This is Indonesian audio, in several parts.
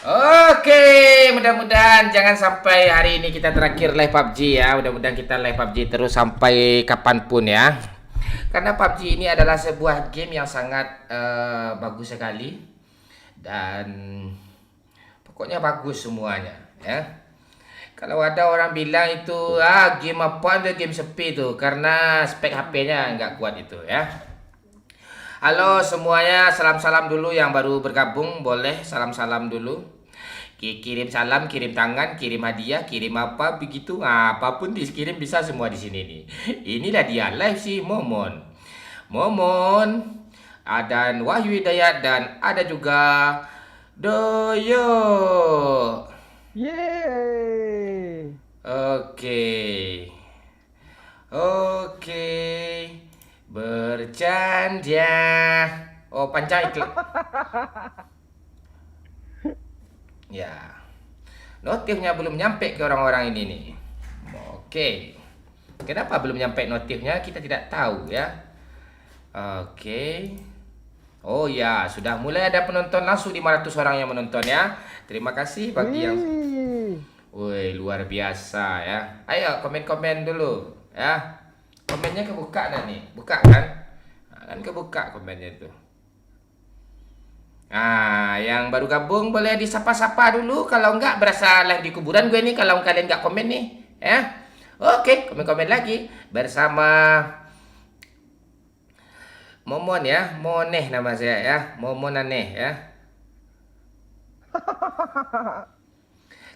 Oke, mudah-mudahan jangan sampai hari ini kita terakhir live PUBG ya. Mudah-mudahan kita live PUBG terus sampai kapanpun ya. Karena PUBG ini adalah sebuah game yang sangat bagus sekali dan pokoknya bagus semuanya ya. Kalau ada orang bilang itu game apa ada game sepi tuh karena spek HP-nya nggak kuat itu ya. Halo semuanya, salam-salam dulu yang baru bergabung, boleh salam-salam dulu. Kirim salam, kirim tangan, kirim hadiah, kirim apa begitu, apapun dikirim bisa semua di sini nih. Inilah dia live si Momon. Momon, ada Wahyu Hidayat dan ada juga Doyo. Yeay. Oke. Oke. Bercanda. Oh, panjang iklan. Ya. Notifnya belum nyampe ke orang-orang ini nih. Oke. Kenapa belum nyampe notifnya? Kita tidak tahu ya. Oke. Oh ya, sudah mulai ada penonton langsung 500 orang yang menonton ya. Terima kasih bagi yang woi, luar biasa ya. Ayo komen-komen dulu ya. Komennya kebuka dah nih. Buka kan? Kan kebuka komennya itu. Yang baru gabung boleh disapa-sapa dulu. Kalau enggak berasa live di kuburan gue nih. Kalau kalian enggak komen nih ya. Oke, komen-komen lagi. Bersama Momon ya. Moneh nama saya ya. Momon aneh ya.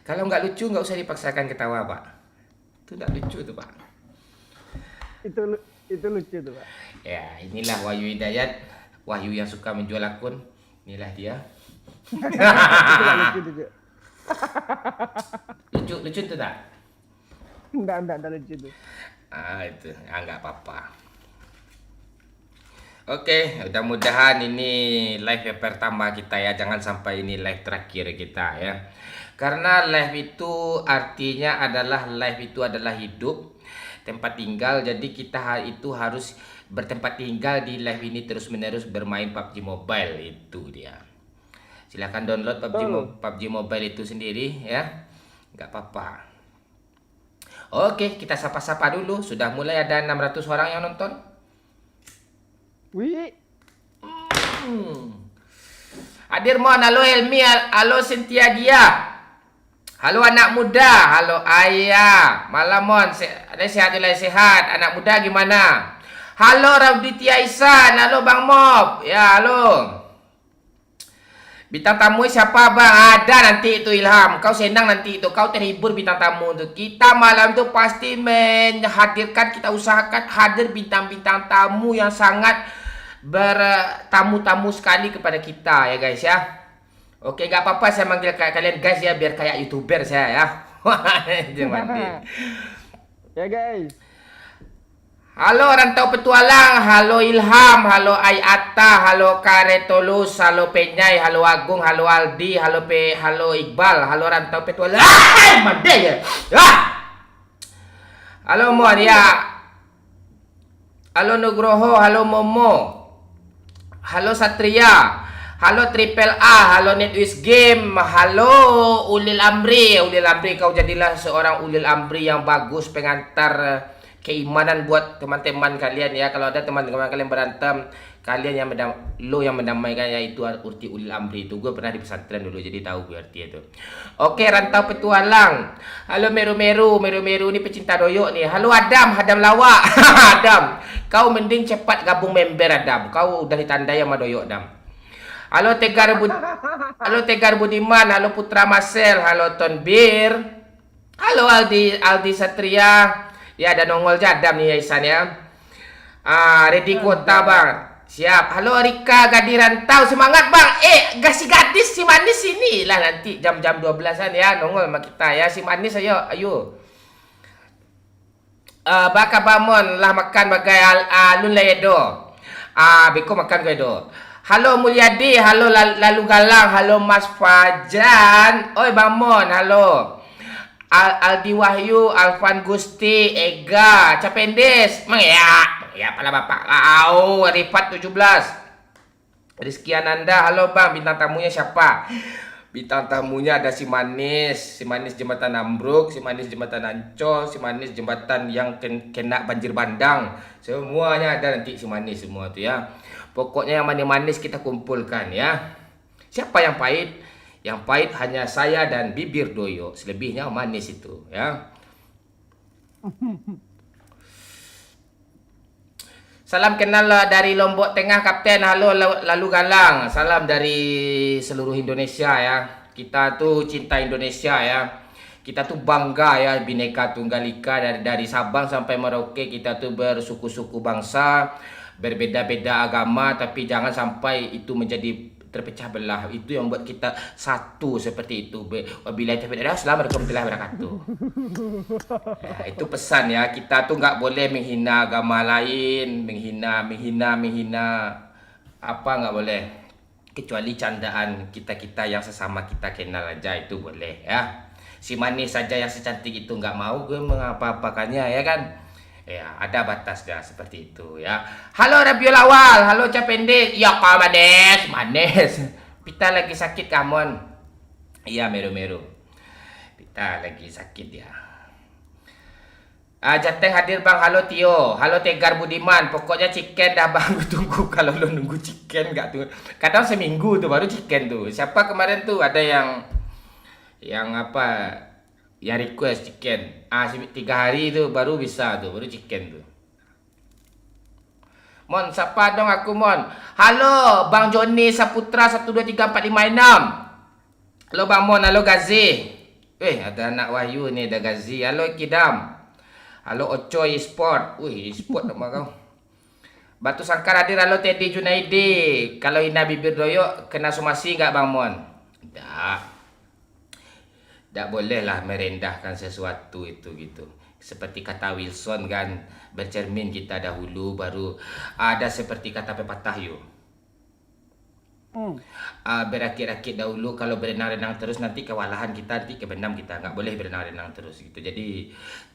Kalau nggak lucu nggak usah dipaksakan ketawa pak. Itu nggak lucu tuh pak. Itu lucu tuh, Pak. Ya inilah Wahyu Hidayat. Wahyu yang suka menjual akun. Inilah dia. Itu nggak lucu tuh, Cuk. Lucu tuh tak? Enggak lucu tuh. Itu nggak apa-apa. Oke, mudah-mudahan ini live yang pertama kita ya. Jangan sampai ini live terakhir kita ya. Karena live itu artinya adalah live itu adalah hidup, tempat tinggal. Jadi kita itu harus bertempat tinggal di live ini terus-menerus bermain PUBG Mobile itu dia. Silahkan download PUBG Mobile itu sendiri ya. Nggak apa-apa. Oke, kita sapa-sapa dulu. Sudah mulai ada 600 orang yang nonton. Wih. Hadir Mon, halo Helmi, halo Cynthia Gia. Halo anak muda, halo Ayah. Malam Mon, sehat sehat. Anak muda gimana? Halo Raditya Isan, halo Bang Mob. Ya, halo. Bintang tamu siapa Bang? Ada nanti itu Ilham. Kau senang nanti itu, kau terhibur bintang tamu itu. Kita malam itu pasti menghadirkan, kita usahakan hadir bintang-bintang tamu yang sangat bertamu-tamu sekali kepada kita ya guys ya. Oke, nggak apa-apa saya manggil kalian guys ya, biar kayak YouTuber saya ya. Ya guys. Halo Rantau Petualang, halo Ilham, halo Ayata, halo Karetolus, halo Penyai, halo Agung, halo Aldi, halo Iqbal, halo Rantau Petualang. Mande ya. Halo Mon ya. Halo Nugroho, halo Momo. Halo Satria. Halo Triple A, halo NetWiz Game, halo Ulil Amri. Ulil Amri, kau jadilah seorang Ulil Amri yang bagus, pengantar keimanan buat teman-teman kalian ya. Kalau ada teman-teman kalian berantem, kalian yang mendamaikan, yaitu arti Ulil Amri itu. Gue pernah di pesantren dulu, jadi tahu gue arti itu. Oke, Rantau Petualang. Halo Meru ini pecinta doyok nih. Halo Adam Lawa. Adam, kau mending cepat gabung member Adam. Kau udah ditandai sama doyok Adam. Halo Tegar Budiman, halo Putra Marcel, halo Ton Bir, halo Aldi Satria, ya ada nongol jadam nih ya Isan ya. Ready Kota Bang, siap. Halo Rika Gadi Rantau, semangat Bang. Si gadis si manis ini lah nanti jam 12-an ya nongol sama kita ya. Si manis ayo. Baka Bamon lah makan bagai alun ledo. Beko makan gue do. Halo Mulyadi, halo Lalu Galang, halo Mas Fajan, oi Bamon, halo Aldi Wahyu, Alvan Gusti, Ega, Capendes, ya pala bapak, Rifat 17, Rizky Ananda, halo Bang, bintang tamunya siapa? Bintang tamunya ada si Manis jembatan Ambruk, si Manis jembatan Ancol, si Manis jembatan yang kena banjir bandang. Semuanya ada nanti si Manis semua tuh ya. Pokoknya yang manis-manis kita kumpulkan ya. Siapa yang pahit? Yang pahit hanya saya dan bibir Doyo. Selebihnya manis itu ya. Salam kenal dari Lombok Tengah Kapten. Halo Lalu Galang. Salam dari seluruh Indonesia ya. Kita tuh cinta Indonesia ya. Kita tuh bangga ya Bhinneka Tunggal Ika dari Sabang sampai Merauke. Kita tuh bersuku-suku bangsa, berbeda-beda agama, tapi jangan sampai itu menjadi terpecah belah. Itu yang buat kita satu seperti itu. Wabillahi taufiq wal hidayah. Assalamualaikum warahmatullahi wabarakatuh. Ya, itu pesan ya. Kita tuh nggak boleh menghina agama lain, menghina apa nggak boleh. Kecuali candaan kita yang sesama kita kenal aja itu boleh ya. Si Manis saja yang secantik itu nggak mau gue mengapa-apakannya ya kan. Ya, ada batasnya seperti itu ya. Halo Rabiul Awal, halo Cap Pendek. Ya kau manis. Pita lagi sakit kamon. Iya meru-meru. Pita lagi sakit ya. Jateng hadir bang, halo Tio, halo Tegar Budiman. Pokoknya chicken dah bang, tunggu kalau lo nunggu chicken nggak tuh. Kadang seminggu tuh baru chicken tuh. Siapa kemarin tuh ada yang apa? Yang request chicken. 3 hari itu baru bisa tuh, baru chicken tuh. Mon, siapa dong aku Mon? Halo Bang Joni Saputra 123456. Halo Bang Mon, halo Gazi. Ada anak Wahyu nih, ada Gazi. Halo Kidam. Halo Ocoy Sport. Sport nama kau. Batu Sangkar hadir, halo Teddy Junaidi. Kalau Ina bibir Doyo kena somasi enggak Bang Mon? Tak boleh lah merendahkan sesuatu itu gitu. Seperti kata Wilson kan, bercermin kita dahulu baru ada seperti kata pepatah yuk. Berakit-rakit dahulu, kalau berenang-renang terus nanti kewalahan kita, nanti kebenam kita. Nggak boleh berenang-renang terus gitu. Jadi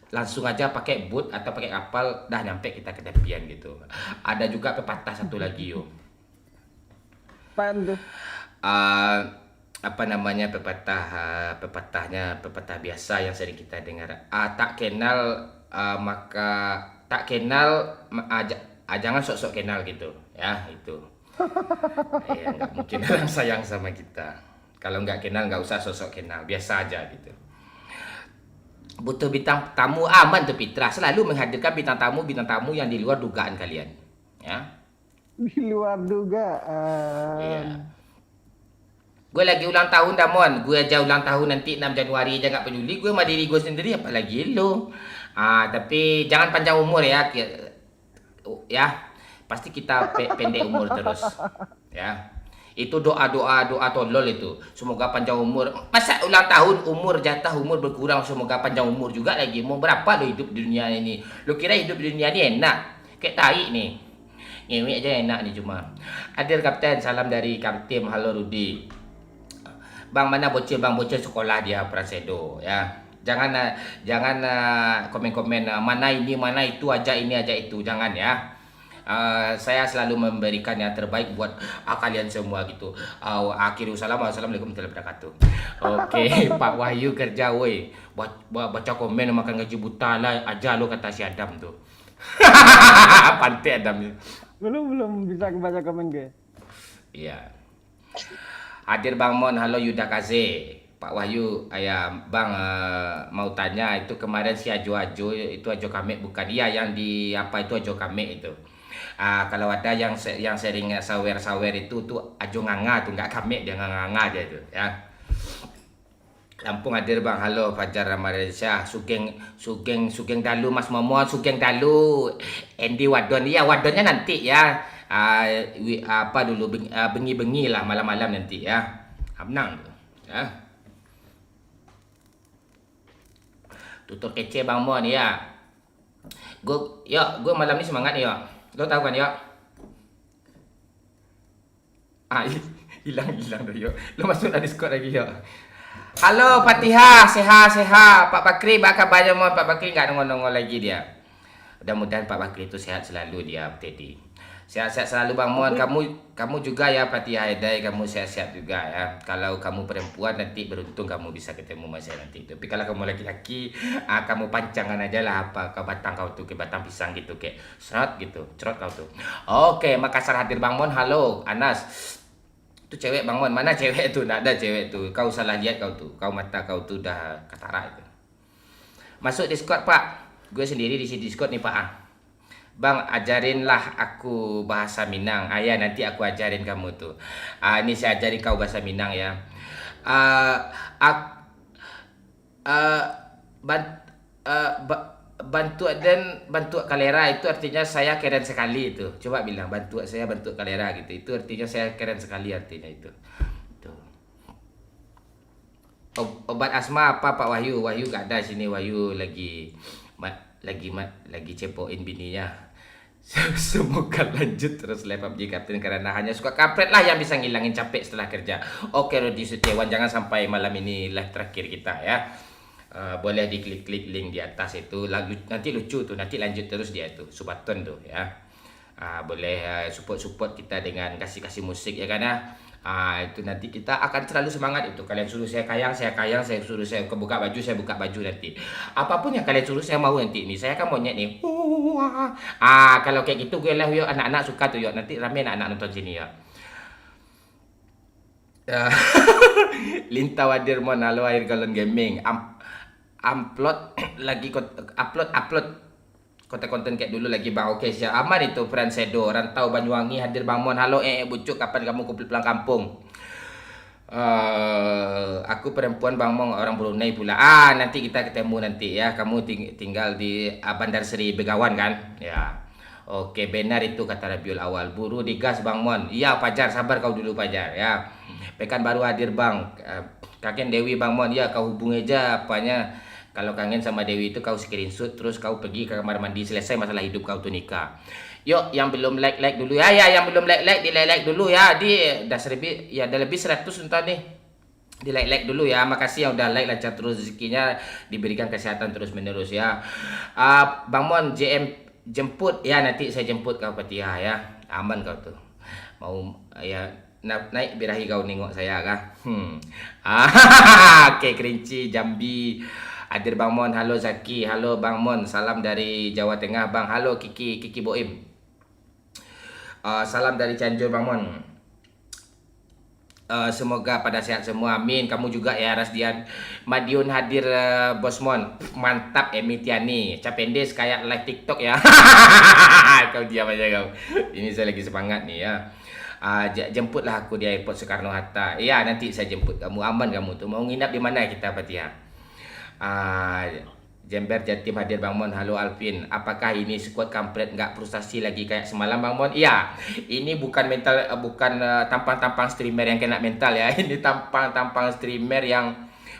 langsung aja pakai boot atau pakai kapal, dah nyampe kita ke tepian gitu. Ada juga pepatah satu lagi yuk. Apaan tuh? Apa namanya pepatahnya pepatah biasa yang sering kita dengar. Tak kenal maka tak kenal jangan sok-sok kenal gitu ya itu. Ya nggak mungkin orang sayang sama kita. Kalau nggak kenal nggak usah sok-sok kenal, biasa aja gitu. Butuh bintang tamu aman tuh Pitra, selalu menghadirkan bintang tamu yang di luar dugaan kalian ya. Di luar dugaan. Iya. Gue lagi ulang tahun dah Mon. Gue aja ulang tahun nanti 6 Januari aja gak peduli. Gue sama diri gue sendiri apalagi lo. Tapi jangan panjang umur ya. Ya. Pasti kita pendek umur terus. Ya. Itu doa tolol itu. Semoga panjang umur. Masa ulang tahun jatah umur berkurang, semoga panjang umur juga lagi. Mau berapa lo hidup di dunia ini? Lo kira hidup di dunia ini enak? Kayak tai nih. Ngewe aja enak nih cuma. Hadir Kapten, salam dari Kamtim. Halo Rudi. Bang mana bocil sekolah dia Prasedo ya. Jangan komen-komen mana ini mana itu aja ini aja itu, jangan ya. Saya selalu memberikan yang terbaik buat kalian semua gitu. Akhirul salam, wassalamualaikum warahmatullahi wabarakatuh. Oke, Pak Wahyu kerja woi. Baca komen makan gaji buta lah aja lo kata si Adam tuh. Pantai Adam. Belum bisa baca komen gue. Iya. Hadir Bang Mon, halo Yuda Kaze. Pak Wahyu, Bang mau tanya itu kemarin si Ajo itu Ajo Kamek bukan? Iya yang di apa itu Ajo Kamek itu. Kalau ada yang sering sawer itu tuh Ajo Nganga tuh, nggak Kamek, dia Nganga aja itu ya. Lampung hadir Bang, halo Fajar Ramadan Sugeng Dalu Mas Momon, Sugeng Dalu Andy Wadon, iya Wadonnya nanti ya. Apa dulu bengi-bengi lah malam-malam nanti ya. Abnang tuh ya. Tutur kece Bang Mon ya. Gue malam ini semangat ya. Lo tahu kan ya? Hilang tuh yo. Lo masuk dari Discord lagi ya. Halo Fatihah, sehat. Pak Bakri, bakal banyak Mon. Pak Bakri nggak nongol-nongol lagi dia. Mudah-mudahan Pak Bakri itu sehat selalu dia, Teddy. Sehat-sehat selalu Bang Mon. Kamu juga ya Fatihah Haidai, kamu sehat-sehat juga ya. Kalau kamu perempuan nanti beruntung kamu bisa ketemu mas saya nanti. Tapi kalau kamu laki-laki, kamu pancangan aja lah apa ke batang kau tuh, ke batang pisang gitu kayak serot gitu, cerot kau tuh. Oke, Makassar hadir Bang Mon. Halo Anas. Itu cewek Bang Mon. Mana cewek tuh? Nggak ada cewek tuh. Kau salah lihat kau tuh. Kau mata kau tuh udah katarak itu. Masuk Discord Pak. Gue sendiri di Discord nih Pak. Bang, ajarinlah aku bahasa Minang. Ya nanti aku ajarin kamu tuh. Ini saya ajarin kau bahasa Minang ya. Uh, ak, uh, ban, bantu dan bantu kalera itu artinya saya keren sekali itu. Coba bilang bantu saya bantu kalera gitu. Itu artinya saya keren sekali artinya itu. Tuh. Obat asma apa Pak Wahyu? Wahyu gak ada sini. Wahyu lagi cepoin bininya. Semoga lanjut terus live PUBG Kapten karena hanya suka kampret lah yang bisa ngilangin capek setelah kerja. Oke Rodi Setiawan, jangan sampai malam ini live terakhir kita ya. Boleh diklik-klik link di atas itu, nanti lucu tuh, nanti lanjut terus dia itu Subaton tuh ya. Boleh support kita dengan kasih musik ya kan ya. Itu nanti kita akan selalu semangat itu. Kalian suruh saya kayang, saya suruh saya buka baju, saya buka baju nanti. Apapun yang kalian suruh saya mau nanti. Ini saya kan maunya nih. Kalau kayak gitu gue lah yuk, anak-anak suka tuh yuk. Nanti rame anak-anak nonton sini ya. Linta Wadirmon, halo air galon gaming. Upload lagi upload konten kayak dulu lagi Bang. Oke siap, aman itu Francedo Rantau Banyuwangi hadir Bang Mon. Halo bucuk, kapan kamu kumpul pulang kampung? Aku perempuan Bang Mon, orang Brunei pula. Nanti kita ketemu nanti ya. Kamu tinggal di Bandar Seri Begawan kan? Ya. Oke, benar itu kata Rabiul Awal. Buru digas Bang Mon. Iya Pajar, sabar kau dulu Pajar ya. Pekanbaru hadir Bang. Kakek Dewi Bang Mon. Ya kau hubungi aja apanya. Kalau kangen sama Dewi itu kau screenshot terus kau pergi ke kamar mandi, selesai masalah hidup kau tuh nikah. Yuk yang belum like dulu ya, yang belum like di like dulu ya. Udah lebih 100 entar nih. Di like dulu ya. Makasih yang udah like, lancar terus rezekinya, diberikan kesehatan terus menerus ya. Bang Mon jemput ya, nanti saya jemput kau Fatihah ya. Aman kau tuh. Mau ya naik birahi kau nengok saya kah? Oke, Kerinci Jambi. Hadir Bang Mon, halo Zaki, halo Bang Mon, salam dari Jawa Tengah Bang, halo Kiki Boim, salam dari Cianjur Bang Mon. Semoga pada sehat semua, amin. Kamu juga ya Rasdian. Madiun hadir Bos Mon, mantap Emitiani, Capendes kayak live TikTok ya. Kau diam aja kau, ini saya lagi semangat nih ya. Jemputlah aku di airport Soekarno Hatta. Ya nanti saya jemput kamu, aman kamu tuh. Mau nginap di mana kita Fatihah? Jember Jatim hadir Bang Mon, halo Alvin. Apakah ini squad kampret nggak frustasi lagi kayak semalam Bang Mon? Iya, ini bukan mental, bukan tampang-tampang streamer yang kena mental ya. Ini tampang-tampang streamer yang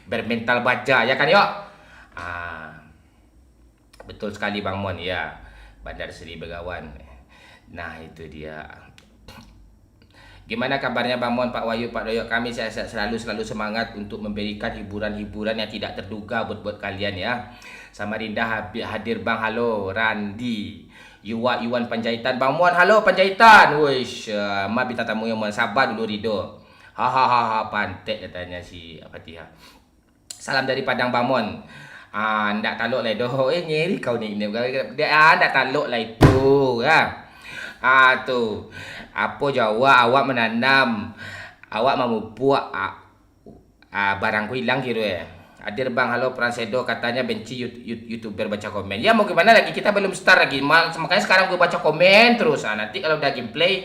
bermental baja ya kan yuk. Betul sekali Bang Mon ya. Bandar Seri Begawan. Nah itu dia. Gimana kabarnya Bang Mon, Pak Wahyu, Pak Doyok? Kami saya selalu semangat untuk memberikan hiburan-hiburan yang tidak terduga buat kalian ya. Samarinda hadir Bang, halo Randi. Iwan Panjaitan, Bang Mon, halo Panjaitan. Wish, ma bintang tamu yang sabar dulu Rido. Hahaha, pantek katanya si Fatihah. Salam dari Padang Bang Mon. Ndak taluk lah doh. Nyeri kau ni. Dia ndak taluk lah itu ya. Tuh. Apa Jawa awak menanam, awak memupuk, barangku hilang gitu ya. Hadir Bang, halo Francedo, katanya benci YouTuber baca komen. Ya mau gimana lagi, kita belum start lagi. Makanya sekarang gue baca komen terus. Nanti kalau udah gameplay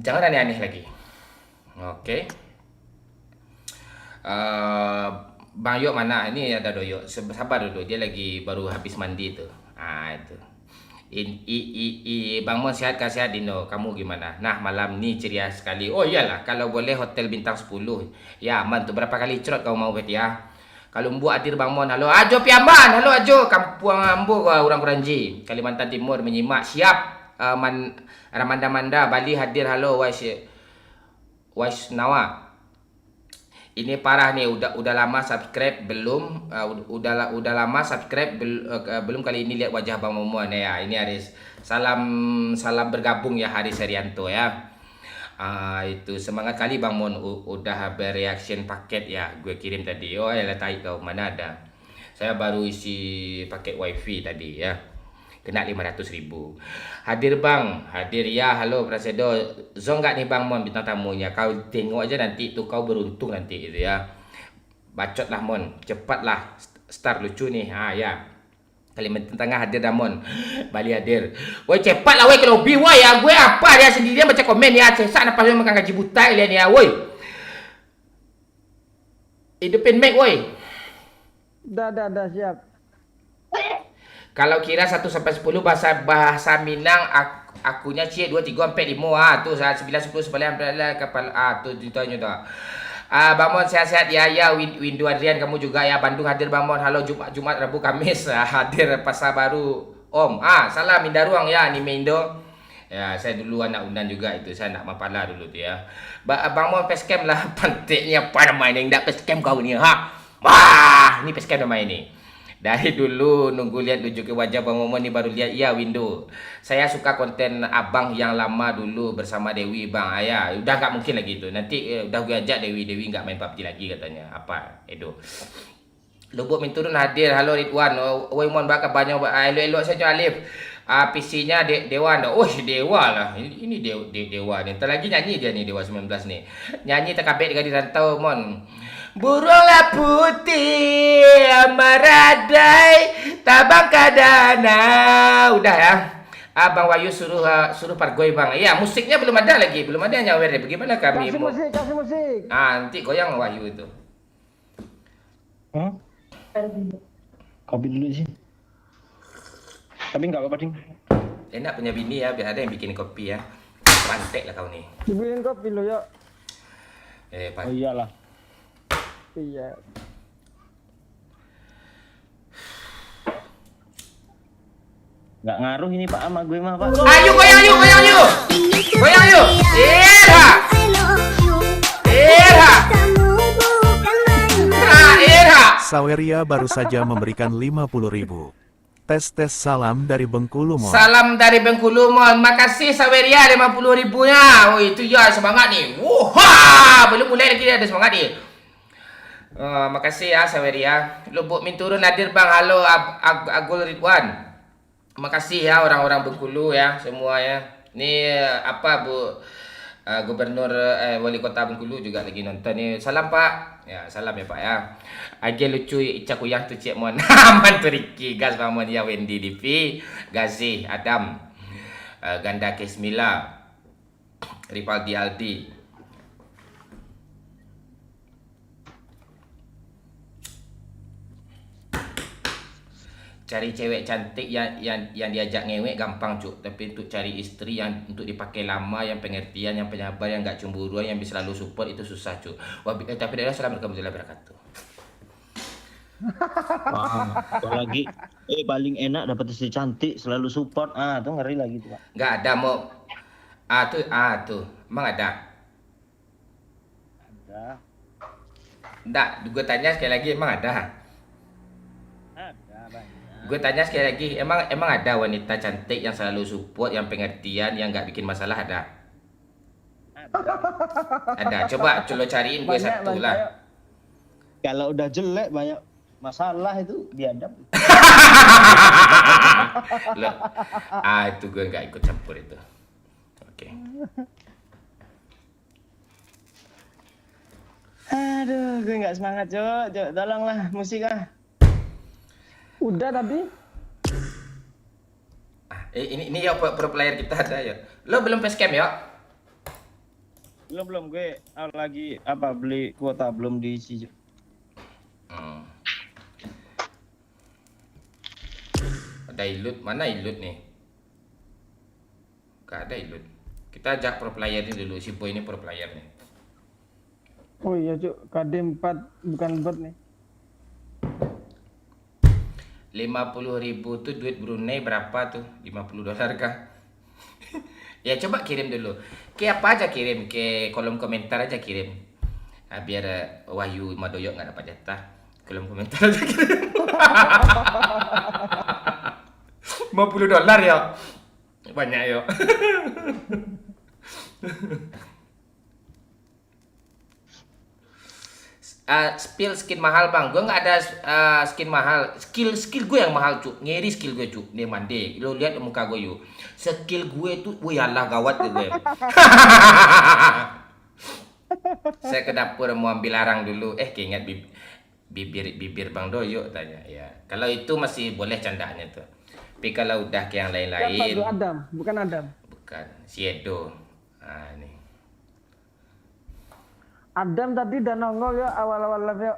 jangan aneh-aneh lagi. Oke. Bang Yok mana? Ini ada Doyok. Sabar dulu, dia lagi baru habis mandi tuh. Itu. Bang Mon sehat kah? Sehat Dino, kamu gimana? Nah malam ni ceria sekali. Oh iyalah, kalau boleh hotel bintang 10. Ya aman tuh, berapa kali cerot kau mau bet ya. Kalau Mbu hadir Bang Mon, halo Ajo Piaman, halo Ajo, Kampung Ambu orang Kuranji, Kalimantan Timur menyimak. Siap. Ramanda Bali hadir, halo Wais Nawa. Ini parah nih, udah lama subscribe belum? Udah lama subscribe belum kali ini lihat wajah Bang Momon ya. Ini Haris. Salam bergabung ya Haris Herianto ya. Itu semangat kali Bang Mon udah bereaction paket ya. Gue kirim tadi. Oh ya tai kau mana ada. Saya baru isi paket wifi tadi ya. Kena 500.000. Hadir Bang, hadir ya. Halo Prasedo. Zong gak nih Bang Mon bintang tamunya? Kau tengok aja nanti tuh, kau beruntung nanti gitu ya. Bacot lah Mon, cepatlah start lucu nih. Ya. Kalimantan Tengah hadir dah Mon. Bali hadir. Woi cepat lah woi ke lobby woi ya. Gue apa dia sendirian baca komen ya. Sesak nampak dia makan gaji buta kalian ya woi. Hidupin mic woi. Dah, siap. Kalau kira 1 sampai 10 bahasa Minang akunya cie 2 3 4 5 tuh 9 10 11 kapal tuh ditanya tuh. Bang Mon sehat-sehat ya Windu Adrian kamu juga ya Bandung hadir Bang Mon. Halo Jumat Rabu Kamis hadir pasar baru Om. Salam Minda Ruang ya ni Indo. Ya saya dulu anak Undan juga itu saya nak mapala dulu tuh ya. Bang Mon facecam lah pantiknya apa nama ini ndak facecam kau ni Wah, ini facecam nama ini. Dari dulu nunggu lihat ke wajah Bang Momon nih baru lihat ya window. Saya suka konten abang yang lama dulu bersama Dewi Bang. Ya udah nggak mungkin lagi itu. Nanti udah gue ajak Dewi nggak main PUBG lagi katanya. Apa Edo. Lubuk Minturun hadir. Halo Ridwan. Woi mon bakal banyak elok-elok saja Alif. PC-nya Dewa. Oh Dewa lah. Ini Dewa nih. Ntar lagi nyanyi dia nih Dewa 19 nih. Nyanyi terkabit dengan di rantau mon. Burunglah putih meradai tabang kadana. Udah ya. Bang Wayu suruh pargoy Bang. Iya, musiknya belum ada lagi. Belum ada yang nyawer. Bagaimana kami? Kasih musik. Nanti goyang Wayu itu. Kopi dulu sih. Tapi enggak apa-apa, Ding. Enak punya bini ya, biar ada yang bikin kopi ya. Pantek lah kau nih. Dibikin kopi lo ya. Oh iyalah. Iya. Nggak ngaruh ini Pak sama gue mah Pak. Ayo goyang yuk. Goyang yuk. Irha. Saweria baru saja memberikan 50.000. Tes salam dari Bengkulu Mon. Salam dari Bengkulu Mon. Makasih Saweria 50.000-nya. Oh itu ya semangat nih. Wah, belum mulai lagi ada semangat nih. Makasih ya Saweria. Lubuk Minturun hadir Bang. Halo Agul Ridwan. Makasih ya orang-orang Bengkulu ya semua ya. Ini apa Bu Gubernur Wali Kota Bengkulu juga lagi nonton nih. Salam Pak. Ya salam ya Pak ya. Agak lucu Ica Kuyang tu Cik Mon. Mantu Ricky Gas Bang Mon ya Wendy Divi Gazi Adam Ganda Kesmila Ripaldi Aldi. Cari cewek cantik yang diajak ngewek gampang cuk, tapi untuk cari istri yang untuk dipakai lama, yang pengertian, yang penyabar, yang gak cemburuan, yang bisa selalu support itu susah cuk. Tapi dari Assalamualaikum warahmatullahi wabarakatuh. Apalagi paling enak dapat istri cantik selalu support. Tuh ngeri lagi tuh Pak. Gak ada mau. Tuh. Emang ada? Ada. Enggak, gue tanya sekali lagi emang ada? Ada banyak. Gue tanya sekali lagi, emang ada wanita cantik yang selalu support, yang pengertian, yang nggak bikin masalah ada? Ada. Coba cariin gue satu lah. Kalau udah jelek banyak masalah itu biadab. Loh, itu gue nggak ikut campur itu. Oke. Aduh, gue nggak semangat Cok. Tolonglah musik Udah tadi. Ini ya pro player kita ada ya. Lo belum facecam ya? Belum gue lagi beli kuota belum diisi. Ada ilut, mana ilut nih? Gak ada ilut. Kita ajak pro player ini dulu, si boy ini pro player nih. Oh iya cuk, KD 4 bukan bot nih. 50.000 tuh duit Brunei berapa tuh? $50 kah? Ya coba kirim dulu. Ke apa aja kirim, ke kolom komentar aja kirim. Biar Wahyu Madoyok nggak dapat jatah. Kolom komentar aja kirim. $50 ya. Banyak ya. Spill skin mahal bang, gue nggak ada skin mahal. Skill gue yang mahal cuk, ngeri skill gue cuk. Nih mandi, lo lihat muka gue yuk. Skill gue tuh, wih Allah gawat gue. Saya ke dapur mau ambil arang dulu. Keinget bibir bang Doyo tanya. Ya, kalau itu masih boleh candaannya tuh. Tapi kalau udah ke yang Siapa lain-lain, itu Adam? Bukan Adam. bukan si Edo. Nih. Adam tadi udah nongol ya awal-awal live ya.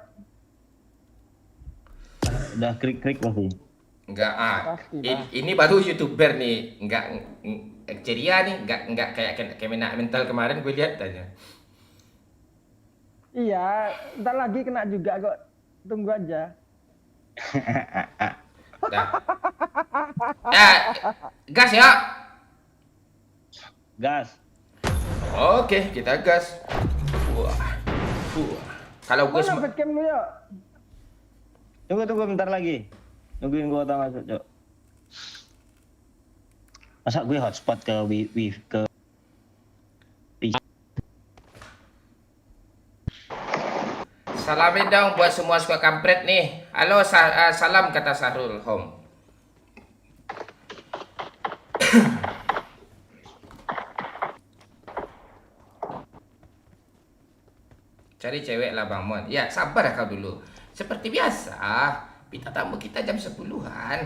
Udah krik-krik pasti. Enggak Pastilah. ini baru YouTuber nih, enggak ceria nih, enggak kayak mental kemarin gue lihat tanya. Iya, ntar lagi kena juga kok. Tunggu aja. Dah. Gas ya. Gas. Oke, kita gas. Wah. Kalau gue Mana webcam lu ya? Tunggu bentar lagi. Nungguin gua tau masuk, Cok. Masa gue hotspot ke ke salamin dong buat semua suka kampret nih. Halo, salam kata Sarul Home. Cari cewek lah Bang Mon. Ya, sabar kau dulu. Seperti biasa, bintang tamu kita jam 10-an.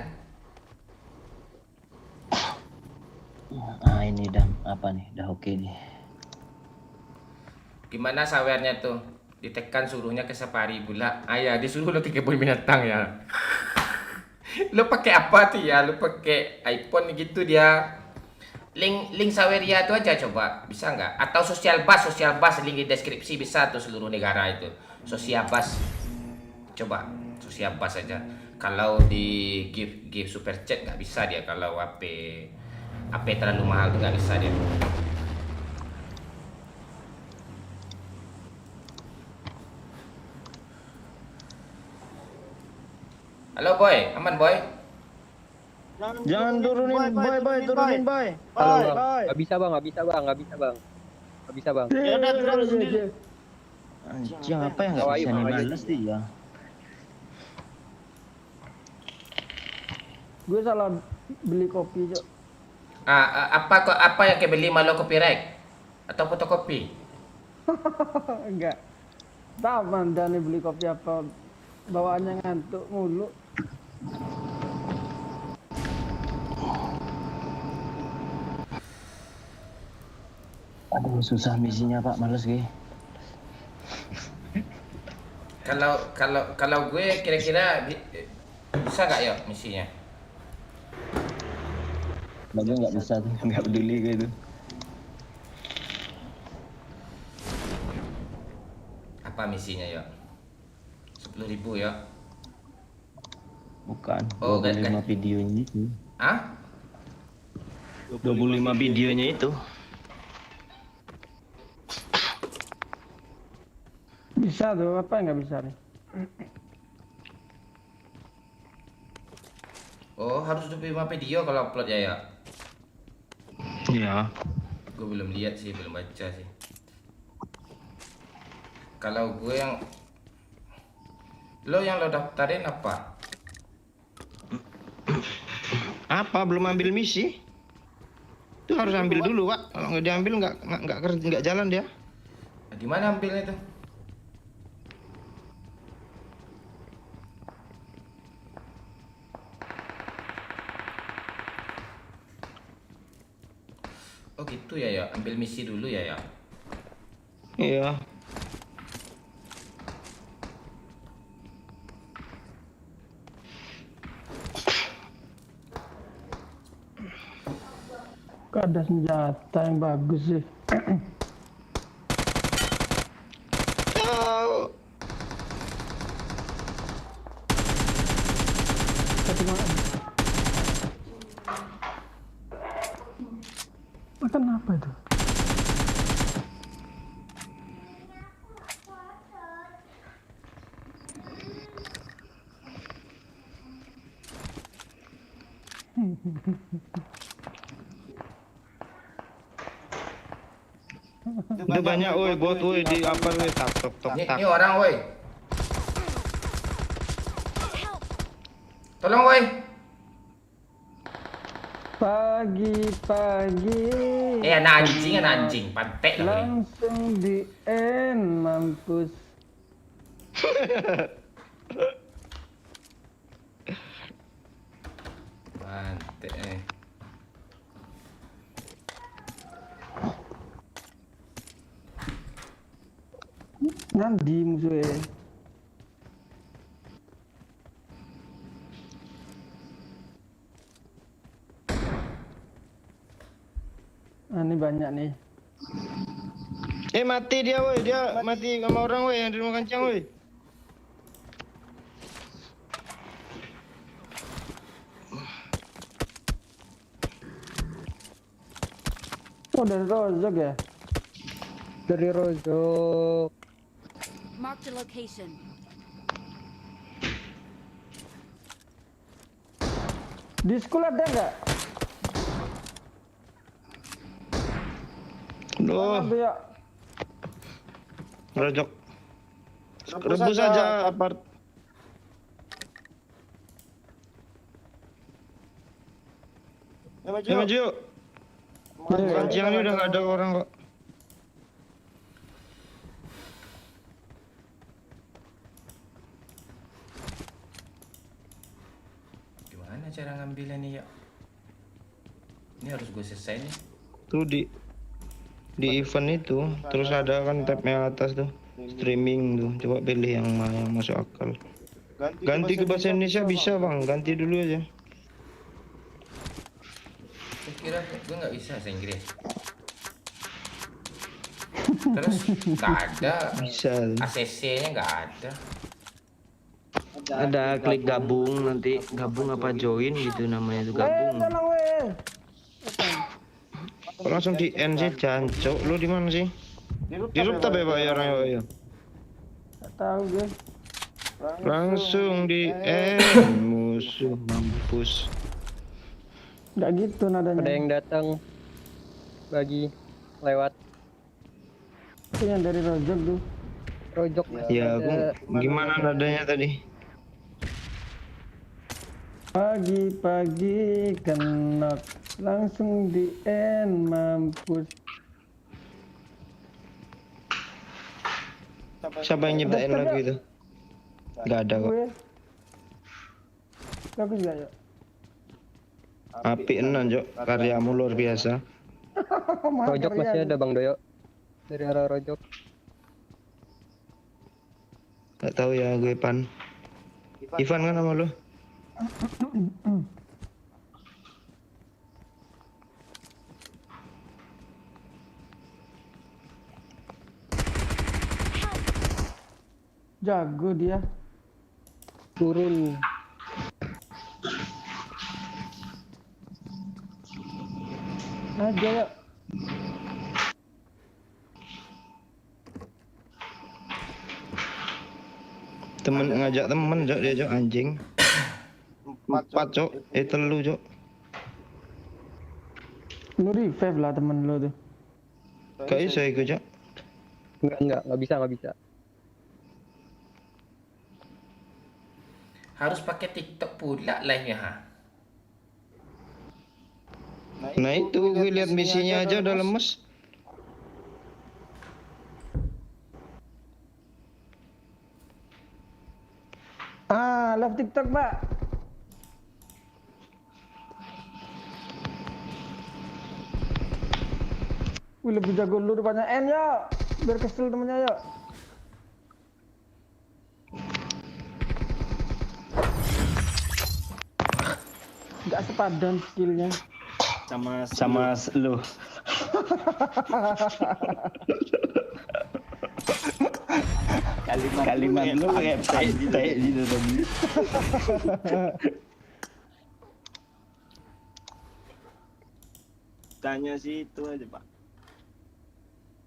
ini dah apa nih? Dah oke nih. Gimana sawernya tuh? Ditekan suruhnya ke safari pula. Ya, disuruh lo ke kebun binatang ya. Lo pakai apa tuh ya? Lo pakai iPhone gitu dia. Link Saweria itu aja coba, bisa nggak? Atau Sosial Bus link di deskripsi bisa tuh seluruh negara itu. Sosial Bus. Coba Sosial Bus aja. Kalau di give super chat nggak bisa dia, kalau AP terlalu mahal tuh nggak bisa dia. Halo boy, aman boy? Jangan turunin, boy, turunin, boy. Nggak bisa bang. Ya udah turun sendiri. Anjing, apa yang nggak bisa nih balas dia? Gue salah beli kopi, Cok. Apa yang kayak beli malu copyright atau fotokopi? Enggak. Tahu Manda nih beli kopi apa, bawaannya ngantuk mulu. Aduh, susah misinya Pak, males gue. Kalau gue kira-kira bisa nggak ya misinya? Bagi nggak bisa tuh, nggak peduli gue itu. Apa misinya ya? 10.000 ya? Bukan, Oh, 25 videonya itu. 25 videonya itu. Bisa tuh, apa yang nggak bisa nih? Oh, harus 25 video kalau upload ya? Iya. Gue belum lihat sih, belum baca sih. Kalau gue yang lo daftarin apa? Apa belum ambil misi? Itu harus ambil dulu, Pak. Kalau nggak diambil nggak jalan dia. Di mana ambilnya tuh? Oh gitu ya, ambil misi dulu ya. Iya. Kok ada senjata yang bagus sih. Satu mana? Makan apa itu? Itu banyak woi bot woi di apa woi tak tok tok tak. Ini orang woi. Tolong woi. Pagi-pagi Anak anjing, pantek lah woi. langsung di end mampus. Pantek Nanti musuhnya. Ini banyak nih. Mati dia woi, dia mati sama orang woi yang di rumah kancang woi. Oh, dari Rozok ya? Dari Rozok. Marked a location. Di sekolah ada nggak? Duh, Ada ya. rojok. Rebus aja apart. Maju yuk. Kancing ini udah nggak ada orang kok. Gimana cara ngambilnya nih ya? Ini harus gue selesai nih. Tuh di event itu terus ada kan tabnya atas tuh streaming tuh, coba pilih yang mana yang masuk akal. Ganti ke bahasa Indonesia bisa bang, ganti dulu aja. Saya kira gue nggak bisa bahasa Inggris. Terus nggak ada Bisa. ACC-nya nggak ada. Ada klik gabung, nanti gabung apa join gitu namanya itu gabung. Tolong weh. Langsung di end sih jancok. Lu di mana sih? Di rooftop ya pak ya orang ya. Nggak tahu gue. Langsung di end musuh mampus. Nggak gitu nadanya. Ada yang datang lagi lewat Itu yang dari Rozok tuh. Rojok. Ya Ada- aku gimana nadanya tadi? Pagi-pagi kenok langsung di end mampus. Siapa yang nyiptain lagu itu? Gak ada kok. Gue. Bagus gak ya? Api enan Jok, karyamu luar biasa. Rojok masih ada Bang Doyo. Dari arah Rojok. Gak tahu ya gue Pan. Ivan kan nama lu? Jago dia. Turun. Aja ya. Temen ngajak temen Jok dia Jok anjing. 4 Jok, telu Jok. Lu revive lah temen lu tuh. Gak bisa ikut Jok. Enggak bisa. Harus pakai TikTok pula live-nya ha. Nah itu gue lihat misinya aja udah lemes. Live TikTok, Mbak. Wih, lebih jago lu depannya N ya. Biar kesel temennya ya. Gak sepadan skillnya. Sama lu. Kalimat lu kayak tai gitu tadi. Tanya sih itu aja pak.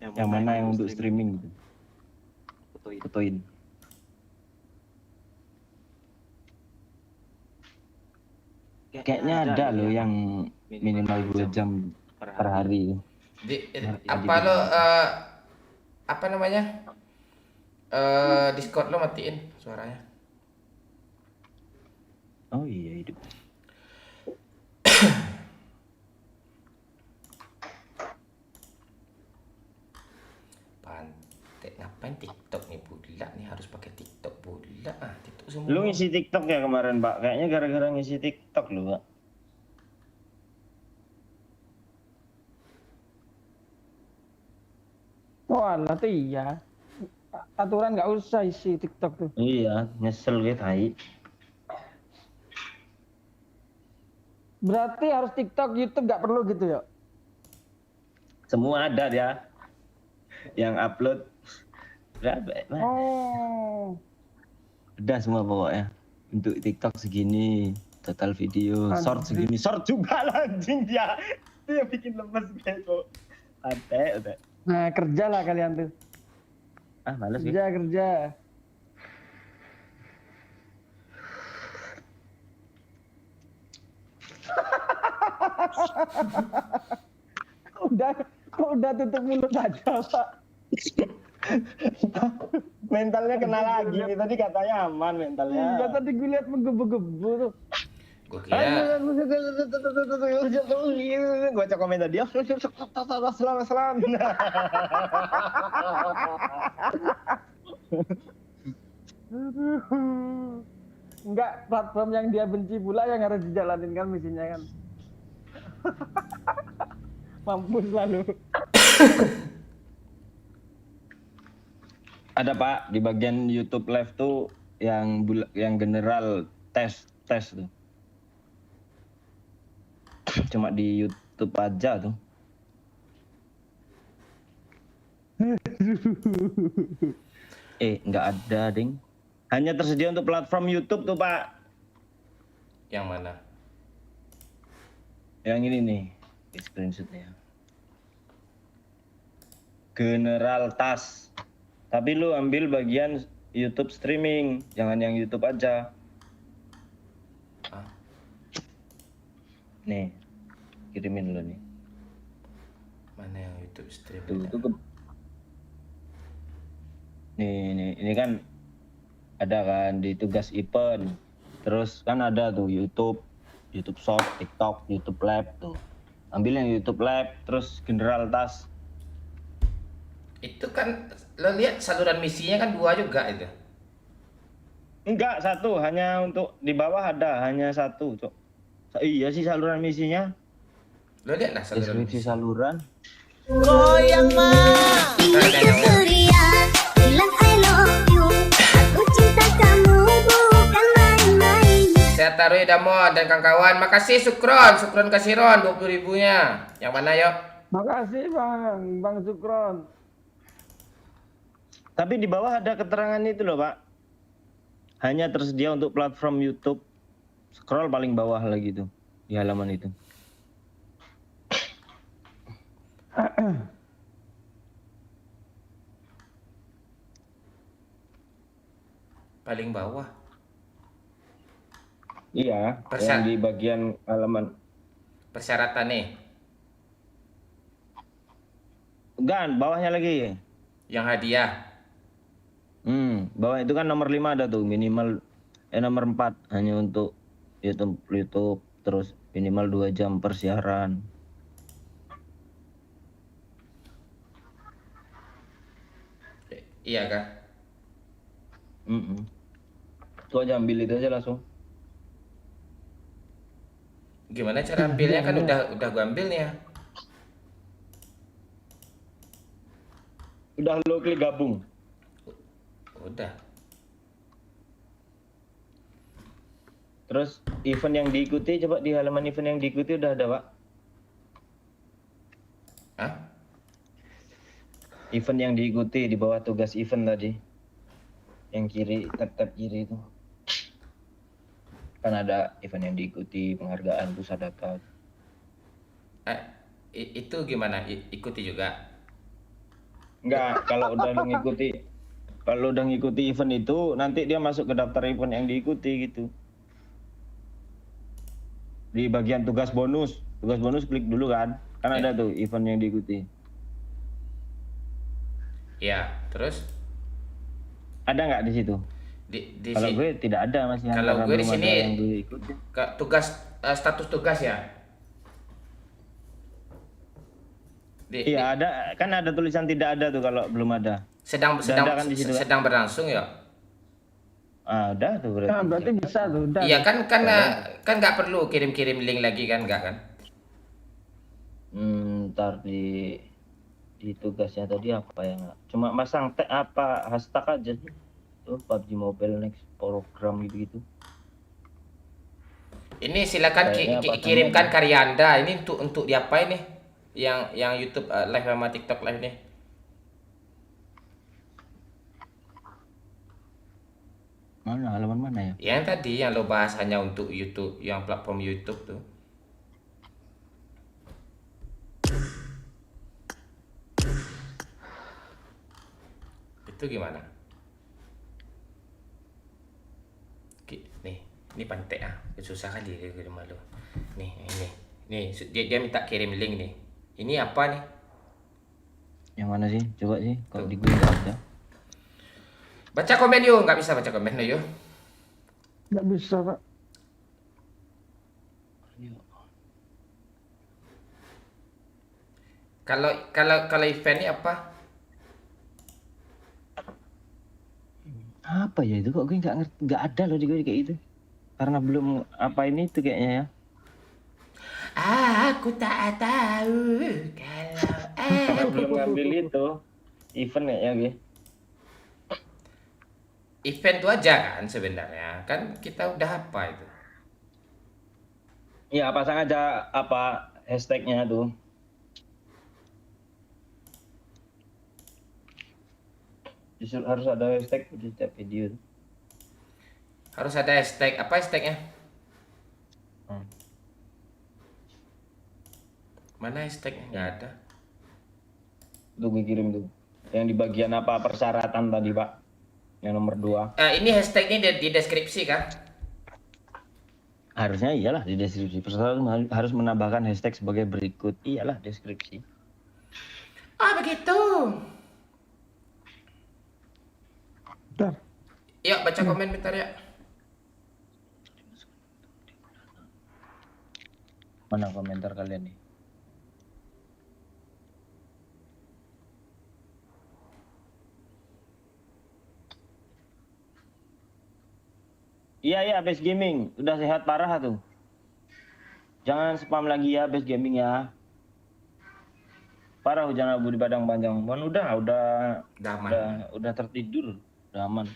Yang mana yang untuk streaming gitu? Fotoin. Kayaknya ada loh yang minimal 2 jam per hari. Apa lo apa namanya? Discord lo matiin suaranya. Oh iya hidup. Pantek ngapain TikTok nih pula nih, harus pakai TikTok pula. TikTok semua. Lu ngisi TikTok ya kemarin, Pak? Kayaknya gara-gara ngisi TikTok lu, Pak. Walah tuh iya. Aturan nggak usah isi TikTok tuh. Iya, nyesel gitu, tai. Berarti harus TikTok, YouTube nggak perlu gitu ya? Semua ada dia. Yang upload berapa? Oh. Udah semua pokoknya. Untuk TikTok segini, total video, short segini, short juga lah anjing dia. Dia bikin lemes gitu. Ada. Nah kerja lah kalian tuh. Ah, males gitu. Kerja. udah tutup mulut aja Pak. Mentalnya kena lagi nih, tadi katanya aman mentalnya. Enggak, tadi gue lihat menggebu-gebu tuh. Gue kira Gue cek komentar dia. Selam. Enggak, platform yang dia benci pula yang harus dijalanin kan misinya kan. Mampus lalu. Ada Pak di bagian YouTube Live tuh yang general tes tuh. Cuma di YouTube aja tuh. Nggak ada, ding. Hanya tersedia untuk platform YouTube tuh, Pak. yang mana? Yang ini nih, di screenshotnya. General Task. Tapi lu ambil bagian YouTube streaming, jangan yang YouTube aja. Ah. Nih, kirimin lu nih. Mana yang YouTube stream? Tuh. Nih, ini kan ada kan di tugas event. Terus kan ada tuh YouTube Short, TikTok, YouTube Lab tuh. Ambil yang YouTube Lab, terus General Task. Itu kan lo lihat saluran misinya kan 2 juga itu. Enggak, 1, hanya untuk di bawah ada hanya 1, Cok. Iya sih saluran misinya. Lo lihat lah saluran Deskripsi misi. saluran. Goyang mah. Nah, Ceria, bilang I love you. Aku cinta kamu bukan main-main. Saya taruh ya Damon dan kawan-kawan. Makasih Sukron Kasiron 20.000-nya. Yang mana yuk? Makasih Bang Sukron. Tapi di bawah ada keterangan itu loh, Pak. Hanya tersedia untuk platform YouTube. Scroll paling bawah lagi tuh di halaman itu. Paling bawah. Iya, yang di bagian halaman. Persyaratan nih. Enggak, bawahnya lagi. Yang hadiah. Bawah itu kan nomor 5 ada tuh, minimal nomor 4 hanya untuk YouTube terus minimal 2 jam persiaran. Iya kah? Itu aja, ambil itu aja langsung. Gimana cara ambilnya kan udah gua ambil nih ya. Udah lo klik gabung. Udah. Terus event yang diikuti, coba di halaman event yang diikuti udah ada, Pak. Hah? Event yang diikuti di bawah tugas event tadi. Yang kiri, tab kiri itu. Kan ada event yang diikuti, penghargaan, pusat data. Itu gimana? Ikuti juga? Enggak, kalau udah ngikuti event itu, nanti dia masuk ke daftar event yang diikuti gitu. Di bagian tugas bonus klik dulu kan. Kan ada tuh event yang diikuti. Ya, terus Ada nggak di situ? di Kalau si- gue tidak ada Mas ya, kalau karena gue di belum sini ada yang gue ikuti. tugas status tugas ya. Iya, ada kan ada tulisan tidak ada tuh kalau belum ada. sedang Udah sedang ada kan di situ, kan? sedang berlangsung ya. Ada tuh berarti. Nah, berarti bisa tuh. Udah. Iya kan nggak perlu kirim-kirim link lagi kan nggak kan? Ntar di tugasnya tadi apa ya nggak? Cuma pasang tag apa hashtag aja sih. Tuh PUBG Mobile Next program gitu-gitu. Ini silakan Kayaknya apa kirimkan namanya? karya Anda. Ini untuk diapain nih? Yang YouTube live sama TikTok live nih. Mana halaman mana ya? Yang tadi yang lo bahas hanya untuk YouTube, yang platform YouTube tuh. Itu gimana? Nih, ini pantek ah. Susah kali dia rumah lo. Nih, ini. Nih, dia minta kirim link nih. Ini apa nih? Yang mana sih? Coba sih. Kalau Tuh. di gue nggak ada. Baca komen yuk, nggak bisa baca komen yuk. Nggak bisa, Pak. Kalau event ini apa? Apa ya itu? Kok gue nggak ngerti? Nggak ada loh di gue kayak itu. Karena belum apa ini tuh kayaknya ya. Aku tak tahu kalau Karena belum ngambil itu event kayaknya gue. event itu aja kan sebenarnya. Kan kita udah apa itu? Iya, pasang aja apa hashtagnya tuh. Justru harus ada hashtag di setiap video tuh. Harus ada hashtag. Apa hashtagnya? Mana hashtagnya? Nggak ada. Tuh gue kirim tuh. Yang di bagian apa persyaratan tadi Pak. Yang nomor 2. Ini hashtagnya di deskripsi kan? Harusnya iyalah di deskripsi. Persyaratan harus menambahkan hashtag sebagai berikut. Iyalah deskripsi. Begitu. Bentar. Yuk baca komen bentar ya. Mana komentar kalian nih? Iya, Base Gaming. Udah sehat parah tuh. Jangan spam lagi ya, Base Gaming ya. Parah hujan abu di Padang Panjang. Bon, udah Daman. udah tertidur. Udah aman.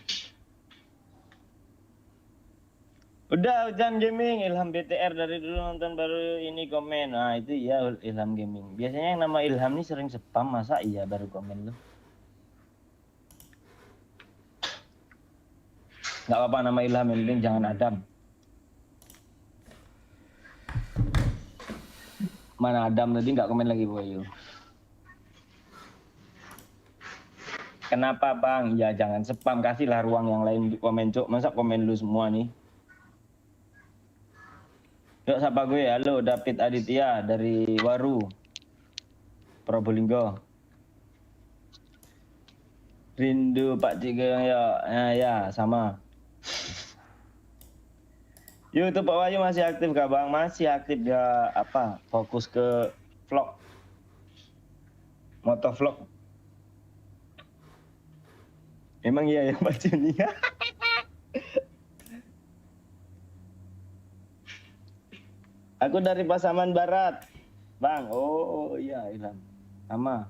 Udah hujan gaming, Ilham BTR dari dulu nonton baru ini komen. Nah, itu ya Ilham Gaming. Biasanya yang nama Ilham nih sering spam, masa iya baru komen lu? Nggak apa-apa nama Ilham, yang penting jangan Adam. Mana Adam tadi nggak komen lagi boy. Kenapa bang? Ya jangan spam, kasihlah ruang yang lain komen cok. Masa komen lu semua nih? Yuk sapa gue, halo David Aditya dari Waru, Probolinggo. Rindu Pak Cigeng ya sama. YouTube Pak Wahyu masih aktif gak bang? Masih aktif ya, apa fokus ke vlog, motovlog. Emang iya ya Pak Juni ya? Aku dari Pasaman Barat, bang. Oh iya Ilham, sama.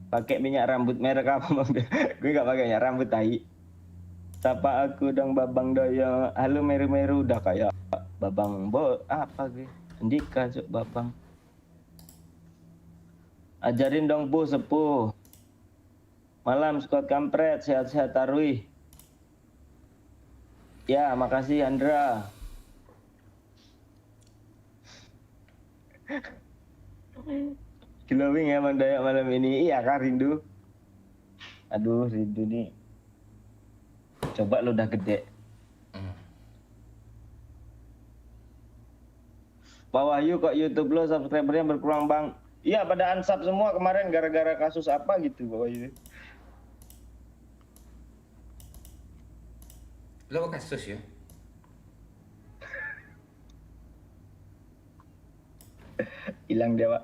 Pakai minyak rambut merek apa bang? Gue nggak pakai minyak rambut tai. Sapa aku dong Babang Doyo. Halo Meru-Meru, udah kayak Babang apa gue? Andika cuk Babang. Ajarin dong Bu sepuh. Malam Scott Kampret, sehat-sehat Tarwi. Ya, makasih Andra. Glowing ya Bang Dayak malam ini. Iya kan rindu. Aduh rindu nih. Coba lu udah gede. Pak Wahyu kok YouTube lo subscribernya berkurang bang? Iya pada unsub semua kemarin gara-gara kasus apa gitu Pak Wahyu. Lo kasus ya? Hilang dia Pak.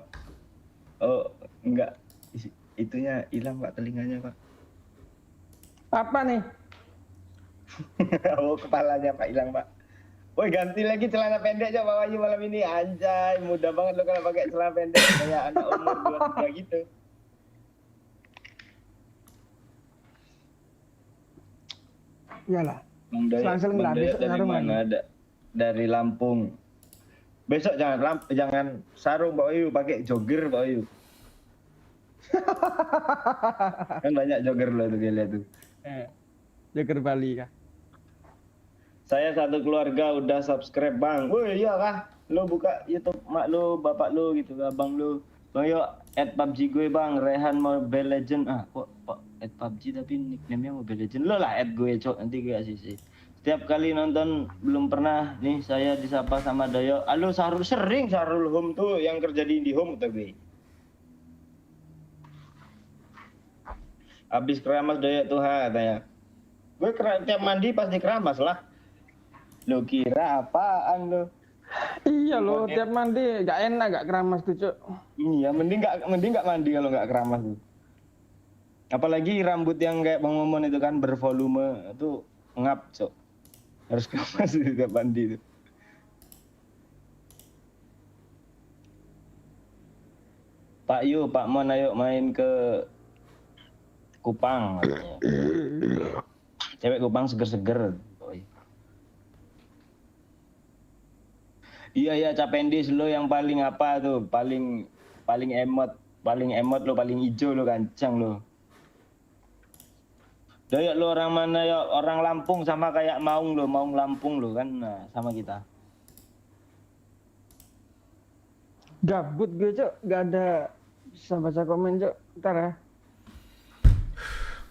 Oh enggak, itunya hilang Pak, telinganya Pak. Apa nih? Oh kepalanya Pak hilang Pak. Woi ganti lagi celana pendek aja Pak Wahyu malam ini, anjay mudah banget lo kalau pakai celana pendek kayak anak umur 23 gitu. Iyalah. Bang Doyok, Selang-seling lah, Bang Doyok besok dari sarung mana? lagi. Dari Lampung. Besok jangan sarung Pak Wahyu, pakai jogger Pak Wahyu. Kan banyak jogger lo tuh lihat tuh. Jager Bali kah? Saya satu keluarga udah subscribe bang. Woi iya kah? Lo buka YouTube mak lo, bapak lo gitu, abang lo. Bang yuk add PUBG gue bang, Rehan Mobile Legend. Ah kok add PUBG tapi nickname-nya Mobile Legend. Lo lah add gue cok, nanti gue kasih. Setiap kali nonton belum pernah nih saya disapa sama Doyo. Halo Sarul Home tuh yang kerja di Indihome atau gue. Abis keramas Doyo tuh katanya. Gue tiap mandi pasti keramas lah. Lo kira apaan lo? Iya lo, tiap mandi gak enak gak keramas tuh cuk. Iya, mending nggak mandi kalau nggak keramas tuh. Apalagi rambut yang kayak Bang Momon itu kan bervolume itu ngap, cok. Harus keramas tuh tiap mandi tuh. Pak Yu, Pak Mon ayo main ke Kupang katanya. Cewek Kupang seger-seger. Iya ya Capendis lo yang paling apa tuh? Paling emot lo, paling hijau lo, kancang lo. Doyok lo orang mana ya? Orang Lampung sama kayak Maung Lampung lo kan, nah, sama kita. Gabut gue cuk, gak ada bisa baca komen cuk. Ntar ya.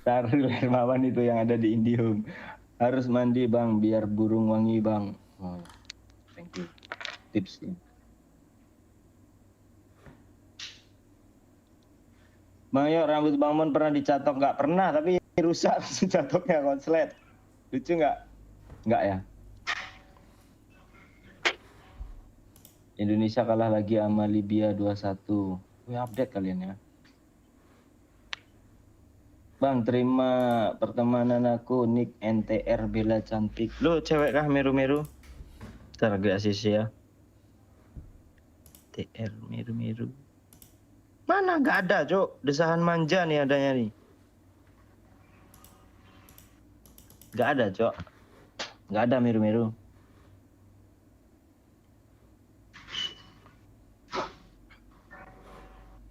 Sarul Hermawan itu yang ada di Indihome. Harus mandi bang, biar burung wangi bang. Oh, thank you. Tipsnya. Bang Yo, rambut Bang Mon pernah dicatok nggak? Pernah, tapi rusak catoknya konslet. Lucu nggak? Nggak ya? Indonesia kalah lagi sama Libya 2-1. Wih, update kalian ya. Bang, terima pertemanan aku, Nick NTR Bella Cantik. Lu cewek kah Meru-Meru? Ntar gue ACC ya. TR Meru-Meru. Mana nggak ada, Cok. Desahan manja nih adanya nih. Nggak ada, Cok. Nggak ada Meru-Meru.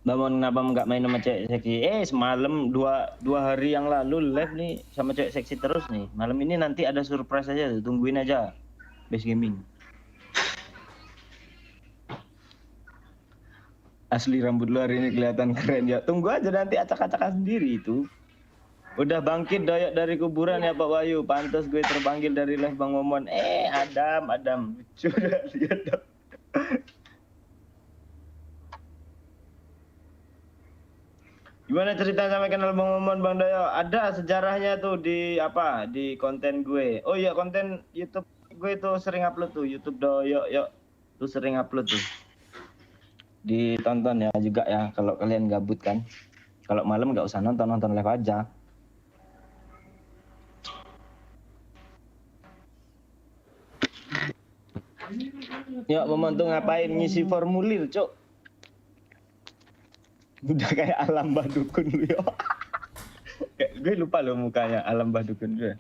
Bangun kenapa nggak main sama cewek seksi? Semalam dua hari yang lalu live nih sama cewek seksi terus nih. Malam ini nanti ada surprise aja tuh, tungguin aja. Base Gaming. Asli rambut lu hari ini kelihatan keren ya. Tunggu aja nanti acak-acakan sendiri itu. Udah bangkit Doyok dari kuburan ya Pak Wahyu. Pantas gue terpanggil dari live Bang Momon. Adam. Sudah lihat dong. Gimana cerita sampai kenal Bang Momon Bang Doyo? Ada sejarahnya tuh di konten gue. Oh iya, konten YouTube gue tuh sering upload tuh, YouTube Doyo yuk. Tuh sering upload tuh. Ditonton ya juga ya kalau kalian gabut kan. Kalau malam nggak usah nonton live aja. Yuk Momon tuh ngapain ngisi formulir, Cuk? Udah kayak Alam Badukun lu yo. Gue lupa lo mukanya Alam Badukun gue.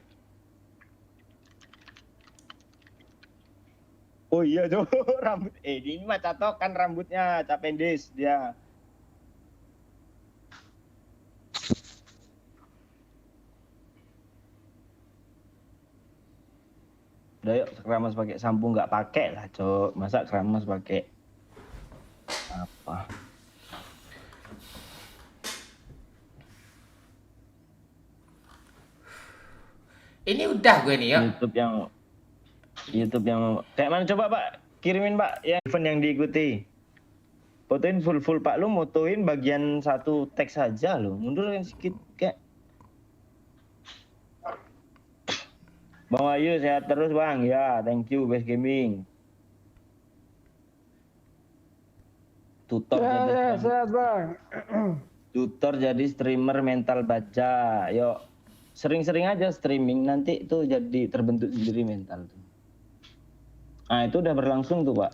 Oh iya tuh rambut. Ini mah catokan rambutnya Capendis dia. Udah yuk keramas pakai sampo nggak pakai lah cok. Masa keramas pakai apa? Ini udah gue nih ya. YouTube yang kayak mana coba Pak? kirimin Pak yang event yang diikuti. Fotoin full Pak, lu motoin bagian satu teks saja lo. Mundurin sedikit kayak. Bang Ayu sehat terus Bang. Ya, thank you Best Gaming. Tutor jadi sehat bang. tutor jadi streamer mental baja. Yuk. Sering-sering aja streaming nanti itu jadi terbentuk sendiri mental tuh. Nah, itu udah berlangsung tuh, Pak.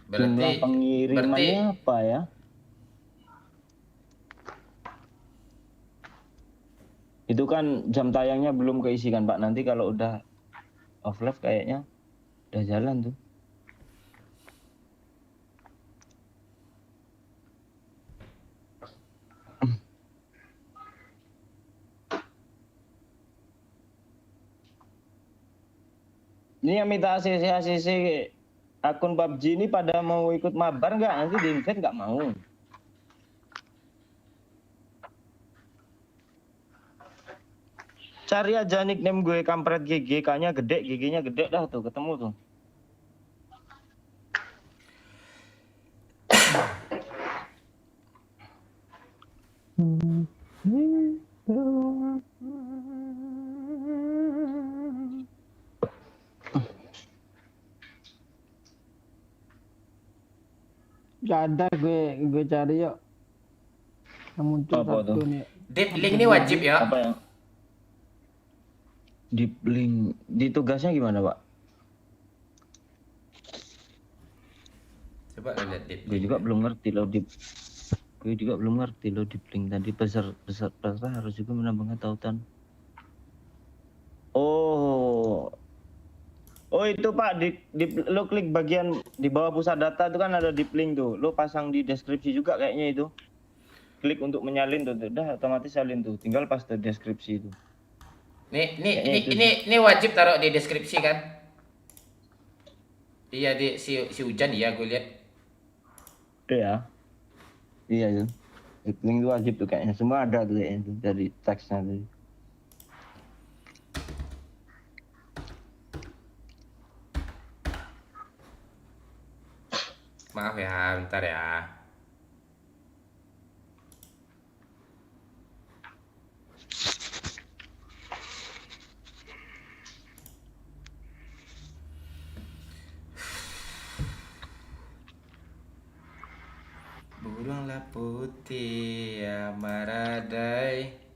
Jumlah pengirimannya apa ya? Itu kan jam tayangnya belum keisi kan Pak. Nanti kalau udah off live kayaknya udah jalan tuh. Ini yang minta ACC akun PUBG ini pada mau ikut mabar nggak? Nanti di invite nggak mau. Cari aja nickname gue kampret GG, K-nya gede, GG-nya gede dah tuh, ketemu tuh. Gak ada gue cari yuk. Yang muncul Apa satu tuh? nih. Deep link ini wajib ya. Apa yang deep link di tugasnya gimana Pak? Coba lihat deep. Gue juga belum ngerti loh deep. Gue juga belum ngerti loh deep link tadi besar harus juga menambahkan tautan. Oh itu Pak lo klik bagian di bawah pusat data itu kan ada deep link tuh. Lo pasang di deskripsi juga kayaknya itu. Klik untuk menyalin tuh, udah otomatis salin tuh. Tinggal paste deskripsi itu. Ini wajib taruh di deskripsi kan? Iya di si Hujan iya gue lihat. Iya. Iya itu. Deep link itu wajib tuh kayaknya. Semua ada tuh kayaknya tuh, dari teksnya tuh. Maaf ya, bentar ya. Burunglah putih ya maradai.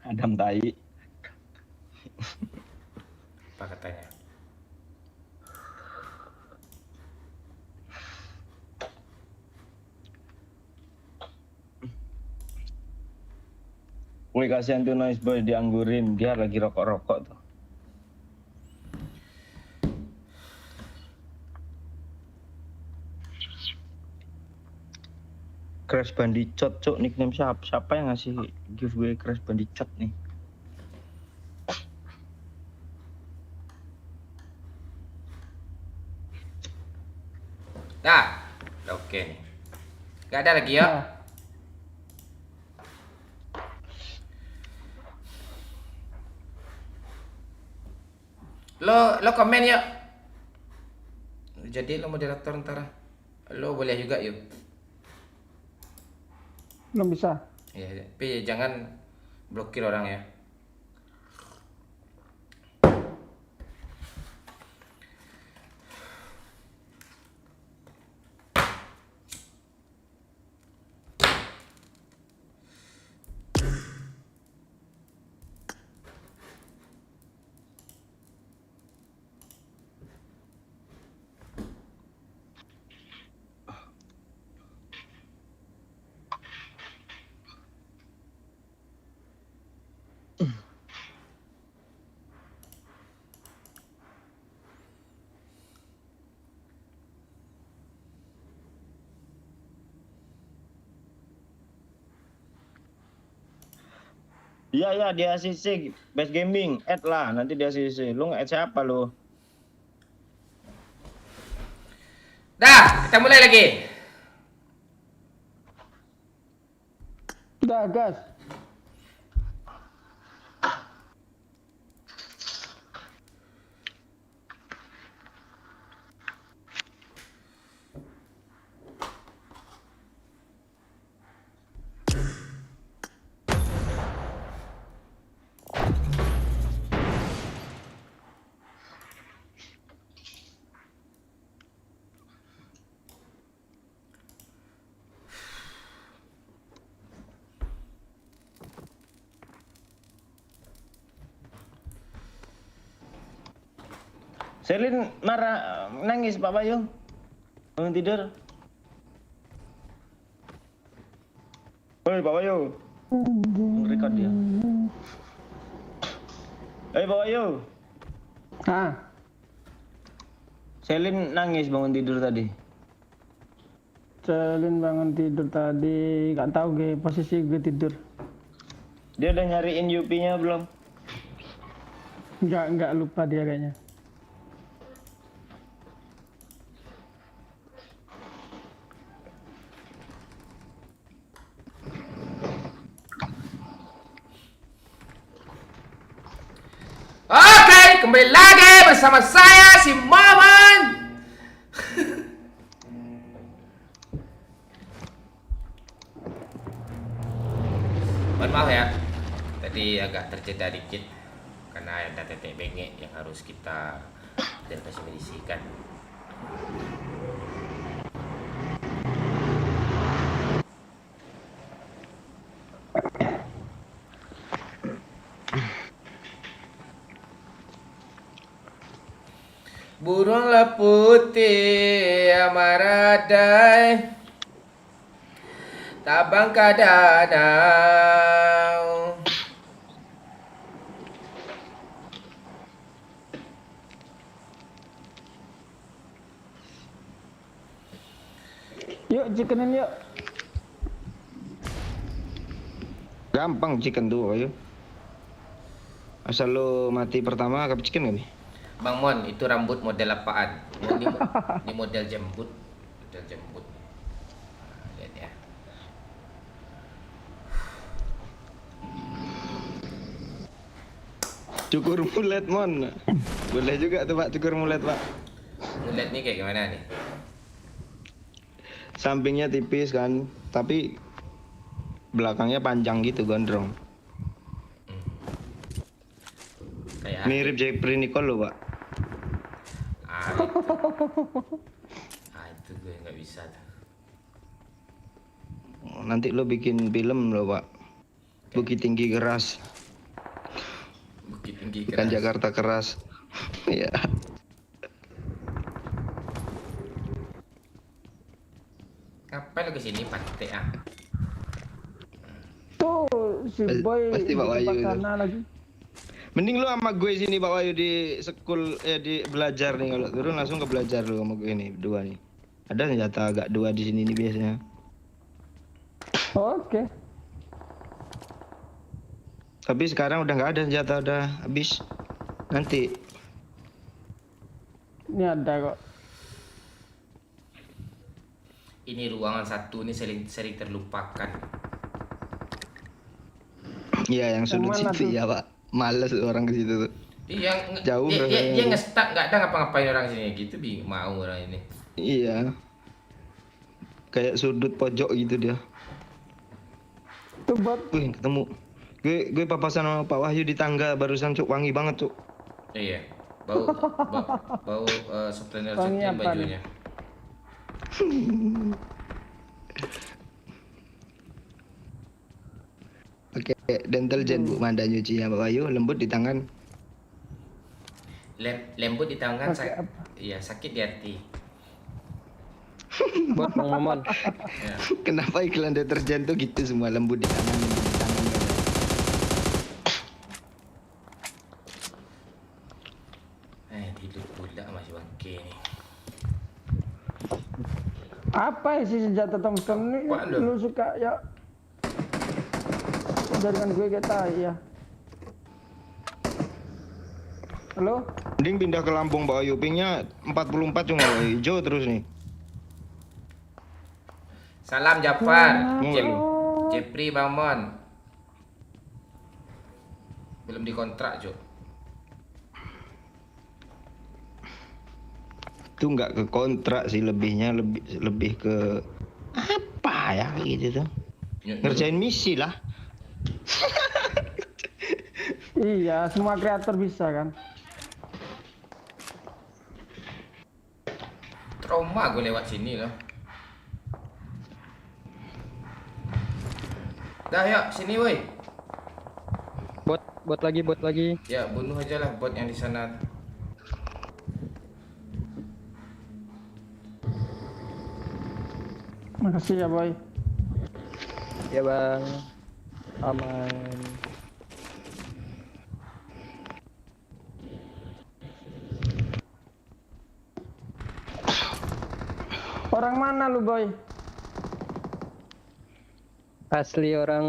Adam tai. Apa katanya? Woi kasihan tuh Noise Boy dianggurin, dia lagi rokok-rokok tuh. Crash Bandicoot, cok nickname siapa yang ngasih giveaway Crash Bandicoot nih? Nah, oke nih. Gak ada lagi ya? Lo komen ya. Jadi lo moderator ntar. Lo boleh juga yuk. Belum bisa. Ya, tapi jangan blokir orang ya. Iya di ACC Best Gaming, add lah nanti di ACC. Lu nge-add siapa lu? Dah, kita mulai lagi. Udah gas. Selin marah, nangis Pak Bayu. Bangun tidur. Hei Pak Bayu. Record dia. Hei Pak Bayu. Ah, Selin nangis bangun tidur tadi. Celin bangun tidur tadi, gak tahu gue posisi gue tidur. Dia udah nyariin Yupi-nya belum? Enggak lupa dia kayaknya. Oke, kembali lagi bersama saya si Maman. Mohon maaf ya, tadi agak terjeda dikit karena ada tetek bengek yang harus kita dan kasih medisikan. Burunglah putih amaradai tabang kadanau. Yuk, chickenin yuk. Gampang chicken tuh, ayo. Asal lo mati pertama, kapal chicken gak nih? Bang Mon, itu rambut model apaan? Ini model jembut. Model jembut. Lihat ya. Cukur mulet, Mon. Boleh juga tuh Pak, cukur mulet Pak. Mulet nih kayak gimana nih? Sampingnya tipis kan, tapi belakangnya panjang gitu, gondrong. Kayak Mirip Jeffrey Nicole loh Pak. itu gue nggak bisa tuh. Nanti lo bikin film loh Pak. Bukit Tinggi Keras, Bukit Tinggi bukan keras. Jakarta Keras. Iya. Ngapain lo kesini pantai ah? Tuh, si boy Pasti Pak di Wahyu tempat itu. sana lagi. Mending lu sama gue sini Pak Wahyu di sekul di belajar nih, kalau turun langsung ke belajar lu sama gue nih berdua nih. Ada senjata agak dua di sini nih biasanya. Oke. Tapi sekarang udah nggak ada senjata, udah habis. Nanti Ini ada kok. Ini ruangan satu nih sering terlupakan. iya yang sudut mana situ tuh? ya Pak. Males orang ke situ tuh. Iya, Jauh dia rasanya. nge-stuck nggak ada ngapa-ngapain orang sini gitu, mau orang ini. Iya. Kayak sudut pojok gitu dia. Tuh bot. Wih, ketemu. Gue papasan sama Pak Wahyu di tangga barusan cuk, wangi banget cuk. Iya, bau souvenir Wangi cantik apa bajunya. Oke, dental jet Bu Manda nyucinya Pak Wahyu, lembut di tangan. Lembut di tangan, Pakai apa? iya sakit di hati. Buat Bang Maman. Ya. Kenapa iklan deterjen tuh gitu semua, lembut di tangan, lembut di tangan. Tidur pula masih bangke nih. Apa isi senjata Thompson ini? Apaan lu? Lu suka ya? Jaringan gue kita ya. Halo? Mending pindah ke Lampung Pak Wahyu, pingnya 44 cuma hijau terus nih. Salam Jafar. Mau nggak lu? Jepri Bang Mon. Belum dikontrak, Cuk. Itu nggak ke kontrak sih, lebihnya lebih ke apa ya gitu tuh. Ngerjain misi lah. Iya, semua kreator bisa kan. Trauma gue lewat sini loh. Dah yuk, sini woi. Bot lagi. Ya, bunuh aja lah bot yang di sana. Makasih ya boy. Ya bang, aman. Orang mana lu boy? Asli orang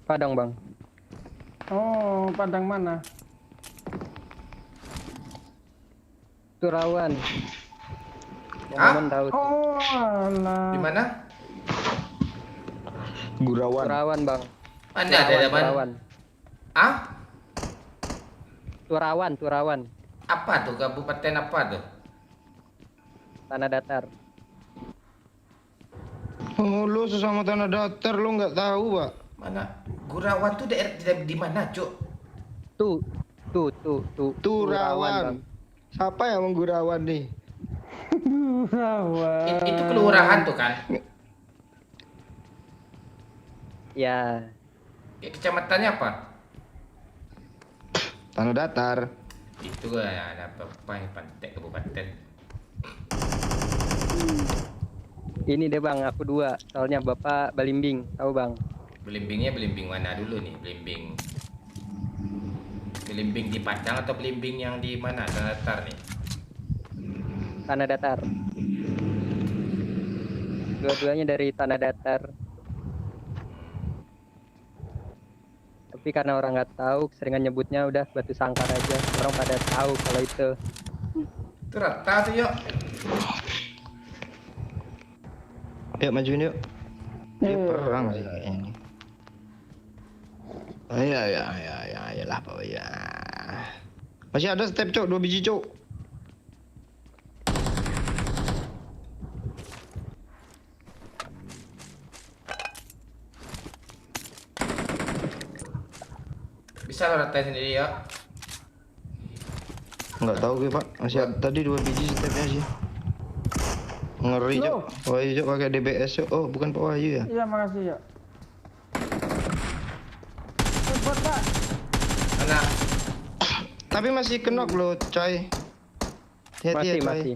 Padang bang. Oh, Padang mana? Turawan. Hah? Teman tahu. Oh, alah. Di mana? Gurawan. Turawan bang. Mana ada mana? Turawan. Ah? Turawan. Apa tuh? Kabupaten apa tuh? Tanah datar. Oh, lu sesama tanah datar lu nggak tahu, Pak? Mana? Gurawan tuh daerah di mana, Cuk? Tuh. Turawan. Bang. Siapa yang menggurawan nih? Rawan. Itu kelurahan tuh kan? Ya. Kecamatannya apa? Tanah datar. Itu ada apa yang pantai kabupaten. Ini deh bang, aku 2. Soalnya bapak Balimbing, tahu bang? Belimbingnya belimbing mana dulu nih? Belimbing di Padang atau belimbing yang di mana? Tanah datar nih. Tanah datar. Dua-duanya dari tanah datar. Tapi karena orang nggak tahu, keseringan nyebutnya udah Batu Sangkar aja. Orang pada tahu kalau itu. Itu rata tuh yuk. Yuk majuin yuk. Dia Eh, perang sih kayaknya ini. Ya lah Pak ya. Masih ada step cok, 2 biji cok. Bisa lo ratain sendiri ya. Nggak tahu gue Pak, masih ada, tadi 2 biji stepnya sih. Ngeri cok. Loh. Wahyu cok pakai DBS cok. Oh bukan Pak Wahyu ya? iya makasih ya. Cepat pak. Mana? Tapi masih kenok loh coy. Hati-hati ya coy. Masih.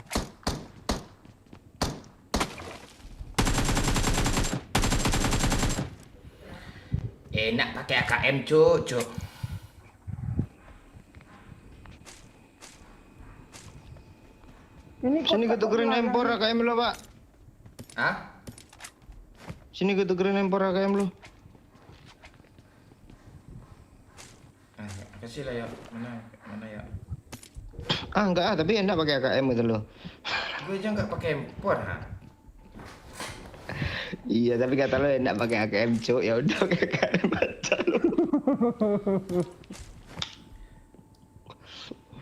Enak pakai AKM, Cuk. Ini Sini gue tukerin empor AKM lo Pak. Hah? Sini gue tukerin empor AKM lo. Ah, kasih lah ya. Mana ya? Ah enggak ah, tapi enak pakai AKM gitu loh. Gue aja nggak pakai impor, ha. Iya tapi kata lo enak pakai AKM cok, ya udah pakai AKM aja lo.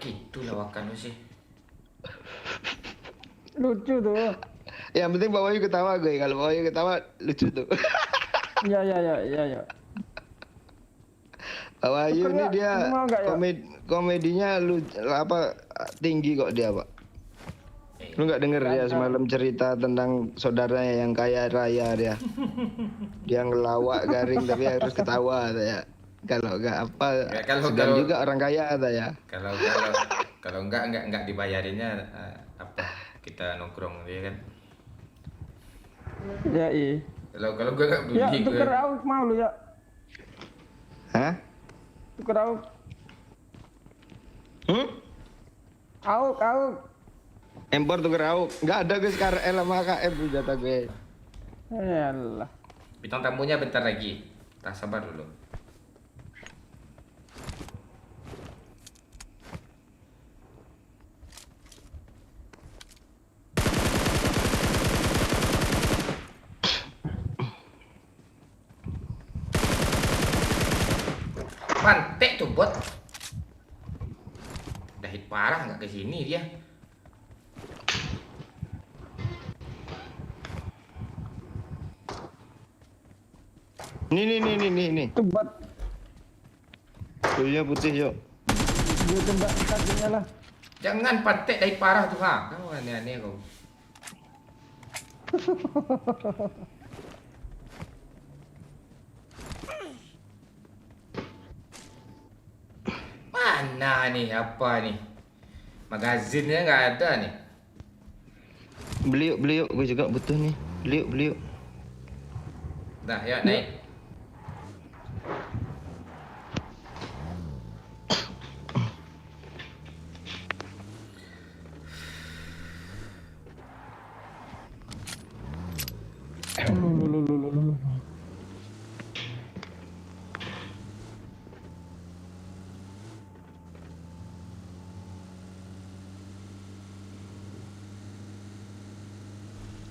Gitu lawakan lu sih. lucu tuh. Yang penting Pak Wahyu ketawa gue, kalau Pak Wahyu ketawa lucu tuh. Iya iya iya iya. Ya. Pak Wahyu Tuker ini nggak? dia Mau nggak, ya? komedinya apa tinggi kok dia Pak. Lu nggak denger dia semalam cerita tentang saudaranya yang kaya raya dia. Dia ngelawak garing tapi harus ketawa ya. Kalau nggak apa, Ya, kalau- segan kalau- juga orang kaya ya. Kalau enggak dibayarinnya apa? Kita nongkrong dia kan. Ya iya. Kalau gue nggak Ya beli tuker gue. AUK mau lu ya. Hah? Tuker AUK. AUK. Empor tuh kerau. Nggak ada gue sekarang sama KM tuh jatah gue. Yalah. Bintang tamunya bentar lagi. Tak sabar dulu. nggak ke sini dia. Nih. Cepat. Oh iya putih yuk. Gue tembak kakinya lah. Jangan patek dari parah tuh ha. Kau aneh-aneh kau. Mana nih apa nih? Magazinnya nggak ada nih. Beli yuk, gue juga butuh nih. Beli yuk. Dah, yuk naik.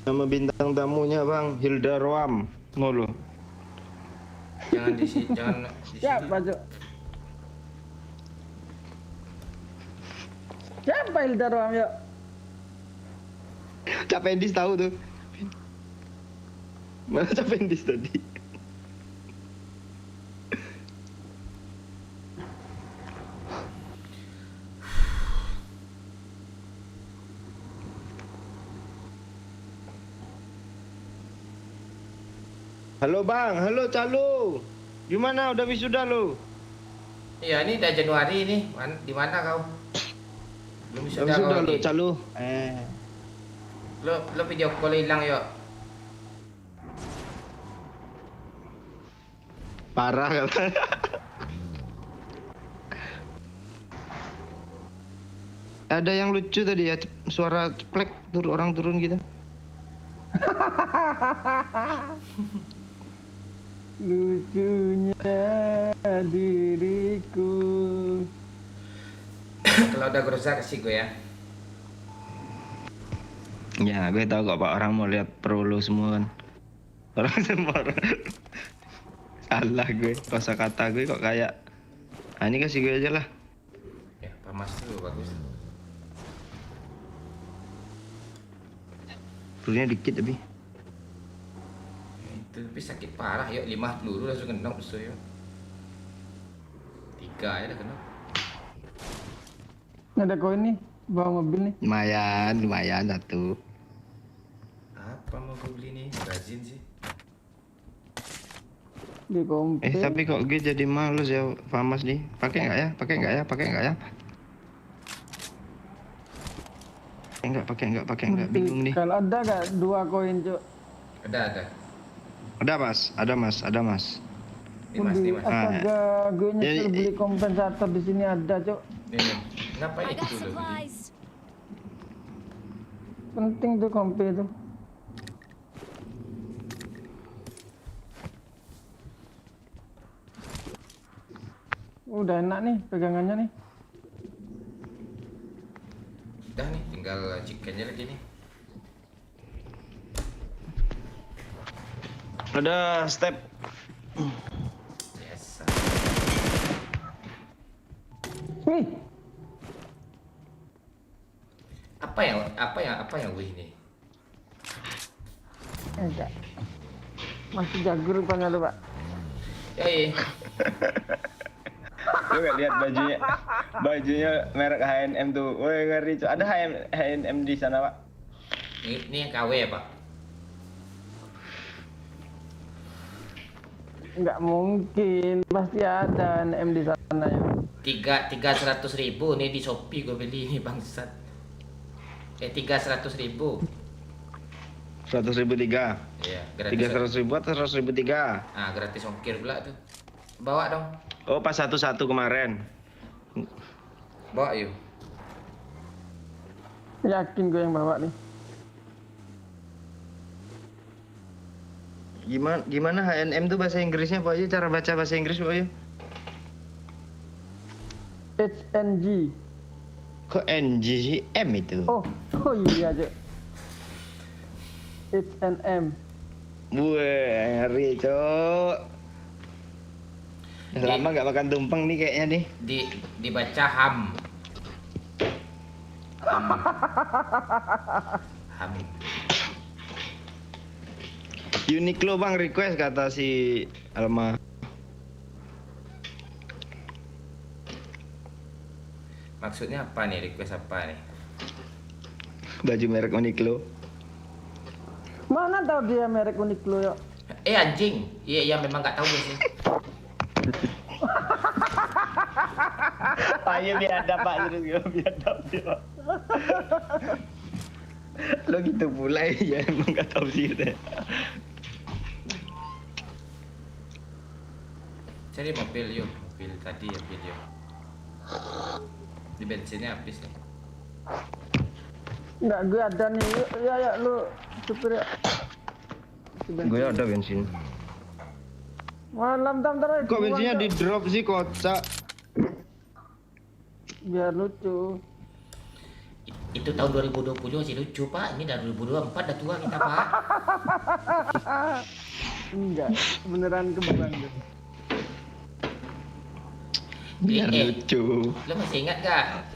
Nama bintang tamunya bang, Hilda Roam. Mulu. Jangan di sini, jangan di sini. Siapa, Cuk? Siapa Hilda Roam, yuk? Capendis tahu tuh. Mana Capendis tadi? Halo bang, halo Calu. Gimana udah wisuda lo? Iya, ini udah Januari nih. Di mana kau? Belum Udah sudah wisuda kau lo lagi. Calu. Lo video call hilang yuk. Parah katanya. Ada yang lucu tadi ya, suara ceplek orang turun gitu. Lucunya diriku. Kalau udah gerusak kasih gue ya. Ya, gue tahu kok Pak orang mau lihat pro lo semua kan. Orang semua. Salah gue, kosakata gue kok kayak. Ah, ini kasih gue aja lah. Ya, pamas tuh bagus. Pelurunya dikit tapi. Itu tapi sakit parah yuk. 5 peluru langsung kena musuh yuk. 3 aja dah kena. Ada koin nih, bawa mobil nih. Lumayan satu. Apa mau gue beli nih? Rajin sih. Di kompe. Tapi kok gue jadi males ya, Famas nih. Pakai nggak ya? Pakai nggak ya? Bingung nih. Kalau ada gak 2 koin, Cuk? Ada. Ada mas. Dimas. Astaga, gue nyesel Jadi- beli kompensator di sini ada, Cuk. Nih. Kenapa I got itu lo beli? supplies. Penting tuh kompe tuh. Udah enak nih pegangannya nih. Udah nih, tinggal chickennya lagi nih. Ada step. Biasa. Wih, Apa yang wih nih? enggak. Masih jago rupanya lu, Pak. Yoi. Lu gak lihat bajunya merek H&M tuh. Woi ngeri tuh. Ada H&M di sana, Pak. Ini yang KW ya, Pak? Enggak mungkin, pasti ada NM di sana ya. 300.000 nih di Shopee gue beli ini bangsat. 300.000. 100.000 3. Iya, gratis. 300.000 atau 100.000 3? Ah, gratis ongkir pula tuh. Bawa dong. Oh pas 1-1 kemarin. Bawa yuk. Yakin gue yang bawa nih. Gimana H&M tuh bahasa Inggrisnya Pak Yu? Cara baca bahasa Inggris Pak Yu? HNG. Kok NG sih? M itu? Oh iya, Cuk. H&M. Wah, ngeri cok. Udah lama gak makan tumpeng nih kayaknya nih. Dibaca ham. Ham. Uniqlo bang request kata si Alma. Maksudnya apa nih? Request apa nih? Baju merek Uniqlo. Mana tahu dia merek Uniqlo ya? Anjing. Iya memang nggak tahu gue sih. Ayo biadab Pak, terus gue biadab dia. Lo gitu pula ya emang gak tahu sih deh. Cari mobil yuk. Mobil tadi ya video. Di bensinnya habis nih. Enggak, gue ada nih. Ya lu supir ya. Gue ada bensin. Malam bentar. Kok bensinnya di drop sih kocak? Biar lucu. Itu tahun 2020 masih lucu pak. Ini dari 2024 udah tua kita pak. Enggak, beneran kebetulan gitu. Biar lucu. Lo masih ingat gak?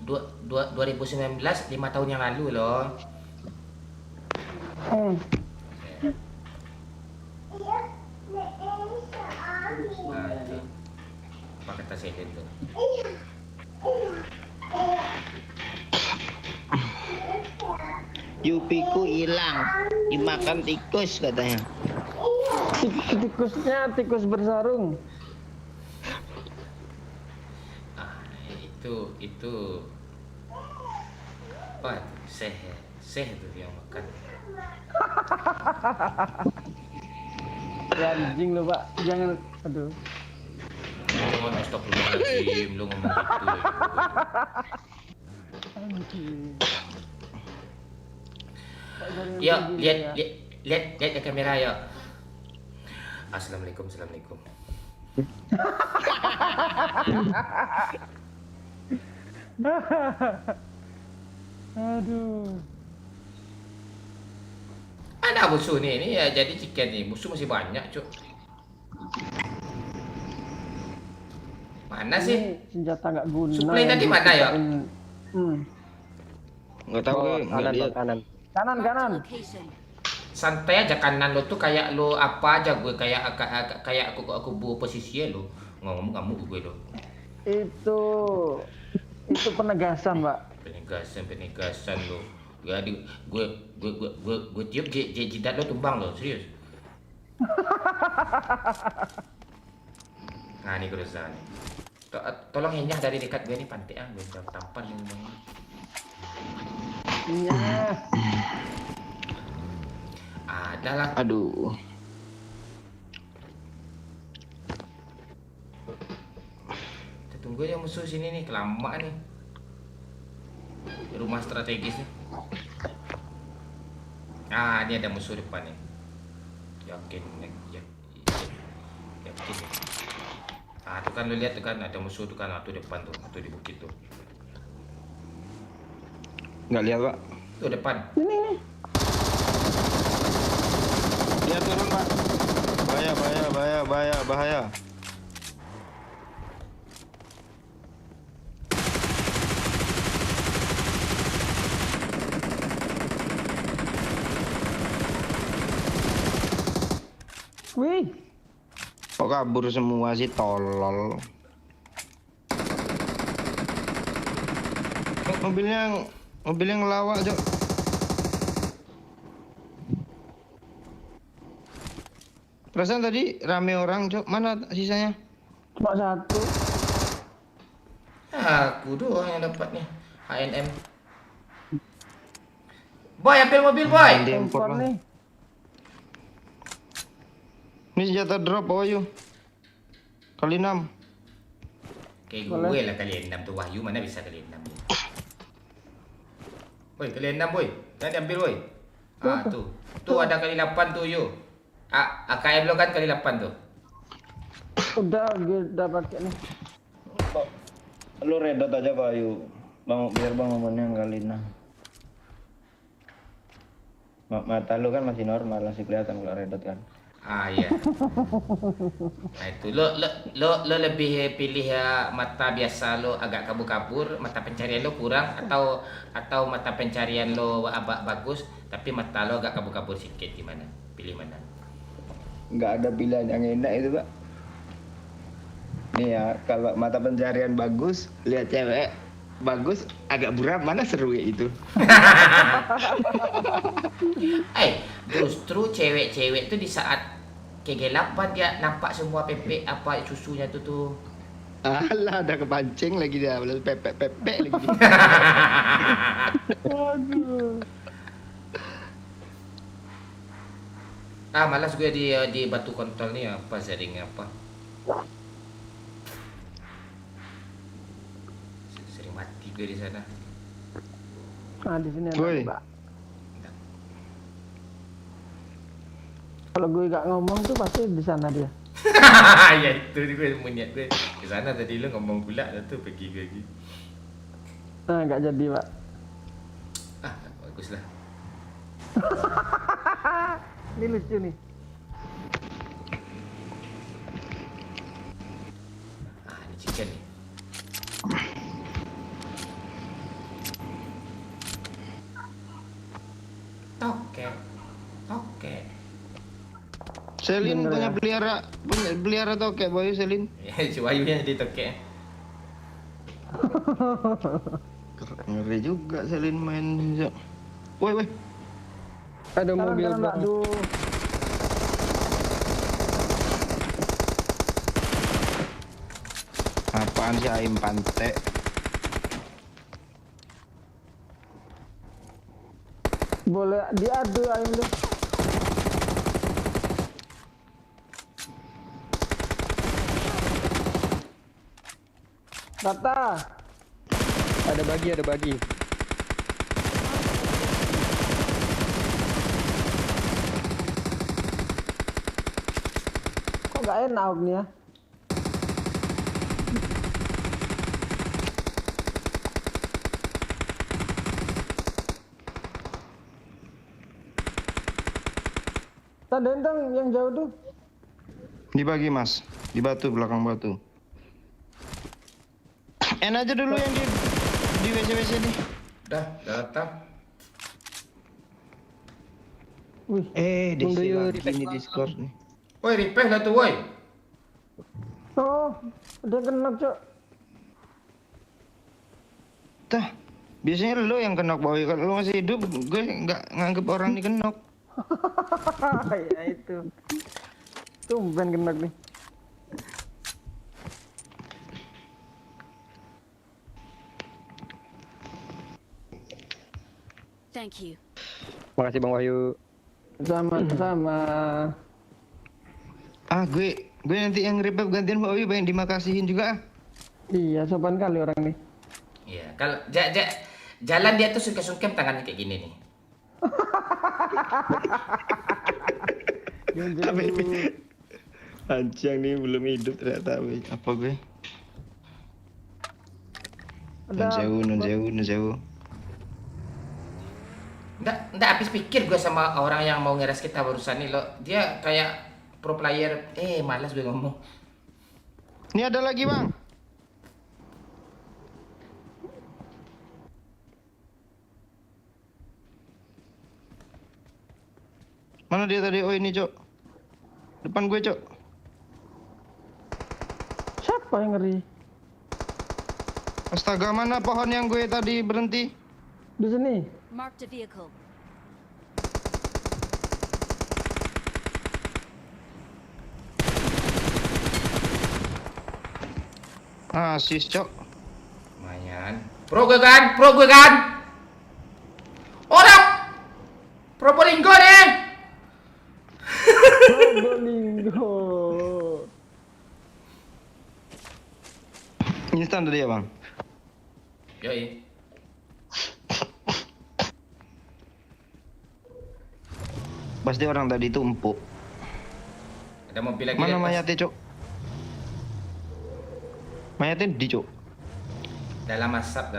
2019 5 tahun yang lalu loh. Nah, itu. Apa kata saya itu? Yupiku hilang, dimakan tikus katanya. Tikusnya tikus bersarung. Itu apa? Seh tuh yang makan. Ya, anjing lu pak, jangan. Aduh. Jangan astagfirullahaladzim, lu ngomong gitu. Anjing. Yuk, lihat ke kamera yuk. Assalamualaikum. Aduh. Ada musuh nih, ini ya jadi chicken nih. Musuh masih banyak, Cuk. Mana sih? Ini senjata nggak guna. Supply yang tadi mana ya? diciptain. Nggak tahu gue, nggak kanan lihat. bang, kanan. Kanan. Marked a location. Santai aja kanan lo tuh kayak lo apa aja gue kayak aku bawa posisi lo ngomong kamu gue lo Itu penegasan pak. penegasan lo gue tiup jidat lo tumbang lo serius. Nah ini kerusakan nih. Tolong henyah dari dekat gue nih pantai gue udah tampar yang ngomong. Iya. Ada lah. Aduh. Kita tunggu ya musuh sini nih, kelamaan nih. Rumah strategis nih. Ah, ini ada musuh depan nih. Yakin nih, yakin nih. Ah, tuh kan lu lihat tuh kan ada musuh tuh kan atau depan tuh, atau di bukit tuh. Nggak lihat pak. Tuh depan. Ini. Dia turun pak. Bahaya. Wih. Kok kabur semua sih tolol. Mobilnya ngelawak Cok. Perasaan tadi rame orang Cok. Mana sisanya? Cuma satu. Aku doang yang dapat nih. HNM. Boy, ambil mobil boy. Dempor Tempor lah. nih. Ini senjata drop Wahyu. Kali 6. Kayak Boleh. gue lah kali 6 tuh Wahyu mana bisa kali 6. Boy, kali 6 boy. Jangan diambil boy. Ah tuh. Tuh ada kali 8 tuh yuk. AKM lo kan kali 8 tuh. Udah pakai nih. Lu redot aja Pak Ayu. Biar bang momennya kali nah. Mata lu kan masih normal, masih kelihatan kalau redot kan. Ah iya. Nah itu lo lebih pilih ya mata biasa lo agak kabur-kabur, mata pencarian lo kurang atau mata pencarian lo bagus tapi mata lo agak kabur-kabur sedikit, gimana? Pilih mana? Nggak ada pilihan yang enak itu, Pak. Nih ya, kalau mata pencarian bagus, lihat cewek bagus, agak buram, mana seru ya itu. Justru cewek-cewek tuh di saat kegelapan dia nampak semua pepek apa susunya tuh. Alah, ada kepancing lagi dia, pepek lagi. Aduh. Malas gue di batu kontol nih apa sharing apa. Sering mati gue di sana. Nah di sini ada Woi. Mbak. Kalau gue gak ngomong tuh pasti di sana dia. Ya itu gue mau niat gue ke sana tadi lu ngomong pula dah tuh pergi gue lagi. Nah gak jadi Pak. Baguslah. Ini lucu nih. Ini chicken nih. Oke. Selin Bener punya ya? pelihara tokek, boy Selin. Ya, Ciwayunya jadi tokek. Ngeri juga Selin main. Woi. Ada Kanan, mobil kanan, Mbak. bang. Aduh. Apaan sih Aim Pante? Boleh diadu ayam deh. Rata. Ada bagi. Kok gak enak nih ya? Tadi dong yang jauh tuh. Dibagi Mas, di batu, belakang batu. Aja dulu yang di WC nih. Dah datang. Wih, Tunggu Desi yuk, lagi repack nih bang. Discord nih. Woi, repair lah tuh, woi. oh, dia kena cok. Tah, biasanya lo yang kenok boy. Kalau lo masih hidup, gue nggak nganggep orang ini kenok. Ya itu. Tumben kena nih. Thank you. Makasih Bang Wahyu. Sama-sama. Gue nanti yang revive gantian Mbak Owi pengen dimakasihin juga. Iya, sopan kali orang nih. Iya, kalau jalan dia tuh sungkem-sungkem tangannya kayak gini nih. Apa ini? Anjing nih belum hidup ternyata. Apa gue? Non sewu. Nggak habis pikir gue sama orang yang mau ngeres kita barusan nih lo. Dia kayak pro player. Malas gue ngomong. Ini ada lagi bang. Mana dia tadi? Oh ini cok. Depan gue cok. Siapa yang ngeri? Astaga, mana pohon yang gue tadi berhenti? Di sini. Marked a vehicle. Sis cok. Lumayan. Pro gue kan? Orang Probolinggo nih. Probolinggo. Instan tadi ya bang. Yoi. Pasti orang tadi itu empuk. Ada mobil lagi. Mana di atas. mayatnya cok? Mayatnya di cok. Dalam asap.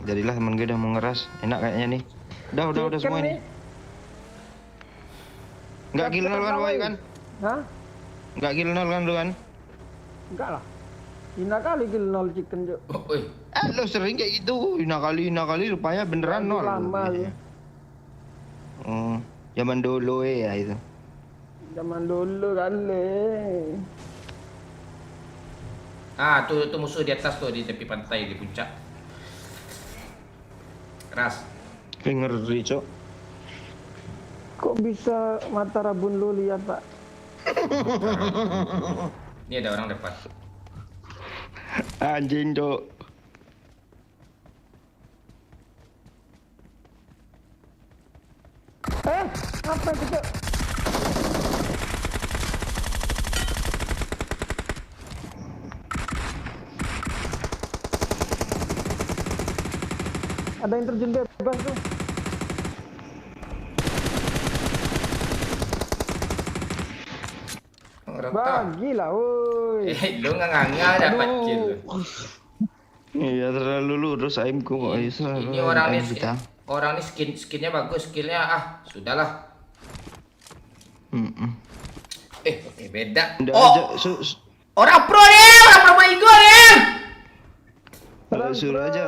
Jadilah temen gue udah mau ngeras. Enak kayaknya nih. Udah semua ini. Nggak kill nol kan, Boy kan? Hah? Nggak kill nol kan lu kan? Enggak lah. Hina kali kill 0 chicken, Cuk. Oi. Lo sering kayak gitu, hina kali rupanya beneran nol. Lama ya. Oh, zaman dulu ya itu. Zaman dulu kali. Ah, tuh musuh di atas tuh di tepi pantai di puncak. Keras. Kayak ngeri, Cok. Kok bisa mata rabun lu lihat, Pak? Ini ada orang depan. Anjing, Cok. Apa itu, Cuk? Ada yang terjun bebas tuh. Orang Bagilah, woi. lu nganga dapat kill. Iya, terlalu lurus aimku kok. Ini orang aim nih kita. orang nih skinnya bagus, skillnya sudahlah. Beda. Nggak Oh, aja, orang pro ya, orang pro Igor ya. suruh aja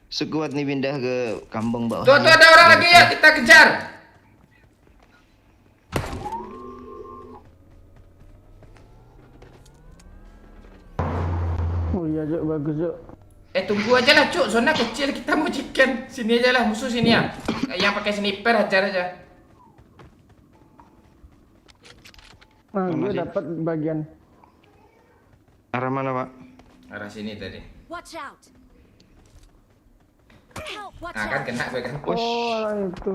sekuat nih pindah ke kampung bawah. Tuh ada orang lagi ya, kita kejar. Oh iya, Cuk, bagus, Cuk. Tunggu aja lah, Cuk. Zona kecil, kita mau chicken. Sini aja lah, musuh sini ya. Yang pakai sniper hajar aja. Nah, Mana gue sih? dapat bagian. Arah mana, Pak? Arah sini tadi. Watch out. Help, watch Nah, kan out. kena gue kan. Oh, orang itu.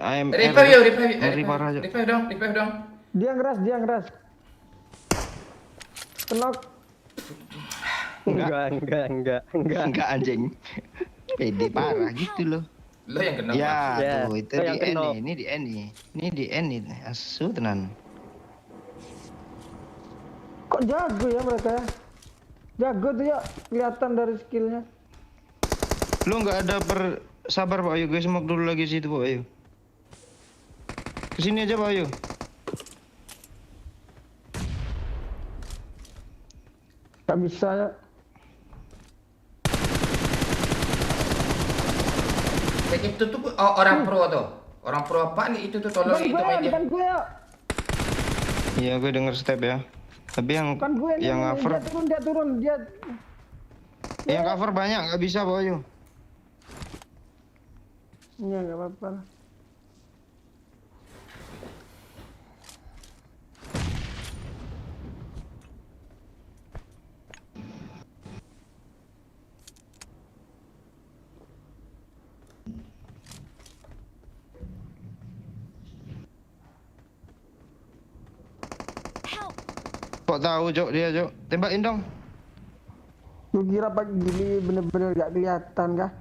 I'm Revive yuk, revive. Ngeri parah, Cok. Revive dong. Dia ngeras. Kenok. Enggak. anjing. Pede parah gitu loh. Lo yang kena. Ya, Ya, tuh itu lo di yang N kenop. nih, ini di N nih. Asu tenan. Kok jago ya mereka ya? Jago tuh ya, kelihatan dari skillnya. Lu nggak ada sabar, Pak Ayu. Gue semak dulu lagi situ, Pak Ayu. Kesini aja, Pak Ayu. Gak bisa ya. Kayak itu tuh orang pro tuh. Orang pro apa nih itu tuh tolong itu main dia. Bukan gue ya. Iya, gue denger step ya. Tapi yang Kan gue yang nih, cover dia turun. yang cover banyak nggak bisa, Pak Ayu. Iya, gak apa-apa lah. Help. Kok tahu, Cok, dia, Cok? Tembakin dong. Lu kira Pak Gili bener-bener gak kelihatan kah?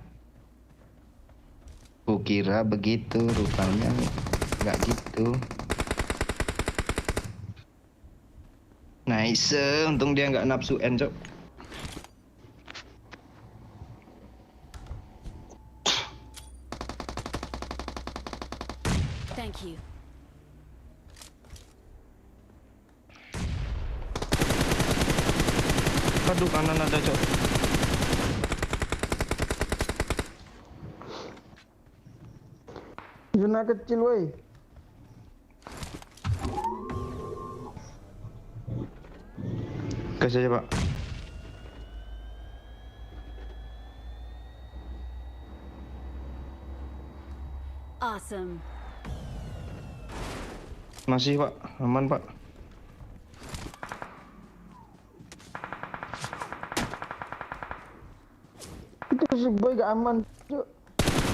Kukira begitu, rupanya nggak gitu. Nice, untung dia nggak nafsu end, Cok. Thank you. Aduh, kanan ada, Cok. Zona kecil, woi. Kasih aja, Pak. Awesome. Masih, Pak. Aman, Pak. Itu si boy gak aman, Cuk.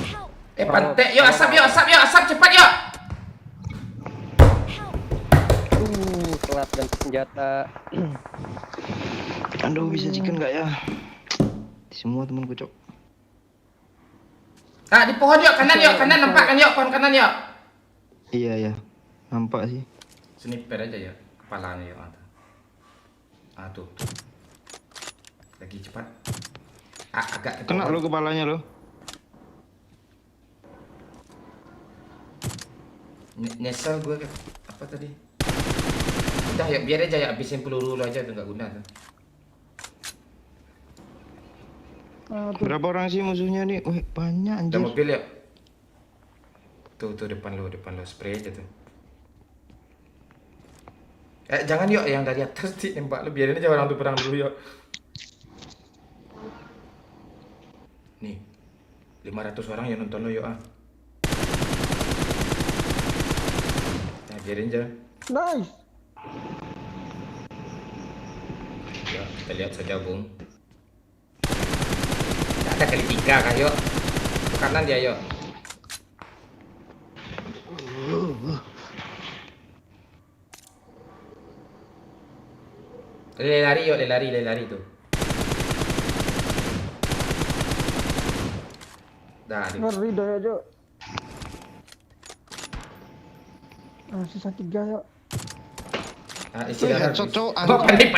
Help. Pantai, yuk asap cepat yuk. Telat dan senjata. Aduh, bisa chicken nggak ya? Semua temanku, Cok. Ah, di pohon yuk, kanan nampak kan yuk, pohon kanan yuk. Iya, ya. Nampak sih. Sniper aja ya, kepalanya yuk. Tuh. Lagi cepat. Agak ke Kena pohon. lo kepalanya lo. Nyesel gue apa tadi? Udah ya biar aja ya habisin peluru lu aja tuh nggak guna tuh. Berapa orang sih musuhnya nih? Wih, banyak Ada anjir. mobil ya? Tuh depan lu spray aja tuh. Jangan yuk yang dari atas nembak lu, biarin aja orang tuh perang dulu yuk. Nih 500 orang yang nonton lu yuk ah. Nah biarin aja. Nice. Ya kita lihat saja Bung. Nggak ada kali 3 kah yuk. Ke kanan dia yuk. Lari yuk, lari tuh. Dah, Ngeri dah ya, Cok. Sisa 3 ya. istirahat. Cocok. Oh, panik.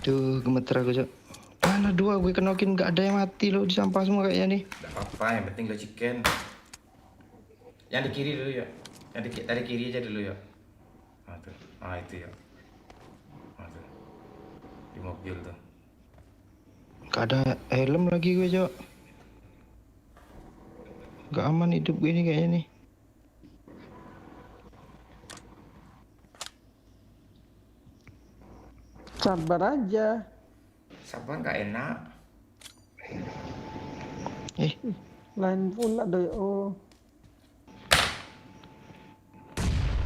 Duh, gemeter aku, Cok. Mana dua gue kenokin, gak ada yang mati loh di sampah semua kayaknya nih. Tidak apa-apa, yang penting lo chicken. Yang di kiri dulu ya. Dari kiri aja dulu ya. Tuh. Itu ya. Tuh. Di mobil tuh. Gak ada helm lagi gue, Cok. Gak aman hidup gue ini kayaknya nih. Sabar aja. Sabar nggak enak. Lain pula doi. Oh.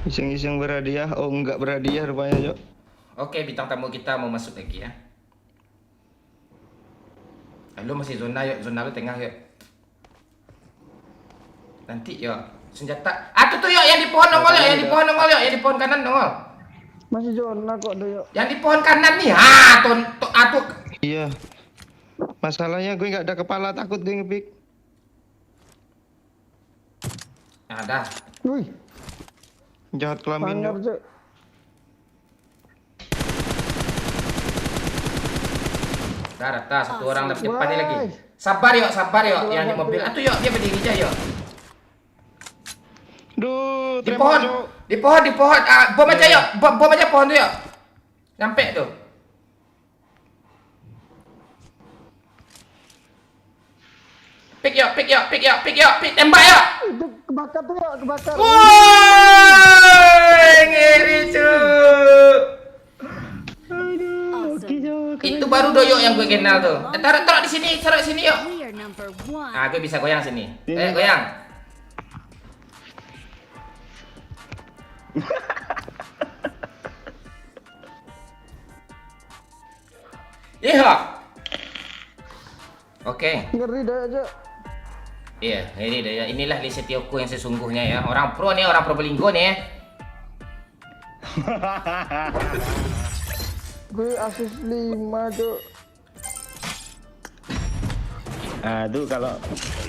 Iseng-iseng berhadiah, oh enggak berhadiah rupanya, Cok. Oke, bintang tamu kita mau masuk lagi ya. Lo masih zona yuk, zona lo tengah yuk. Nanti yuk, senjata. Tuh yuk, yang di pohon nongol yuk, yang di pohon kanan nongol. Masih zona kok doi. Yang di pohon kanan nih, tuh. Iya. Masalahnya gue nggak ada kepala, takut gue ngepick. Ada. Wih, Jahat kelamin, pangar, Cok. Cok. Rata satu orang lebih depannya lagi. Wah. Sabar yuk, yang di mobil. Tuh yuk, dia berdiri aja yuk. Duh, Di tremor, pohon, Cok. bom aja yuk, bom aja pohon tuh yuk. Nyampe tuh. Pick yuk, tembak yuk. Itu kebakar tuh ya, kebakar. Woi, ngeri cuy. Awesome. Itu baru doyok yang gue kenal tuh. Taruh di sini, yuk. We are number 1. Gue bisa goyang sini. Goyang. Iya. Oke. Ngeri dah ya, Cok. Iya, ini dia. Inilah Lee Setioko yang sesungguhnya ya. Orang pro nih, orang Probolinggo nih. Gue asis 5, Cok. Nah tuh kalau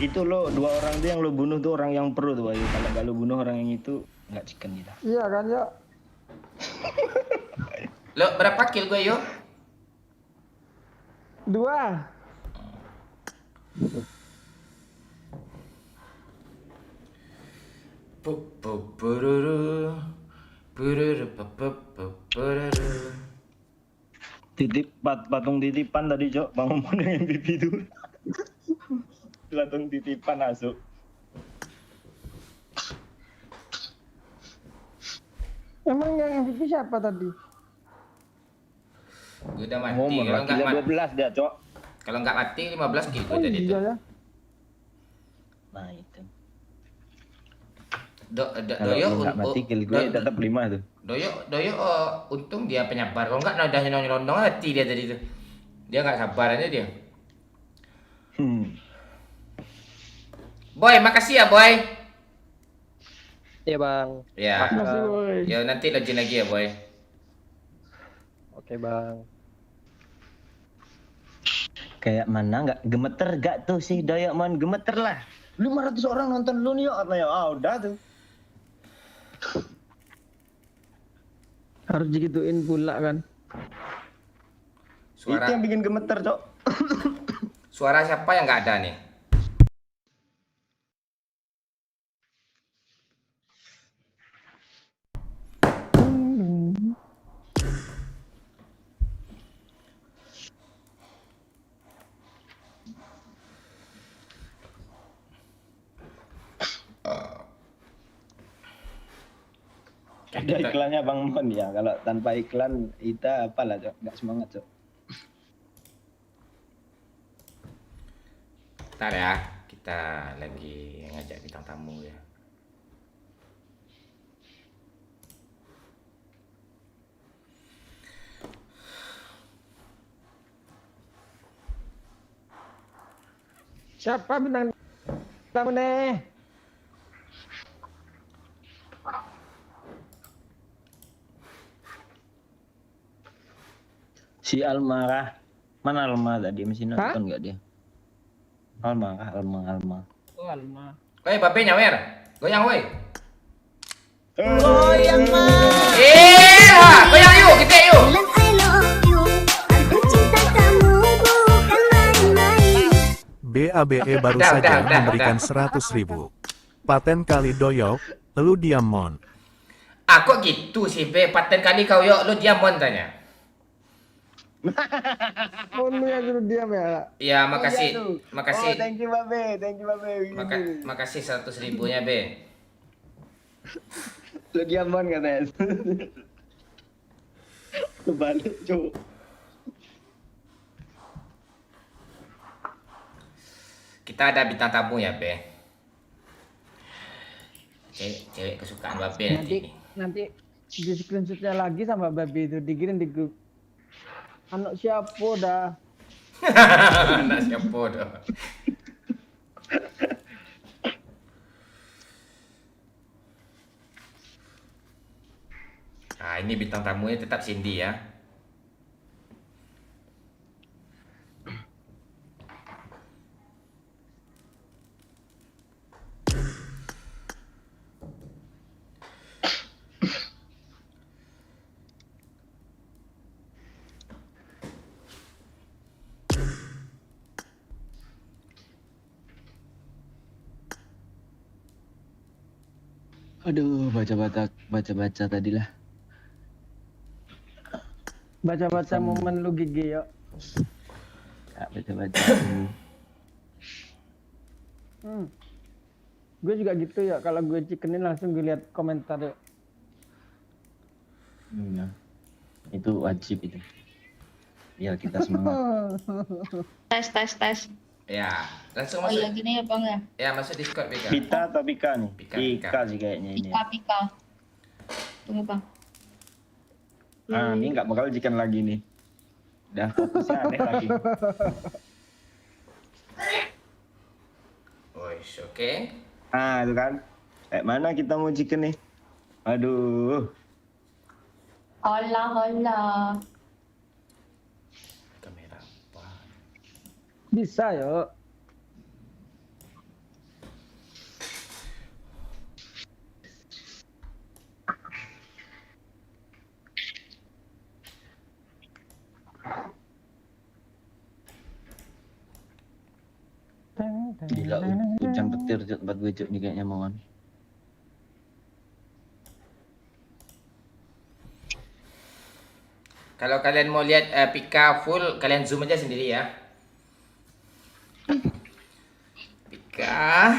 itu lo 2 orang tuh yang lo bunuh tuh orang yang pro tuh Bayu. Kalau nggak lo bunuh orang yang itu nggak chicken kita. Iya kan, ya? Lo berapa kill gue yuk? 2. Patung titipan tadi Cok, Bang Momon yang MVP itu. Patung titipan masuk. Emang yang MVP siapa tadi? Gue udah mati. Momon Kalau nggak mati, 12 dia Cok. kalau nggak mati 15 kill gue Oh tadi iya tuh. ya. Nah itu. Kalau Doyo lo nggak mati kill gue tetap 5 tuh. Doyo untung dia penyabar. Kalau nggak udah nyelondong hati dia tadi tuh. Dia nggak sabar aja dia. Boy, makasih ya Boy. Iya bang. Ya. Masih, boy. Ya nanti login lagi ya Boy. Oke bang. Kayak mana nggak gemeter gak tuh sih Doyokmon, gemeter lah. 500 orang nonton lu nih katanya. Udah tuh. Harus digituin pula kan. Itu yang bikin gemeter Cok. Suara siapa yang nggak ada nih? Ada iklannya Bang Mon ya. Kalau tanpa iklan kita apalah, Cok. Nggak semangat, Cok. Bentar ya, kita lagi ngajak bintang tamu ya. Siapa bintang tamu nih? Si Almarah. Mana Alma tadi? Masih Hah? nonton nggak dia? Alma. Oh, Alma. Woi, Babe nyawer. Goyang woi. Goyang mah. Goyang yuk, kita yuk. Bilang I love you. Aku cinta kamu bukan main-main. BABE baru Udah, saja udah, memberikan udah. 100.000. Paten kali doyok, lu diam mon. Ah, kok gitu sih, Be? Paten kali kau yuk, lu diam mon tanya. Oh, lu yang suruh diam ya? Iya, makasih. Oh, Makasih. thank you Babe. Makasih 100.000-nya, Be. Lu diam Mon katanya. Kebalik, Cok. Kita ada bintang tamu ya, Be. Cewek kesukaan Babe nanti. Nanti di screenshotnya lagi sama babi itu dikirim di grup. Anak siapa dah? Anak siapa dah? Nah, ini bintang tamunya tetap Cindy ya. Aduh, baca-baca tadi lah. Baca-baca momen lu gigi yuk. Ya, baca-baca. Gue juga gitu ya, kalau gue chickenin langsung gue lihat komentar yuk. Iya. Itu wajib itu. Biar kita semangat. Tes. Ya, langsung Oh masuk. iya gini ya bang ya. Ya, masuk Discord, Bika. Pita atau Pika nih? Pika. Pika sih kayaknya ini. Pika. Tunggu bang. Ah, ini nggak bakal jikan lagi nih. Udah fokusnya aneh lagi. Oke. Ah, itu kan. Kayak mana kita mau jikan nih? Aduh. Hola. Kamera apa? Bisa yuk. Gila, hujan petir tempat gue Cuk, nih kayaknya mohon. Kalau kalian mau lihat Pika full, kalian zoom aja sendiri ya. Pika.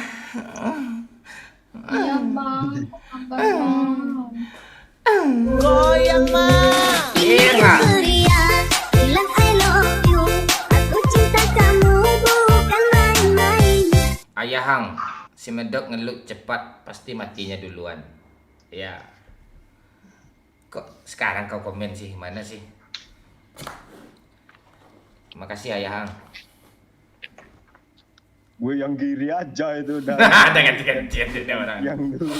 Iya bang. Bang. Goyang mah. Iya nggak? Surya. Bilang I love you. Aku cinta kamu bukan main-main. Ayah Hang, si medok ngelut cepat pasti matinya duluan. Ya. Kok sekarang kau komen sih? Mana sih? Makasih Ayah Hang. Gue yang kiri aja itu udah. Ada ganti-gantian dia orang. Yang dulu.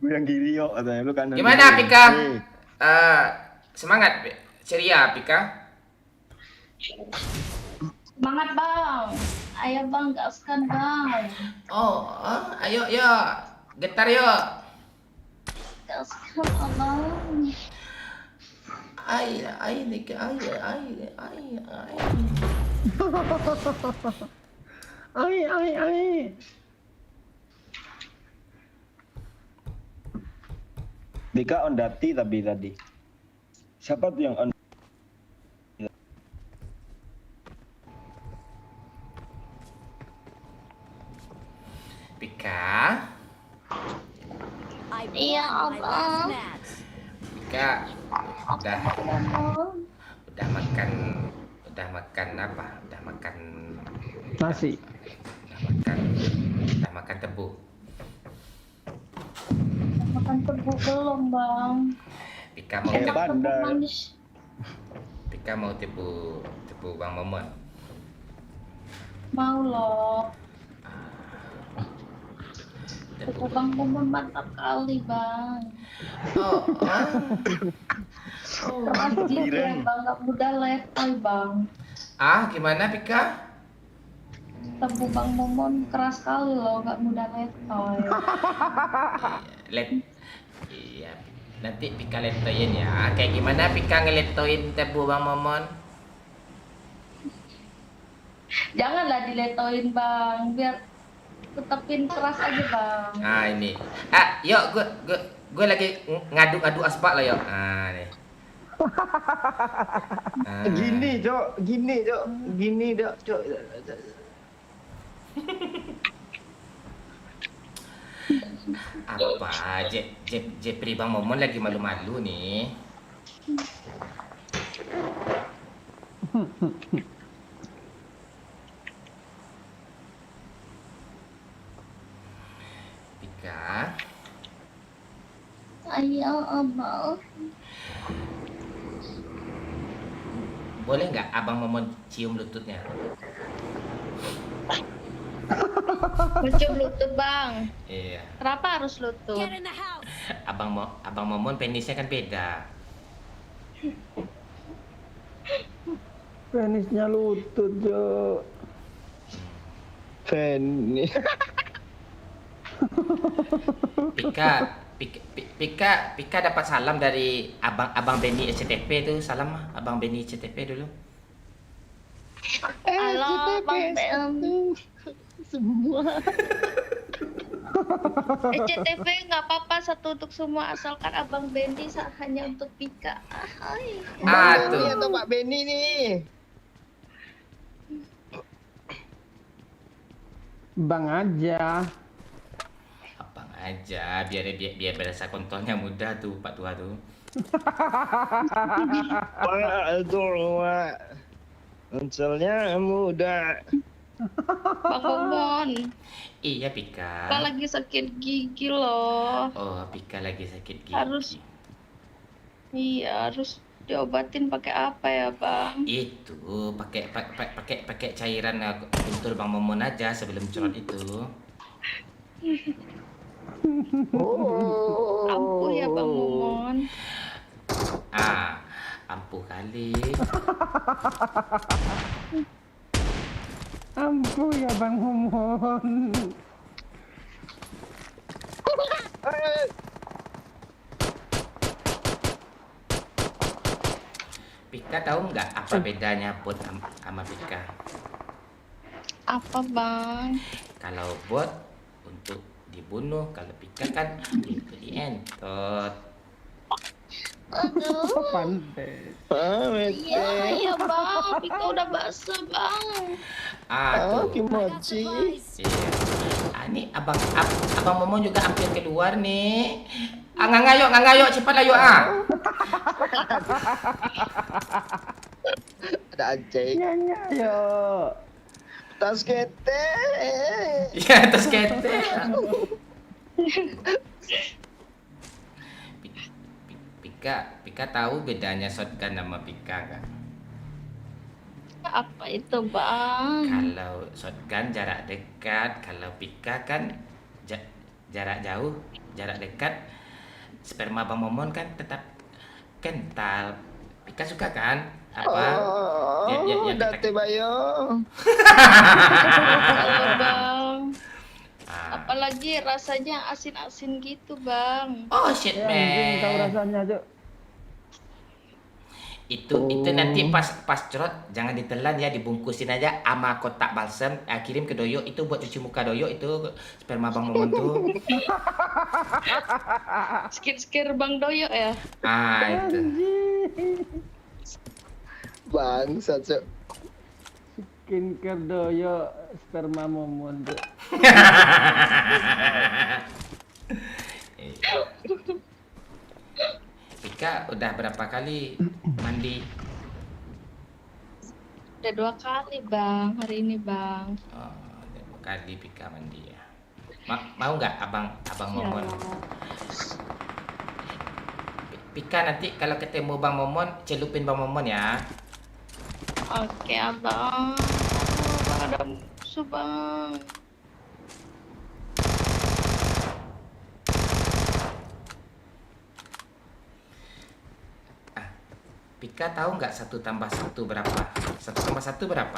Gue yang kiri yuk katanya lu kanan. Gimana dulu. Pika? Eh, Semangat, ceria Pika. Semangat bang. Ayo bang, gaskan bang. Oh, ayo getar yuk. Gaskan abang. Ay. Ai. Dika on dati tapi tadi. Siapa tuh yang on? Pika, I won Iya, my last Abang. match. Pika, udah Mom. udah makan apa? Udah makan Nasi. udah makan tebu. Makan tebu belum, Bang. Pika mau Enak tebu, tebu bandar. manis. Pika mau tebu Bang Momon. Mau loh. Tebu Bang Momon mantap kali, Bang. Oh, Keras gitu ya, Bang. Gak mudah letoy, Bang. Gimana Pika? Tebu Bang Momon keras sekali loh, gak mudah letoy. Iya, nanti Pika letoin ya. Kayak gimana Pika ngeletoin tebu Bang Momon? Janganlah diletoin, Bang. Biar tetepin keras aja, Bang. Ini. Yuk, gue lagi ngadu-ngadu aspal lah, yuk. Nih. Gini, Cok. Gini, Cok. Apa? Jepri Bang Momon lagi malu-malu nih. Pika, Ayo, Abang. boleh nggak Abang Momon cium lututnya? Mencium lutut, Bang. Iya. Kenapa harus lutut? Get in the house. Abang Momon penisnya kan beda. Penisnya lutut, Jo. Fanny. Pika dapat salam dari Abang Benny SCTP tuh. Salam Abang Benny SCTP dulu. Halo, Bang BM. Semua. SCTV nggak apa-apa, satu untuk semua, asalkan Abang Bendy hanya untuk Pika. Hai. Tuh. Ini atau Pak Benny nih? Bang aja. Abang aja, biar berasa kontrolnya mudah tuh Pak Tua tuh. Pak. Konsolnya muda. Bang Momon, Iya Pika. Pika lagi sakit gigi loh. Oh, Pika lagi sakit gigi. Harus diobatin pakai apa ya, Bang? Itu pakai cairan guntur Bang Momon aja sebelum curhat itu. Ampuh ya, Bang Momon. Ampuh kali. Ampuh ya Bang Momon. Pika tahu nggak apa bedanya bot sama Pika? Apa, Bang? Kalau bot untuk dibunuh, kalau Pika kan untuk dientot. Aduh. Pandai. Iya, Bang. Pika udah basah, Bang. Tuh. Kimochi. Iya. Ini abang Momon juga hampir keluar nih. Ngangayok, cepat ayo Ada anjing. Nyanyi ayo. Tas kete. Iya, terus kete. Pika tahu bedanya shotgun sama Pika kan? Apa itu, Bang? Kalau shotgun jarak dekat, kalau Pika kan jarak jauh, jarak dekat. Sperma Bang Momon kan tetap kental. Pika suka kan? Apa? Yang Date bayo. Kalau, Bang. Apalagi rasanya asin-asin gitu, Bang. Oh shit Ya, anjing tahu man. rasanya, Jo. Itu nanti pas cerot jangan ditelan ya, dibungkusin aja sama kotak balsam, kirim ke Doyo, itu buat cuci muka Doyo, itu sperma Bang Momon tuh. Skir Bang Doyo ya. Itu. Bangsa, Cok. Skincare Doyo, sperma Momon tuh. Pika udah berapa kali mandi? Udah 2 kali Bang, hari ini Bang. Oh, udah 2 kali Pika mandi ya. Mau nggak abang Momon? Pika nanti kalau ketemu Bang Momon, celupin Bang Momon ya. Oke Abang. Bang ada musuh Bang. Pika tahu nggak 1 tambah 1 berapa? 1 tambah 1 berapa?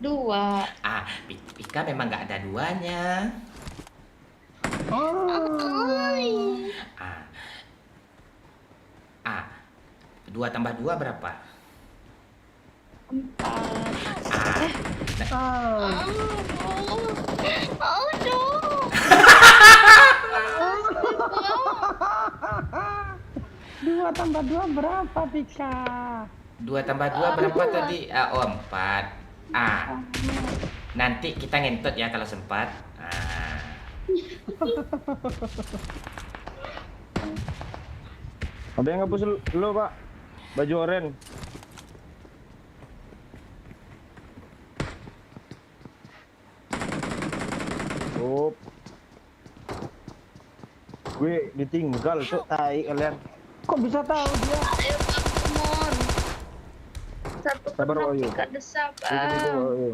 2. Pika memang nggak ada duanya. Ah. 2 tambah 2 berapa? 4. Oh no. 2 tambah 2 berapa, Pika? 2 tambah 2 berapa tadi? 4. Nanti kita ngentot ya kalau sempat. Ada yang ngapus lu, Pak? Baju oranye. Up. Gue ditinggal, Cok. Tai kalian. Kok bisa tahu dia? Ayo Bang Momon. Satu Sabar, kena Oyo. Pika desa Itu, Bang. ayo.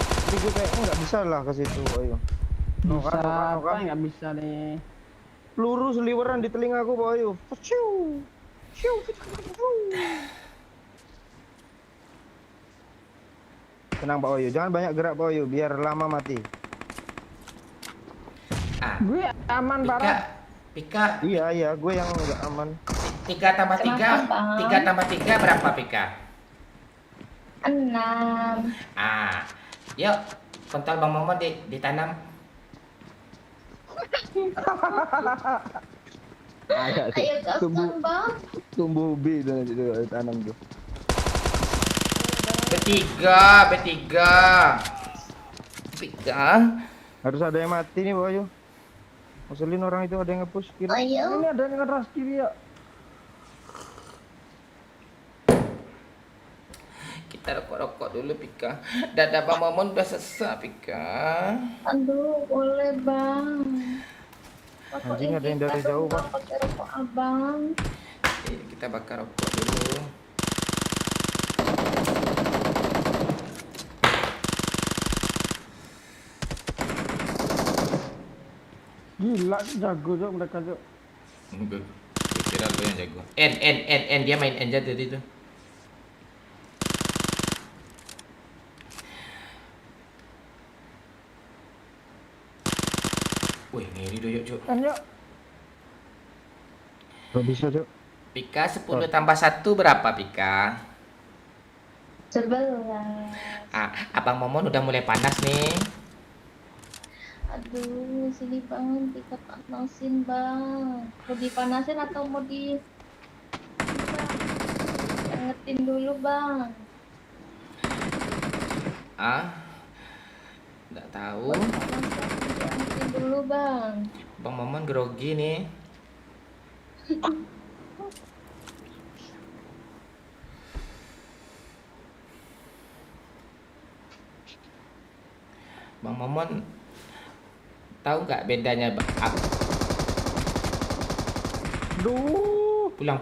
Tapi gue kayaknya nggak bisa lah ke situ, ayo. Bisa Nokan. apa nggak bisa nih? Peluru seliweran di telingaku, Pak Ayu. Fiu. Fiu. Tenang, Pak Ayu. Jangan banyak gerak, Pak Ayu, biar lama mati. Gue aman, Pika, Barat. Pika, Iya, gue yang nggak aman. 3 tambah 3, Kenapa, Bang? 3 tambah 3 berapa Pika? 6. Yuk, kontol Bang Momon ditanam. Agak sih. Ayo gaskan Bang. Tumbuh ubi dan tanam tuh. B3. Pika. Harus ada yang mati nih, Pak Ayu. Muselin orang itu ada yang nge-push kiri. Ayo. Ini ada yang ngeras kiri ya. Kita rokok-rokok dulu Pika. Dada Bang Momon udah sesak Pika. Aduh, boleh Bang. Rokok Anjing, ada yang kita dari dong, jauh, Bang, Pak. pakai rokok Abang. Kita bakar rokok dulu. Gila, jago Jok mereka Jok. Enggak. Kira lu yang jago. N dia main N aja tadi tuh. Wih, ngiri Doyo, Cuk. Kan yuk. Gak bisa, Cok. Pika 10 tambah 1 berapa Pika? 11. Abang Momon udah mulai panas nih. Aduh, sini Bang, kita panasin Bang. Mau dipanasin atau mau angetin dulu Bang? Nggak tahu. Angetin dulu Bang. Bang Momon grogi nih. Bang Momon tahu nggak bedanya Duh. pulang.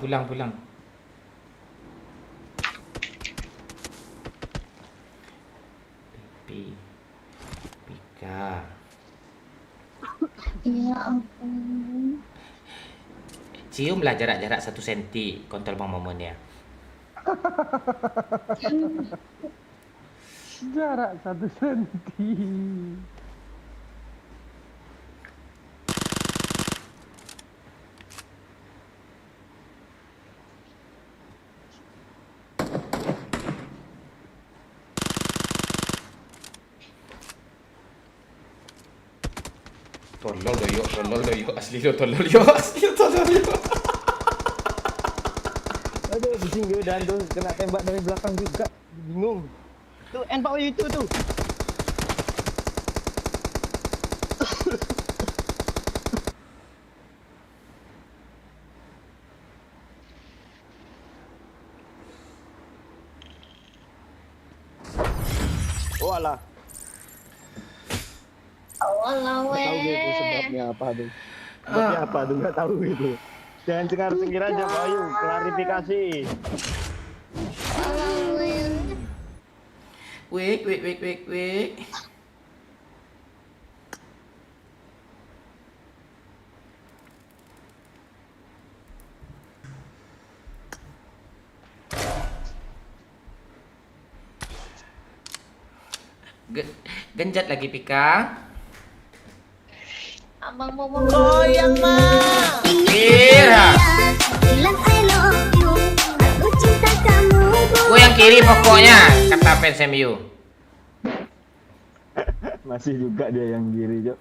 Pika. Iya ampun. Ciumlah jarak 1 cm kontol Bang Momon ya. Jarak 1 senti. Tolol do yuk, asli lo tolol yuk. Aduh, pusing gue dan tuh kena tembak dari belakang juga. Bingung. Tuh, N-Power itu tuh. Walah. Walah Nggak tahu gitu weh. sebabnya apa tuh. Sebabnya apa tuh nggak tahu gitu. Jangan cengar-cengir aja, Pak Ayu. Klarifikasi. Walah weh. Wik. Genjat lagi Pika. Abang mau goyang Iya. Bilang I love you. Aku cinta kamu. Gue yang kiri pokoknya, kata fans MU. Masih juga dia yang kiri, Jok.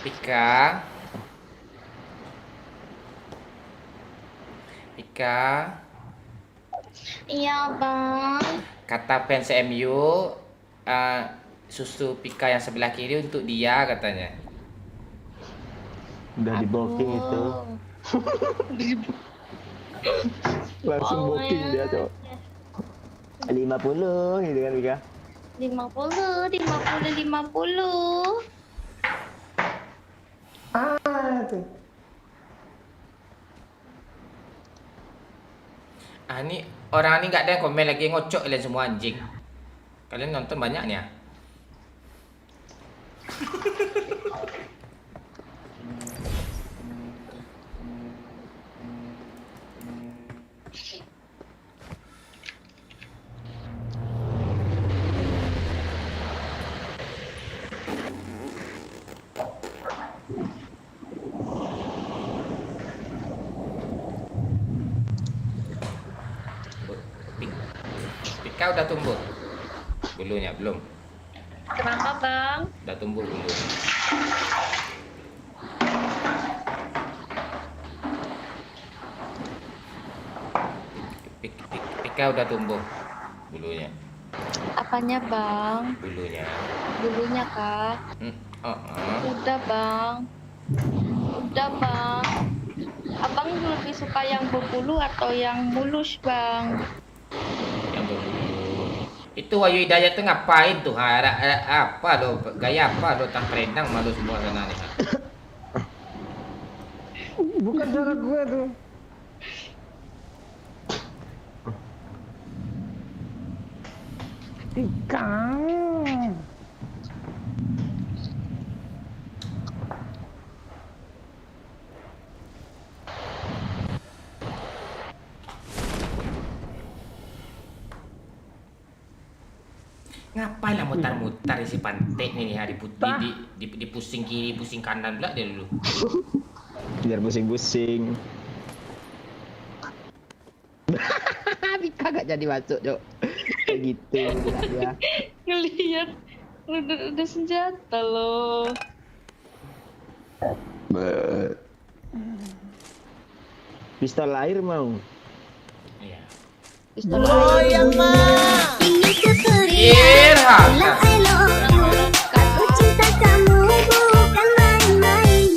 Pika. Iya bang. Kata fans MU, susu Pika yang sebelah kiri untuk dia katanya. Udah di booking itu. Langsung Oh, booking ya. dia, Cok. 50 gitu kan, Mika. 50. Ini orang ini nggak ada yang komen lagi, ngocok kalian semua anjing. Kalian nonton banyak nih ya. Pika udah tumbuh bulunya belum? Kenapa bang? Udah tumbuh bulu. Pika udah tumbuh bulunya. Apanya bang? Bulunya. Bulunya kak? Udah bang. Abang lebih suka yang berbulu atau yang mulus bang? Yang berbulu. Itu Wahyu Hidayat tuh ngapain tuh? Apa lo? Gaya apa lo? Tak rendang malu semua sana nih. Bukan cara gue tuh. Ikan. Ngapain lah mutar-mutar isi pantai nih hari putih di pusing kiri, pusing kanan pula dia dulu. Biar pusing-pusing. Mika gak jadi masuk, Cok. Kayak gitu dia. Ngelihat udah senjata loh. Pistol air mau. Iya. Pistol goyang Ini keperian. Irha. Bilang I love you. Aku cinta kamu bukan main-main.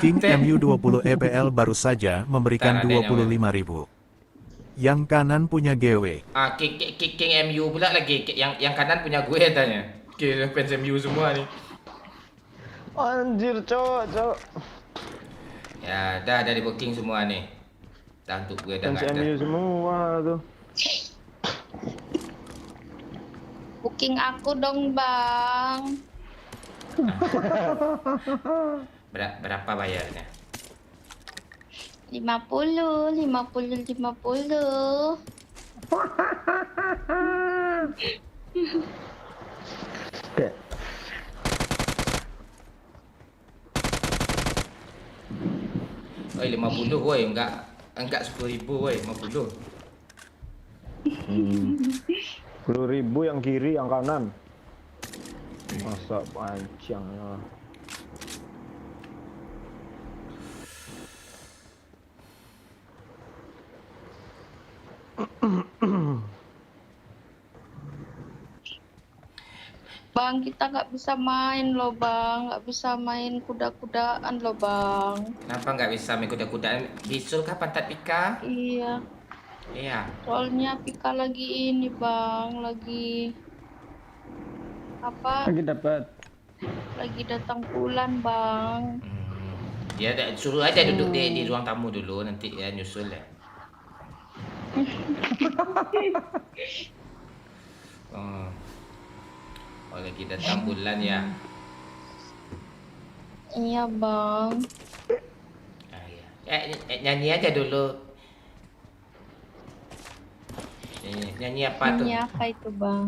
King Pantai. MU20 EPL baru saja memberikan Ntar adanya, 25.000. Yang kanan punya GW. King MU pula lagi. Yang kanan punya gue tanya. Kira fans MU semua nih. Anjir, Cok. Ya, dah dari booking semua nih. Dah untuk gue dah Fans nggak ada. MU semua tuh. Booking aku dong bang. Berapa bayarnya? 50. Oi 50 woi, enggak 10.000 woi, 50. 10.000 yang kiri, yang kanan. Masa panjangnya. Bang, kita nggak bisa main loh bang, nggak bisa main kuda-kudaan loh bang. Kenapa nggak bisa main kuda-kudaan? Bisul kapan tak Pika? Iya, Iya. soalnya Pika lagi ini bang, lagi apa? Lagi dapat. Lagi datang bulan bang. Ya, suruh aja duduk di ruang tamu dulu, nanti ya nyusul ya. Oh, lagi datang bulan ya. Iya bang. Ah, ya. Nyanyi aja dulu. Nyanyi apa tuh? Ini apa itu bang?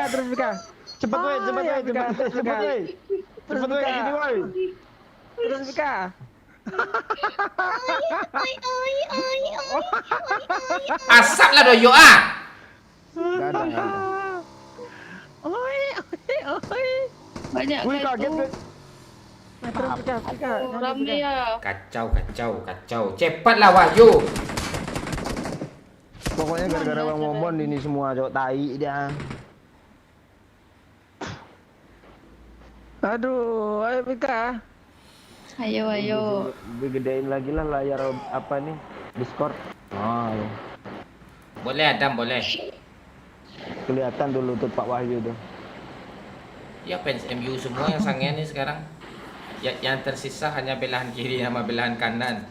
Ya terus Pika. Cepet woi, cepet ya, woi, Pika, cepet Pika. woi. Cepet woi, Pika. ini woi. Terus Pika. Asap lah doyo ah. Enggak ada. Oi. Banyak Wih, kayak kaget itu. woi. Terus Pika. Ram dia. Kacau. Cepatlah Wahyu. Pokoknya gara-gara Bang Momon ini semua cowok tai dia. Aduh, ayo Pika. Ayo. Digedein lagi lah layar apa nih? Discord. Oh, ya. Boleh Adam, boleh. Kelihatan dulu tuh Pak Wahyu tuh. Ya fans MU semua yang sangen nih sekarang. Ya, yang tersisa hanya belahan kiri sama belahan kanan.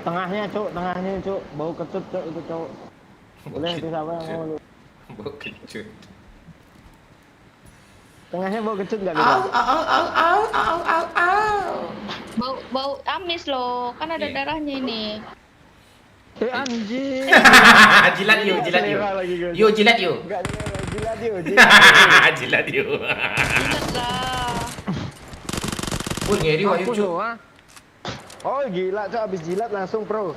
Tengahnya, Cuk. Bau kecut, Cuk, itu, Cuk. Boleh itu siapa yang mau lu? Bau kecut. Tengahnya bau kecut enggak bisa? Bau amis loh, kan ada Iya. darahnya ini. Anjing. Jilat yuk. Selera lagi gue. Yuk jilat yuk. Enggak, jilat yuk. Jilat yuk. Ingat lah. Wih, ngeri Wahyu Mampus Cuk. lo, ah. Oh, gila, Cuk, habis jilat langsung pro.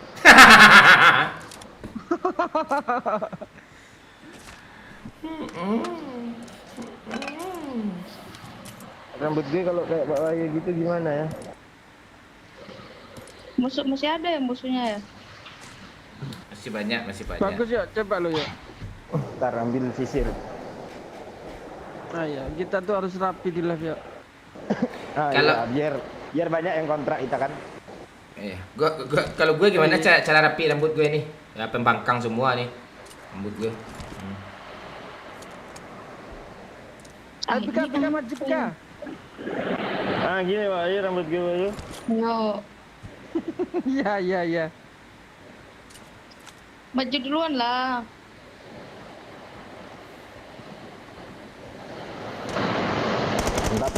Rambut gue kalau kayak Pak Wahyu gitu gimana ya? Musuh masih ada ya musuhnya ya? Masih banyak. Bagus ya, coba lo ya. Ntar ambil sisir. Ah ya, kita tuh harus rapi di live ya. Kalau- iya, biar banyak yang kontrak kita kan. Iya. Kalau gue gimana cara rapi rambut gue nih? Ya pembangkang semua nih. Rambut gue. Ayo Pika maju Pika. Ah, gini Pak Wahyu rambut gue Wahyu. Yo, Iya. maju duluan lah.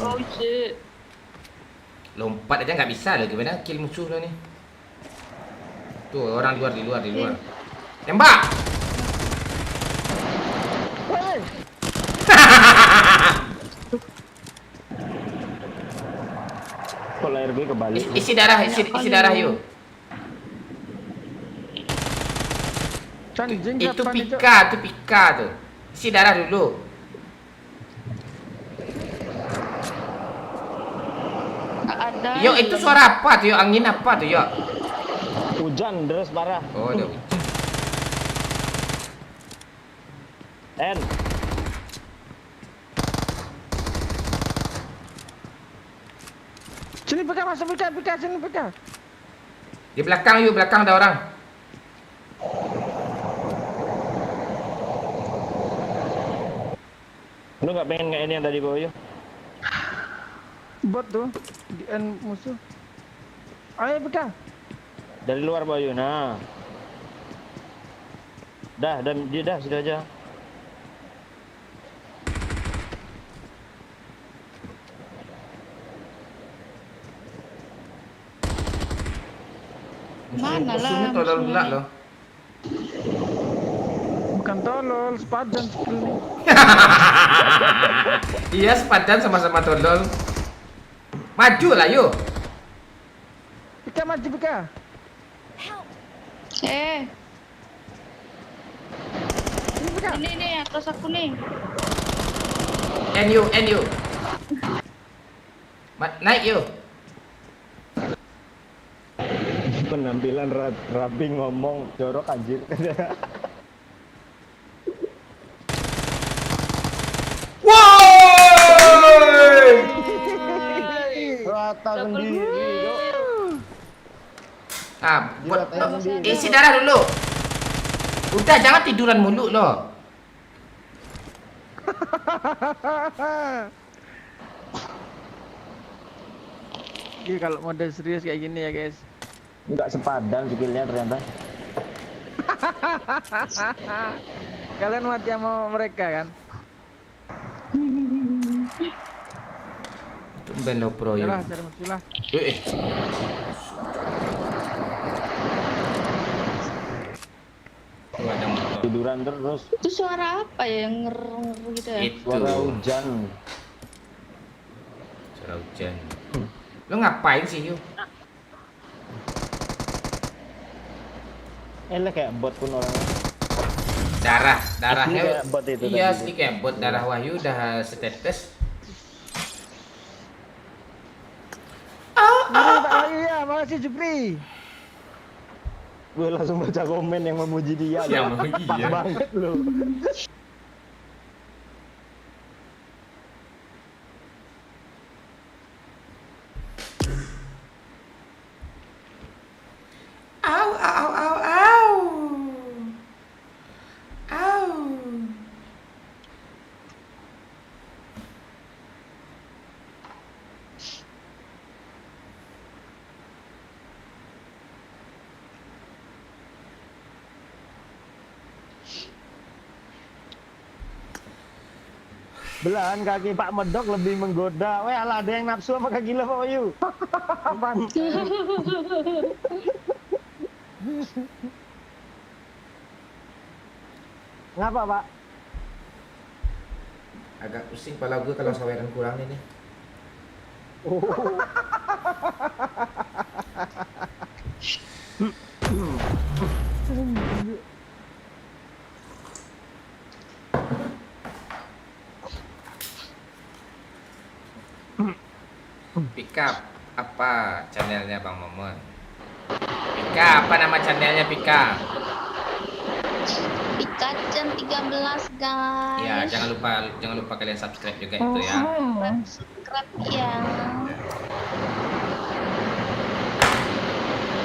Oh shit. Lompat aja nggak bisa loh, gimana kill musuh lo nih? Tuh orang di luar. Tembak! Woi. Kok layar gue kebalik? Isi darah yuk. Anjing Itu siapa nih, Cok? Pika tuh. Isi darah dulu. Nggak ada. Yo, itu suara apa tuh? Yo, angin apa tuh, yo? Hujan deras parah. Oh, udah. En. Sini Pika masuk Pika sini Pika. Di belakang ada orang. Lu nggak pengen kayak ini yang tadi Boyo? Bot tuh di end musuh. Ayo Pika. Dari luar Boyo. Nah. Dia sudah aja. Mana lah Musuhnya tolol pula musuhnya loh. Jangan tolol, sepadan skill nih. Iya, sepadan sama-sama tolol. Maju lah yuk. Pika maju Pika. Help! Ini atas aku nih. And you. Naik yuk. Penampilan rapi ngomong jorok anjir. Woi! Rata sendiri. Isi darah dulu. Udah, jangan tiduran mulu loh. Iya kalau model serius kayak gini ya guys. Enggak sepadan skillnya ternyata. Kalian mati sama mereka kan? Tumben lo pro Yalah, yuk. cari musuh lah. Tuh ada motor. Tiduran terus. Itu suara apa ya yang gitu ya? Itu Suara hujan. suara hujan. Lo ngapain sih yuk? Kayak bot pun orangnya. Darahnya. Asli kayak bot itu Iya, tadi. asli kayak bot. Darah Wahyu udah setetes. Iya, makasih Jupri. Gue langsung baca komen yang memuji dia. Yang loh. memuji, Pas ya. banget lu. Au, au, au, au. Au. Belahan kaki Pak Medok lebih menggoda. Weh, alah ada yang nafsu apa kaki lo Pak Wahyu? Apaan? Ngapa Pak? Agak pusing kepala gue kalau saweran kurang ini. Pika, apa channelnya Bang Momon? Pika, apa nama channelnya Pika? Pikacan 13 guys. Ya, jangan lupa kalian subscribe juga itu ya. Subscribe ya.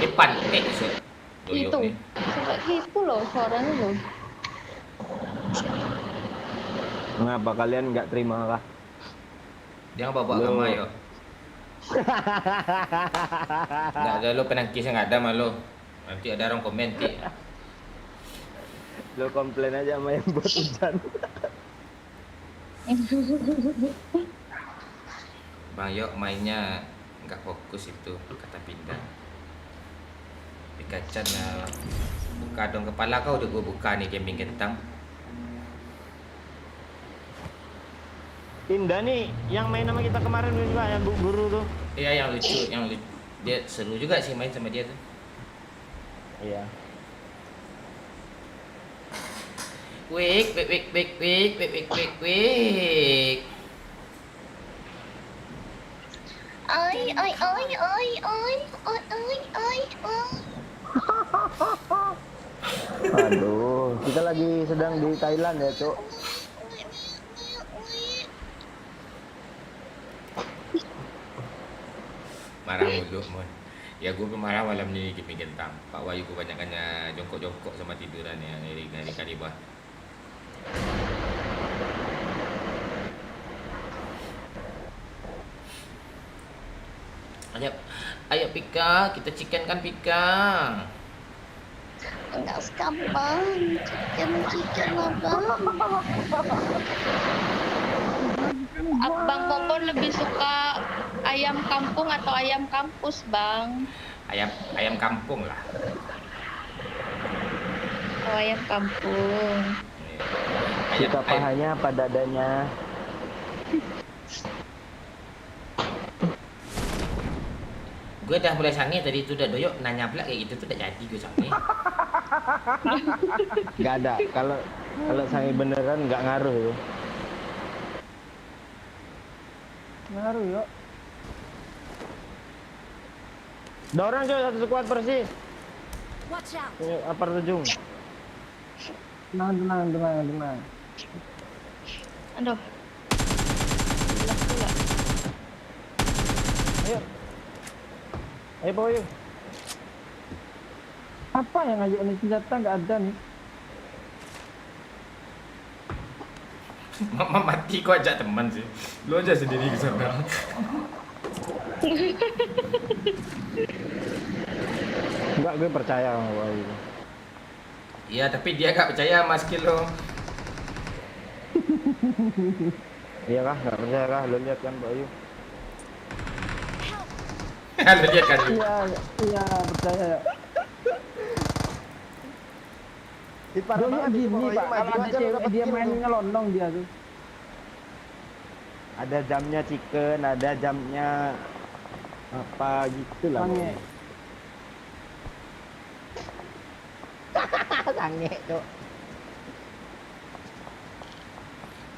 Ipan, set. Doyok Itu. nih. Suka gitu loh suaranya loh. Ngapa kalian nggak terima kah? Jangan bawa agama yo. Nggak ada lo penangkisnya nggak ada malu. Nanti ada orang komen ti. Lo komplain aja sama yang buat hujan. Bang Yok mainnya nggak fokus itu kata pindah. Pikacan buka dong kepala kau udah gue buka nih gaming kentang. Pindah nih, yang main sama kita kemarin juga yang Bu Guru tuh. Iya yang lucu, dia seru juga sih main sama dia tuh. Iya. Wik. Aduh, kita lagi sedang di Thailand ya, Cuk. Marah mulu mon. Ya gue marah malam ni gaming kentang. Pak Wahyu kebanyakannya jongkok-jongkok sama tiduran ya dari Kalibah. Ayo Pika, kita chicken kan Pika. Enggak gampang. Chicken abang. Abang Popon lebih suka ayam kampung atau ayam kampus, Bang? Ayam kampung lah. Oh, ayam kampung. Suka pahanya apa dadanya? Gue dah mulai sange tadi tu dah doyok nanya pula kayak gitu tuh udah jadi gue sange. Gak ada. Kalau sange beneran nggak ngaruh itu. Ngaruh yuk. Ada orang coy, satu squad persis. Watch out! Punya apar tujung. Tenang. Aduh. Gelap pula. Ayo. Ayo Pak Wayu. Apa yang ngajak nih senjata nggak ada nih. Mama mati kau ajak teman sih. Lu aja sendiri ke sana. Enggak, gue percaya sama Pak Wayu. Iya, tapi dia gak percaya sama skill lo. Iya kah? Nggak percaya kah? Lo lihat kan Pak Wayu. Lu lihat kan? Iya percaya ya. Parah Dulu banget itu, gini Pak Wayu. pak, kalau Maju ada aja, cewek dapat dia kill main tuh. ngelondong dia tuh. Ada jamnya chicken, ada jamnya apa gitu lah. Sange. Sange, Cok.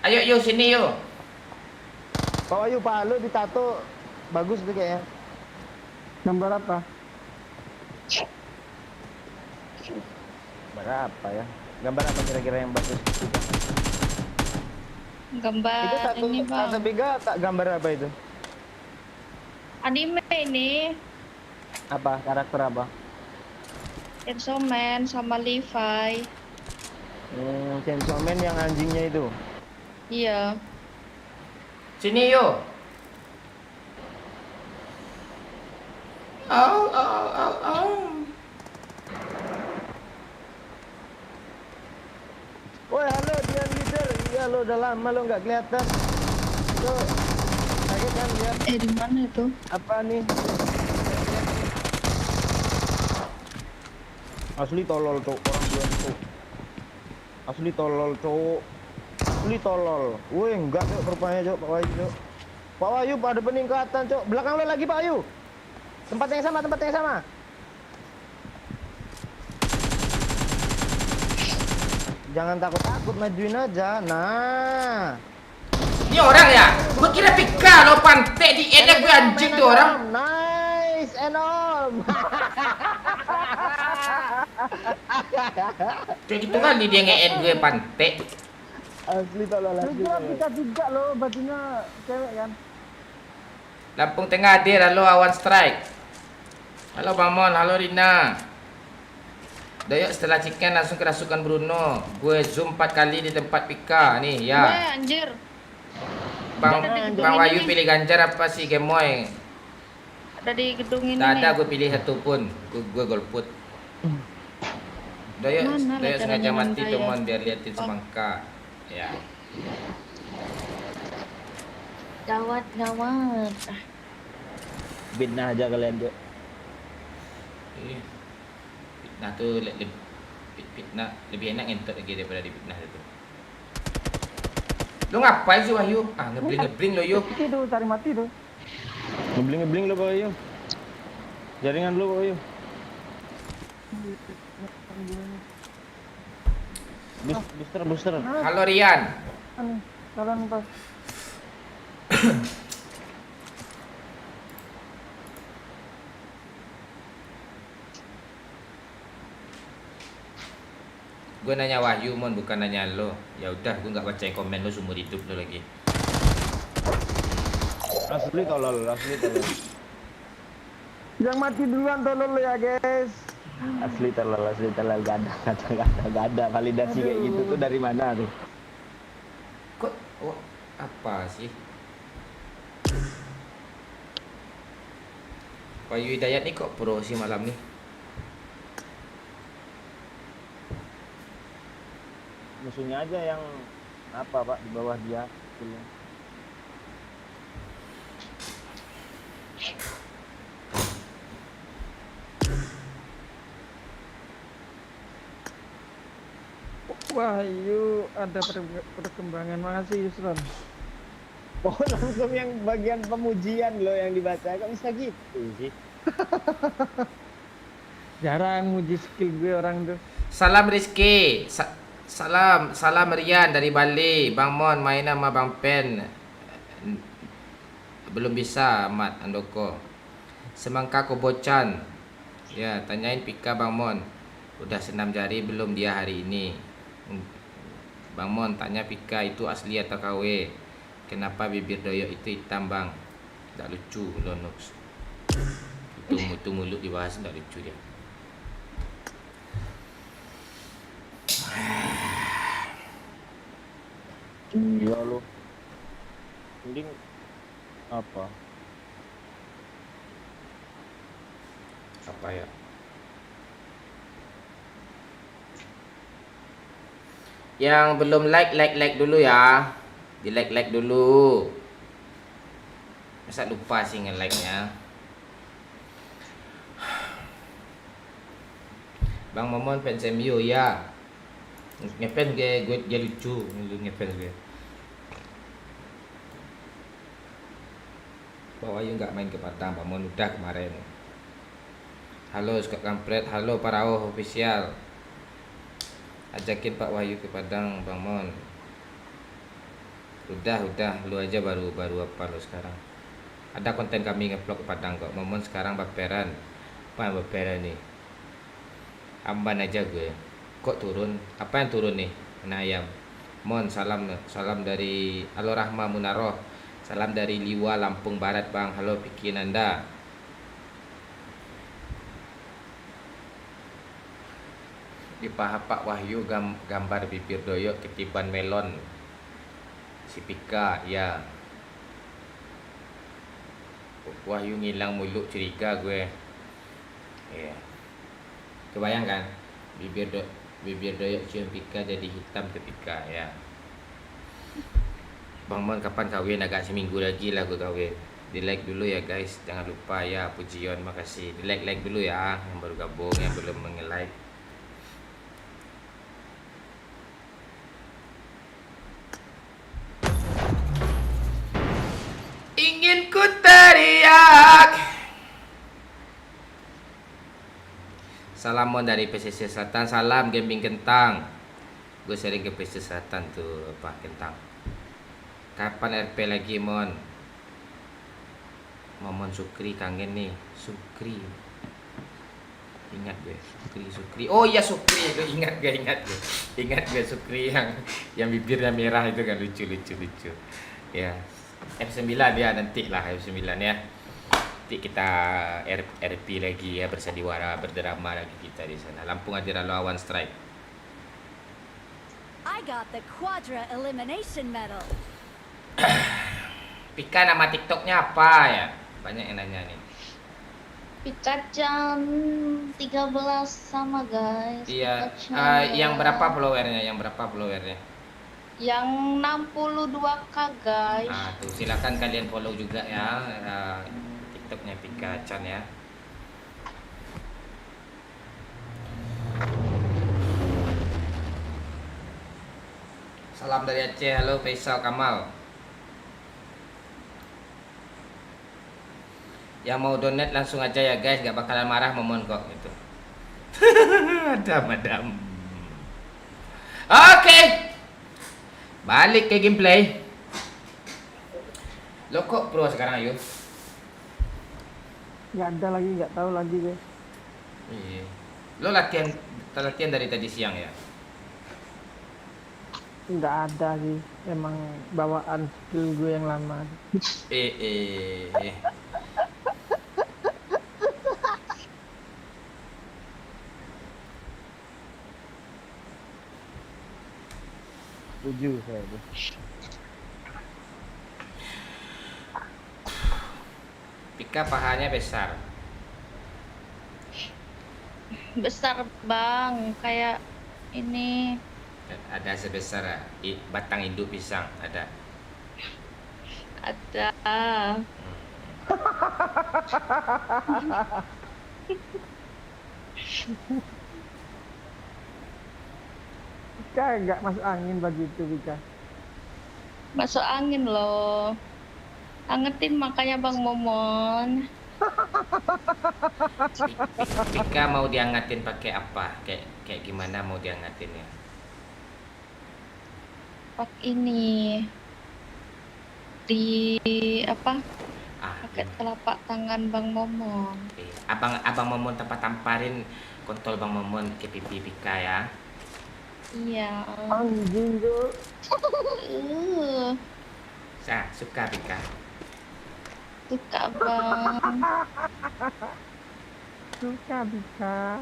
Ayo yuk sini yuk. Pak Wayu, Pak lu ditato bagus tuh kayaknya. Gambar apa? Gambar apa ya? Gambar apa kira-kira yang bagus? Gambar Itu tato, ini bang. tato Bega tak gambar apa itu? Anime ini. Apa? Karakter apa? Chainsaw Man sama Levi. Chainsaw Man yang anjingnya itu. Iya. Sini yuk. Oh. Woi, halo Dian Leader. Iya, lo udah lama lo nggak kelihatan. Lo kaget kan lihat Di mana itu? apa nih? Asli tolol cowok orang dua cowok. Asli tolol cowok. Asli tolol. Woi, enggak cok rupanya cok Pak Wayu cok. Pak Wayu ada peningkatan cok. Belakang lo lagi Pak Wayu. Tempat yang sama. Jangan takut-takut, majuin aja. Nah. Ini orang ya? Gue kira pika lo pantai di enak gue anjing tuh orang. Nice and all. Kayak gitu kali dia nge-end gue pantai. Asli tolol asli. Kira kita juga loh bajunya cewek kan. Lampung Tengah hadir, halo Awan Strike. Halo Mamon, halo Rina. Doyok setelah chicken langsung kerasukan Bruno. Gue zoom 4 kali di tempat Pika nih ya. Weh, anjir. Bang Wayu pilih Ganjar apa sih Gemoy? Ada di gedung ini. Tak ada, nih. gue pilih satu pun. Gue golput. Doyok Mana lah sengaja caranya mati nangka ya? teman biar liatin semangka. Ya. Gawat. Fitnah aja kalian cok. Fitnah tuh fitnah lebih enak ngentot lagi daripada di fitnah itu. Lu ngapain sih Wahyu? Ngebling lo yuk. Itu cari mati tuh. Ngebling lo Pak Wayu. Jaringan lo Pak Wayu. Booster. Halo Rian. Aneh, jalan pas. Gue nanya Wahyu mon, bukan nanya lo. Ya udah, gue nggak bacain komen lo seumur hidup lo lagi. Asli tolol. Yang mati duluan tolol lo ya guys. Asli tolol. Gak ada validasi kayak gitu tuh dari mana tuh? Kok apa sih? Wahyu Hidayat nih kok pro sih malam nih. Musuhnya aja yang apa Pak di bawah dia. Wahyu ada perkembangan. Makasih Yusron. Oh, langsung yang bagian pemujian loh yang dibaca. Kok bisa gitu sih? Jarang muji skill gue orang tuh. Salam Rizky. Salam Rian dari Bali. Bang Mon main sama Bang Pen. Belum bisa Mat Andoko. Semangka Kobocan. Ya, tanyain Pika Bang Mon. Udah senam jari belum dia hari ini? Bang Mon tanya Pika itu asli atau KW? Kenapa bibir doyok itu hitam bang? Tak lucu Lonox. Itu mulut dibahas tak lucu dia. Iya lo. Mending apa? Apa ya? Yang belum like dulu ya. Di like dulu. Masa lupa sih nge-like-nya. Bang Momon fans MU ya. Ngefans gue lucu, ngefans gue. Bahwa Wahyu nggak main ke Padang, Bang Mon udah kemarin. Halo Scott Kampret, halo Parao official. Ajakin Pak Wahyu ke Padang, Bang Mon. Udah, lu aja baru apa lo sekarang. Ada konten kami nge-vlog ke Padang kok. Momon sekarang baperan. Apa yang baperan nih? Amban aja gue. Kok turun? Apa yang turun nih? Kena ayam. Mon, salam dari Halo Rahma Munaroh. Salam dari Liwa Lampung Barat, Bang. Halo Piki Nanda. Di paha Pak Wahyu gambar bibir doyok ketiban melon. Si Pika, ya. Wahyu ngilang mulut curiga gue. Iya. Kebayang kan? Bibir doyok cium Pika jadi hitam ketika ya. Bang Mon kapan kawin? Agak seminggu lagi lah gue kawin. Di like dulu ya guys. Jangan lupa ya pujian, makasih. Di like dulu ya yang baru gabung, yang belum nge-like. Ingin ku teriak. Salam Mon dari PCC Selatan. Salam Gambing Kentang. Gue sering ke PCC Selatan tuh Pak Kentang. Kapan RP lagi Mon? Momon Sukri kangen nih. Sukri. Ingat gue Sukri. Oh iya Sukri itu ingat gue Sukri yang bibirnya merah itu kan lucu. Ya. F9 ya nanti lah F9 ya. Nanti kita RP lagi ya, bersandiwara berdrama lagi kita di sana. Lampung Adira lawan strike. I got the Quadra Elimination Medal. Pika nama TikToknya apa ya? Banyak yang nanya nih. Pika jam 13 sama guys. Iya. Pika Yang Jam. berapa followernya? Yang 62k guys. Nah, tuh silakan kalian follow juga ya TikToknya Pika Chan ya. Salam dari Aceh. Halo Faisal Kamal. Yang mau donate langsung aja ya guys, gak bakalan marah Momon kok gitu. Ada madam. Oke. Balik ke gameplay. Lo kok pro sekarang Ayu? Nggak ada lagi, nggak tahu lagi gue. Iya. Lo latihan dari tadi siang ya? Nggak ada sih. Emang bawaan skill gue yang lama. Setuju saya tuh. Pika pahanya besar. Besar bang, kayak ini. Ada sebesar batang induk pisang ada. Ada. Pika nggak masuk angin begitu Pika. Masuk angin loh. Angetin makanya Bang Momon. Pika mau diangetin pakai apa? Kayak gimana mau diangetinnya? Pak ini di apa? Pakai telapak tangan Bang Momon. Abang Momon tamparin kontol Bang Momon ke pipi Pika ya. Iya. Anjing tuh. Suka Pika. Suka Bang. Suka Pika.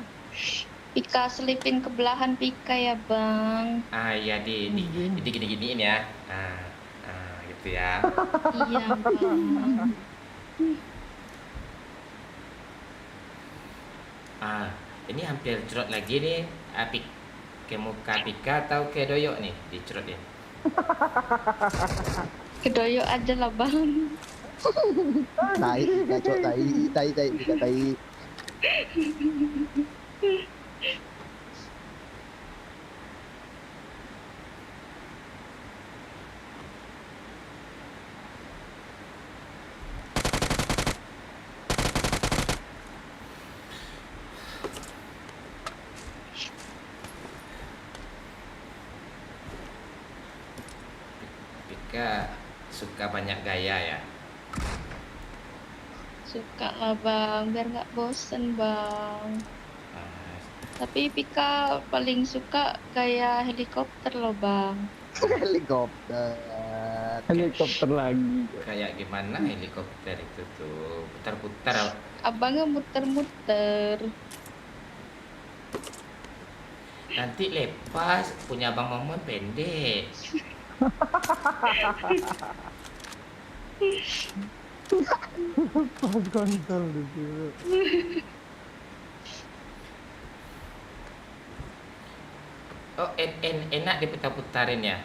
Pika selipin ke belahan Pika ya Bang. Iya di gini-giniin ya. Gitu ya. Iya Bang. Ini hampir cerot lagi nih. Ke muka Pika atau ke doyok nih dicerotin? Kedoyok aja lah Bang. Tai, kacau tai, Pika tai. Pika suka banyak gaya ya. Suka lah Bang, biar nggak bosen Bang. Tapi Pika paling suka gaya helikopter loh Bang. Helikopter lagi. Kayak gimana helikopter itu tuh? Putar-putar. Abangnya muter-muter. Nanti lepas, punya Bang Momon pendek. Pas kontol dulu. Oh, enak diputar-putarin ya?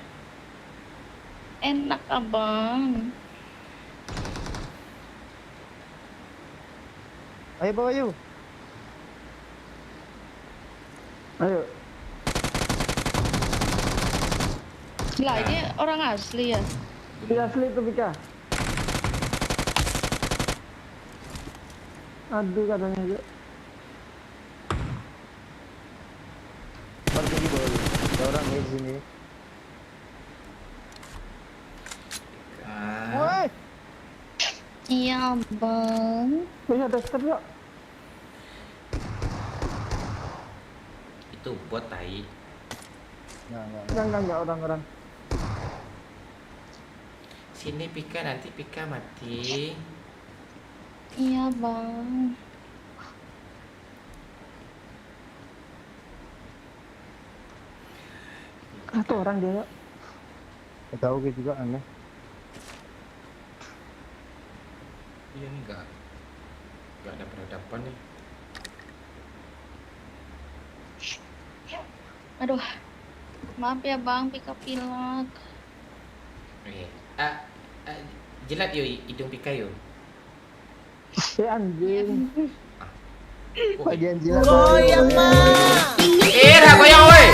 Enak Abang. Ayo bawa yuk. Ayo. Lah ini orang asli ya? Tidak asli itu Pika. Aduh katanya juga. Baru pergi bawa yuk. Ada orang di sini. Woi. Iya Bang. Wih ada step yuk. Itu bot tai. Enggak orang-orang. Sini Pika, nanti Pika mati. Iya Bang. Satu orang dia yuk. Tahu gue juga aneh. Iya enggak ada peradaban nih. Aduh. Maaf ya Bang, Pika pilek. Jilat yuk hidung Pika yuk. Anjing. Bagian jilat. Goyang mah. Goyang woi.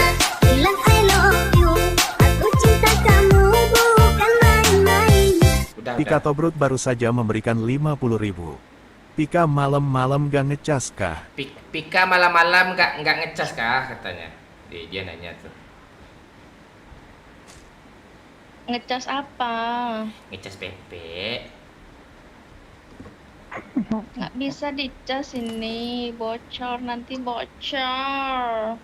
Bilang I love you. Aku cinta kamu bukan main-main. Pika Tobrut baru saja memberikan 50.000. Pika malam-malam gak ngecas kah? Pika malam-malam nggak ngecas kah katanya. Dia nanya tuh. Ngecas apa? Ngecas PP. Nggak bisa dicas ini, bocor nanti bocor.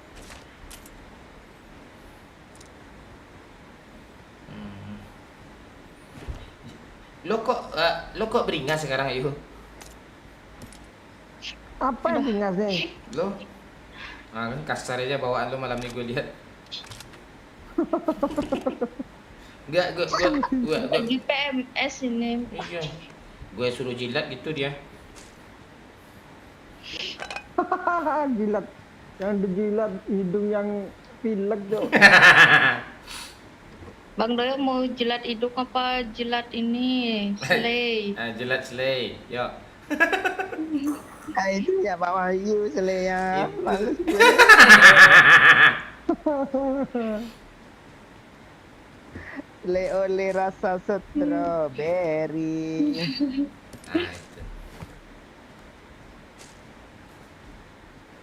Lo kok beringas sekarang Ayu? Apa yang beringasnya? Lo? Kan kasar aja bawaan lo malam ini gue lihat. Enggak, gue Lagi PMS ini. iya. Gue suruh jilat gitu dia. Jilat. Yang dijilat hidung yang pilek dong. Bang Doyo mau jilat hidung apa jilat ini? Slay. Jilat slay. Yuk. Itu ya Pak Wahyu Selea. Le rasa strawberry. Nah, itu.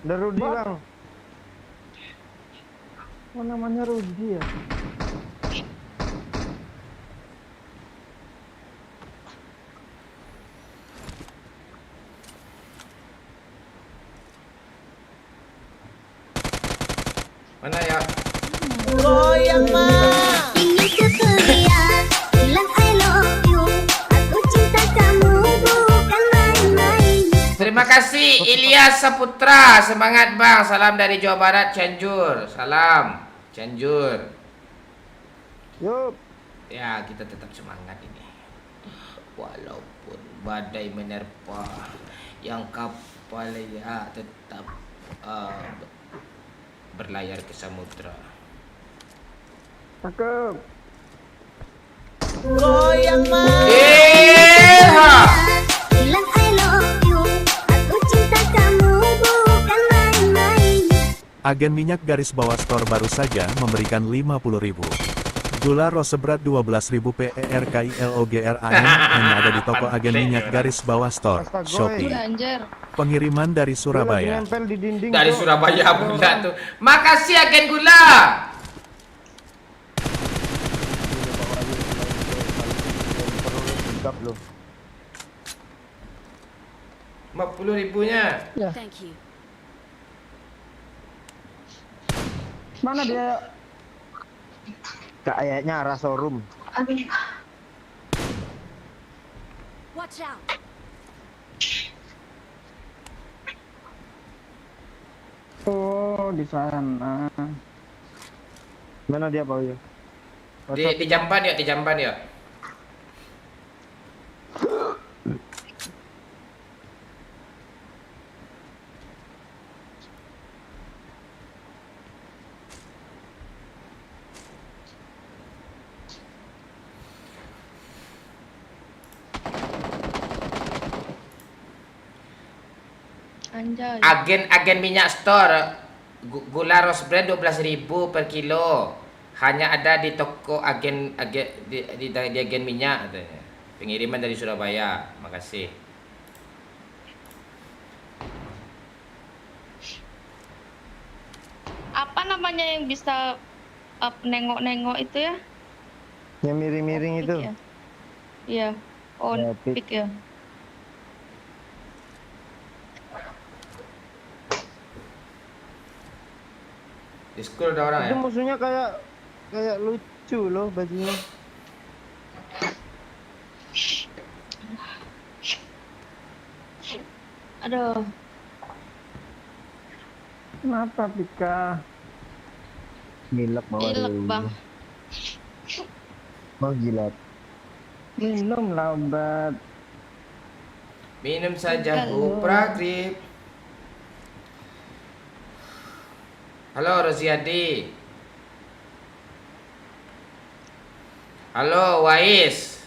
Ada Rudi bang. Oh namanya Rudi ya? Mana ya? Ingin ceria, bilang I love you. Aku cinta kamu bukan main-main. Terima kasih Ilyas Saputra. Semangat Bang. Salam dari Jawa Barat, Cianjur. Salam Cianjur. Yup. Ya, kita tetap semangat ini. Walaupun badai menerpa, yang kapal ya tetap berlayar ke samudra. Cakep. Bilang I love you. Aku cinta kamu bukan main-main. Agen minyak garis bawah store baru saja memberikan 50.000. Gula rose berat 12.000 PERKILOGRAM hanya ada di toko agen minyak garis bawah store, Astaga, Shopee. Anjir. Pengiriman dari Dia lagi Surabaya. nempel di dinding. Dari Cok. Surabaya pula tuh. Makasih agen gula. Lengkap loh. 50.000-nya. Thank you. Mana dia? Kayaknya arah showroom. Watch out. Oh di sana. Mana dia Pak Uyo? Di Jamban yuk, di Jamban yuk. Anjay. Agen minyak store gula rose brand 12.000 per kilo. Hanya ada di toko agen di agen minyak katanya. Pengiriman dari Surabaya. Makasih. Apa namanya yang bisa nengok-nengok itu ya? Yang miring-miring itu. Pick ya? Iya. Oh, Ya, pick. pick ya. Di school ada orang Itu ya? musuhnya kayak lucu loh bajunya. Aduh. Kenapa Pika? Gilak bawa Ilek dulu. bang. Oh gila. Minum lah obat. Minum saja Halo. Prakrip. Halo Roziadi. Halo Wais.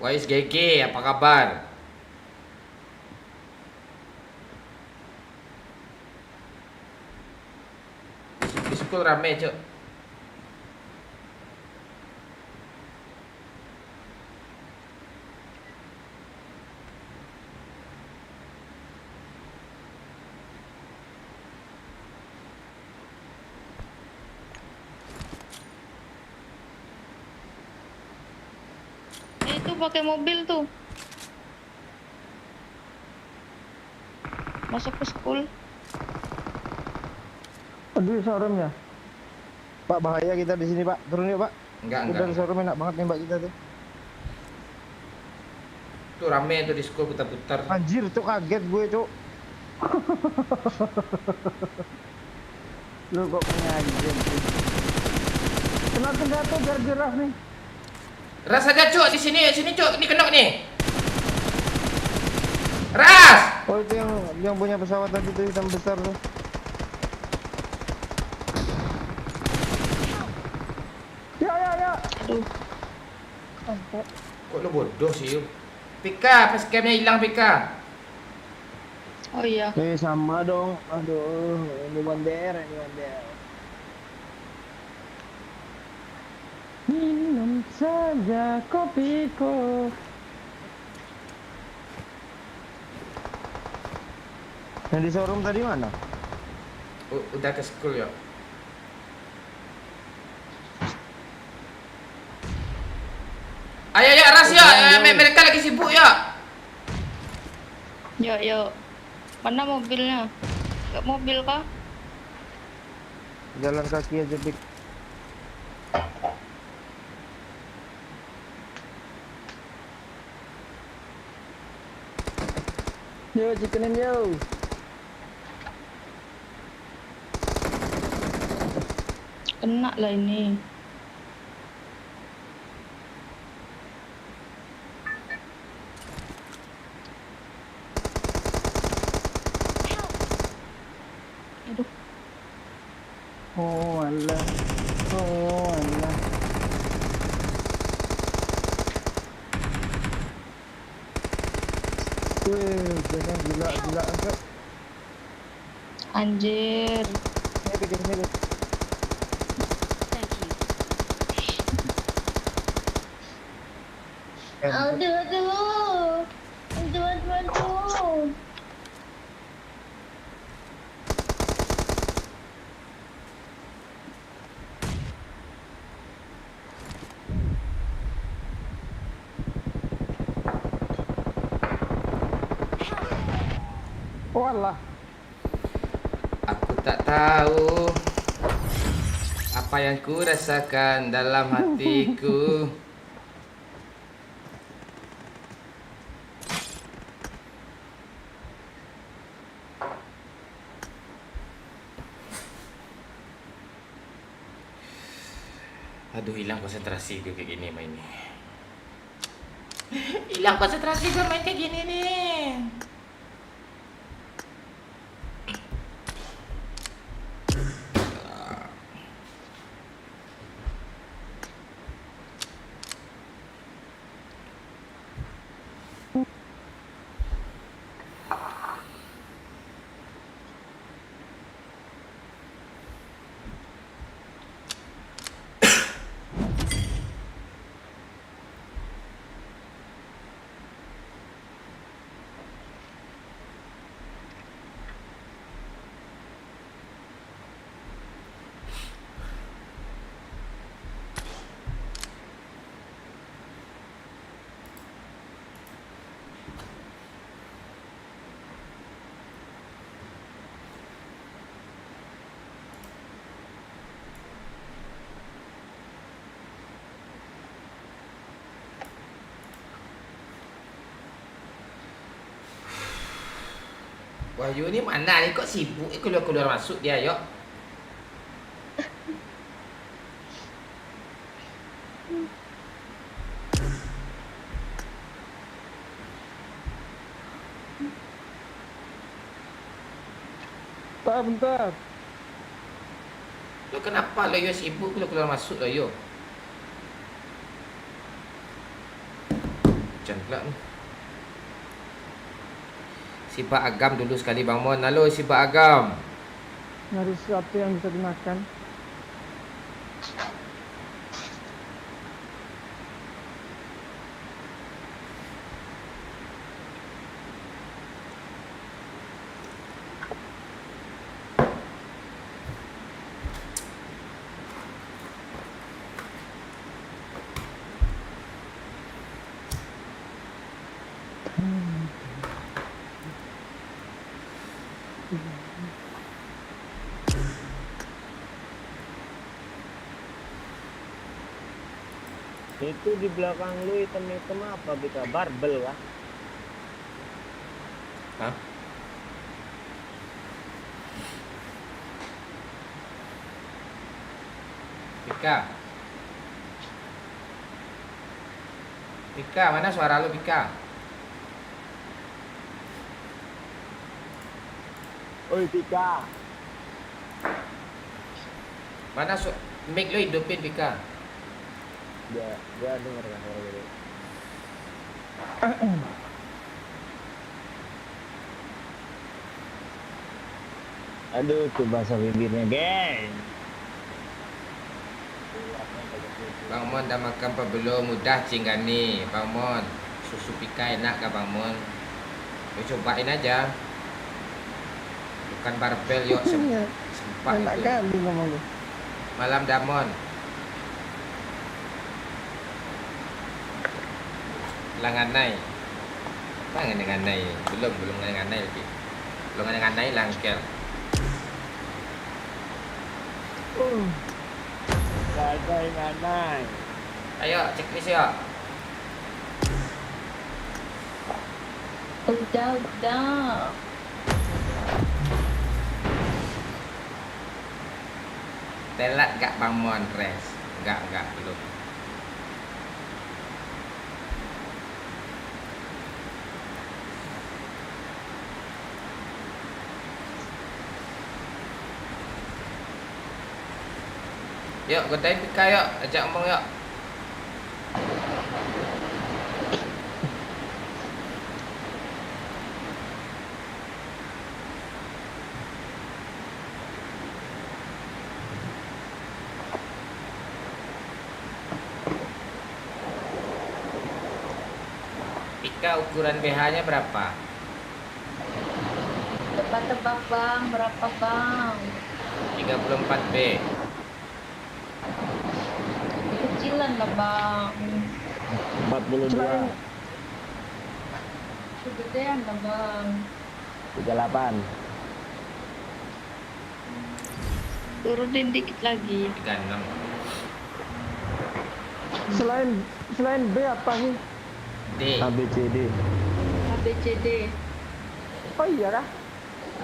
Wais GG, apa kabar? Di school rame, Cuk. Itu pakai mobil tuh. Masuk ke school. Aduh showroom ya. Pak bahaya kita di sini Pak. Turun yuk Pak. Enggak. Udah di showroom enak banget nembak kita tuh. Tuh rame tuh di school putar-putar. Anjir tuh kaget gue Cuk. Lu kok punya agen sih? Kenapa jatuh jar-jarah nih? Ras aja, Cuk, di sini, Cuk. Ini kenok nih. Ras! Oh itu yang punya pesawat tadi tuh hitam besar tuh. Ya. Aduh. Kok lu bodoh sih, yuk? Pika, facecamnya hilang, Pika. Oh iya. Sama dong. Aduh, ini Wander. Minum saja kopiku. Yang di showroom tadi mana? Udah ke school ya. Ayo ya Ras ya, mereka lagi sibuk ya. Yuk, yuk. Mana mobilnya? Gak mobil kah? Jalan kaki aja, Bik. Yo, chickenin yo. Kena lah ini. Aduh, Oh alah. Oh alah. Wih, jangan gila angkat. anjir. Ini bikin ini. Thank you. Aduh, aduh. Aduh, aduh, aduh. Oh alah. Aku tak tahu apa yang ku rasakan dalam hatiku. Aduh, hilang konsentrasi gue kayak gini main nih. Hilang konsentrasi gue main kayak gini nih. Wahyu ni mana ni kok sibuk keluar-keluar masuk dia yuk. Bentar. Lo kenapa lo yo sibuk keluar-keluar masuk lo yo? Jangan pula ni. Si Pak Agam dulu sekali Bang Mon. Halo si Pak Agam. Nyari sesuatu yang bisa dimakan. Itu di belakang lu hitam-hitam apa, Bika? Barbel kah? Hah? Pika. Pika, mana suara lu Pika? Oi, Bika. Mana mic lu hidupin Pika? Dia denger kan suara gitu. Aduh, tuh bahasa bibirnya, geng. Bang Mon dah makan apa belum? Mudah Cinggani, Bang Mon. Susu Pika enak kah Bang Mon? Lu cobain aja. Bukan barbel yuk sempak Enak itu. kali ngomong lu. Malam Damon. Langanai. Mana nganai? Belum nganai lagi. Belum nganai langkel. Nganai. Ayo checklist yuk. Udah. Telat gak Bang Mon res? Enggak belum. Yuk, godain Pika yuk, ajak ngomong yuk. Pika ukuran BH-nya berapa? Tebak-tebak bang, berapa bang? 34B. Kecilan lah bang. 42. Kegedean lah bang. 38. Turunin dikit lagi. 36. Selain B apa sih? D. ABCD. ABCD. Oh iya kah?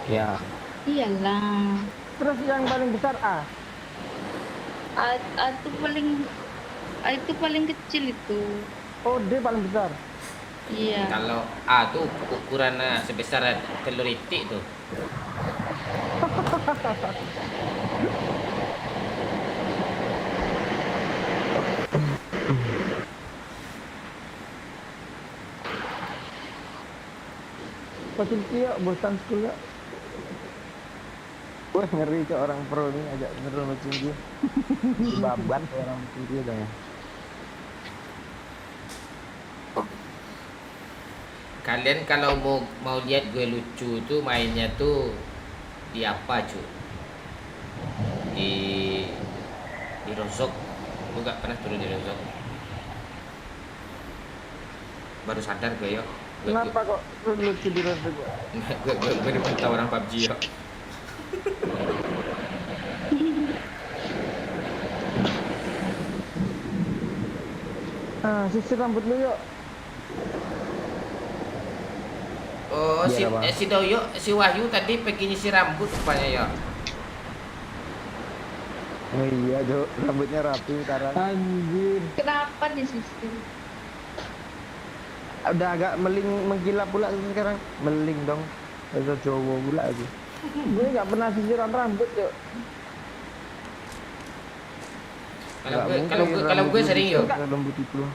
Ya. Iyalah. Terus yang paling besar A. Itu paling kecil itu. Oh D paling besar. Iya. Kalau A tuh ukuran sebesar telur itik tuh. Facility yuk, bosan school yuk. Wah ngeri ke orang pro nih ajak beneran macam dia. Babat orang itu dah. Kalian kalau mau lihat gue lucu tuh mainnya tuh di apa cu? Di Rozok. Gue gak pernah turun di Rozok. Baru sadar gue yuk. Kenapa kok lucu di roda gua? Gue dipantau orang PUBG yuk. Sisir rambut lu yuk. Oh, si Doyo, si Wahyu tadi pergi nyisir rambut rupanya ya. Oh iya, Jo. Rambutnya rapi sekarang. Anjir. Kenapa di sisi? Udah agak menggila pula sekarang. Meling dong. Bahasa Jawa pula lagi. Gue nggak pernah sisiran rambut yuk. Kalau gue sering yuk. Lembut itu.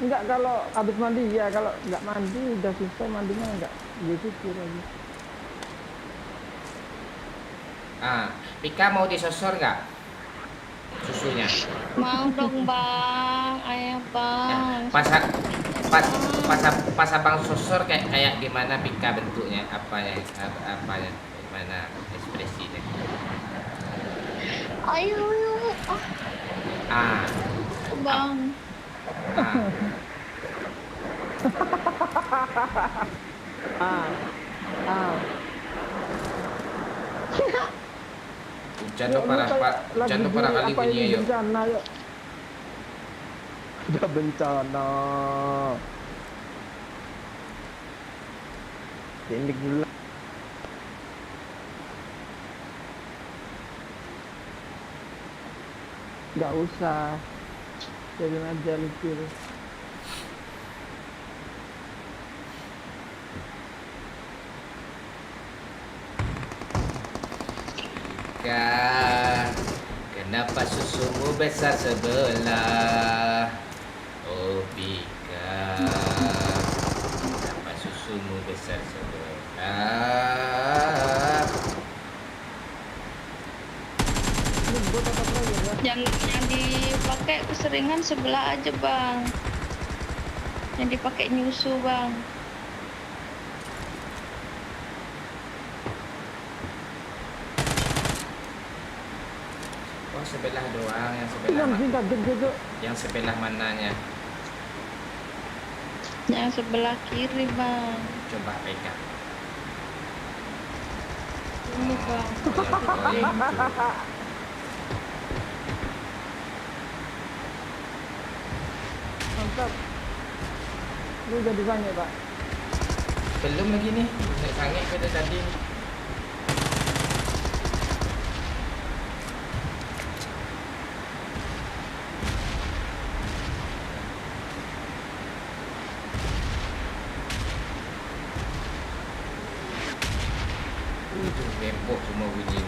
Enggak, kalau habis mandi ya, kalau nggak mandi udah selesai mandinya enggak gue sisir lagi. Pika mau disosor nggak susunya? Mau dong bang, ayah bang. Pas abang sosor kayak gimana Pika bentuknya, apanya gimana ekspresinya? Ayo. Bang. Hujan tuh parah kali bunyinya yuk. Bencana yuk. Udah bencana. Tindik dulu. Nggak usah. Jadiin aja lucu. Kenapa susumu besar sebelah? Oh Pika, kenapa susumu besar sebelah? Yang dipakai Jangan sebelah aja bang. Yang dipakai nyusu bang. Oh sebelah doang, yang sebelah Yang sih kaget gitu. yang sebelah mananya? Yang sebelah kiri bang. Coba pegang. Ini bang. Oh, yang itu. Mantap. Lu jadi sange, Pak. Belum lagi nih, naik sange pada tadi. Itu bepok semua bunyi.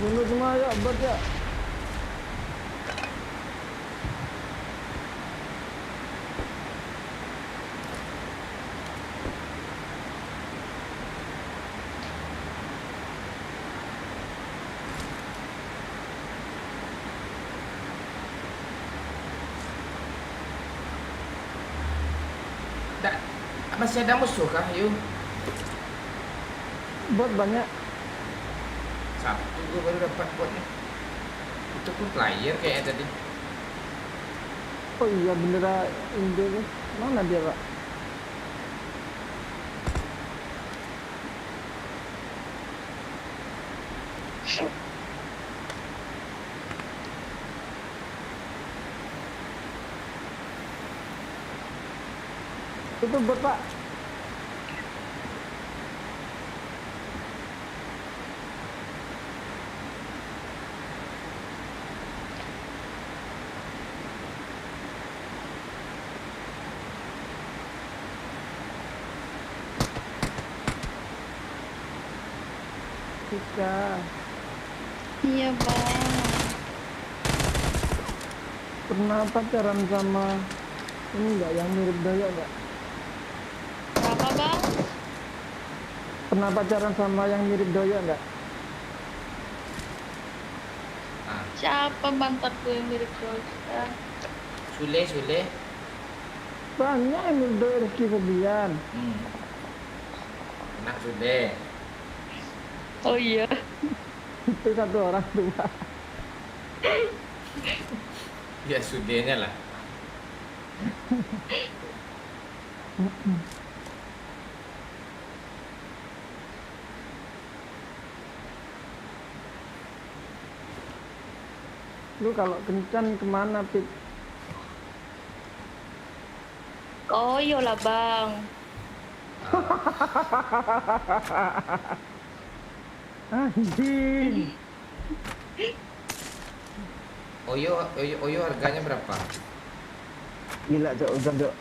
Bunuh semua ya, bot ya. Tak, masih ada musuh kah, Yu? Bot banyak. Satu gue baru dapat bot nih. Itu pun player kayaknya tadi. Oh iya bendera Indo tuh. Mana dia, Pak? Itu bot, Pak. Tika. Iya bang. Pernah pacaran sama ini enggak yang mirip Doyo enggak? Apa bang? Pernah pacaran sama yang mirip Doyo enggak? Ah, Siapa mantanku yang mirip Dosa? Sule. Banyak yang mirip Doyo, Rizky Febian. Enak Sule. Oh iya. Itu satu orang tuh, Pak. Ya Sudenya lah. Lu kalau kencan kemana, Pit? Koyo lah bang. Anjing. Oyo harganya berapa? Gila, Cok, udah, Cok.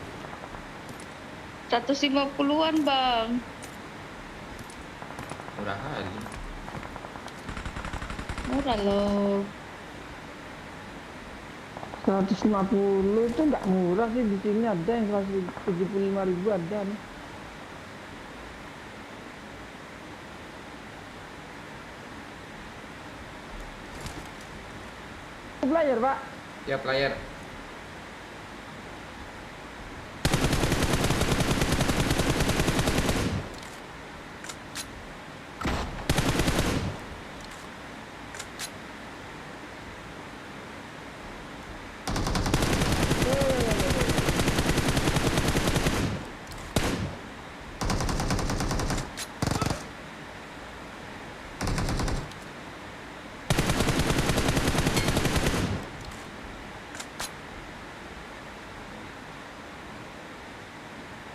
150-an bang. Murah kali. Murah loh. 150 itu nggak murah sih, di sini ada yang 175.000 ada nih. Player, Pak. Ya player.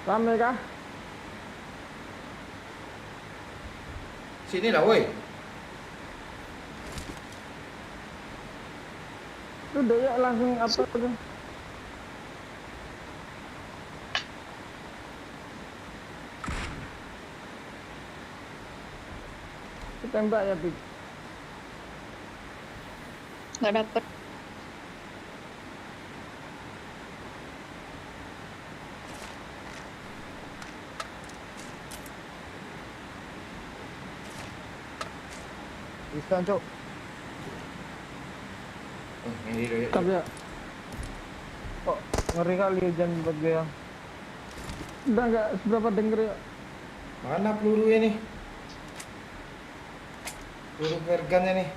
Rame kah? Sini lah, woi. Itu Doyo langsung apa tuh? Tembak ya, Pit. Nggak dapet. Bisa, Cok. Ini dulu. Tapi ya, Kok ngeri kali hujan buat gue ya. udah nggak seberapa denger ya. Mana peluru ini? Peluru pergannya nih.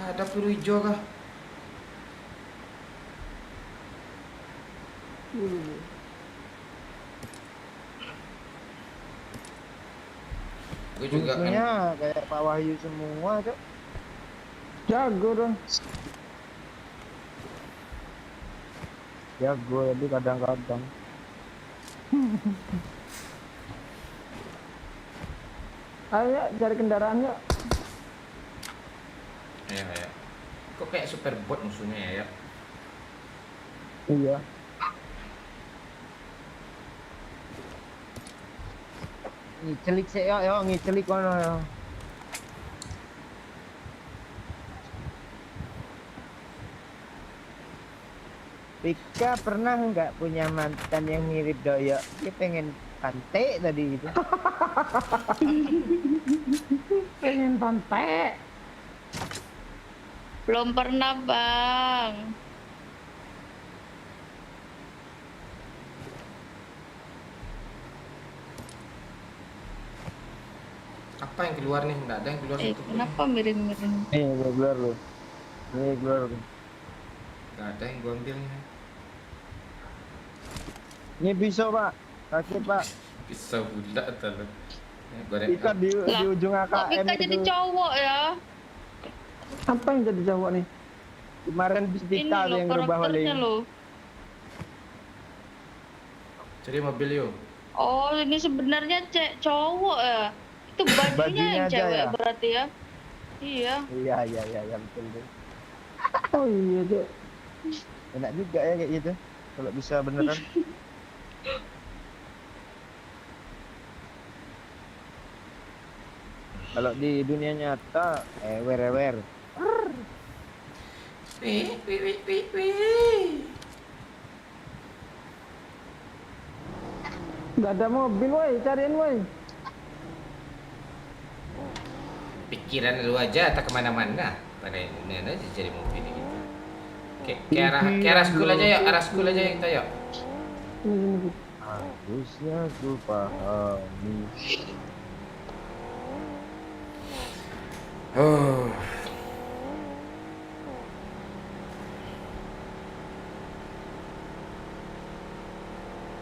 Ada peluru hijau kah? Gue juga kan. Musuhnya kayak Pak Wahyu semua, Cok. Jago dong. Jago tapi kadang-kadang. Ayo ya, cari kendaraan yuk. Ayo. Kok kayak super bot musuhnya ya? Iya. Ngicelik sih ya, ngicelik kono ya. Pika pernah nggak punya mantan yang mirip Doyo? Dia pengen pantai tadi gitu. Pengen pantai. Belum pernah, Bang. Apa yang keluar nih? Nggak ada yang keluar satu pun. Kenapa miring-miring? Gue keluar lu. Ini keluar lu. Nggak ada yang gua ambil nih. Ini pisau Pak. Sakit Pak. Bisa budak atau goreng. Pika di ujung Kok AKM Pika jadi itu. cowok ya? Apa yang jadi cowok nih? Kemarin Ini Pika loh yang berubah karakternya balik. loh. Cari mobil yuk. Oh, ini sebenarnya cowok ya? Itu bajunya Bajunya yang aja cewek ya? berarti ya? Iya. Iya betul tuh. Oh iya Cok. Enak juga ya kayak gitu. Kalau bisa beneran. Kalau di dunia nyata, ewer. Nggak ada mobil woi, cariin woi. Pikiran lu aja tak kemana-mana. Pada ini aja cari mobil gitu. Ke arah school aja yuk, arah school aja kita yuk. Ini. Harusnya ku pahami. Oh.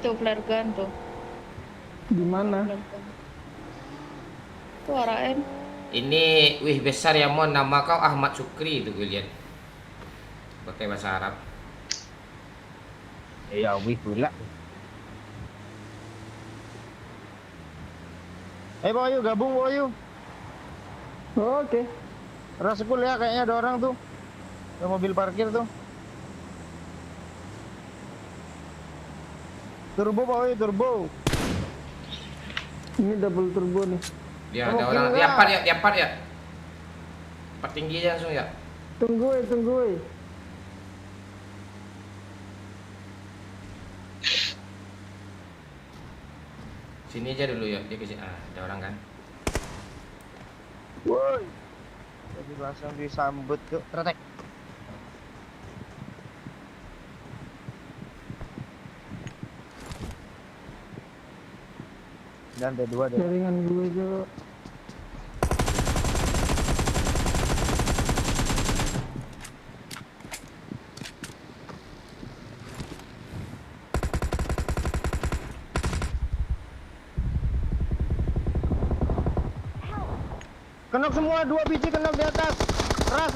Tuh flare gun tuh. Di mana? Flare gun. Tuh RAM. Ini wih besar ya Mon, nama kau Ahmad Sukri itu gue lihat. Pakai bahasa Arab. Ya wih pula. Pak Wahyu gabung Pak Wahyu. Oke. Raskul ya kayaknya ada orang tuh. Ada mobil parkir tuh. Turbo Pak Wahyu, turbo. Ini double turbo nih. Dia Oh, ada orang. kira. Dia part ya. Part tinggi aja langsung ya. Tunggu woi. Sini aja dulu ya. Dia ke sini. Ah, ada orang kan. Woi. Jadi langsung disambut tuh. Tretek. Dan ada dua deh. Jaringan gue Cok. Kenok semua, 2 biji kenok di atas. Ras.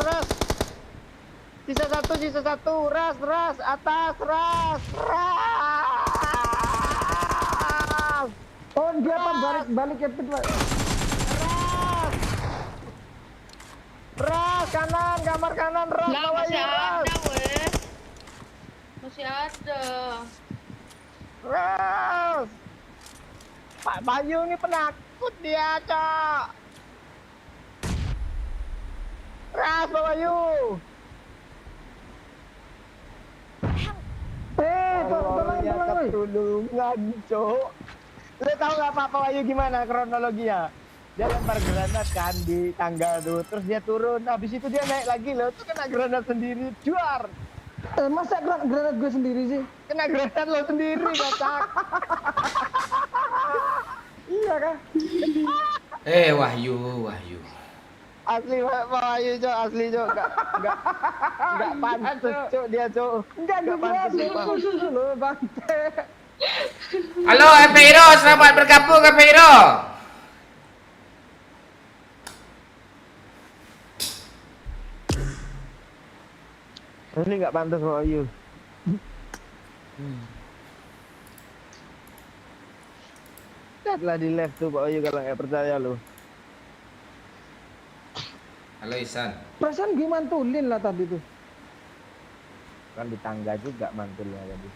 Sisa satu. Ras. Atas, ras. Oh dia apa balik ke pit Pak. Ras, kanan, kamar kanan, ras. Lah Pak masih Wahyu, ada ras. weh. Masih ada. Ras. Pak Bayu ini penakut dia, Cok. Ras, Pak Bayu. Tolong. Ketulungan, Cok. Lu tahu nggak Pak Bayu gimana kronologinya? Dia lempar granat kan di tangga tuh, terus dia turun. Habis itu dia naik lagi loh, tuh kena granat sendiri, juar. Masa granat gue sendiri sih? Kena granat lo sendiri, kocak. Iya kan? Wahyu. Asli Pak Wahyu, Cok, asli, Cok. Enggak pantas, Cok, dia, Cok. Enggak pantas, dulu lo bangte. Halo Epeiro, selamat bergabung Epeiro. Asli enggak pantas Pak Wahyu. Lihatlah di live tuh Pak Wahyu kalau nggak percaya lo. Halo Isan. Perasaan gue mantulin lah tadi tuh. Kan di tangga juga mantulnya tadi.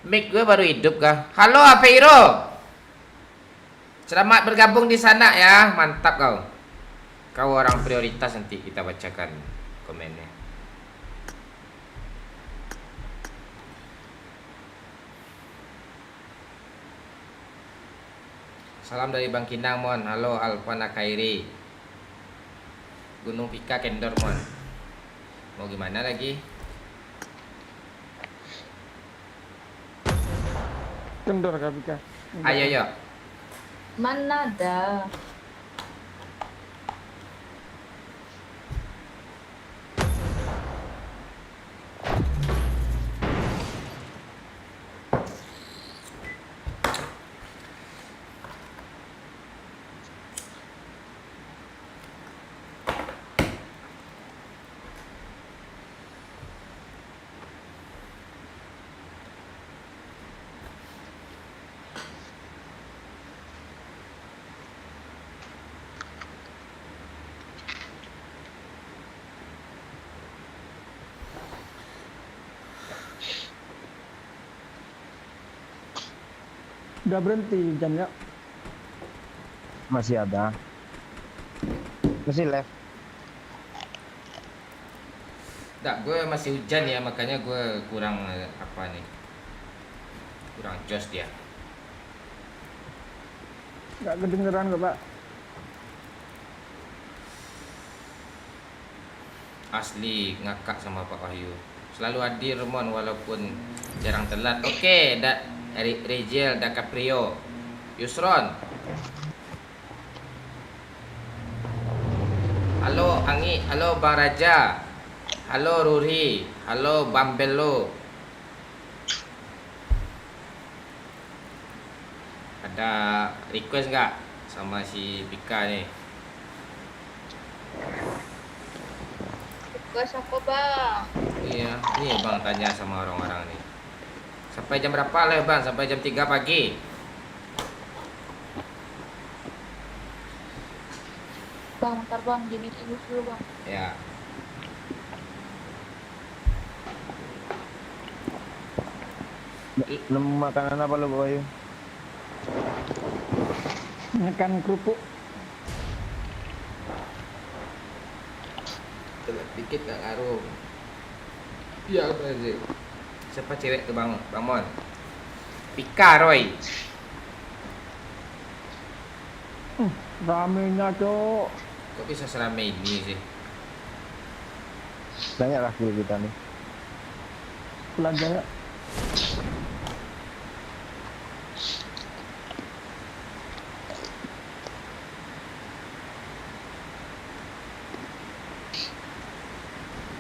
Mic gue baru hidup kah? Halo Epeiro. Selamat bergabung di sana ya. Mantap kau. Kau orang prioritas, nanti kita bacakan komennya. Salam dari Bang Kinang mon. Halo Alfana Kairi. Gunung Pika Kendor mon. Mau gimana lagi? Kendor kah Pika? Ayo. Mana ada? Udah berhenti hujannya. Masih ada. Masih live. Enggak, gue masih hujan ya, makanya gue kurang apa nih? Kurang jos dia. Nggak kedengeran kok Pak. Asli ngakak sama Pak Wahyu. Selalu hadir mon walaupun jarang telat. Oke, Rizal da Caprio. Yusron. Halo Angi, halo Bang Raja. Halo Ruri, halo Bambelo. Ada request nggak sama si Pika nih? Tugas apa bang? Iya, ini Bang tanya sama orang-orang nih. Sampai jam berapa lah Bang? Sampai jam 3 pagi. Bang, ntar bang, gini dulu bang. Ya. Nemu makanan apa lo Pak Wahyu? Makan kerupuk. Telat dikit gak ngaruh. Iya apa sih? Siapa cewek tuh Bang Mon? Pika Roy. Ramenya Cok. Kok bisa seramai ini sih? Banyak lah kill kita nih. Pulang aja.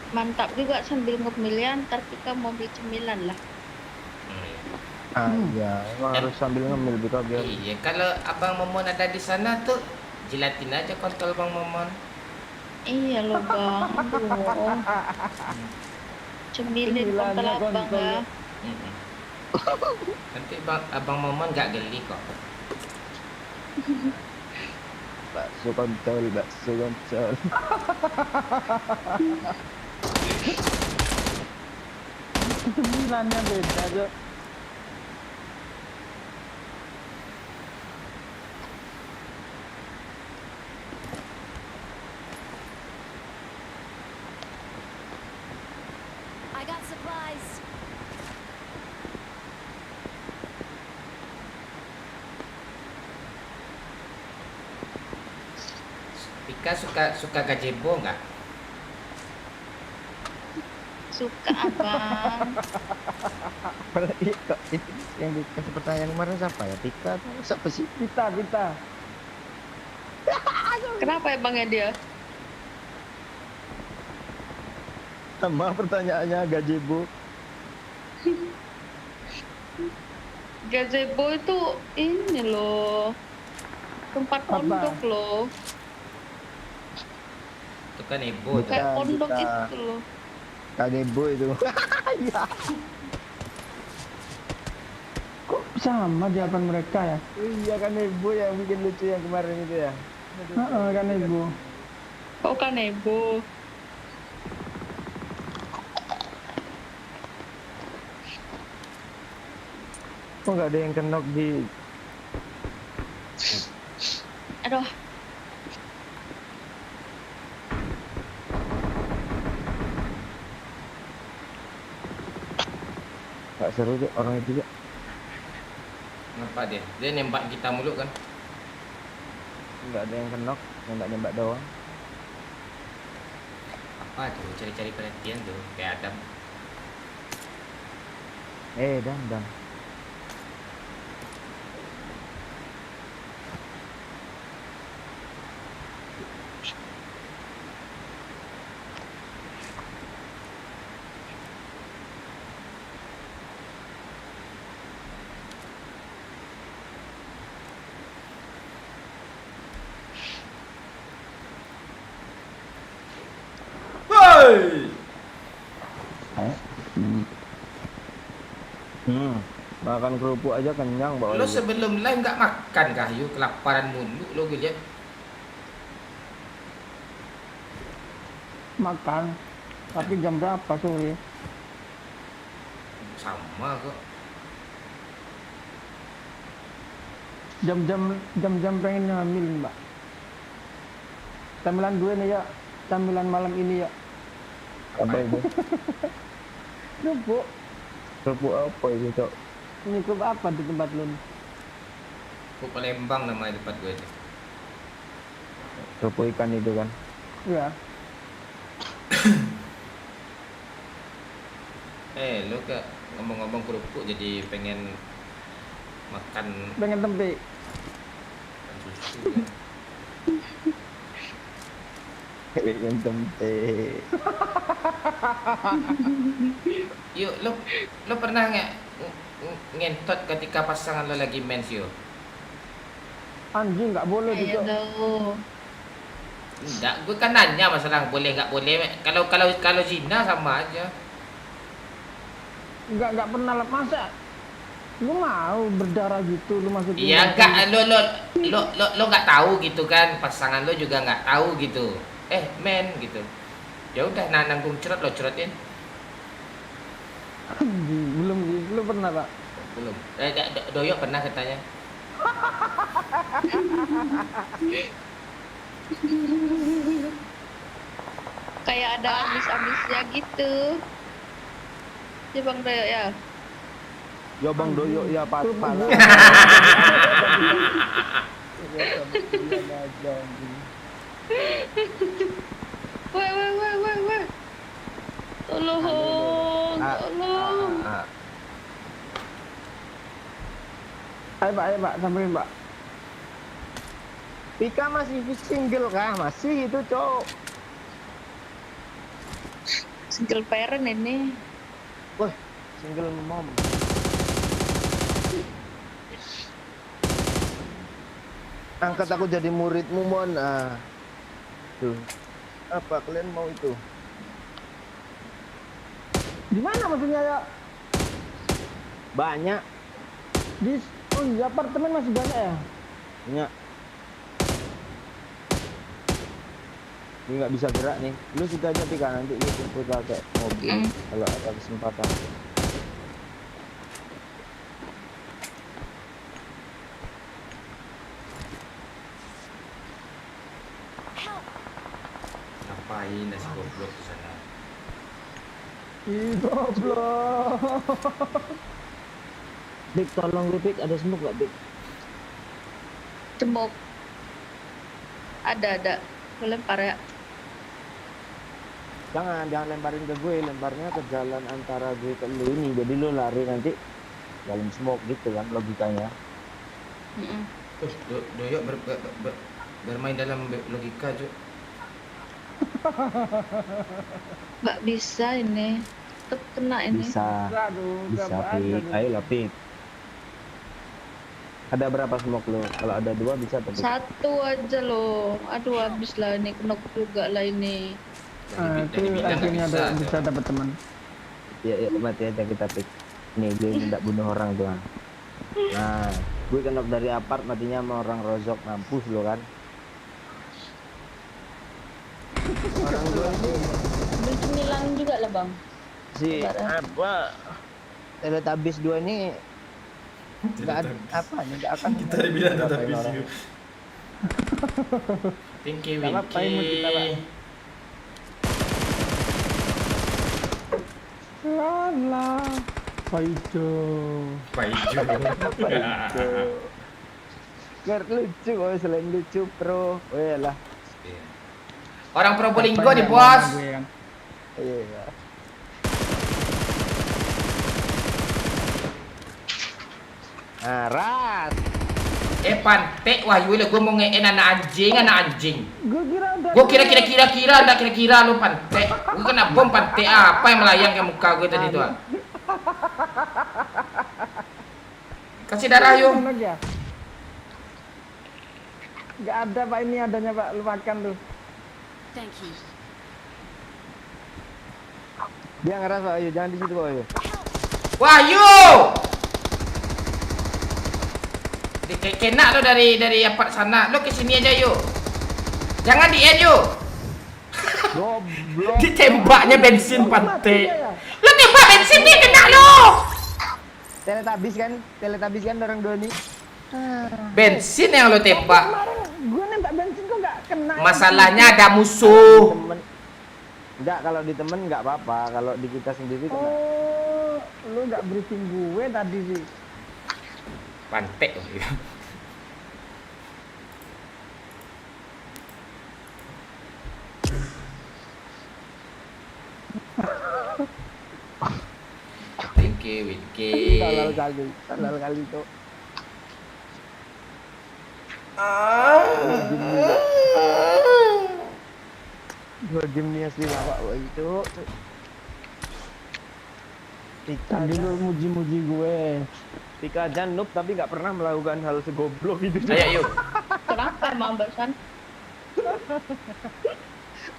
Mantap juga sambil ngemil, ntar kita mau beli cemilan lah. Ah iya, emang harus sambil ngemil Pika biar. Iya, kalau Abang Momon ada di sana tuh jilatin aja kontol Bang Momon. Iya loh bang, aduh. Cemilin kontol abang ya. Nanti Abang Momon gak geli kok. Bakso kontol. Cemilannya beda Cok. got supplies. Pika suka gazebo nggak? Suka abang. Apalagi kok itu yang dikasih pertanyaan kemarin siapa ya? Tika atau siapa sih? Kita. Kenapa emangnya dia? Sama pertanyaannya gazebo. Gazebo itu ini loh. Tempat Apa? pondok loh. Itu kan ibu tuh. Kayak pondok Kita. itu loh. Gazebo itu. Ya. Kok sama jawaban mereka ya? Iya kan ibu yang bikin lucu yang kemarin itu ya. Kan ibu. Oh kanebo. Kok nggak ada yang kenok di Aduh. nggak seru deh orang itu juga. Ngapa dia? Dia nembak kita mulu kan? Nggak ada yang kenok, nembak doang. Apa tuh? Cari-cari perhatian tuh. Kayak Adam. Dan. Woi! Makan kerupuk aja kenyang bawa. Lo sebelum live nggak makan kah? Yuk kelaparan mulu lo gue lihat. Makan. Tapi jam berapa sore? Sama kok. Jam pengen ngambil, Mbak. Camilan gue nih ya. Camilan malam ini ya. Apa itu? Kerupuk. Kerupuk apa itu, Cok? Ini kerupuk apa di tempat lu? Kok Palembang namanya tempat gue itu. Kerupuk ikan itu kan. Ya. Lo ke ngomong-ngomong kerupuk jadi pengen makan Pengen tempe. susu kan? Pengen tempe. Yuk, lo pernah nggak ngentot ketika pasangan lo lagi mens yuk? Anjing nggak boleh Ayo gitu. dong. Enggak, gue kan nanya masalah boleh nggak boleh. Kalau zina sama aja. Nggak pernah lah. Masa lu mau berdarah gitu lu masukin? Iya enggak, lo nggak tahu gitu kan, pasangan lo juga nggak tahu gitu. Men gitu. Ya udah nanggung cerot lo cerotin. Belum pernah, Pak. Belum. Doyok pernah katanya. Kayak ada abis-abisnya gitu. Ya Bang Doyo ya. Ya Bang Doyok ya pala. Weh. Tolong. Ayo Pak, samperin Pak. Pika masih single kah? Masih itu, Cok. Single parent ini. Wah, single mom. Angkat aku jadi muridmu, Mon. Tuh. Apa kalian mau itu? Di mana maksudnya ya? Banyak. Oh iya, apartemen masih banyak ya? Banyak. Ini nggak bisa gerak nih. Lu situ aja Pika, nanti lu jemput pakai mobil kalau ada kesempatan. Ngapain nasi goblok di sana? Ih, goblok. Big, tolong lu, Big. Ada smoke gak, Big? Cemok. Ada. Gue lempar ya. Jangan lemparin ke gue, lemparnya ke jalan antara gue ke lu ini. Jadi lu lari nanti dalam smoke gitu kan logikanya. Mm-mm. Doyok bermain dalam logika, Cuk. Nggak bisa ini. Tetep kena ini. Bisa, Aduh, bisa, gampang Pik. aja. Ayo lah, Pik. Ada berapa smoke lu? Kalau ada 2 bisa tuh, Pik. 1 aja loh. Aduh habis lah ini. Knock juga lah ini. Itu akhirnya bisa dapat teman. Ya, mati aja kita, Pik. Nih, gue tidak bunuh orang tuh. Nah, gue kena dari apart, matinya sama orang rozok, mampus lo kan. Orang gue ini Ambil cemilan juga lah bang. si Sabar, apa? Teletubbies 2 ini nggak ada apa, nggak akan kita dibilang Teletubbies. Pinky Nggak apa-apa, imut kita, Pak. Winky. Lala. Paijo. Paijo. Biar lucu, oh, selain lucu pro, oh lah. Orang Probolinggo nih, Bos. Iya. Nah, ras. Pantek Wahyu lah gua mau ngeen anak anjing. Gue kira udah. Gua kira lu pantek. Gua kena bom pantek apa yang melayang ke muka gue tadi tuh. Kasih darah yuk. Enak ya? Gak ada Pak, ini adanya Pak, lu makan tuh. Thank you. Dia ngeras Pak Ayu, jangan di situ Pak Ayu. Wahyu. Kena lo dari apart sana. Lo ke sini aja yuk. Jangan di end yuk. Goblok. Ditembaknya bensin pantek. Lo tembak bensin dia kena lo. Teletubbies kan orang 2 nih. Bensin yang lo tembak. Gue nembak bensin kok gak kena. Masalahnya ada musuh. Temen. Enggak, kalau di temen nggak apa-apa, kalau di kita sendiri kena. Oh, lu gak briefing gue tadi sih. Pantek. Winky. Salah kali tuh. Dua game nih asli lawak Pak itu. Tadi lu muji-muji gue. Pika aja noob tapi nggak pernah melakukan hal segoblok itu. Ayo yuk. Kenapa Bang Barusan?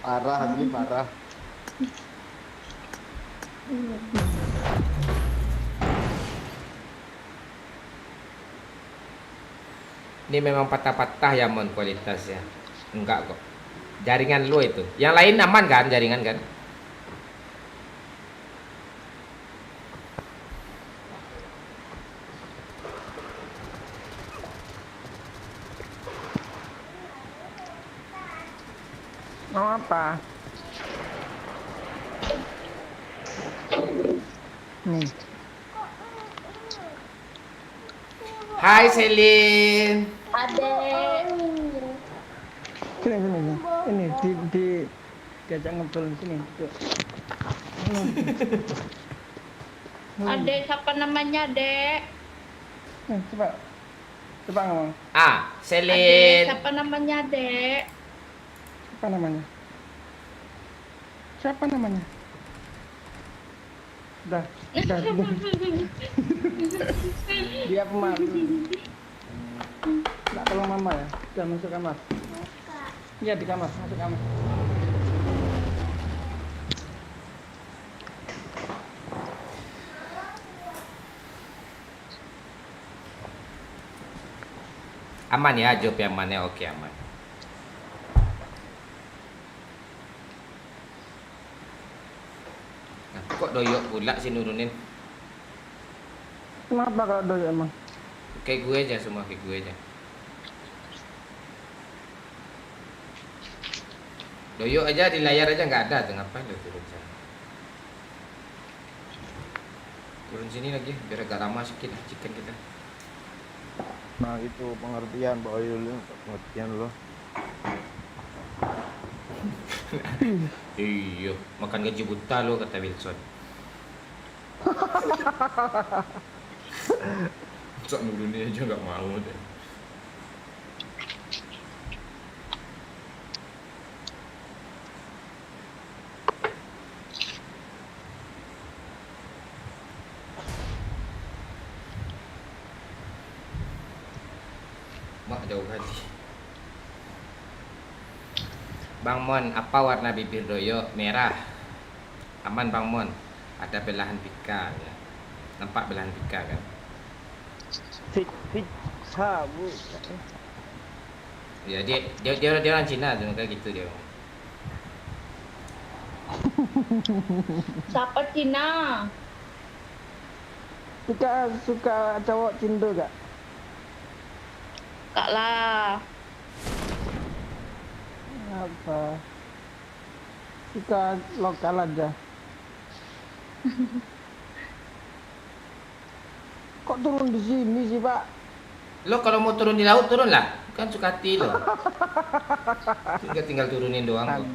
Parah, asli parah. Ini memang patah-patah ya mon kualitasnya. Enggak kok. Jaringan lu itu. Yang lain aman kan jaringan kan? Mau apa? Nih. Hai Selin. Adek. Sini. Ini diajak ngobrol di sini. Yuk. Adek siapa namanya Adek? Nih, coba ngomong. Ah, Adek Selin. siapa namanya Adek? Siapa namanya? Udah. Dia pemalu. Nggak tolong mama ya. Udah masuk kamar. Iya di kamar, masuk kamar. Aman ya, job yang mana? Oke, aman. Nah, kok doyok pula sih nurunin? Kenapa kalau doy emang? Kayak gue aja semua, kayak gue aja. Doyok aja di layar aja nggak ada tuh, ngapain lo turun sana? Turun sini lagi biar agak lama sedikit chicken kita. Nah itu pengertian Pak Oyul, pengertian lo. Iya, makan gaji buta lo kata Wilson. Sok nurunnya aja nggak mau deh. Mak jauh hati. Bang Mon, apa warna bibir Doyo? Merah. Aman Bang Mon. Ada belahan pika ya. Nampak belahan pika kan? Pizza bu. Ya dia orang Cina tuh kayak gitu dia. Siapa Cina? Pika suka cowok Cindo gak? Kak lah. Apa? Suka lokal aja. Kok turun di sini sih Pak? Lo kalau mau turun di laut turun lah. Kan suka hati lo. Tinggal turunin doang kok.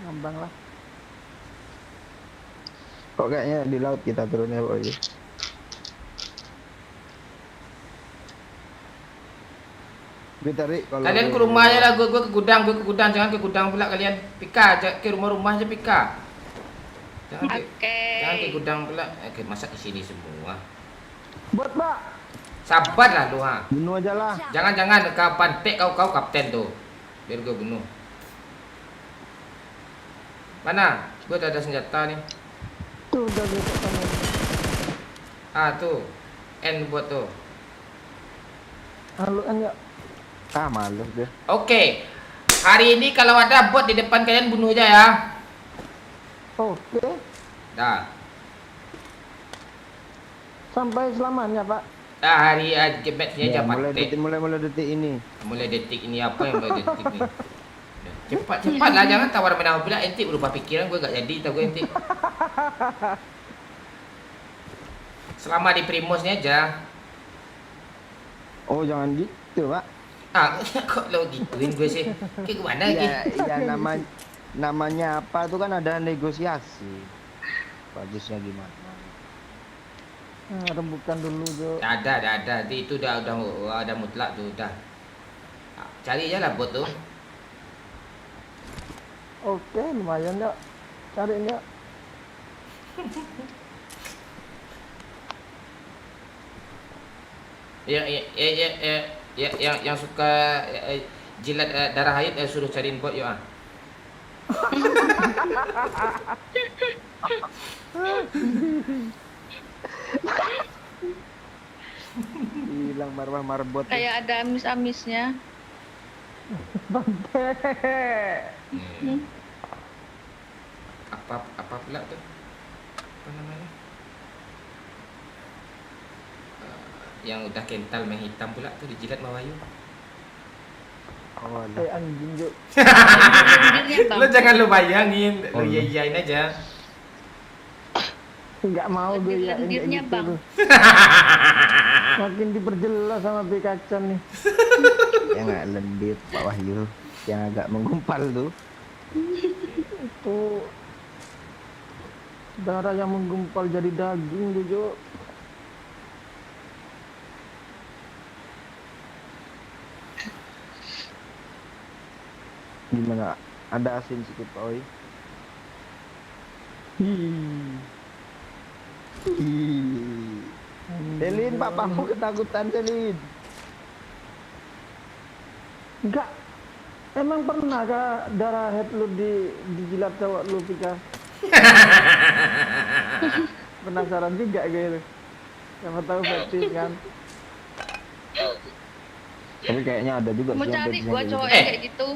Ngambang lah. Kok kayaknya di laut kita turunnya Pak Oyul. Gue tarik kalau Kalian ke rumah aja lah, gue ke gudang, jangan ke gudang pula kalian. Pika, ke rumah aja Pika. Jangan ke gudang pula. Masa di sini semua. Buat Pak. Sabar lah lu ha. bunuh aja lah. Jangan kau pantek kau kapten tuh. Biar gue bunuh. Mana? Gue ada senjata nih. Tuh udah besok kamu. Ah tuh. N buat tuh. Haluan ya. Ah males deh. Oke. Hari ini kalau ada bot di depan kalian bunuh aja ya. Oke. Dah. Sampai selamanya Pak. Dah hari matchnya Ya, jam mulai patek. detik ini. Mulai detik ini apa yang mulai detik ni? Cepat lah, jangan tawar menawar pula. Ente berubah pikiran, gue gak jadi tau gue ente. Selama di Primus ni aja. Oh jangan gitu Pak. Ah, kok lo gituin gue sih? Ke mana lagi? Ya namanya apa tuh kan ada negosiasi. Bagusnya gimana? Nah, rembukan dulu Jo. Dah ada. Itu udah mutlak tuh dah. Cari aja lah bot tuh. Oke, lumayan ya. Cari ya. Yang suka jilat darah haid suruh cariin bot yuk ah. Hilang marwah marbot. Kayak ada amis-amisnya. Bangke. Apa pula tuh? Apa namanya? Yang udah kental main hitam pula tuh dijilat Mawayu. Oh, Anjing Jo. Lo jangan lo bayangin, lo iyain aja. Enggak mau gue ya ini Lendirnya gitu Bang. tuh. Makin diperjelas sama Pikachu nih. Ya nggak lendir Pak Wahyu, yang agak menggumpal tuh. Itu darah yang menggumpal jadi daging tuh Jo. Gimana? Ada asin sedikit Pak Oi. Selin, papamu ketakutan Selin. Enggak. Emang pernah kah darah head lu dijilat cowok lu Pika? Penasaran juga gitu. Siapa tahu fetish kan. Tapi kayaknya ada juga Mau sih yang cari fetishnya gua kayak cowok gitu. yang kayak gitu.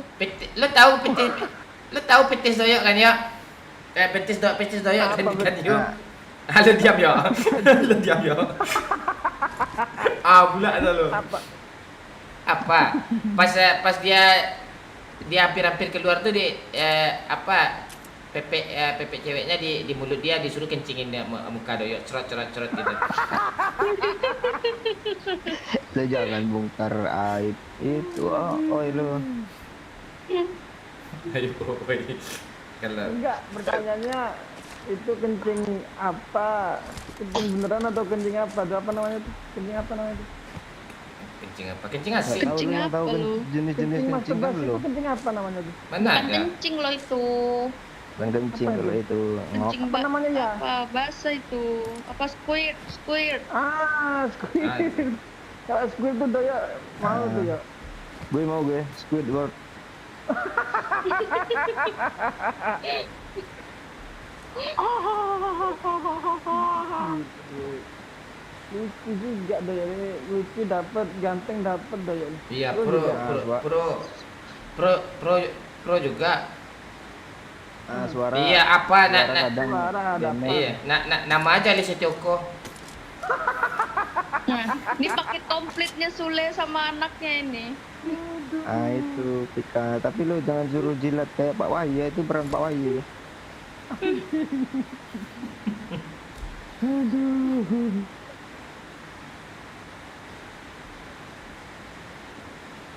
Lo tahu petis doyok kan ya? Petis doyok kan Apa kan betul? yo. Lo diam ya. Lo diam ya. Ah pula lo. Apa? Pas dia hampir keluar tuh Pepek ceweknya di mulut dia, disuruh kencingin dia muka doyok, cerot gitu. Lo jangan bongkar aib itu. Oh lo. Ayo, boy. Kalau Enggak, pertanyaannya itu kencing apa? Kencing beneran atau kencing apa? Itu apa namanya tuh? Kencing apa namanya tuh? kencing apa? Kencing asik. Tahu Kencing lu yang apa tahu kan lu? jenis-jenis Kencing kencing kan masturbasi lo. itu kencing apa namanya tuh? Mana Bukan ada? kencing loh itu. Bukan kencing Apa kalau itu ngok. Kencing Apa namanya ya? Apa bahasa itu? Apa squirt? Squid. Kalau squid tuh doyok mau tuh ya. Gue mau gue Squidward. Lucu juga doyok ini. Lucu dapat, ganteng dapat doyok ini. Iya, Lu pro, juga. pro juga. Suara. Iya, apa Suara kadang Suara ada apa? damai. Iya, nama aja Lisa Tioko. Nah, ini pakai komplitnya Sule sama anaknya ini. Itu Pika. Tapi lo jangan suruh jilat kayak Pak Wahyu, itu peran Pak Wahyu.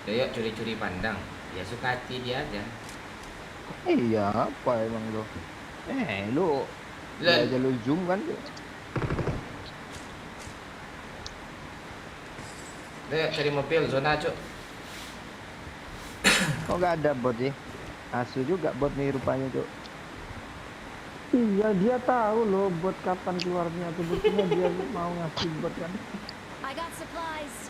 Doyok curi-curi pandang. Ya suka hati dia aja. Iya, apa emang lo? Lo Lah. aja lo zoom kan? Doyok cari mobil zona, Cuk. Kok gak ada bot sih? Asu juga bot nih rupanya tuh. Iya, dia tahu loh buat kapan keluarnya. Sebetulnya dia mau ngasih buat kan. I got supplies.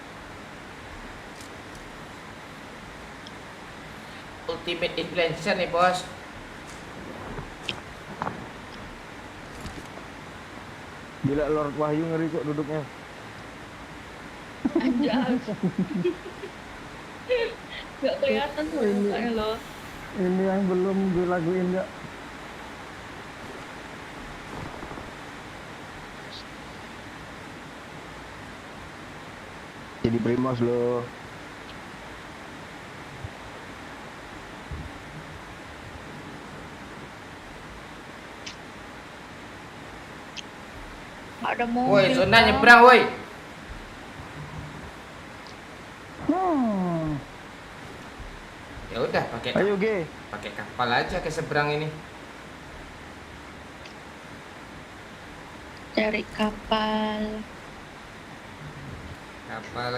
Ultimate influencer nih, Bos. Gila Lord Wahyu ngeri kok duduknya. Anjas. Gak kelihatan tuh mukanya loh. Ini yang belum gue laguin ya. Jadi primos lo. Ada Woi, mobil. zona Bang. nyebrang, woi. Ya udah Ayo Ge. pakai kapal aja ke seberang ini. Cari kapal.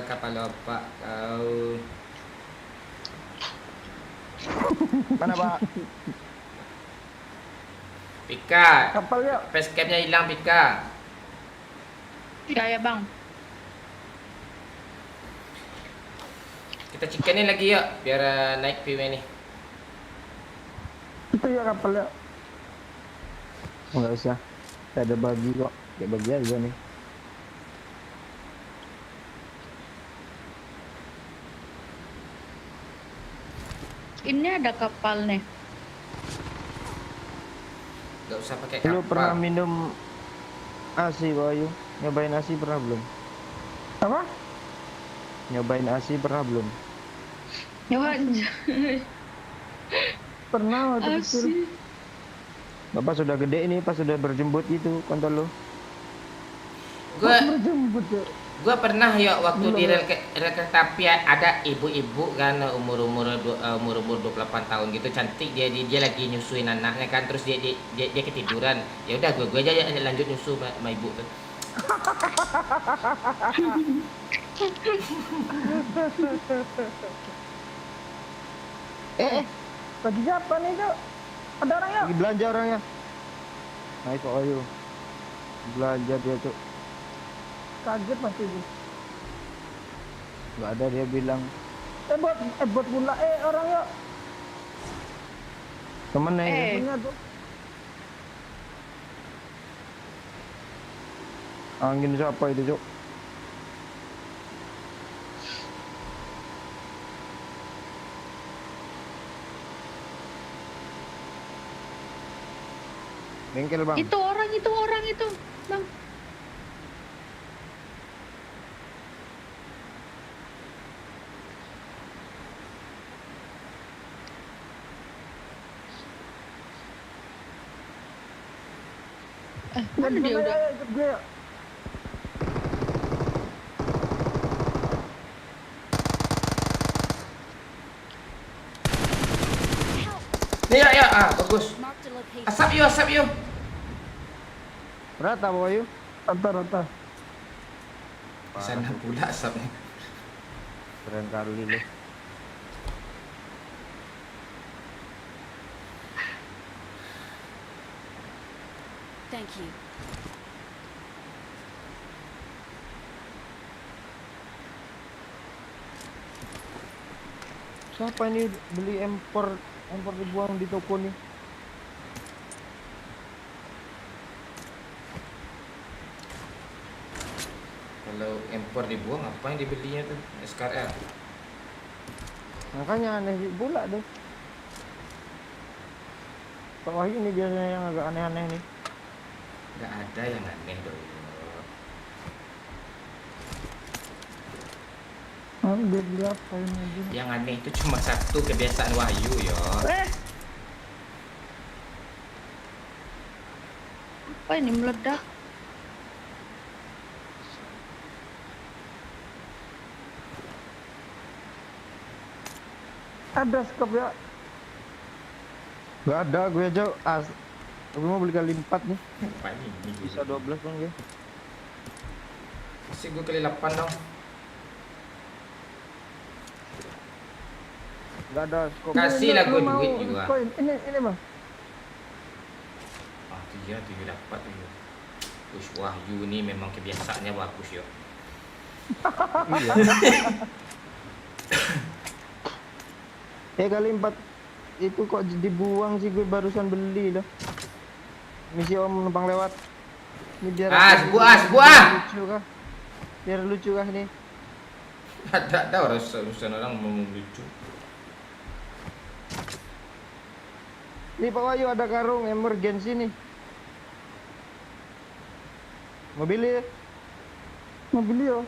Kapal opak kau. Mana Pak? Pika, Kapal ya. facecamnya hilang Pika. Ya bang. Kita chickenin lagi yuk, biar naik PW nih. Itu ya kapal ya. Enggak usah. Kita ada bagi kok. Kayak bagi aja nih. Ini ada kapal nih. Gak usah pakai Lu pernah kapal. minum ASI Wahyu? Nyobain ASI pernah belum? Apa? Nyobain ASI pernah belum? Ya anjay. Pernah waktu kecil. Asik. Bapak sudah gede ini, pas sudah berjembut gitu kontol lu. Gua Berjemput ya. pernah ya waktu di rel kereta api ada ibu-ibu kan umur 28 tahun gitu, cantik, dia lagi nyusuin anaknya kan, terus dia ketiduran. Ya udah gua aja lanjut nyusu sama ibu tuh. Bagi siapa nih, Cok? Ada orang ya? Lagi belanja orangnya. Naik kok Wahyu. Belanja dia tuh. Kaget pasti itu. Nggak ada dia bilang. Bot pula. Orang ya. Temennya ini. Punya tuh. Angin siapa itu Cuk? Bengkel bang. Itu orang itu. Bang. Mana dia udah? Ayo, ikut gue. Nih ya, bagus. Marked a location. Asap yuk. Rata bawa yuk. Rata. Di sana pula asapnya. Keren kali lu. Thank you. Siapa ini beli empor dibuang di toko nih? Kalau impor dibuang, apa yang dibelinya tuh? SKRL. Makanya aneh pula deh. Pak Wahyu ini biasanya yang agak aneh-aneh nih. Nggak ada yang aneh dong. Dia beli apa ini aja? Yang aneh itu cuma satu kebiasaan Wahyu yo. Apa ini meledak? Ada skop ya? Gak ada, gue aja gue mau beli kali 4 nih. Apa ini? Bisa 12 dong gue. Kasih gue kali 8 dong. Gak ada skop. Kasih lah gue Lu mau duit juga. koin? Ini bang. Ah iya, 7 dapat tuh. Push Wahyu ini memang kebiasaannya bagus yo. Iya. Kali 4 itu kok dibuang sih, gue barusan beli loh. Misi om numpang lewat. Ini biar sebuah. lucu kah? Biar lucu kah nih? Ada urusan orang mau lucu. Nih Pak Wahyu ada karung emergency nih. Mobil yo.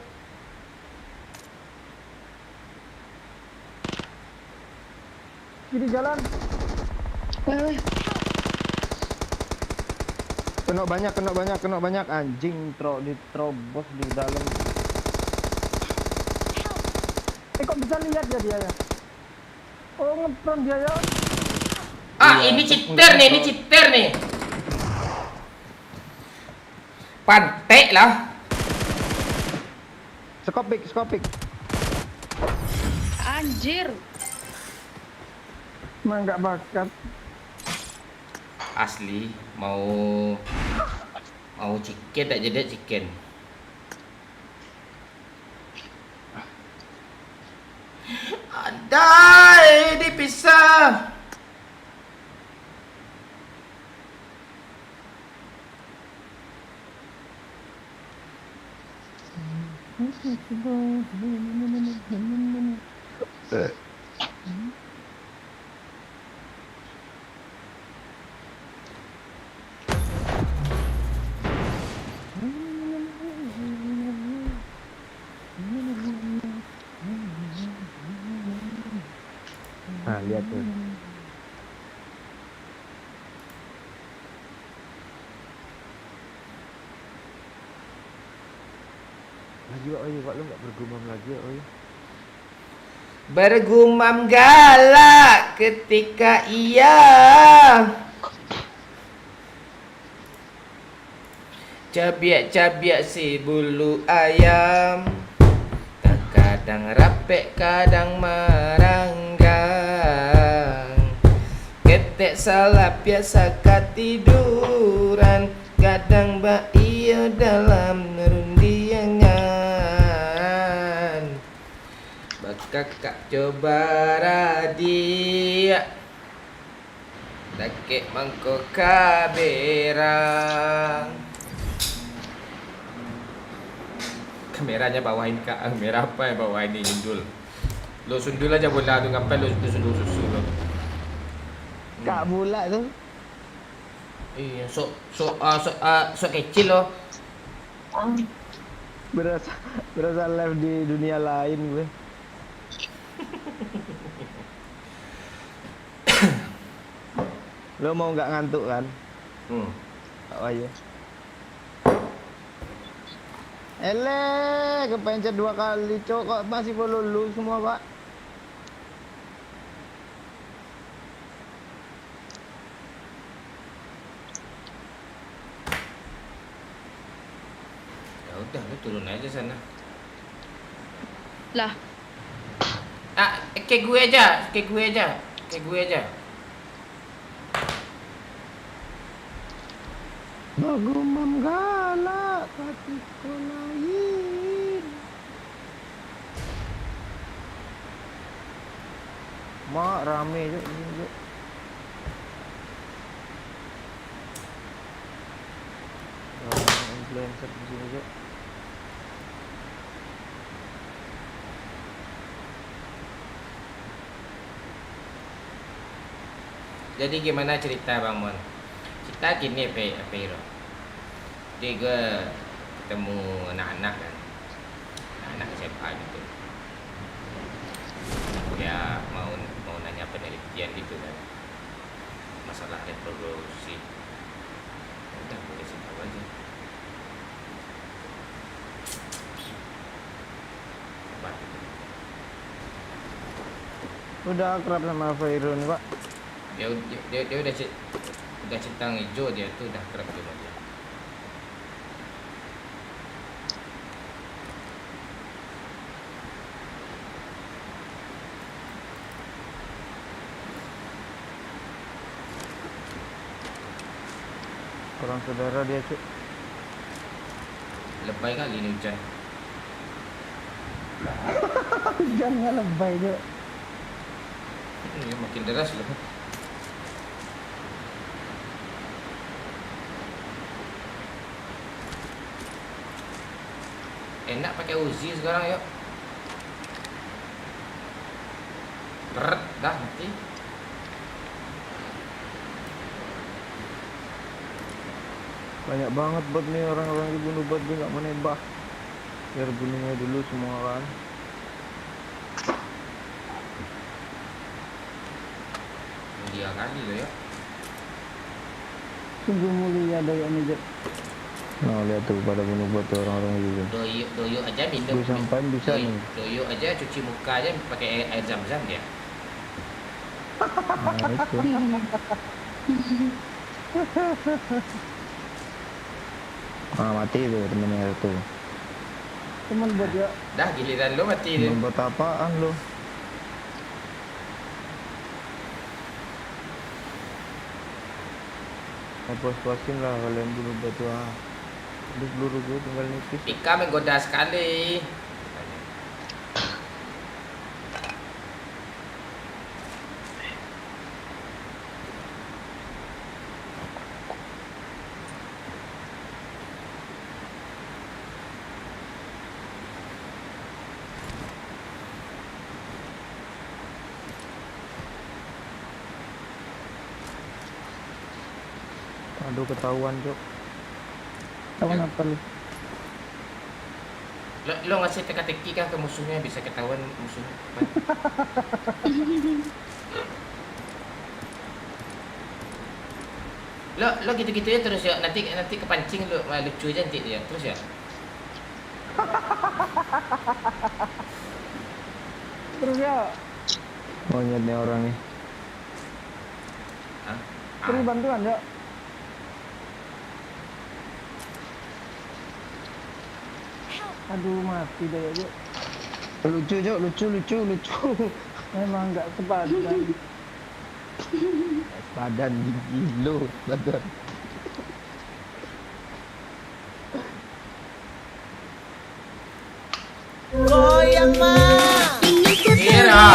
Kiri jalan. Weh. Kena banyak anjing diterobos di dalam. Kok bisa lihat ya dia ya? Oh, ngepron dia ya. Ini cheater nih. Pantek lah. Skopik. Anjir. Emang nggak bakat. Asli mau chicken tak jadi chicken. Andai dipisah. Nah, lihat tuh. Lagi Pak, lu nggak bergumam lagi ya, Oy? Bergumam galak ketika ia cabiak si bulu ayam. Kadang rapek, kadang meranggang. Ketek salah biasa ketiduran. Kadang baio dalam rundiangan. Bakakak coba radia. Dakek mangko kaberang. Kameranya bawain kak, kamera apa yang bawain ini sundul. Lo sundul aja bola tu, ngapain lo sundul susu lo? Kak bulat tuh. Iya, sok kecil lo. Berasa live di dunia lain gue. Lo mau nggak ngantuk kan? Pak Wahyu. Kepencet 2 kali, cok. Kok masih follow lu semua, Pak? Ya udah, lu turun aja sana. Lah, Kayak gue aja, kayak gue aja, kayak gue aja. Bagumam galak hatiku lain. Mak rame cok ini cok. Orang influencer di sini cok. Jadi gimana cerita Bang Mon? Cerita gini apa Iro? Jadi gue ketemu anak-anak kan, anak SMA gitu. Ya mau nanya penelitian gitu kan, masalah reproduksi. Udah gue kasih tahu aja. Apa? Udah akrab sama Fairun, Pak. Dia udah centang hijau, dia tuh udah kerap sama dia. Orang saudara dia cok. Lebay kali ini hujan. Jangan lebay cok. Ini makin deras loh. Enak pakai Uzi sekarang yuk. Berat dah mati. Banyak banget bot nih orang-orang dibunuh bot dia nggak mau nembak. Biar bunuhnya dulu semua kan. Mulia kali loh ya. Sungguh mulia doyoknya Jek. Nah lihat tuh pada bunuh bot tuh orang-orang juga. Doyok aja minum. Gue sampai bisa nih. Doyok aja cuci muka aja pakai air zam-zam dia. Nah itu. Mati tuh temennya tuh. Temen bot ya. Dah giliran lo mati dia. Temen bot apaan lo? Puas-puasin lah kalian bunuh bot tuh. Di peluru gue tinggal nipis. Pika menggoda sekali. Aduh ketahuan cok. Ketahuan apa lu? Lo ngasih teka-teki kan ke musuhnya bisa ketahuan musuhnya. Lo gitu-gitu ya terus ya, nanti kepancing lo lucu aja nanti dia terus ya. Terus ya. Monyet nih orang nih. Hah? Perlu bantuan cok. Aduh mati deh ya cok. Lucu cok, lucu. Memang nggak sepadan. Badan gilo badan. Goyang mah. Ingin Ira.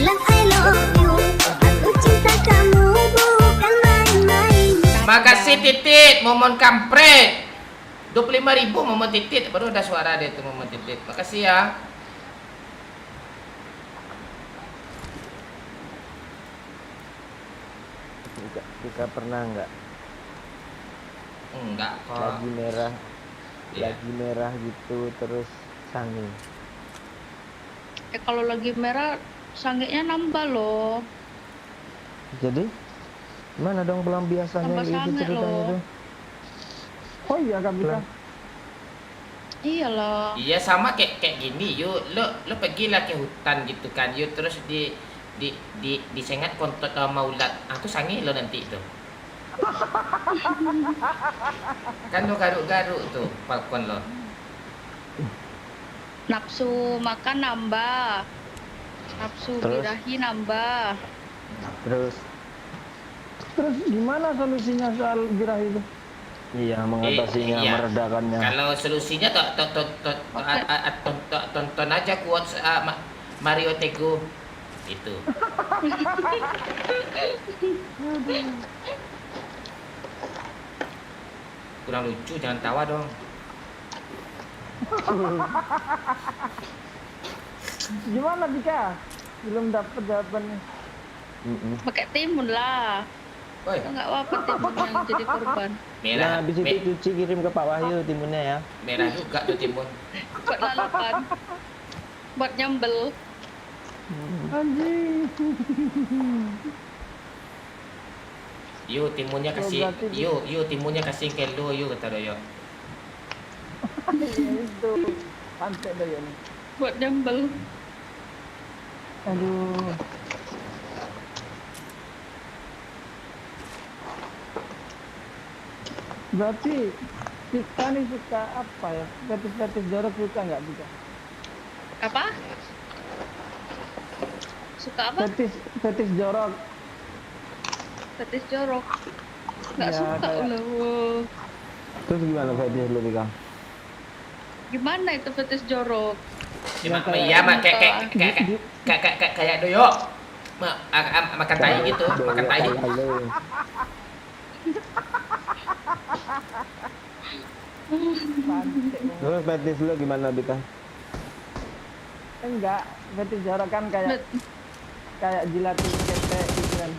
bilang I love you. Aku cinta kamu bukan main-main. Makasih Titit, Momon kampret. 25.000 Momon Titit, baru ada suara dia tuh Momon Titit. Makasih ya. Kita pernah nggak Enggak kok. lagi merah, Iya. lagi merah gitu terus sange. Kalau lagi merah, sangenya nambah loh. Jadi mana dong pelampiasannya Tambah itu sange ceritanya loh. tuh? Oh iya Kak bisa. Iyalah. Iya sama kayak gini yuk, lo pergilah ke hutan gitu kan yuk, terus disengat kontot sama ulat, tuh sange lo nanti itu. Kan lo garuk-garuk tuh falcon lo. Nafsu makan nambah. Nafsu Terus? birahi nambah. Terus Terus gimana solusinya soal birahi itu? iya mengatasinya, Iya. meredakannya. Kalau solusinya tonton aja quotes Mario Teguh itu. Kurang lucu, jangan tawa dong. Gimana Bika? Belum dapat jawabannya. Pakai timun lah. Woi, Enggak apa-apa timun yang jadi korban. Nah, merah, habis itu cuci kirim ke Pak Wahyu timunnya ya. merah juga tuh timun. Buat lalapan. Buat nyambel. Anjing. Yuk timunnya kasih, yuk timunnya kasih ke lu yuk kata Doyo. Iya itu. Pantai dah ya nih. Buat nyambel. Aduh. Berarti Pika nih suka apa ya? Fetis-fetis jorok suka nggak Pika? Apa? Suka apa? Fetis jorok. Fetis jorok. Enggak Ya, suka kayak- loh. Terus gimana fetis lu Bika? Gimana itu fetis jorok? Iya mak kayak Doyo. Makan tai gitu, makan tai. Halo. Terus fetis lu gimana Bika? Enggak, fetis jorok kan kayak jilatin ketek gitu kan.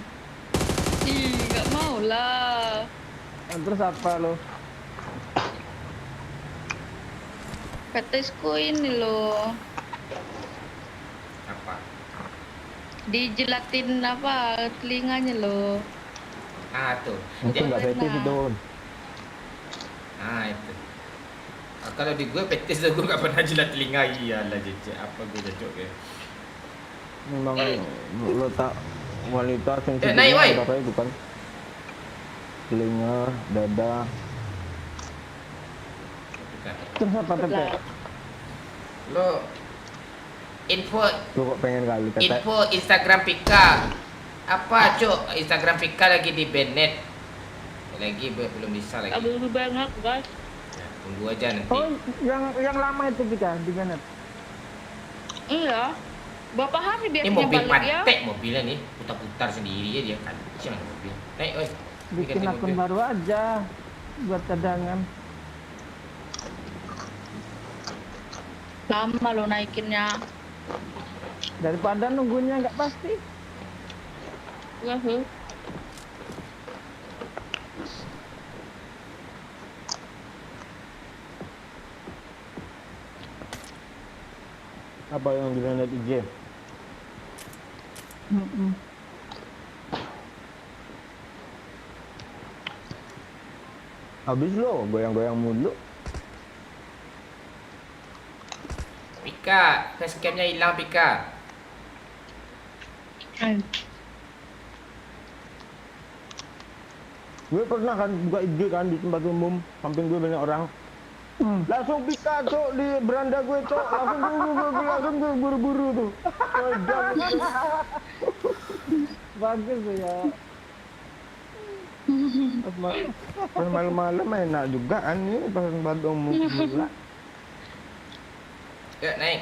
Ih, enggak mau lah. Nah, terus apa lo? Fetisku ini loh. Apa? Dijilatin apa telinganya loh. Tuh. Itu nggak fetis itu. Itu. Kalau di gue petis gue gak pernah jilat telinga. Iyalah jejak apa gue cocok ya. Memang lo tak wanita naik, sensitifnya woi. apa itu kan? Telinga, dada. Terus apa Pepe? Lo info Lu kok pengen kali kata? info Instagram Pika. Apa cok? Instagram Pika lagi di banned. Lagi belum bisa lagi. Abu banget guys. Ya, tunggu aja nanti. Oh, yang lama itu Pika di Bennett. Iya. Berapa hari Ini biasanya mobil balik ya? pantek mobilnya nih, putar-putar sendiri ya dia kan. Siapa mobil? Naik, oi. Bikin Ganti akun mobil. baru aja buat cadangan. Lama lo naikinnya. Daripada nunggunya nggak pasti. Wah. Apa yang di Bennett IG? Habis lo goyang-goyang mulu. Pika, facecamnya hilang Pika. Gue pernah kan buka IG kan di tempat umum, samping gue banyak orang. Langsung Pika cok di beranda gue cok, langsung gue buru-buru tuh. Bagus tuh ya. Pas malam-malam enak juga kan ini pas tempat umum pula. Yuk naik.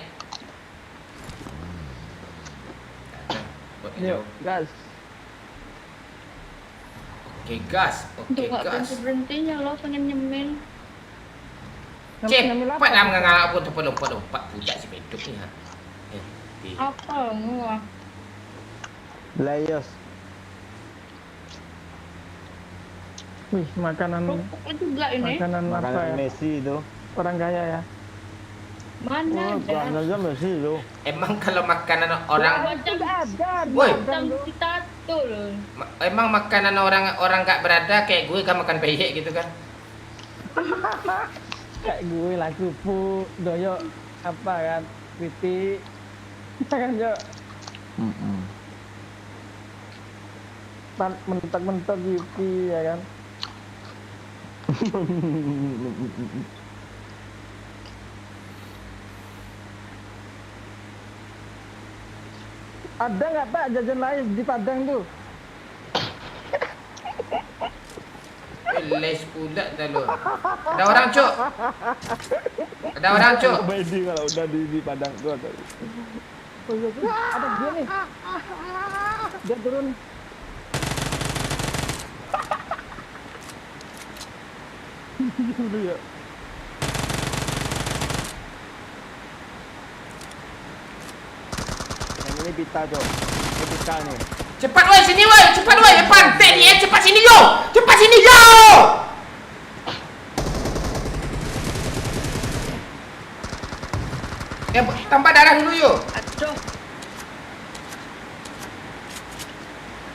Buat Yuk, jauh. gas. Oke gas, Untuk oke gak gas. berhenti-berhentinya lo pengen nyemil. Nyemil apa? Cepat lah menganggap aku tuh lompat-lompat budak si beduk ni ha. Apa ngua? Layos. Wih, makanan Rokok juga ini. makanan apa Makanan ya? Messi itu. Orang kaya ya. Mana Oh, tuan ada? aja Messi itu. Emang kalau makanan orang, Macam Ada. woi, macam tato loh. emang makanan orang gak berada kayak gue kan makan peyek gitu kan. Kayak gue lah kupu, doyok apa kan, kritik, kan Jo. Mentok-mentok Yuki ya kan. Ada nggak Pak jajan lain di Padang tuh? Les pula dah lu. Ada orang, Cuk. Ada orang, Cuk. Komedi kalau udah di Padang tuh ada. Oh, iya, tuh. Ada dia nih. Dia turun. Dulu ya. Yang ini pita Jo. Ini pita nih. Cepat woi sini woi, cepat woi, pantai dia, cepat sini yo. Cepat sini yo. Ya, tambah darah dulu yo. Aduh.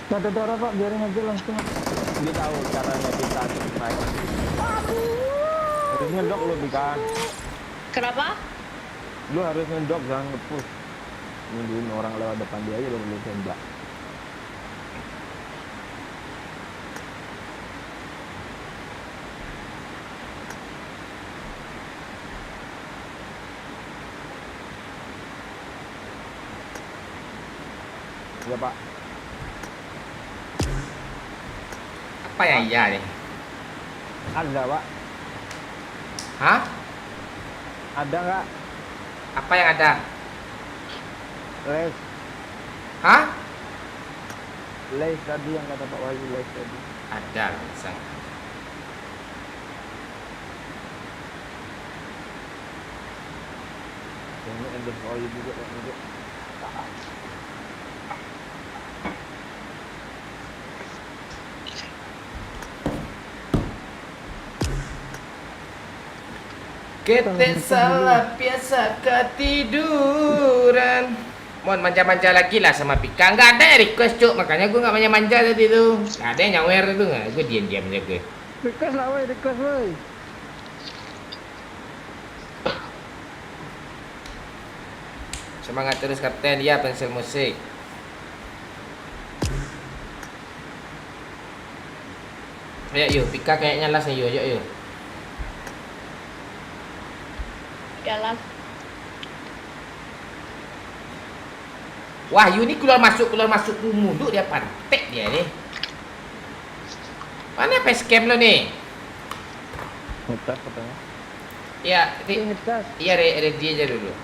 Gak ada darah Pak, biarin aja langsung. Dia tahu caranya pita naik. Harus ngedok lu Bika. Kenapa? Lu harus ngedok, jangan nge-push. Nungguin orang lewat depan dia aja lu tembak. Ya Pak. Apa yang iya nih? Ada Pak. Hah? Ada nggak? Apa yang ada? Les. Hah? Les tadi yang kata Pak Wahyu, les tadi. Ada, sang. Ini ada Pak Wahyu juga Pak juga. Kita salah biasa ketiduran. Mohon manja-manja lagi lah sama Pika. Nggak ada yang request Cuk, makanya gue nggak manja-manja tadi tuh. Nggak ada yang nyawer itu nggak. Gue diam-diam aja gue. Request lah woi, request woi. Semangat terus Kapten, ya pensil musik. Ayo yuk, Pika kayaknya last nih yuk, yuk. Jalan. Wahyu ini keluar masuk mulu dia pantek dia nih. Mana facecam lo nih? Ngetas katanya. Iya, Ngetas. iya ready aja dulu.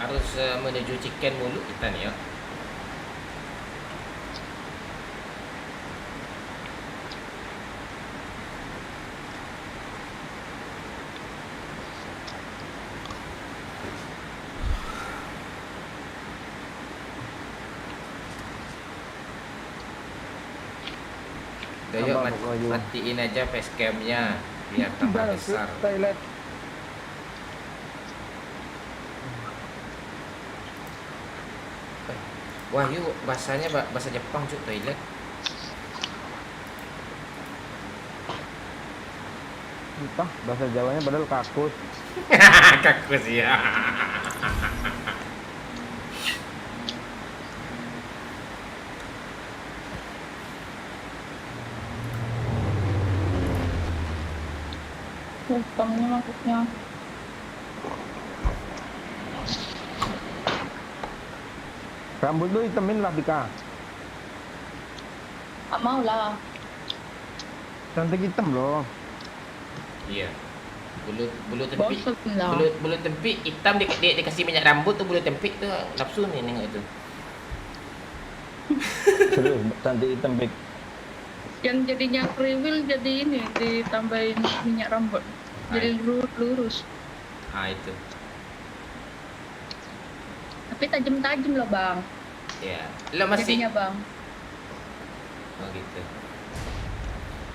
Harus menuju chicken mulu kita nih ya. Udah yuk matiin aja facecamnya biar tambah besar. Toilet. Wahyu bahasanya bahasa Jepang Cuk, toilet. Entah bahasa Jawanya padahal kakus. Kakus ya. Hitamnya maksudnya. Rambut lu hitamin lah Bika. Gak mau lah. Cantik hitam loh. Iya. Bulu tempik. Bosan lah. Bulu tempik hitam dikasih minyak rambut tuh, bulu tempik tuh nafsu nih nengok itu. Serius, cantik hitam Bik. Yang jadinya kriwil jadi ini ditambahin minyak rambut. Jadi lurus. Ah itu. Tapi tajam-tajam loh bang. Ya. Lo masih Jadinya bang. Oh gitu.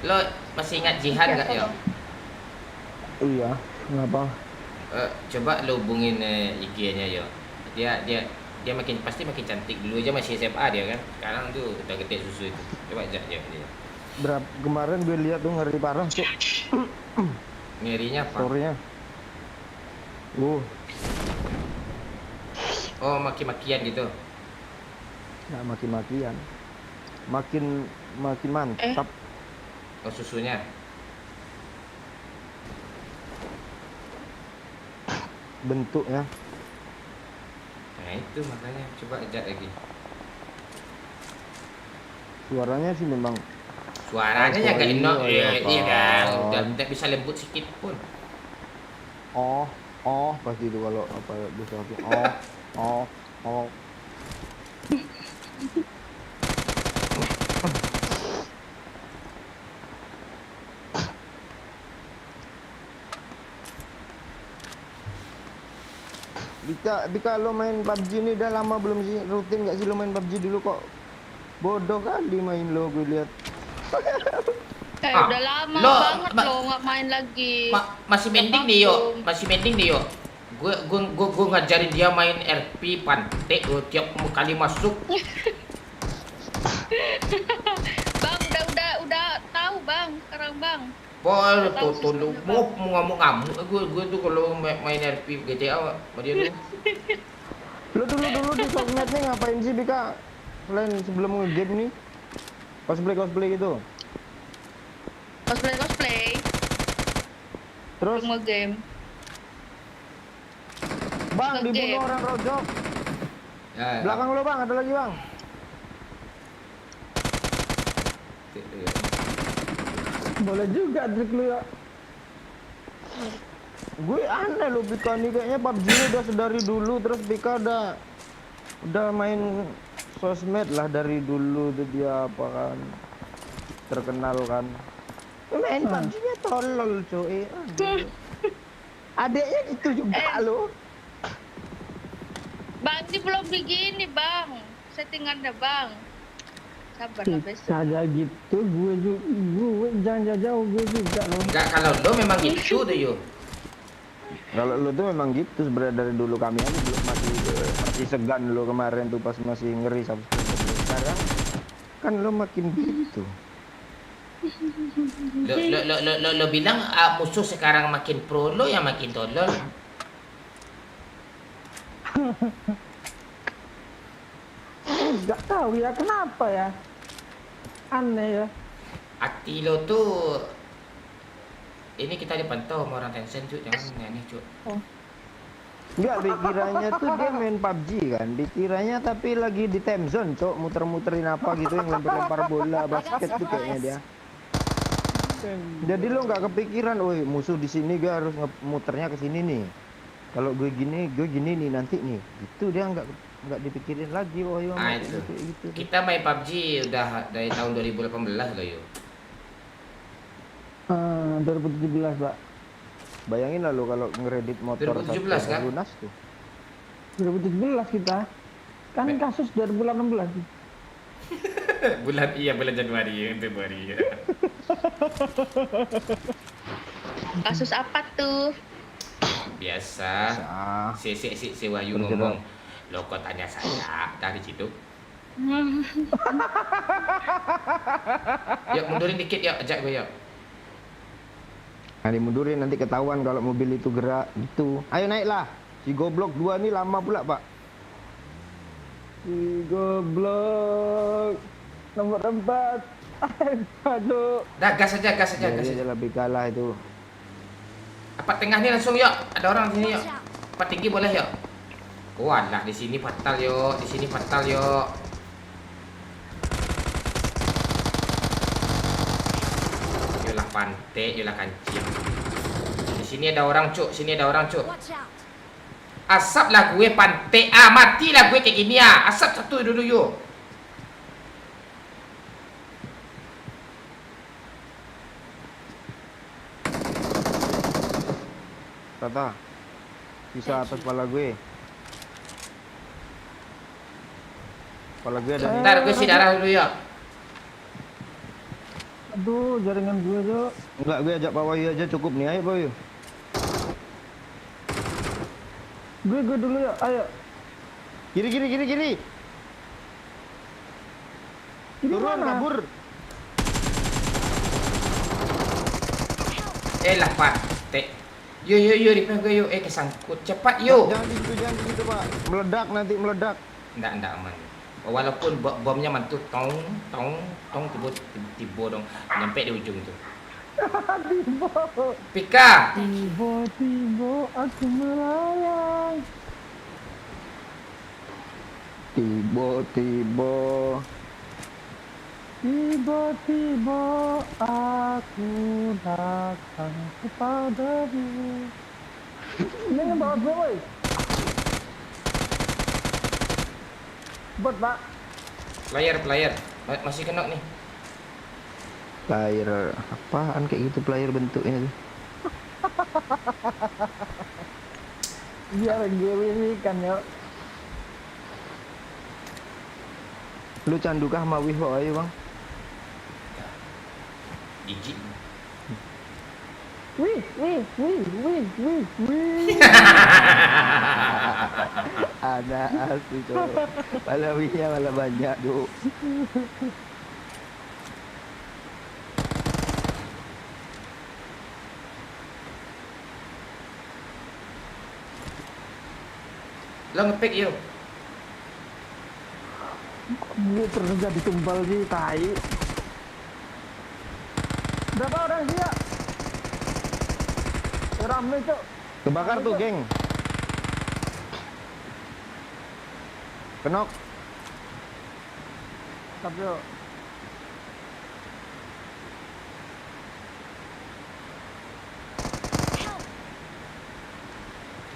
Lo masih ingat Jihan nggak yo? Iya, kenapa? Coba lo hubungin IG-nya yo. Dia pasti makin cantik. Dulu aja masih SMA dia kan. Sekarang tuh udah gede susu itu. Coba ajak dia. Berapa kemarin gue lihat tuh ngeri parah, Cuk. Ngerinya apa? Story-nya. Oh, maki-makian gitu. Nah, maki-makian. Makin mantap Oh, susunya. bentuknya. Nah, itu makanya coba ajak lagi. Suaranya sih memang Suaranya Oh, agak enak. iya, Iya, Pak. udah tidak bisa lembut sedikit pun. pasti itu kalau apa bisa tuh. Oh. Bika lo main PUBG ini udah lama belum sih? Rutin nggak sih lo main PUBG dulu kok? Bodoh kali main lo gue lihat. Udah lama banget lo nggak main lagi. Masih mending nih yo. Gue ngajarin dia main RP pantek tiap kali masuk. Bang, udah tahu bang sekarang bang. Boy, tuh mau ngamuk-ngamuk. Gue tuh kalau main RP GTA sama dia tuh. Lo dulu di sosmednya ngapain sih Bika? Selain sebelum nge-game nih? Cosplay gitu. Cosplay. Terus Nge-game. Bang, Nge-game. dibunuh orang rojok. Ya, Belakang lo bang, ada lagi bang. Boleh juga trik lu ya. Gue aneh lo Bika nih, kayaknya PUBG ini udah sedari dulu. Terus Bika udah main sosmed lah dari dulu tuh dia apa kan terkenal kan. Main PUBG-nya tolol cuy. Adeknya gitu juga lo. Bang, ini belum begini bang. Settingannya bang. Sabar lah besok. Kagak gitu, gue jangan jauh gue juga lo. Enggak, kalau lo memang gitu tuh yo. Kalau lo tuh memang gitu sebenarnya dari dulu, kami aja belum masih segan lo kemarin tuh pas masih ngeri subscribe. Sekarang kan lo makin gitu. Lo bilang musuh sekarang makin pro, lo yang makin tolol. Nggak tahu ya kenapa ya, aneh ya. Hati lo tuh ini kita dipantau sama orang Tencent cuy, jangan aneh cuy. Enggak, dikiranya tuh dia main PUBG kan, dikiranya tapi lagi di time zone cok, muter-muterin apa gitu yang lempar-lempar bola basket tuh kayaknya dia. Jadi lo nggak kepikiran, woi musuh di sini gue harus muternya ke sini nih. Kalau gue gini nih nanti nih. Gitu dia nggak dipikirin lagi, oh iya Itu. gitu. Kita main PUBG udah dari tahun 2018 loh yo. 2017 pak. Bayangin lah lo kalau ngeredit motor 2017 kan? lunas tuh. 2017 kita. Kan kasus 2016. bulan Januari, Februari. Kasus apa tuh? Biasa. Si Wahyu ngomong, lo kok tanya saya dari situ. Yuk mundurin dikit yuk, ajak gue yuk. Nah, dimundurin nanti ketahuan kalau mobil itu gerak gitu. Ayo naiklah. Si goblok 2 nih lama pula, Pak. Si goblok nomor 4. Aduh. Dah gas aja. Dia lebih kalah itu. Apa tengah nih langsung yuk. Ada orang di sini yuk. Apa tinggi boleh yuk. Walah, di sini fatal yuk. Yolah pantai, yolah kancing. Di sini ada orang cuk. Watch out. Asap lah gue pantai. Matilah gue kayak gini ya. Asap satu dulu yuk. Tata. Bisa atas kepala gue. Apalagi ada nih. Ntar gue isi darah dulu ya. Aduh, jaringan gue aja. Enggak, gue ajak Pak Wahyu aja cukup nih. Ayo, Pak Wahyu. Gue dulu ya. Ayo. Kiri. Turun, kabur. Lah Pak. Yo, repair gue yo. Kesangkut. Cepat yo. Jangan gitu, Pak. Meledak nanti, meledak. Enggak aman. Walaupun bomnya mantul tong tiba dong nyampe di ujung tuh. Pika. Tiba-tiba aku melayang. Tiba-tiba aku datang kepadamu. Ini ngebawa gue, woy. Bot, Pak. Player. Masih kena nih. Player apaan kayak gitu player bentuknya tuh? Biar gue kan ya. Lu candu kah sama Wihwo ayo bang? Jijik. Wih. Ada asli cowok. Malah wihnya malah banyak tuh. Lo ngepick yuk. Gue pernah jadi tumbal sih, tai. Berapa orang sih ya? Rame cok. Kebakar tuh geng. Kenok. Tapi yuk.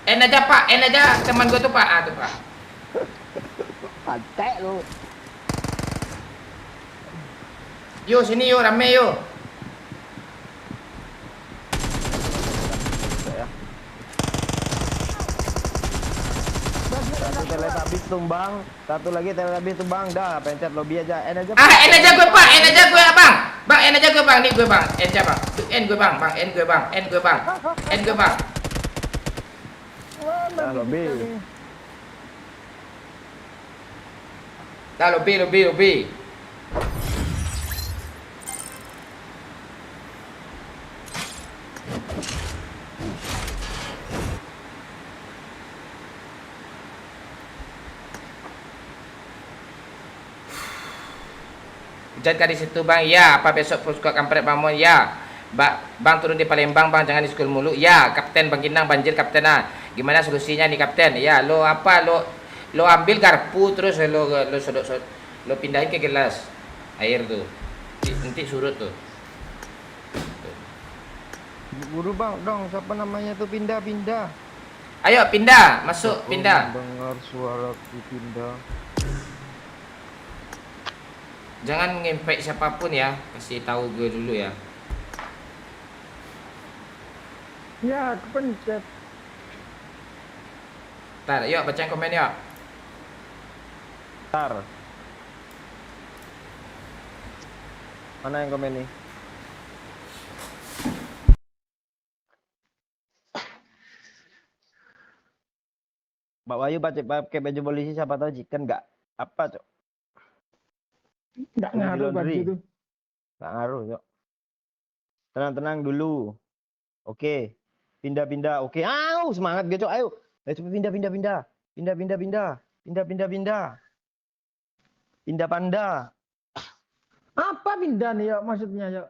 Aja Pak, aja teman gue tuh Pak. Tuh Pak. Pantek lu. Yo sini yo, rame yo. Satu teletabis tumbang, satu lagi teletabis tumbang, dah pencet lobby aja. Aja. Aja gue Pak, aja gue Bang. Bang, aja gue Bang, nih gue Bang. Aja Bang. N gue Bang, N gue Bang. Dah lobby. Dah lobby. Hujan di situ Bang, ya. Apa besok Puskot Kampret Bamon, ya. Bang turun di Palembang Bang, jangan di school mulu. Ya, Kapten Bang Ginang banjir Kapten. Gimana solusinya nih Kapten? Ya, lo ambil garpu terus lo pindahin ke gelas air tuh. Nanti surut tuh. Buru Bang, dong siapa namanya tuh pindah. Ayo pindah, masuk pindah. Dengar suara pindah. Jangan ngempek siapapun ya, kasih tahu gue dulu ya. Ya, kepencet. Ntar, yuk bacain komen yuk. Ntar. Mana yang komen nih? Mbak Wahyu pakai baju polisi siapa tahu chicken nggak? Apa cok? Nggak ngaruh baju itu. Nggak ngaruh cok. Tenang dulu. Oke. Pindah. Oke. Semangat gue cok. Ayo coba pindah. Pindah panda. Apa pindah nih ya maksudnya ya?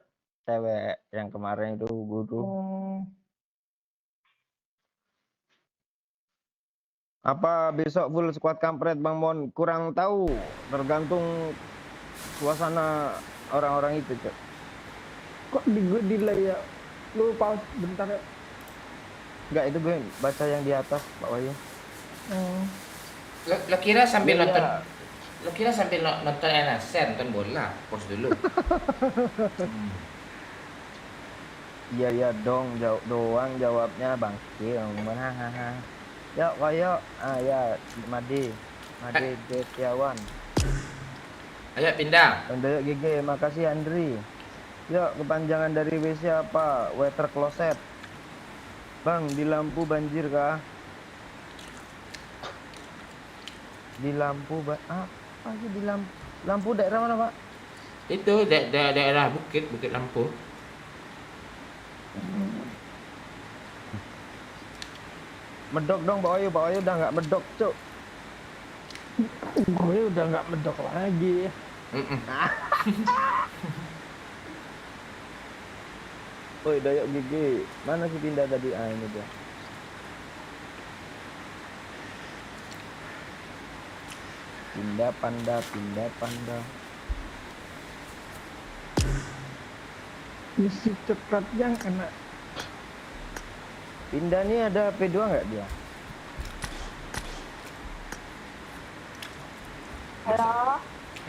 Cewek yang kemarin itu guru. Apa besok full squad kampret Bang Mon? Kurang tahu, tergantung suasana orang-orang itu, Cok. Kok gue delay ya? Lu pause bentar ya. Enggak, itu gue baca yang di atas, Pak Wahyu. Lo kira sambil nonton Lo kira sambil nonton NSR, nonton bola, pause dulu. Iya dong, doang jawabnya Bang Kim. Hahaha. Yuk, Wahyu. Ya, Made Detiawan. Ayo pindah. Bang Dayak GG, makasih Andri. Yuk, kepanjangan dari WC apa? Water closet. Bang, di lampu banjir kah? Di lampu apa sih di lampu? Lampu daerah mana, Pak? Itu daerah Bukit Lampu. Medok dong, Pak Wayu udah nggak medok, Cuk. Gue udah nggak medok lagi. Mm-mm. Woi, Dayak GG. Mana sih pindah tadi? Ah, ini dia. Pindah panda. Misi cepat yang kena. Pindah nih ada P2 nggak dia?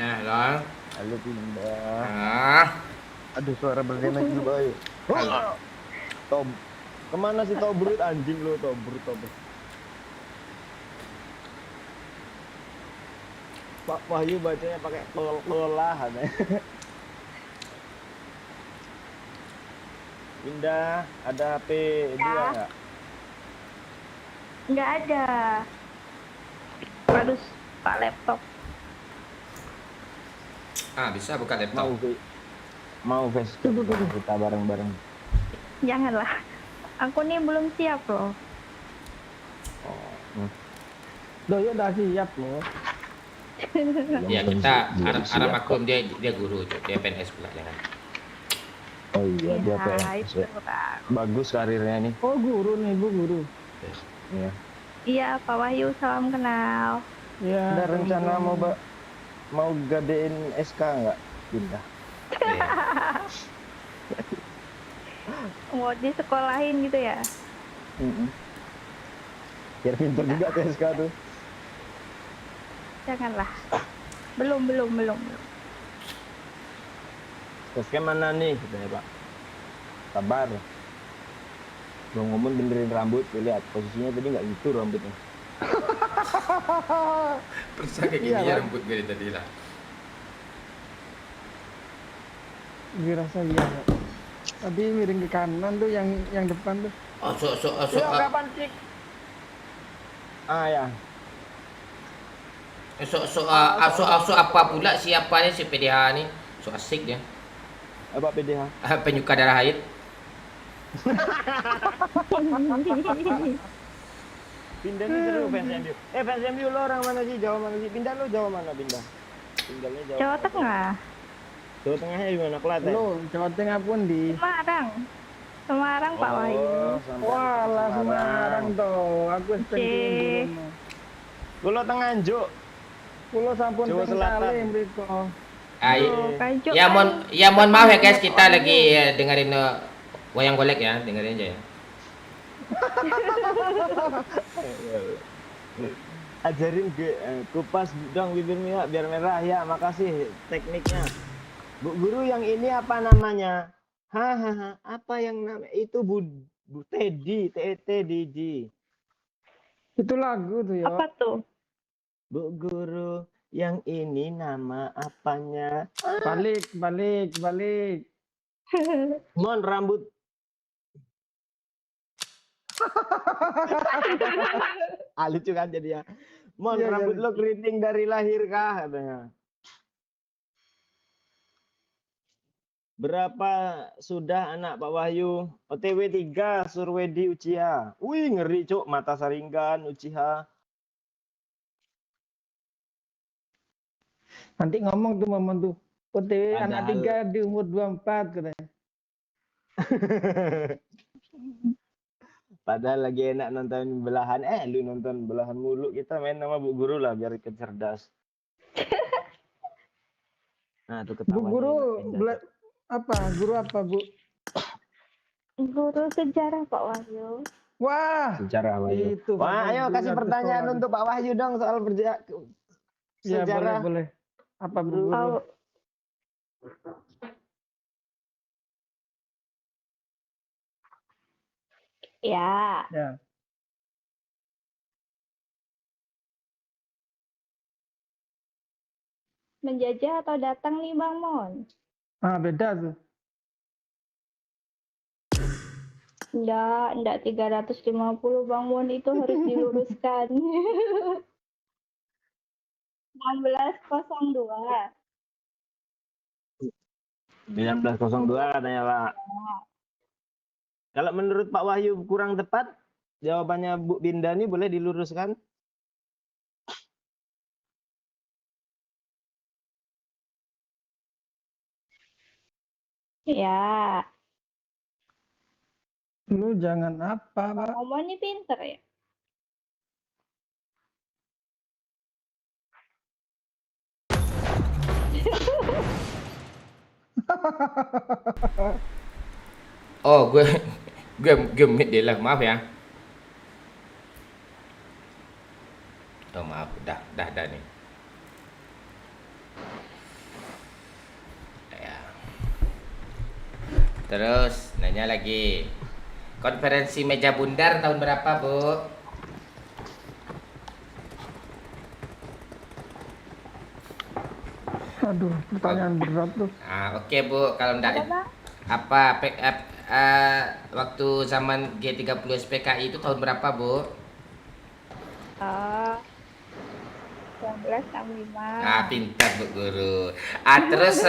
Nah, lah. Halo pindah. Ah. Aduh, suara berdamage juga ayo. Halo. Tom. Kemana sih Tobrut anjing lo Tobrut. Pak Wahyu bacanya pakai kelah ada. Pindah, ada P2 nggak? Nggak ada. Harus pak laptop. Bisa buka laptop. Mau facecam kita bareng-bareng. Janganlah. Aku nih belum siap loh. Doyo udah siap loh. Ya kita Aram Akum dia guru, dia PNS pelajaran. Oh iya, dia Ya, PNS. itu Bang. Bagus karirnya nih. Oh guru nih, Bu guru. Iya. Iya, Pak Wahyu, salam kenal. Iya. Ada rencana mau gadein SK nggak? Pindah. Mau disekolahin gitu ya? Biar pintar juga ke SK tuh. Janganlah. Belum. SK mana nih? Katanya Pak. Sabar. Belum ngomong benerin rambut, tuh lihat posisinya tadi nggak gitu rambutnya. Persa kayak gini ya rambut gue tadi lah. Gue rasa iya. Tapi miring ke kanan tuh yang depan tuh. Kapan sih? Ah ya. Apa pula siapa nih si PDH nih? So asik dia. Apa PDH? Penyuka darah haid. Pindah nih seru fans MU. Fans MU lo orang mana sih? Jawa mana sih? Pindah lo Jawa mana pindah? Tinggalnya Jawa. Jawa Tengah. Jawa Tengahnya di mana? Klaten. Lo Jawa Tengah pun di Semarang Pak Wahyu. Wah, lah Semarang tuh. Aku pengen Kulo Tenganjuk. Kulo sampun Jawa Selatan. mriko. Ya mohon maaf ya guys, kita lagi dengerin wayang golek ya, dengerin aja ya. Ajarin kupas dong bibir Mia biar merah ya, makasih tekniknya. Bu guru yang ini apa namanya? Hahaha, apa yang namanya? Itu Bu Teddy, TETDG. Itu lagu tuh ya. Apa tuh? Bu guru yang ini nama apanya? Balik. Mon rambut. Lucu kan jadi ya. Mon rambut lo keriting dari lahir kah katanya. Berapa sudah anak Pak Wahyu? OTW 3 Surwedi Uchiha. Wih ngeri cuk, mata saringan Uchiha. Nanti ngomong tuh momen tuh. OTW anak 3 di umur 24 katanya. Padahal lagi enak nonton belahan. Lu nonton belahan mulu. Kita main sama Bu Guru lah biar ikut cerdas. Nah, tuh ketawa. Bu Guru Guru apa, Bu? Guru sejarah Pak Wahyu. Wah, sejarah Wahyu. Wah, ayo kasih pertanyaan untuk Pak Wahyu dong soal sejarah. Boleh. Apa Bu Guru? Ya. Menjajah atau datang nih Bang Mon? Ah, beda tuh. Enggak 350 Bang Mon itu harus diluruskan. 1602. 1902 katanya Pak. Kalau menurut Pak Wahyu kurang tepat, jawabannya Bu Binda ini boleh diluruskan? Ya, Lu jangan apa, Pak? Bang Mon ini pinter ya. Oh, gue mute dia lah, maaf ya. Oh, maaf, dah nih. Ya. Terus nanya lagi. Konferensi meja bundar tahun berapa, Bu? Aduh, pertanyaan berat tuh. Oke, Bu, kalau enggak waktu zaman G30 SPKI itu tahun berapa, Bu? 1965. Pintar Bu Guru. Terus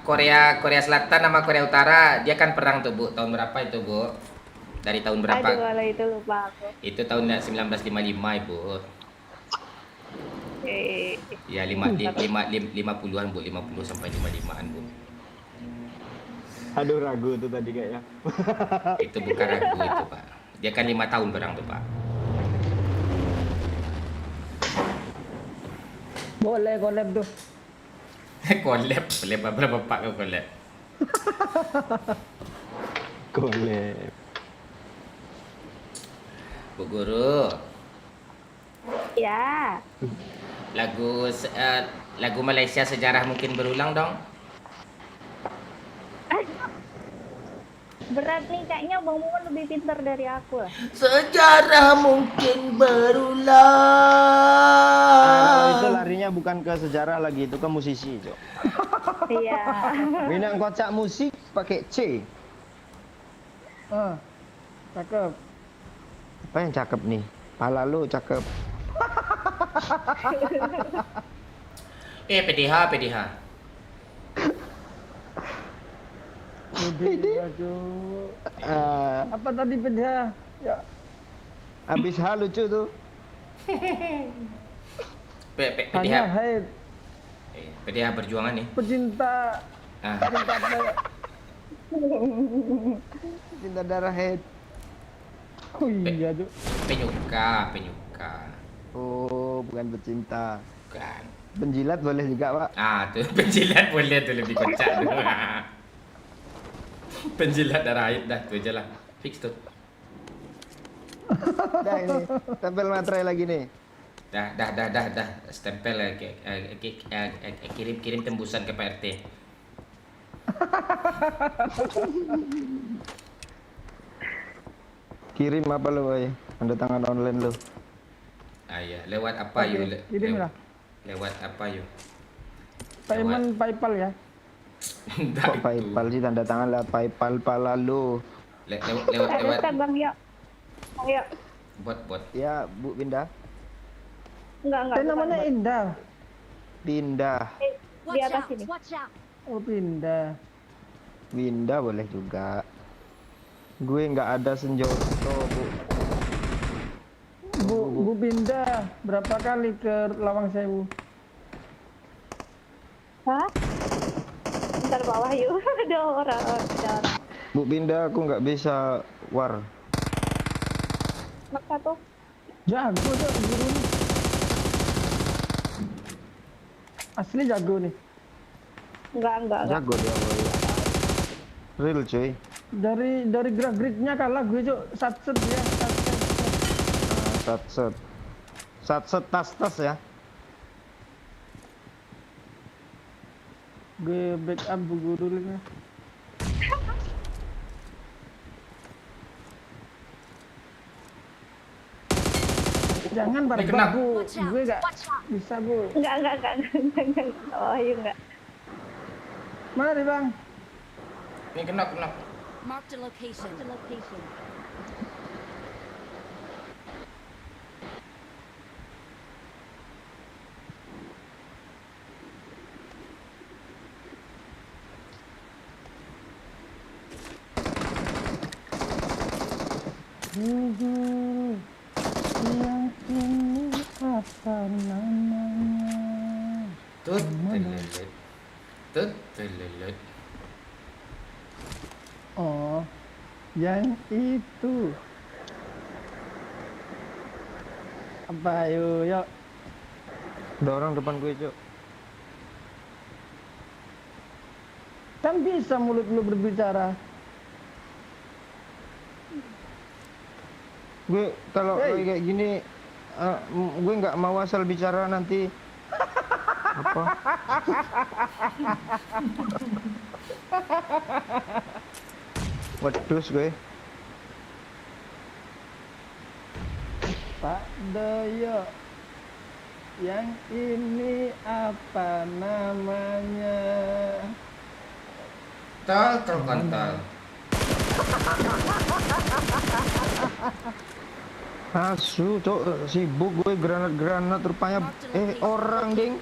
Korea Selatan sama Korea Utara dia kan perang tuh, Bu. Tahun berapa itu, Bu? Dari tahun berapa? Aduh, kalau itu lupa aku. Itu tahun 1955, Ibu. Ya, 50-an, Bu. 50 sampai 55-an, Bu. Aduh, ragu tuh tadi kayaknya. Itu bukan ragu itu, Pak. Dia kan 5 tahun perang tuh, Pak. Boleh collab tuh. Collab berapa Pak kau collab? Golek. Bu Guru, Ya, lagu Malaysia Sejarah Mungkin Berulang dong. berat nih kayaknya Bang Mon lebih pintar dari aku lah. Sejarah mungkin berulang. Kalau itu larinya bukan ke sejarah lagi, itu ke musisi, Cok. Iya. Minang kocak musik pakai C. Cakep. Apa yang cakep nih? Pala lu cakep. PDH. Apa tadi PDH? Ya. Habis hal lucu tuh. PDH. Hanya head PDH perjuangan nih. pecinta Cinta darah head. Oh iya tuh. Penyuka. Oh, bukan pecinta. Bukan. Penjilat boleh juga, Pak. Tuh penjilat boleh tuh, lebih kocak tuh. Penjilat darah haid dah, tuh aja lah. Fix tuh. Dah ini, tempel materai lagi nih. Dah. Stempel kirim tembusan ke Pak RT. Kirim apa lo, Boy? Tanda tangan online lo. Iya, lewat apa yuk? Kirim lah. Lewat apa yuk? Payment PayPal ya. Kok PayPal sih, tanda tangan lewat PayPal pala lo. Lewat Ada Bang Yo. Bang Yo. bot. Ya, Bu Binda. Enggak. Namanya bukan. Indah. Binda. Di atas sini. Oh, Pindah. Winda boleh juga. Gue nggak ada senjoto, Bu. Bu Pindah berapa kali ke Lawang Sewu? Hah? Bentar Pak Wahyu. Ada orang. Bu Binda, aku nggak bisa war. Maka tuh. Jago tuh guru nih. Asli jago nih. Enggak. Jago dia, boy. Real, cuy. Dari gerak geriknya kalah gue cok. Satset dia. Satset tas ya. Gue backup bu guru dulu. Jangan Ini barbar kenapa? bu, gue gak bisa bu. Enggak. Oh, iya enggak. Mana nih bang? Ini kena. Marked a location. Guru yang ini apa namanya? Tut telelet. Oh, yang itu. Apa yuk? Ada orang depan gue, Cuk. Kan bisa mulut lu berbicara. Gue kalau kayak gini gue nggak mau asal bicara nanti apa? Wedus gue. Pak Doyo, yang ini apa namanya? Tol kontol. Asu, Cuk, sibuk gue granat rupanya orang ding.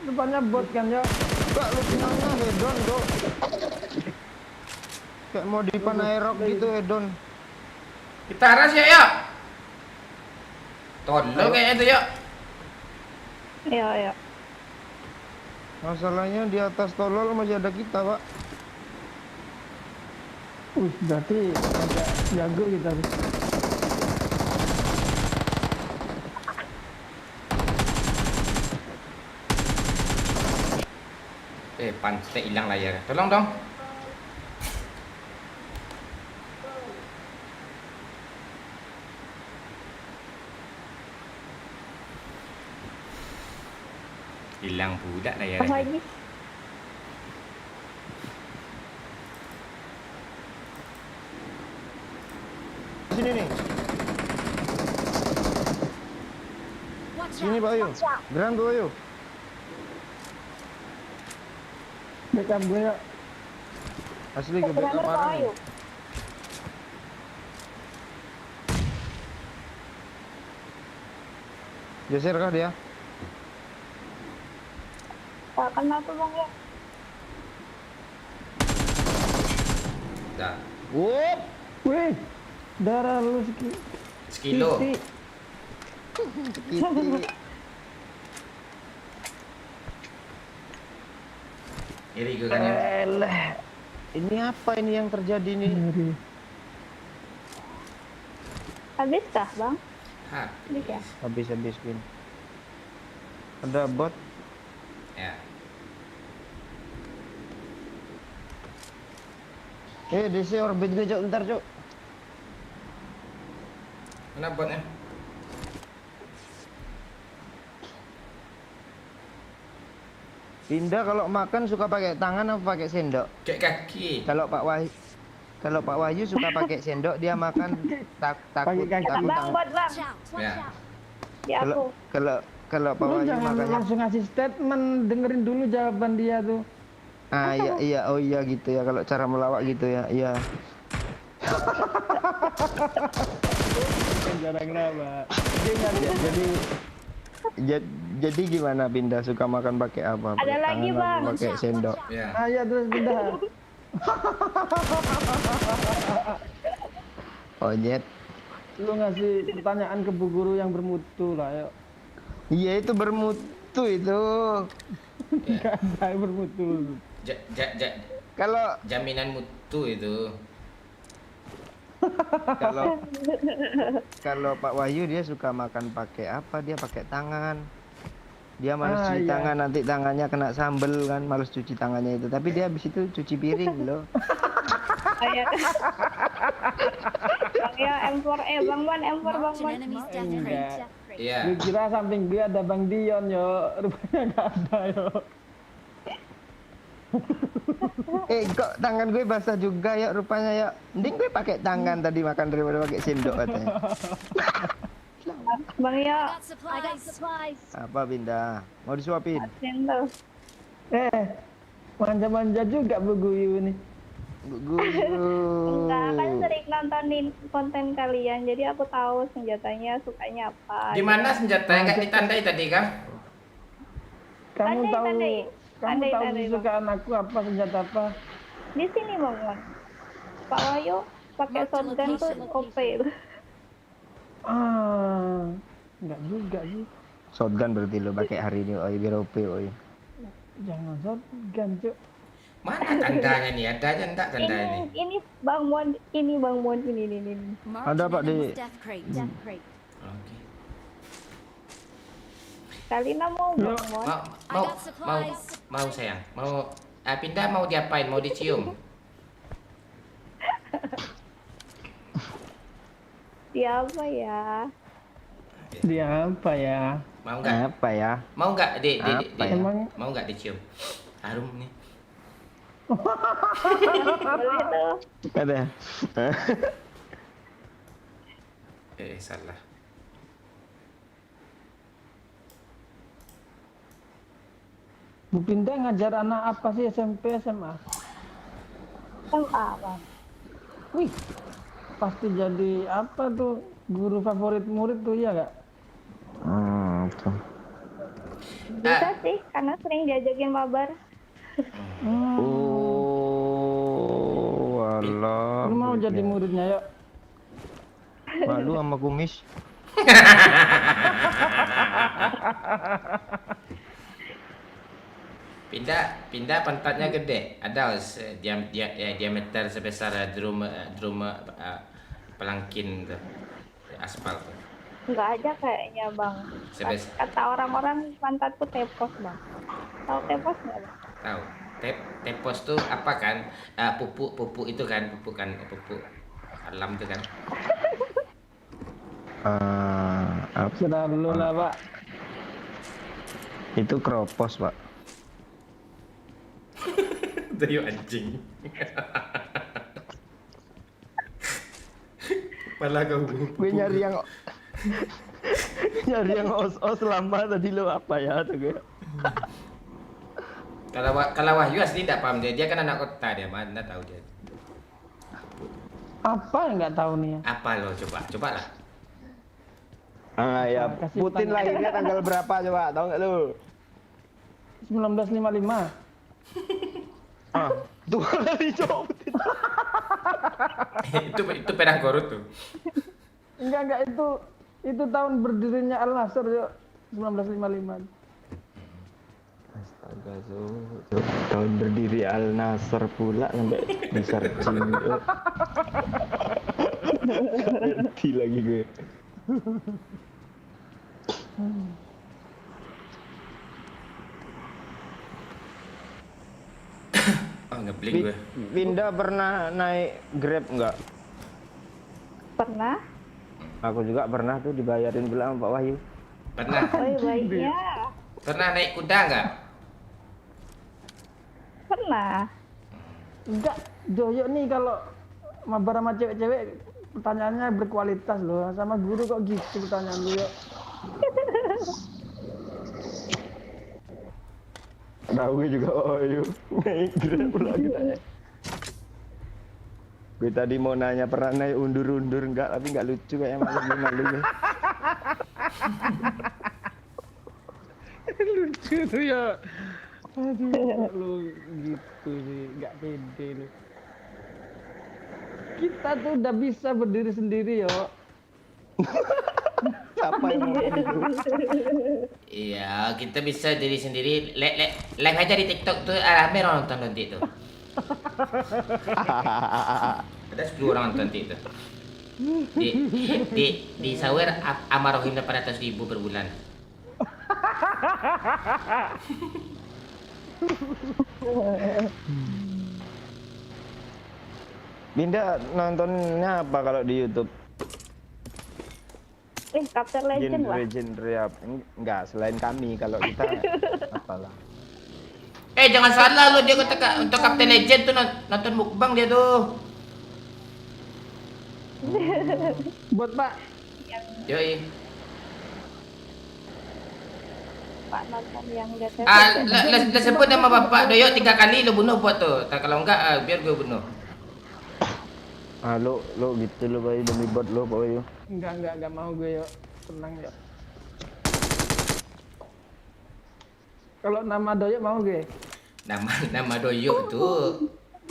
Depannya bot kan ya? Kak lu finalnya hedon, Cuk. Kayak mau di Panaerok gitu hedon. Kita aras ya, yuk. Tolong kayak itu, yuk. Iya. Masalahnya di atas tolol masih ada kita, Pak. Berarti agak jago kita. Pantai hilang layar. Tolong dong. Hilang budak layar. Apa lagi? Sini nih. Watch Sini, out. Pak Ayu. Geran tuh, Ayu. Backup gue ya. Asli gue backup parah nih. Geser kah dia? Tak kenal tuh bang ya. Dah. Wup. Wih, darah lu Sekilo. Titik. Kiti. Iri gue kan ya. Eleh. Ini apa ini yang terjadi nih? Habis kah bang? Habis. ya? Habis Win. Ada bot. Ya. DC orbit gue, Cuk, bentar, Cuk. Mana botnya? Pindah kalau makan suka pakai tangan apa pakai sendok? Kayak kaki. Kalau Pak Wahyu suka pakai sendok, dia makan takut kaki. takut Bang, tangan. buat bang. Watch out. Ya. Ya aku. Kalau Pak Lu Wahyu jangan makannya langsung ngasih statement, dengerin dulu jawaban dia tuh. iya oh iya gitu ya, kalau cara melawak gitu ya. Iya. Jarang kenapa? Jadi gimana Pindah suka makan pakai apa? Ada Pakai lagi, tangan apa Bang. pakai sendok? Ya. Ya terus pindah. Onyet. Lu ngasih pertanyaan ke bu guru yang bermutu lah, yuk. Iya itu bermutu itu. Gak ada yang bermutu. Kalau Jaminan mutu itu. kalau Pak Wahyu dia suka makan pakai apa? Dia pakai tangan. Dia males cuci iya. tangan, nanti tangannya kena sambel kan, males cuci tangannya itu. Tapi dia habis itu cuci piring loh. Ayah. Bang ya M4 Bang Wan M4 Bang Marked an Wan. enemy's death Enggak. crate. Iya. Lu kira samping dia ada Bang Dion, yo. Rupanya gak ada, yo. Kok tangan gue basah juga ya rupanya ya. Mending gue pakai tangan tadi makan daripada pakai sendok katanya. Bang I Yo, got supplies. Apa Binda? Mau disuapin? asin tuh. Manja-manja juga Bu Guyu nih. Enggak, kan Gugu. sering nontonin konten kalian, jadi aku tahu senjatanya sukanya apa. Gimana senjata yang nggak ditandai tadi kah? Kamu tahu Tandai. kamu Tandai, tahu tandai, kesukaan aku apa senjata apa? Di sini Bang Mon. Pak Wahyu pakai shotgun tuh OP itu. Enggak juga sih. Shotgun berarti lo pakai hari ini, oi biar OP, oi. Jangan shotgun, Cuk. Mana tandanya nih? Ada aja enggak tanda ini? Ini Bang Mon, ini Bang Mon, ini. Marked Ada, an Pak, di- enemy's death crate. Death crate. Oke. Kalina mau Bang Mon. Mau sayang. Mau pindah mau diapain? Mau dicium? Dia apa ya? Dia apa ya? Mau nggak? Apa ya? Mau nggak Apa ya? mau nggak dicium? Harum nih. Boleh tuh. Ada. Salah. Bu Pinda ngajar anak apa sih SMP SMA? SMA Bang. Wih, pasti jadi apa tuh guru favorit murid tuh ya gak? Tuh. Bisa sih, karena sering diajakin mabar. Oh, alah. Lu mau jadi muridnya yuk? Malu sama kumis. Pindah pantatnya gede. Ada diameter sebesar drum pelangkin tuh. Aspal tuh. Enggak aja kayaknya Bang. Kata orang-orang pantatku tepos Bang. Tahu tepos nggak Bang? Tahu. Tepos tuh apa kan? Pupuk itu kan, pupuk alam itu kan. Apa? Sudah dulu lah Pak. Itu kropos, Pak. Dayu anjing. Malah kau. Gue nyari yang os lama tadi lo apa ya tuh gue. Kalau Wahyu asli tidak paham dia kan anak kota dia mana tahu dia. Apa yang nggak tahu nih ya? Apa lo coba lah. Ya Kasih Putin tanya. lahirnya tanggal berapa coba? Tahu nggak lu? 1955. Tuh kali coba Putin. itu perang Korut tuh. Enggak itu tahun berdirinya Al Nassr yuk. 1955. Astaga, tahun berdiri Al Nassr pula sampai besar cinta. Ngerti lagi gue. Oh ngebling gue. Binda pernah naik Grab nggak? Pernah? Aku juga pernah tuh dibayarin pula sama Pak Wahyu. Pernah. Oh baiknya. Pernah naik kuda nggak? Pernah. Enggak, Joyo nih kalau mabar sama cewek-cewek pertanyaannya berkualitas loh. Sama guru kok gitu pertanyaan lu yuk. Tahu gue juga Wahyu naik Grab pula kita. Gue tadi mau nanya pernah naik undur-undur enggak, tapi nggak lucu kayak malu gue. Lucu tuh ya. Aduh, lu gitu sih, nggak pede lu. Kita tuh udah bisa berdiri sendiri yo. Siapa yang mau gitu? Iya, kita bisa diri sendiri. Live aja di TikTok tuh rame orang nonton nanti tuh. Ada 10 orang nonton nanti itu. Di Sawer Amarohim dapat 100.000 per bulan. Binda nontonnya apa kalau di YouTube? Captain Legend lah. Genre enggak, selain kami kalau kita apalah. Jangan salah lo, dia kata untuk Captain Legend tuh nonton mukbang dia tuh. Buat Pak, Yoi. bapak nonton yang DTV. Lah sebut nama bapak Doyok 3 kali lo bunuh buat tuh. Tak kalau enggak biar gue bunuh. Ah lo gitu lo Bayu demi bot lo Pak Bayu. Enggak mau gue yuk. Tenang yuk. Kalau nama Doyok mau gue. Nama Doyok tuh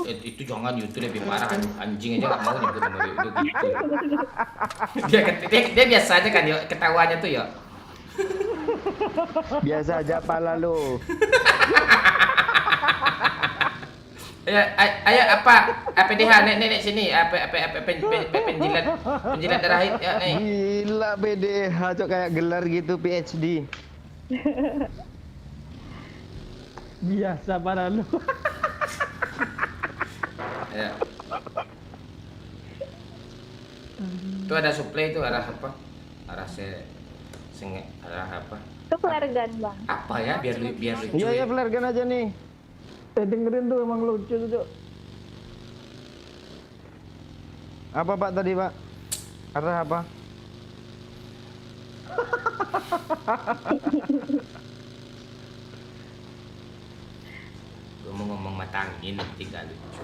itu jangan itu lebih parah anjing aja nggak mau nyebut nama Doyok itu gitu. dia biasa aja kan yuk ketawanya tuh yuk. Biasa aja pala lo. Ayo apa PDH nek sini penjilat darah ya nih. Gila BDH cok kayak gelar gitu PhD. Biasa pada lu. Ya. Itu ada supply itu arah apa? Arah arah apa? Itu flare gun bang. Apa ya biar lucu. Iya flare gun aja nih. Dengerin tuh emang lucu tuh Cok. Apa Pak tadi Pak? Arah apa? Gue mau ngomong matangin nanti gak lucu.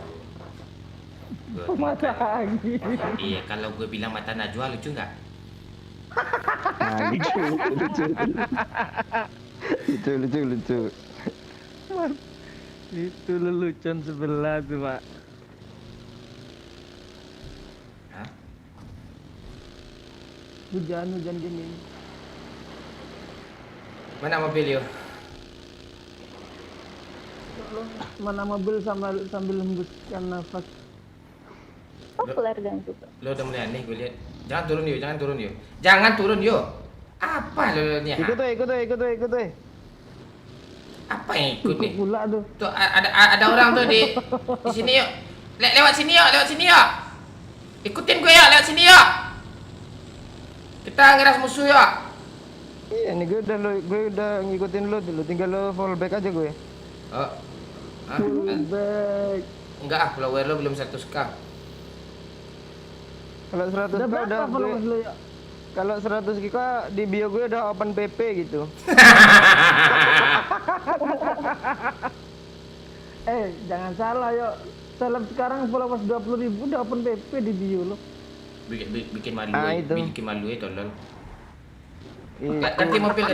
Mata angin. Iya kalau gue bilang mata Najwa lucu nggak? Nah, lucu. Itu lelucon sebelah tuh Pak. Hah? Hujan gini. Mana mobil yuk? Mana mobil sambil hembuskan nafas. Oh flare gun juga. Lo udah mulai aneh gue lihat. Jangan turun yuk. Apa lo nih? Ikut. Apa yang ikut nih? Pula tuh. Tuh ada orang tuh di sini yuk. Lewat sini yuk. Ikutin gue yuk, lewat sini yuk. Kita ngeras musuh yuk. Iya nih gue udah ngikutin lo, tinggal lo fallback aja gue. Oh. Back. Enggak follower lo belum 100k. Kalau 100k Udah berapa udah gue, followers lu ya? kalau 100k di bio gue udah open PP gitu. Jangan salah yuk. Seleb sekarang followers 20.000 udah open PP di bio lo. Bikin malu itu. bikin malu tolol. Itu Ganti mobil.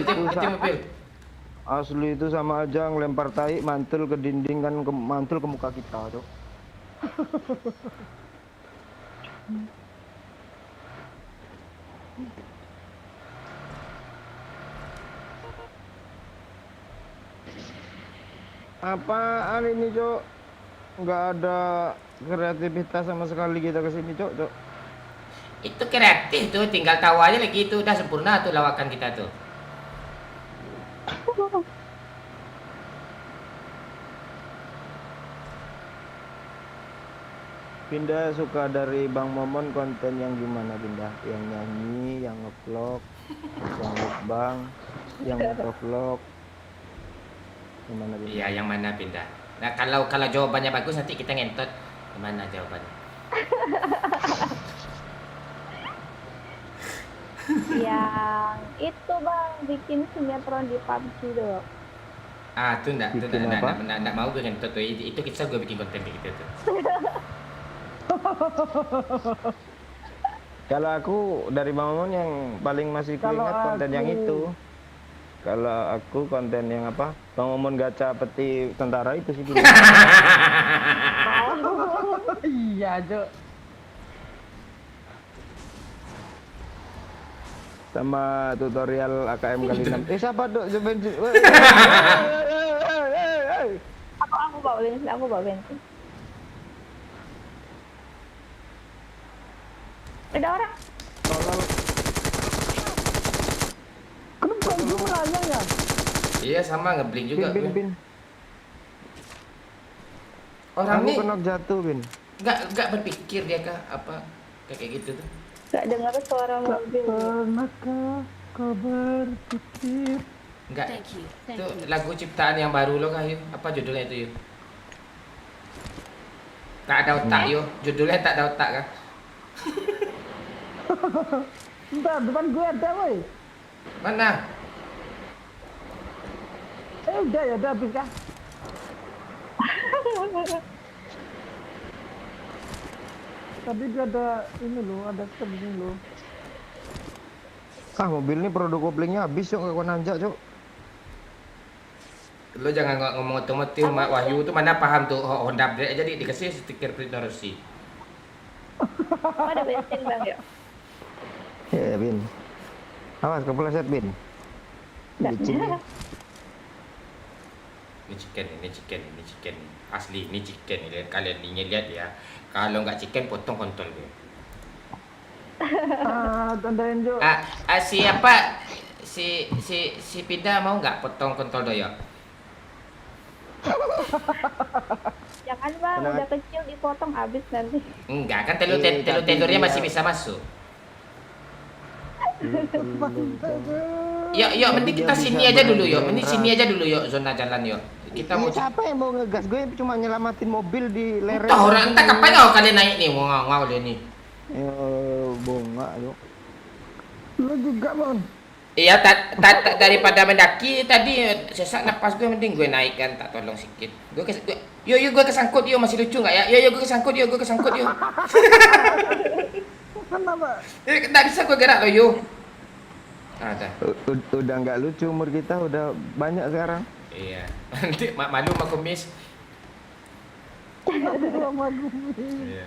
Asli itu sama aja ngelempar tai mantul ke dinding kan mantul ke muka kita tuh. Apaan ini Cok? Nggak ada kreativitas sama sekali kita kesini Cok. Itu kreatif tuh, tinggal tahu aja lagi itu udah sempurna tuh lawakan kita tuh. Pindah suka dari Bang Momon konten yang gimana Pindah? Yang nyanyi, yang ngevlog, yang mukbang, yang motovlog. Gimana Pindah? Iya, yang mana Pindah? Nah, kalau jawabannya bagus nanti kita ngentot. Gimana jawabannya? Yang itu bang bikin sinetron di PUBG tuh. Ah, tuh enggak Bikin apa? mau gue ngentot tuh. Itu kita gue bikin konten kayak gitu tuh. Kalau aku dari Bang Momon yang paling masih Kalau kuingat konten yang aku- itu. Kalau aku konten yang apa? Bang Momon gacha peti tentara itu sih dulu. Iya Cok. Sama tutorial AKM kali 6. Siapa dok? Bensin. Aku bawa bensin. Ada orang. Kenapa gue menanya ya? Iya, sama ngeblink juga. Bin. Orang Aku nih kena jatuh, Bin. enggak berpikir dia kah apa kayak gitu tuh. Gak dengar suara mobil. Pernahkah kau berpikir? Enggak. Thank you. Itu lagu ciptaan yang baru lo kah yuk? Apa judulnya itu yuk? Tak ada otak yuk. Judulnya tak ada otak kah? Bentar, depan gue ada woi. Mana? Udah ya, udah habis kah? Tapi dia ada ini loh, ada step ini loh. Ah, mobil ini produk koplingnya habis yuk, nggak nanjak cuk. Lo jangan ngomong otomotif, Mak Wahyu tuh mana paham tuh Honda Blade aja dikasih stiker Valentino Rossi. Ada bensin bang ya? Ya, Bin. Awas kepleset, Bin. Licin. Ini chicken. Asli ini chicken. Lihat kalian ini lihat ya. Kalau nggak chicken potong kontol gue. Tandain Jo. Siapa? Si Pinda mau nggak potong kontol doyok? Jangan bang, udah kecil dipotong habis nanti. Enggak, kan telur-telurnya masih bisa masuk. Yuk, mending kita sini aja dulu yuk. Mending sini aja dulu yuk, zona jalan yuk. Kita mau siapa yang mau ngegas? Gue cuma nyelamatin mobil di lereng. entah orang entah kapan kalian naik nih, ngau dia nih. Bunga yuk. Lu juga Mon. Iya, daripada mendaki tadi sesak napas gue mending gue naikkan tak tolong sikit. Gue kesangkut yuk, masih lucu nggak ya? Gue kesangkut yuk. Kenapa? Nggak bisa gue gerak loh yuk. Ada. Udah nggak lucu umur kita, udah banyak sekarang. Iya. Nanti malu sama kumis. Iya.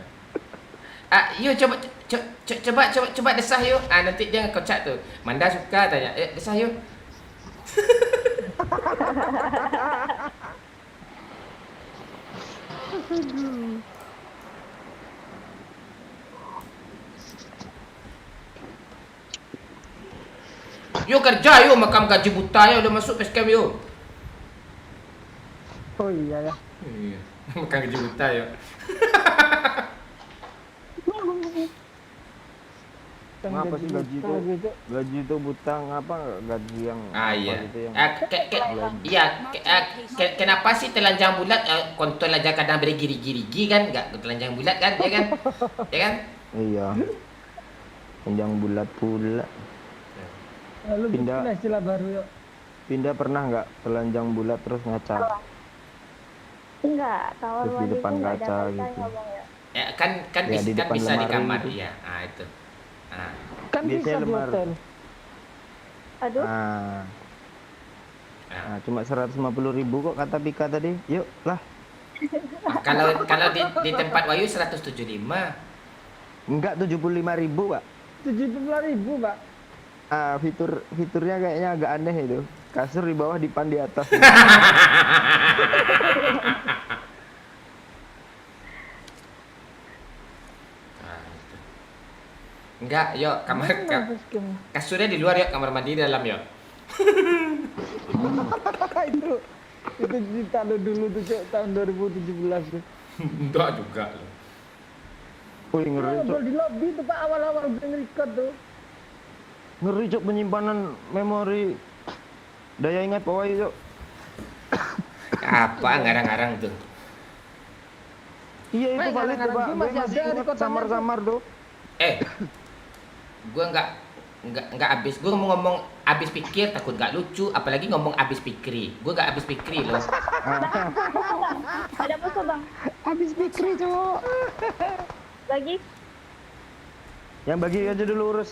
Yuk coba desah yuk. Nanti dia kocak tuh. Manda suka tanya. Desah yuk. Yuk kerja yuk, makam gaji buta ya udah masuk basecamp yuk. Oh iya ya. Iya. Makam gaji buta yuk. Ngapa sih gaji itu? Gaji itu buta ngapa? Gaji yang Iya. gitu yang Kenapa sih telanjang bulat kontol aja kadang bergiri-giri kan enggak telanjang bulat kan ya kan? Ya kan? Iya. Panjang bulat pula. Lalu Pindah. bikin istilah baru yuk. Pindah pernah nggak telanjang bulat terus ngaca? Enggak, kalau Terus di depan kaca gitu. Ya kan Ya, di depan bisa di lemari kamar gitu. iya. Itu. Kan bisa Biasanya di lemar. hotel. Aduh, Nah, cuma 150.000 kok kata Pika tadi. Yuk lah. Kalau di tempat Wahyu 175. Enggak 75.000 Pak. 70.000 Pak. Fiturnya kayaknya agak aneh itu. Kasur di bawah, dipan di atas. Enggak, yuk kamar kasurnya di luar yuk, kamar mandi di dalam yuk. itu cerita lu dulu tuh Cok, tahun 2017 tuh. Enggak juga loh. Wih, ngeri Cok. Ngobrol di lobby tuh Pak, awal-awal gue nge-record tuh. Ngeri Cok, penyimpanan memori. Daya ingat Pak Wahyu Cok. Apa ngarang-ngarang tuh? Iya itu Pak, valid tuh kadang-kadang Pak. gue Gue masih masih ada ingat rekodannya samar-samar tuh. Gue nggak habis. Gue ngomong habis pikir takut nggak lucu, apalagi ngomong habis pikiri. Gue nggak habis pikiri loh. ada musuh bang. Habis pikir Cok. Lagi. Yang bagi aja dulu urus.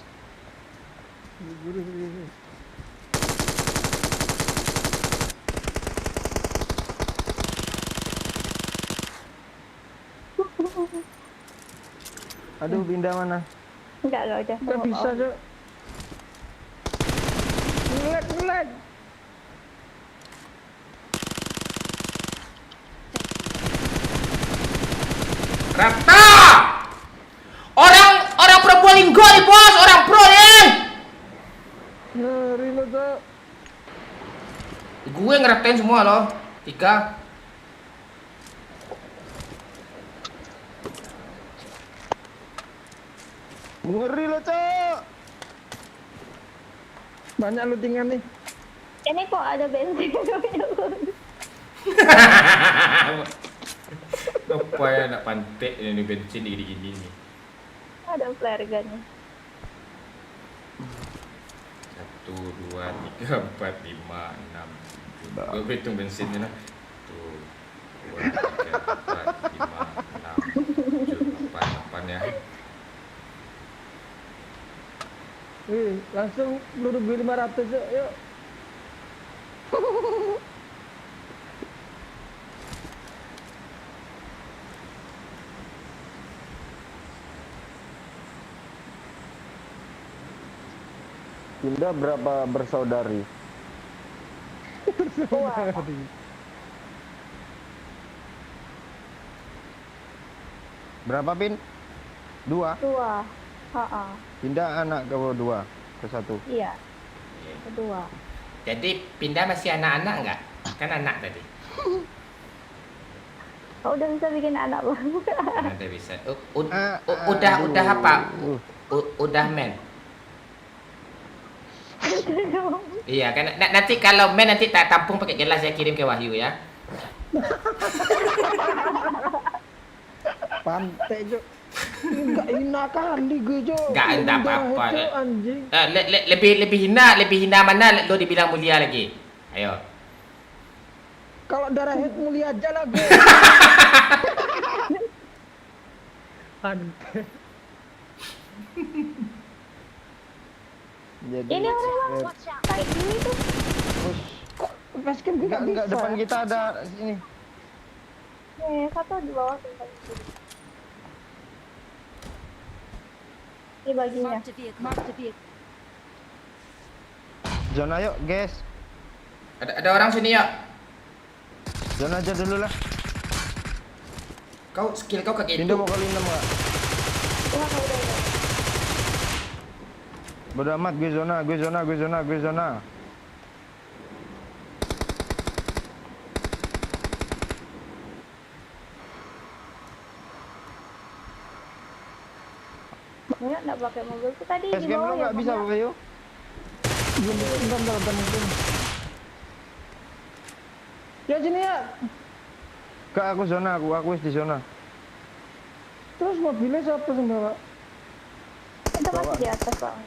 Aduh, pindah mana? Enggak udah. Nggak bisa Cok. Ngelag. Rata! Orang Probolinggo nih bos, orang pro nih. Ngeri lo Cok. Gue ngeratain semua loh. 3. Ngeri lo Cok. Banyak lootingan nih. Ini kok ada bensin? Apa ya nak pantek ini bensin gini-gini nih. Ada flare gun-nya. 1, 2, 3, 4, 5, 6, 7, Gue hitung bensinnya lah. Tuh, 2, 3, 4, 5, 6, 7, 8 ya. Wih, langsung peluru 500 yuk. Yuk. Pindah berapa bersaudari? Berapa Pin? 2. 2. Ha-ha. Pindah anak ke 2 ke 1. Iya. Kedua. Jadi pindah masih anak-anak nggak? Kan anak tadi. Oh, udah bisa bikin anak baru. Udah bisa. Udah apa? Udah men. Iya kan. Nanti kalau men nanti tak tampung pakai gelas saya kirim ke Wahyu ya. Pantai Cuk. Enggak hina kali gue Cuk. Nggak apa-apa. Cuk, anjing. Lebih hina mana lo dibilang mulia lagi? Ayo. Kalau darah head mulia aja lah gue. Pantai. Jadi Ini orang kayak gini tuh. Basecamp gue enggak bisa. depan kita ada sini. Satu di bawah tinggal. Ini baginya. Zona yuk, guys. Ada orang sini ya. Zona aja dulu lah. Kau skill kau kayak Pindah gitu. mau kali 6 enggak? Udah. Bodo amat, gue zona. Enggak pakai mobil tuh tadi di Basecamp bawah lo ya. nggak bisa Bang, ya? Wahyu? Bentar. Ya sini ya. Kak, aku zona, aku di zona. Terus mobilnya siapa sih bawa? Kita masih di atas, Bang.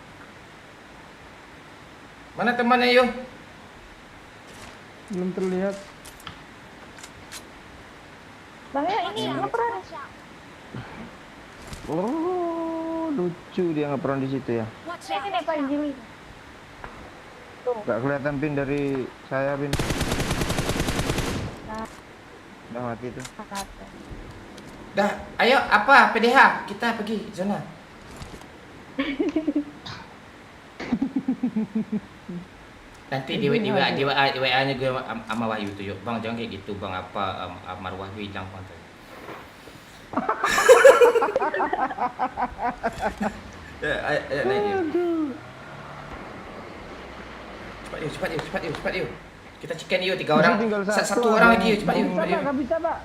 Mana temannya yuk? Belum terlihat. Bang ya ini ngeperan. Oh, lucu dia ngeperan di situ ya. Ini nih Pak Jimmy. Tuh. Gak kelihatan Pin dari saya Pin. Nah, Udah mati tuh. Dah, ayo apa PDH kita pergi zona. Nanti di WA-nya gue sama Wahyu tuh yuk. Bang jangan kayak gitu bang, apa marwah gue hilang bang. Ya, ayo naik yuk. Cepat yuk. Kita chicken yuk 3 orang. Tinggal Satu orang lagi yuk, cepat yuk. Nggak bisa Pak.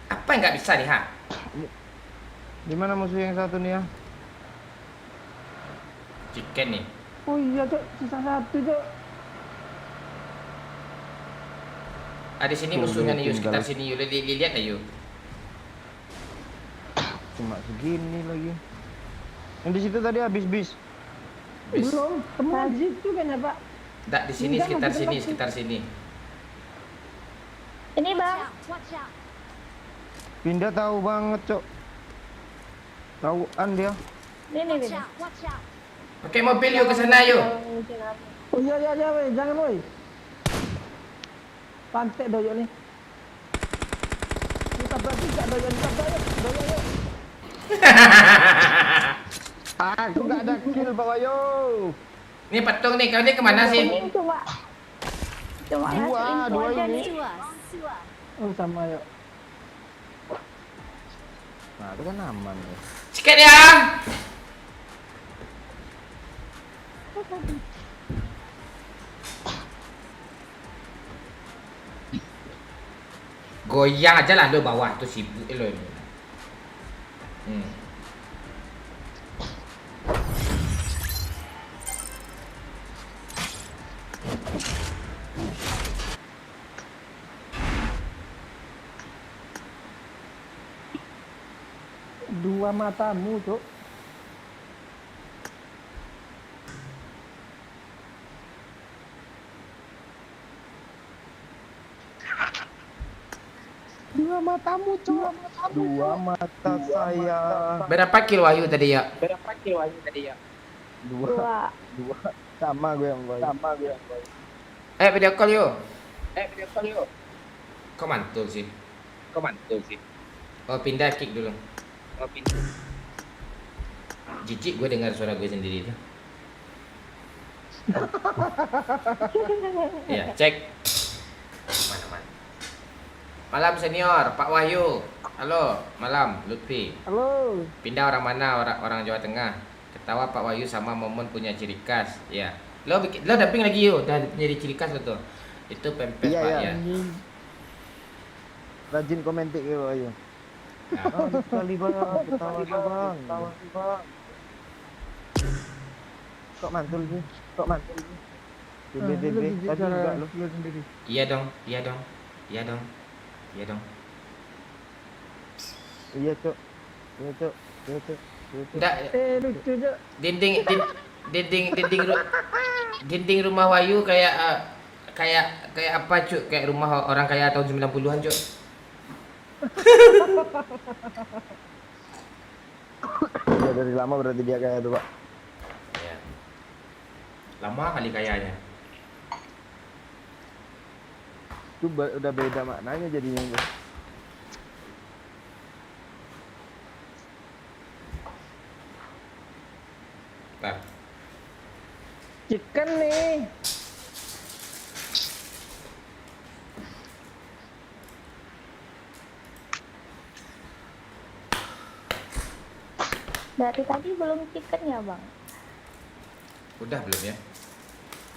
Apa yang nggak bisa nih ha? Di mana musuh yang satu nih ya? Chicken nih. Oh iya Cuk, sisa 1 Cuk. Ada sini musuhnya nih yuk, sekitar sini yuk. Lihat lah yuk. Cuma segini lagi. Yang di situ tadi habis bis. Belum, teman di situ kayaknya Pak. Nggak di sini, Enggak, sekitar sini. ini Bang. Pindah tahu banget, Cok. Tahuan dia. Ini. Pakai mobil yuk ke sana yuk. Oh iya weh, jangan weh. Pantai doyok nih. Kita berarti gak doyok. Aku gak ada kill Pak Wayo. Nih patung nih, kau ini kemana sih? Ini cuma ngasih info dua aja ini. nih. Oh sama yuk. Nah, itu kan aman ya. Chicken ya. Goyang aja lah lo bawah tuh sibuk lo. Dua matamu Cuk. Dua matamu, Cok. Dua mata saya. Berapa kill Wahyu tadi ya? Dua. Dua. Sama gue yang boy. Video call yuk. Kok mantul sih? Oh, pindah kick dulu. Jijik gue dengar suara gue sendiri tuh. Iya, cek. Mana? Malam senior, Pak Wahyu. Halo, malam Lutfi. Halo. Pindah orang mana? Orang Jawa Tengah. Ketawa Pak Wahyu sama Momon punya ciri khas. Ya. Lo damping lagi yuk, udah jadi ciri khas lo tuh. Itu pempes Iya, Pak iya. ya. Rajin komentik gitu ayo. Nah, Sekali bang, ketawa bang. Kok mantul sih? TB, tadi enggak lo. iya dong. Iya, Cok. Enggak, Lucu Cok. dinding rumah Wahyu kayak apa cuk? Kayak rumah orang kaya tahun 90-an cuk. Ya dari lama berarti dia kayak itu, Pak. Ya. Lama kali kayanya. Itu udah beda maknanya jadinya itu. Bentar. Chicken nih. Dari tadi belum chicken ya bang? Udah belum ya?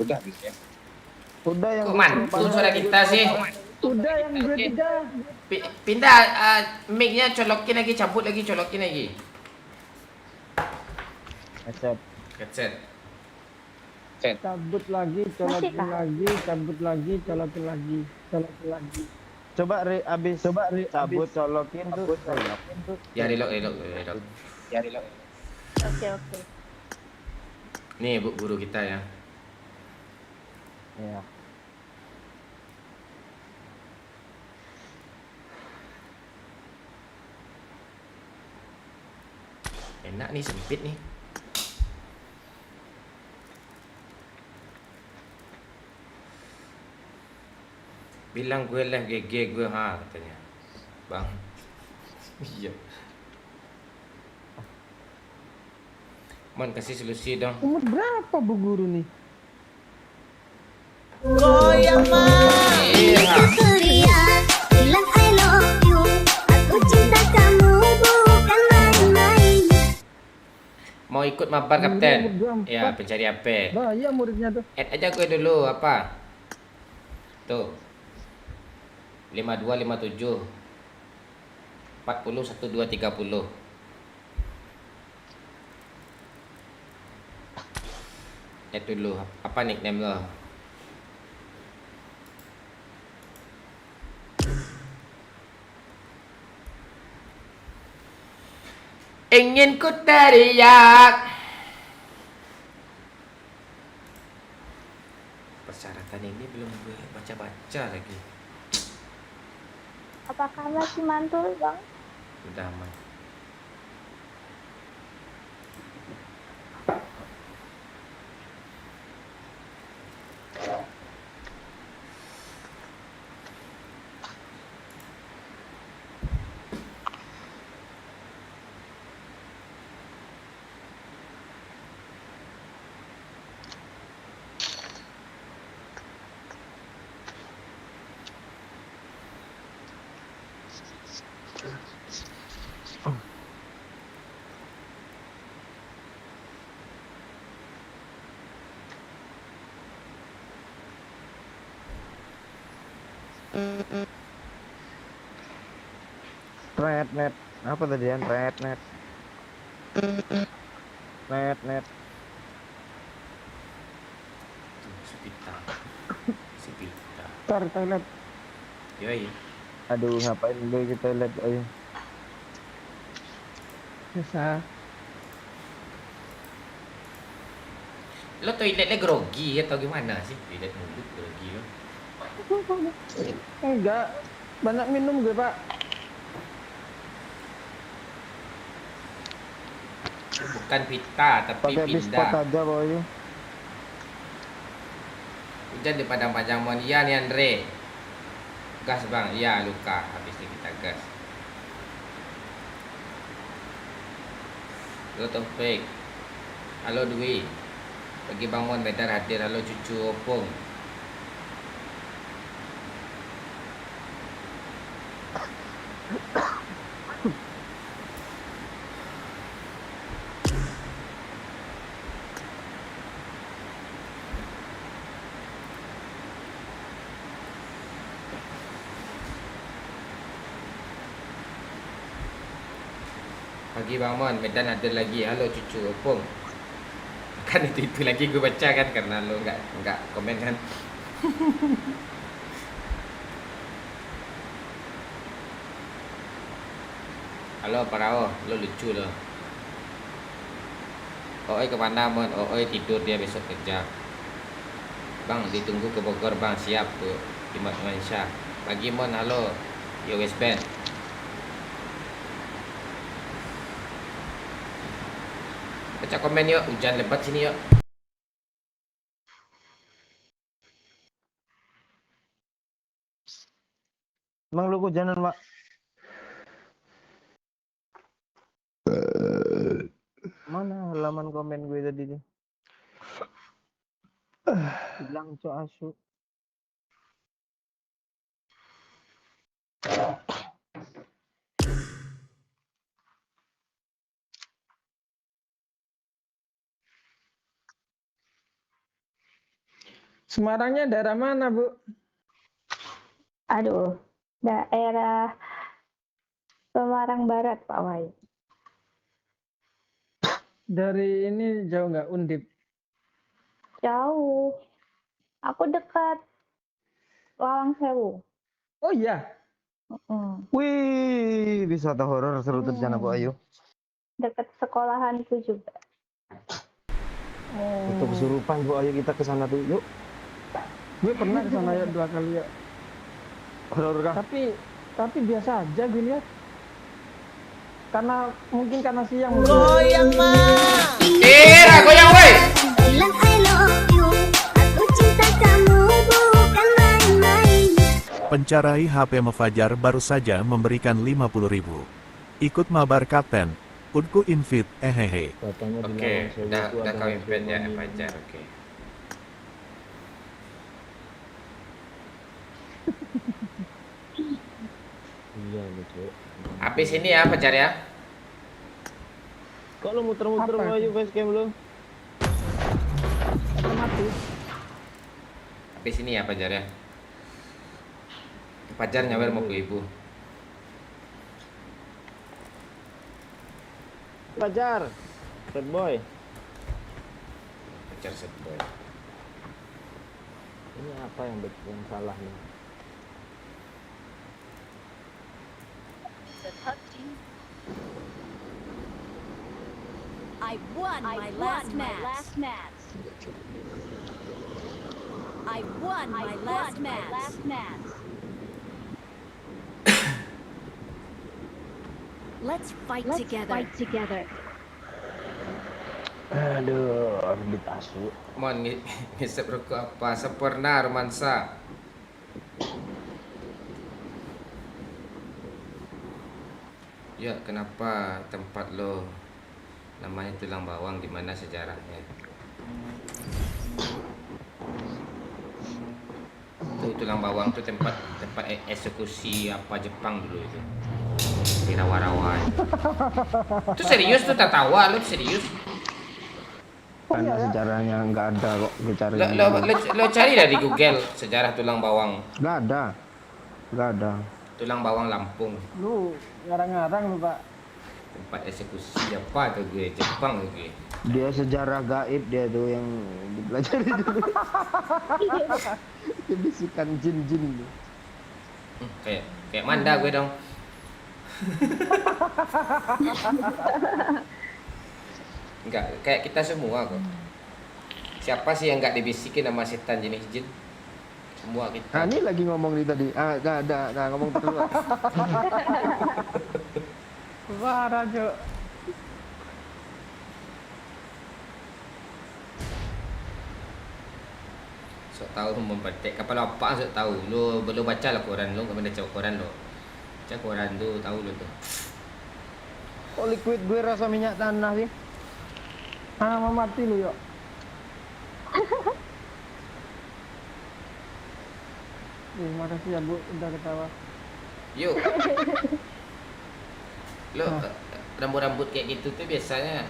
Udah yang Kok mantul suara kita sih? Udah yang gue tidak. Pindah mic-nya colokin lagi, cabut lagi, colokin lagi. headset. Headset. Cabut lagi, colokin Masih kah? lagi, cabut lagi, colokin lagi. Coba cabut colokin tuh. Ya reload. Oke. Nih bu guru kita ya. Iya. Enak nih, sempit nih. Bilang gue lah GG gue katanya. Bang. Iya. Man kasih solusi dong. Umur berapa bu guru nih? Iya. Ceria, bilang I love you. Aku cinta kamu bukan main-main. Mau ikut mabar kapten? Ya, pencari HP. Bahaya muridnya tuh. Add aja gue dulu apa? Tuh. 5257 40 12 30. Add dulu. Apa nickname lo? Ingin ku teriak. Persyaratan ini belum gue baca-baca lagi. Apakah masih mantul bang? Udah aman. Net. Apa tadi ya? Net. Tuh, Sepita. Ntar toilet. Yoi. Aduh, ngapain dulu kita lihat ayo. Bisa. Lo toiletnya grogi atau gimana sih? Toilet mulut grogi lo. Enggak. Banyak minum gue pak. bukan pita tapi Pakai pispot pindah. aja Pak Ayu. Hujan di padang Pajamuan. Iya nih Andre. Gas bang, iya luka. Habis ini kita gas. Halo Taufik. Halo Dwi. Bagi bangun Bedar hadir. Halo cucu Opung. Pagi bangun, Medan ada lagi. Halo cucu Opung. Kan itu lagi gue baca kan karena lo nggak komen kan. Halo Parao, lo lucu lo. Oi kemana mon? Oi tidur dia besok kerja. Bang ditunggu ke Bogor bang, siap tuh. Imad Mansyah. Pagi mon, halo. Yo West Band. Baca komen yuk, hujan lebat sini yuk. Emang lu kehujanan, Pak? Mana halaman komen gue tadi nih? Bilang cok asu. Semarangnya daerah mana, Bu? Aduh, daerah Semarang Barat, Pak Wahyu. Dari ini jauh nggak Undip? Jauh. Aku dekat Lawang Sewu. Oh iya, Wih, wisata horor seru tuh di sana, Bu Ayu. Dekat sekolahanku juga. Untuk kesurupan, Bu Ayu kita ke sana tuh. Yuk. gue pernah ke sana ya 2 kali ya. Horor kah? Tapi biasa aja gue lihat. Mungkin karena siang. Goyang mah. Goyang woi. Bilang I love you. Aku cinta kamu bukan main-main. Pencarai HP Mefajar baru saja memberikan 50.000. Ikut mabar Kapten. Udku invite, hehehe. Katanya di Oke, Lawang Sewu itu udah ada kau invite ya ceremony. Fajar, oke. Iya betul. Habis ini ya Fajar ya. Kok lu muter-muter Apa Bu Ayu facecam lu? Otomatis. Habis ini ya Fajar ya. Fajar nyawer mau ke ibu. Pajar. Bad boy. Fajar setboy. Ini apa yang salah nih? I won my last match. I won my last match. Let's fight together. Aduh, arbit asu. Mon ngisep rokok apa? Sempurna romansa. Ya, kenapa tempat lo namanya tulang bawang, gimana sejarahnya? Tuh tulang bawang tuh tempat eksekusi apa Jepang dulu itu. Di rawa-rawa. Itu serius tuh, tak tawa lu serius. Karena sejarahnya nggak ada kok bicara. Lo cari dah di Google sejarah tulang bawang. Nggak ada. Tulang bawang Lampung. Lu ngarang-ngarang lu, Pak. Tempat eksekusi apa tuh gue? Jepang tuh gue. Dia sejarah gaib dia tuh yang dipelajari dulu. Dia bisikan jin-jin. Kayak Manda gue dong. Enggak, kayak kita semua kok. Siapa sih yang nggak dibisikin sama setan jenis jin? Semua kita. Nah, ini lagi ngomong nih tadi. Nggak ada. Nah, ngomong terus. Parah, Cok. Sok tahu mempetek kapal apa sok tahu. Lu belum baca lah koran lu, enggak baca koran lu. Baca koran tu tahu lu tuh. Kok liquid gue rasa minyak tanah sih? Ah, mau mati lu yuk. Terima kasih ya Bu, udah ketawa. Yuk. Lu rambut-rambut kayak gitu tuh biasanya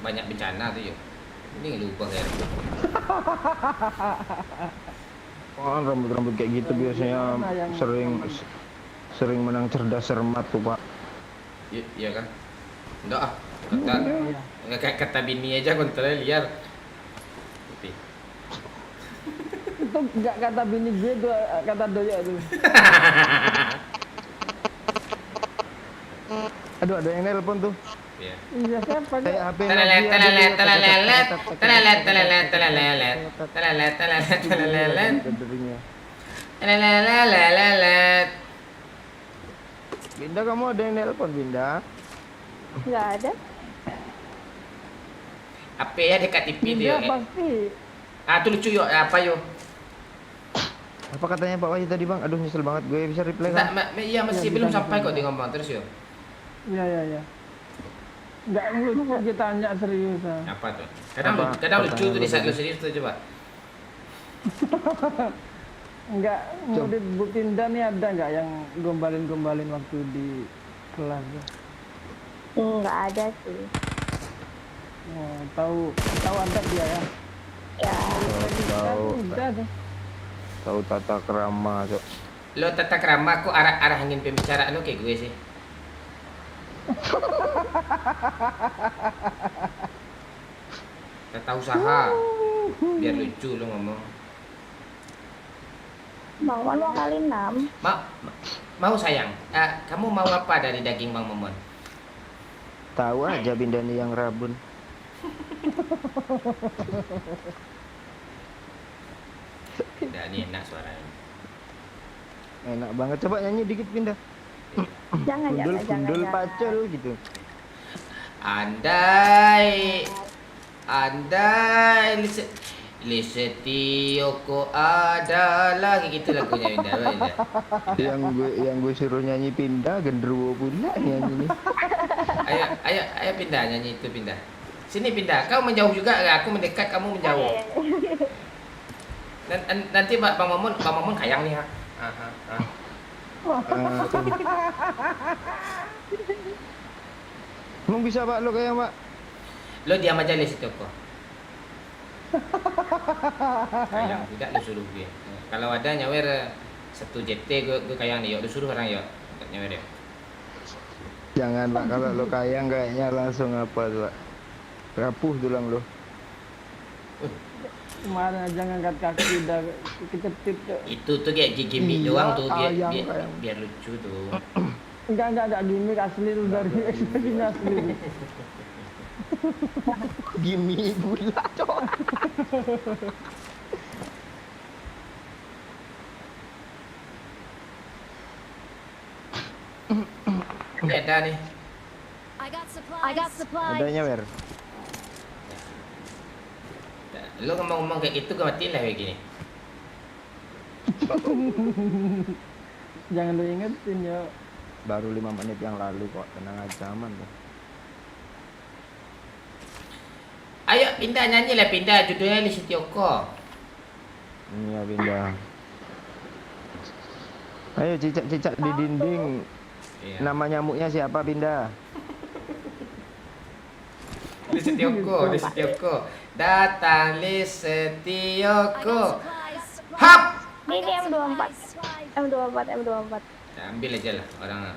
banyak bencana tuh yuk. Ini lupa kayak rambut. Oh, rambut-rambut kayak gitu biasanya sering menang cerdas cermat tuh, Pak. Iya kan? Enggak ah. Kayak kata bini aja kontrolnya liar. Tapi Itu gak kata bini gue, itu kata doyok tuh. Aduh, ada yang nelpon tuh. iya. Iya, siapa Kayak ya? HP Telelet, Nokia telelet, gitu, telelet, tak-tak-tak-tak-tak. telelet, telelet, telelet, telelet, telelet, telelet, Dengerinnya. telelet. Binda, kamu ada yang nelpon, Binda? Nggak ada. Apa ya dekat TV tu Iya, yuk? pasti. Ah tu lucu yuk. Apa yuk? Apa katanya Pak Wahyu tadi, Bang? Aduh, nyesel banget gue bisa reply Tak, kan? iya masih belum sampai kok dia ngomong terus yuk. Iya. Nggak lucu kita tanya serius ah. Apa tuh? Kadang Apa? kadang lucu tuh di saat lu Pertanyaan serius tuh coba. Enggak, murid Bu Pinda nih ada nggak yang gombalin waktu di kelas? Nggak ada sih. Oh, tahu ada dia ya? Ya. Tahu, Udah deh. tahu tata krama, Cok. Lo tata krama kok arah-arahingin pembicaraan lo kayak gue sih. Tata usaha biar lucu lo ngomong. Bang Mon mau kali 6. Mau sayang. Kamu mau apa dari daging Bang Momon? Tahu aja Binda nih yang rabun. Tidak, ini enak suaranya. Enak banget. Coba nyanyi dikit, Binda. Jangan. Gundul pacul gitu. Andai Lisetio adalah kayak gitu lagunya Winda. yang gue suruh nyanyi Pindah gendruwo pula nyanyi nih. Ayo pindah nyanyi itu pindah. Sini pindah. Kau menjauh juga, aku mendekat, kamu menjauh. Nanti Bang Momon kayang nih ha. Emang bisa Pak lo kayak Pak? Lo diam aja Lisetio kok. Kayang tidak lu suruh gue. Kalau ada nyawer satu JT gue kayang nih, yuk lu suruh orang yuk nyawer ya. Jangan Pak, kalau lo kayang kayaknya langsung apa tuh Pak? Rapuh tulang lo. Kemarin aja ngangkat kaki udah kecepit. Itu tuh kayak gimmick Iya, doang tuh kayang. biar lucu tuh. Enggak gimmick asli lu dari ekspresinya asli. Gini pula Cok. Ini ada nih. I got supplies. Adanya Wer. Lo ngomong-ngomong kayak gitu gue matiin lah kayak gini. Jangan lu ingetin ya. Baru 5 menit yang lalu kok, tenang aja aman tuh. Ayo pindah nyanyi lah pindah judulnya Lisetio kok. Iya Pindah. Ayo cicak-cicak di dinding. Iya. Nama nyamuknya siapa Pindah? Lisetio kok. Datang Lisetio kok. Hap. Ini M24. Nah, ambil aja lah orang.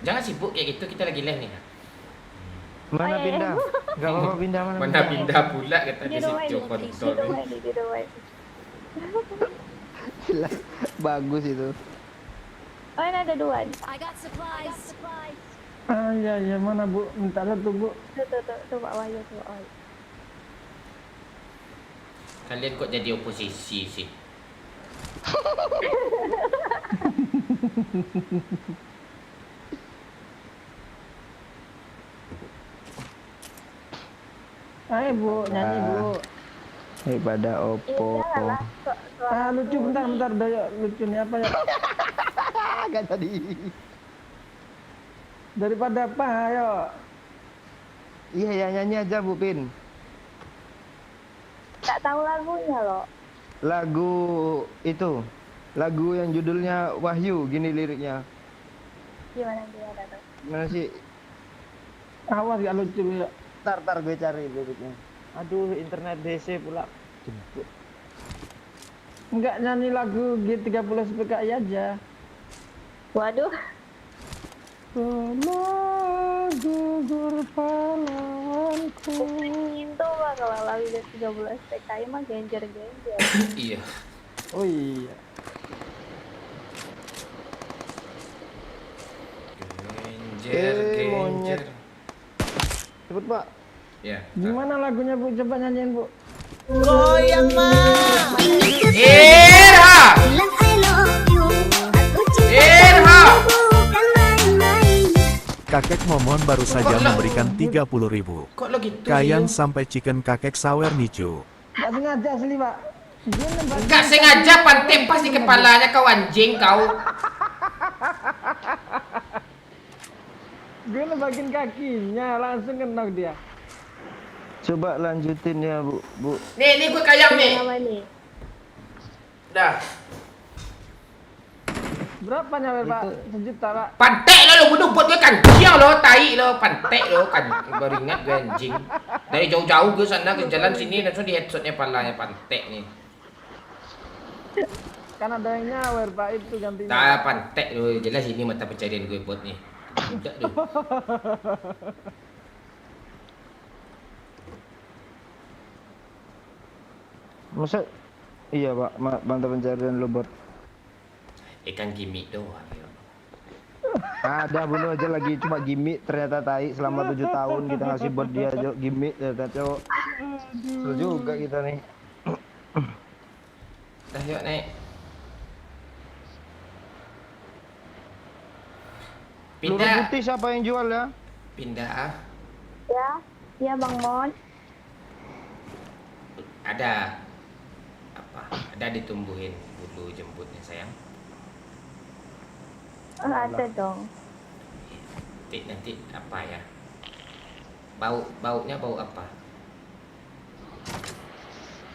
Jangan sibuk kayak gitu, kita lagi live nih. Mana iya. Pindah? Gak apa-apa Pindah mana? Mana pindah pula kata Di rumah Lisetio ini. kontol. Di rumah ini. Gila, bagus itu. Oh ini ada 2 nih. Ah iya mana Bu? Minta lihat tuh Bu. Tuh Pak Wahyu. Kalian kok jadi oposisi sih? Ayo Bu, nyanyi Bu. Daripada Oppo. Iya lah. Lucu bentar Doyok, lucu nih apa ya? Gak tadi. Daripada apa ayo? Iya ya, nyanyi aja Bu Pin. Nggak tahu lagunya loh. Lagu itu. Lagu yang judulnya Wahyu, gini liriknya. Gimana tuh? Gimana sih? Awas gak lucu ya. Tar gue cari liriknya. Aduh, internet DC pula. Jemput. Enggak nyanyi lagu G30 SPKI aja. Waduh. Telah gugur pahlawanku. Itu mah kalau lagu 13 TKI mah genjer. Iya. Oh iya. Genjer. monyet. Cepet Pak. Ya. Gimana lagunya Bu? Coba nyanyiin Bu. Irha. Bilang I love you. Aku cinta Irha. kamu bukan main-main. Kakek Momon baru saja memberikan 30.000. Kok lo gitu? Kayan Rio? sampai chicken kakek sawer nicu. Gak sengaja asli Pak. Dia nembak. Enggak sengaja pantai pas di kepalanya kau anjing kau. Gue nembakin kakinya langsung kena dia. Coba lanjutin ya Bu. Nih gue kayang nih. Apa nih? Dah. Berapa nyawer Pak? 1 juta Pak. Pantek lo bunuh buat gue kancing lo, tai lo, pantek lo kan. Baru ingat gue anjing. Dari jauh-jauh gue sana ke jalan sini langsung di headshotnya palanya pantek nih. Kan ada yang nyawer Pak, itu gantinya. Tak pantek lo, jelas ini mata pencarian gue buat nih. Budak lo. Masa iya Pak, mantap pencarian lo bot. Ikan gimmick doang. Yo. Ada bunuh aja lagi cuma gimmick ternyata tai selama 7 tahun kita ngasih buat dia gimmick ternyata cowok. Seru juga kita nih. Dah yuk naik. Peluru Pindah. putih siapa yang jual ya? Pindah ah. Ya, iya Bang Mon. Ada apa? Ada ditumbuhin bulu jembutnya sayang. Ada dong. Nanti apa ya? Baunya bau apa?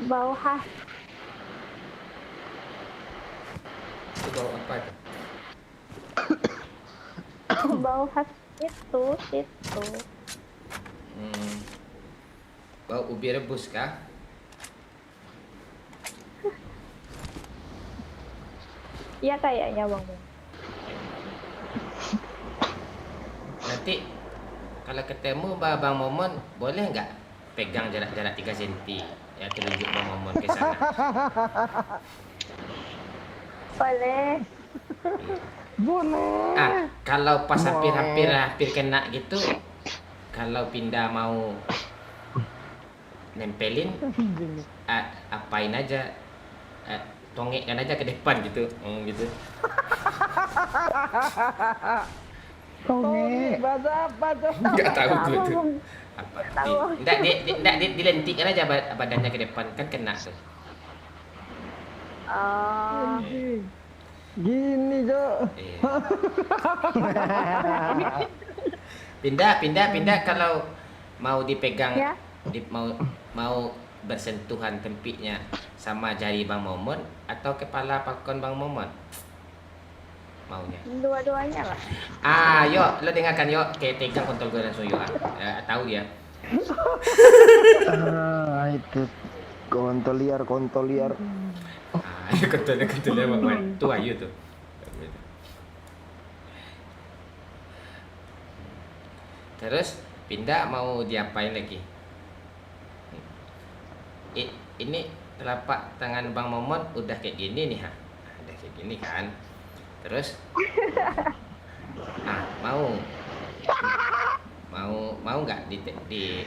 Bau khas. Itu bau apa tuh? Bau khas itu. Bau ubi rebus kah? Iya kayaknya Bang Mon. Nanti kalau ketemu Bang Momon boleh nggak pegang jarak 3 cm ya tunjuk Bang Momon ke sana. Boleh. Boleh. Ah, kalau pas hampir kena gitu, kalau pindah mau nempelin, apain aja, tongekkan aja ke depan gitu, gitu. Tongi. Bahasa apa tuh? Nggak tahu gue tuh. Apa? Dilentikkan aja badannya ke depan kan kena tuh. Gini Jo. Iya. Pindah kalau mau dipegang, Ya. mau bersentuhan tempiknya sama jari Bang Momon atau kepala pakon Bang Momon maunya. Dua-duanya lah. Yuk, lo dengarkan yuk, kayak pegang kontol gue langsung yuk. Tahu dia. Itu kontol liar. Kontolnya Bang. Tuh ayo tuh. Terus pindah mau diapain lagi? Ini telapak tangan Bang Momon udah kayak gini nih ha. Udah kayak gini kan. Terus mau nggak di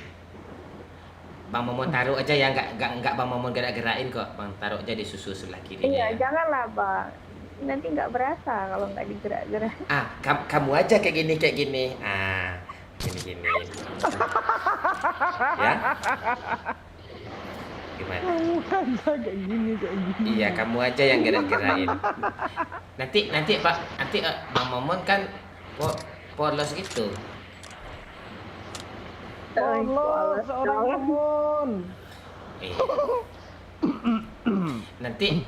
Bang Momon taruh aja ya, nggak Bang Momon gerak-gerakin kok. Bang taruh aja di susu sebelah kirinya. Iya, Ya. janganlah Bang. Nanti nggak berasa kalau nggak digerak-gerak. Kamu aja kayak gini. Gini. Ya. Gimana? Kamu aja kayak gini. Iya, kamu aja yang gerak-gerakin. Nanti Pak, Bang Momon kan polos gitu. Polos seorang Momon. Iya. Nanti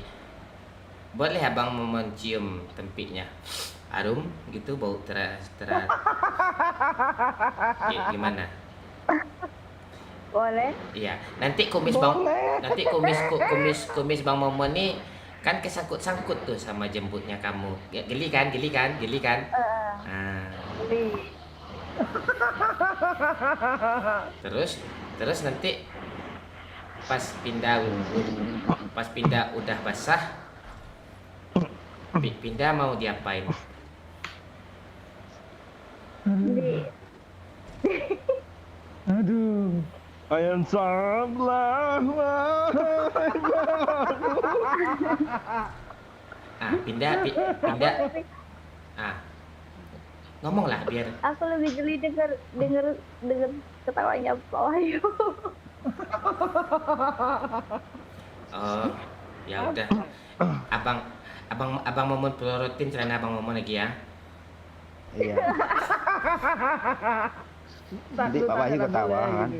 boleh Abang Momon cium tempiknya. Harum gitu, bau teras. Gimana? Boleh. Iya, nanti kumis Bang Momon nih kan kesangkut-sangkut tuh sama jembutnya kamu. Ya, geli kan? Ah. Terus nanti pas pindah udah basah, pindah mau diapain? Aduh. Ayam sablah. Pindah. Ngomonglah biar. Aku lebih geli denger ketawanya Pak Wahyu. Oh, ya udah. Abang Momon pelorotin celana Abang Momon lagi ya. Iya. Nanti Pak Wahyu ketawa kan.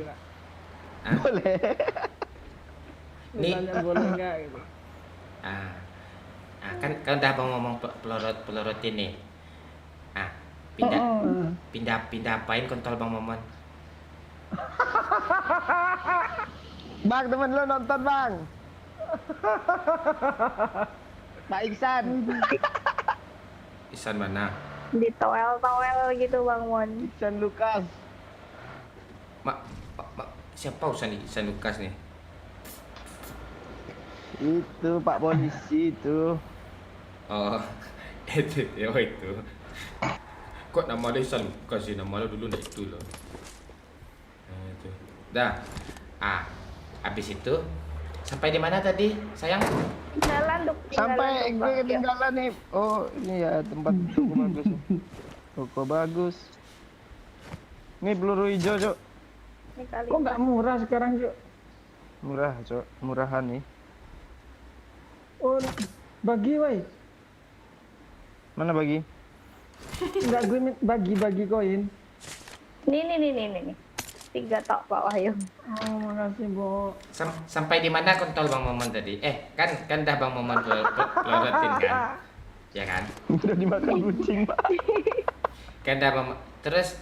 Boleh. Nih. Boleh enggak gitu. Kan udah Abang ngomong pelorotin nih. Pindah apain kontol Bang Momon? Bang, temen lo nonton, Bang. Pak Iksan. Isan mana? Di towel gitu Bang Mon. Iksan Lukas. Siapa Isan Lukas nih? Itu Pak polisi itu. Oh, itu. Kok nama dia Isan Lukas sih? Nama lo dulu ndak itu loh. Itu. Dah. Habis itu sampai di mana tadi, sayang? Sampai gue ketinggalan nih. Oh, ini ya tempat toko bagus. Toko bagus. Ini peluru hijau, Cok. Kok nggak murah sekarang, Cok? Murah, Cok. Murahan nih. Oh, bagi, woi. Mana bagi? Enggak, gue bagi koin. Nih. 3 tok Pak Wahyu. Oh, makasih, Bo. Sampai di mana kontol Bang Momon tadi? Kan dah Bang Momon pelorotin kan? Ya kan? Udah dimakan kucing, Pak. Kan dah Bang. Terus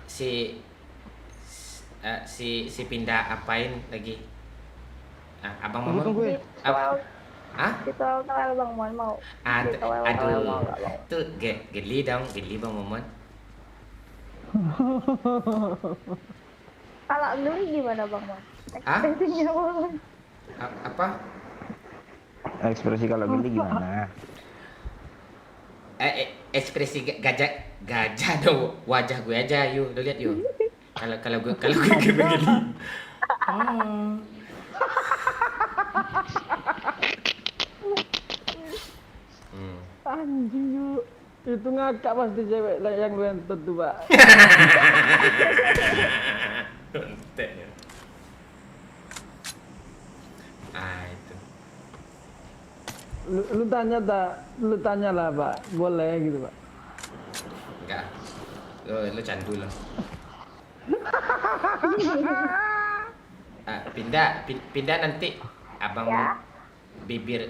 si pindah apain lagi? Abang Momon. Tunggu. Di towel Bang Mon mau. Aduh. Tuh geli Bang Momon. Kalau geli gimana Bang Mon? Hah? Ekspresinya Bang Mon. Apa? Ekspresi kalau gini gimana? Ekspresi gajah dong, wajah gue aja, yuk, lo lihat yuk. Kalau gue begini. Anjing, yuk. Itu ngakak pasti cewek yang lu entot tuh, Pak. Itu. Lu tanya lah, Pak. Boleh gitu, Pak. Enggak. Lo candu lo. Pindah nanti abang bibir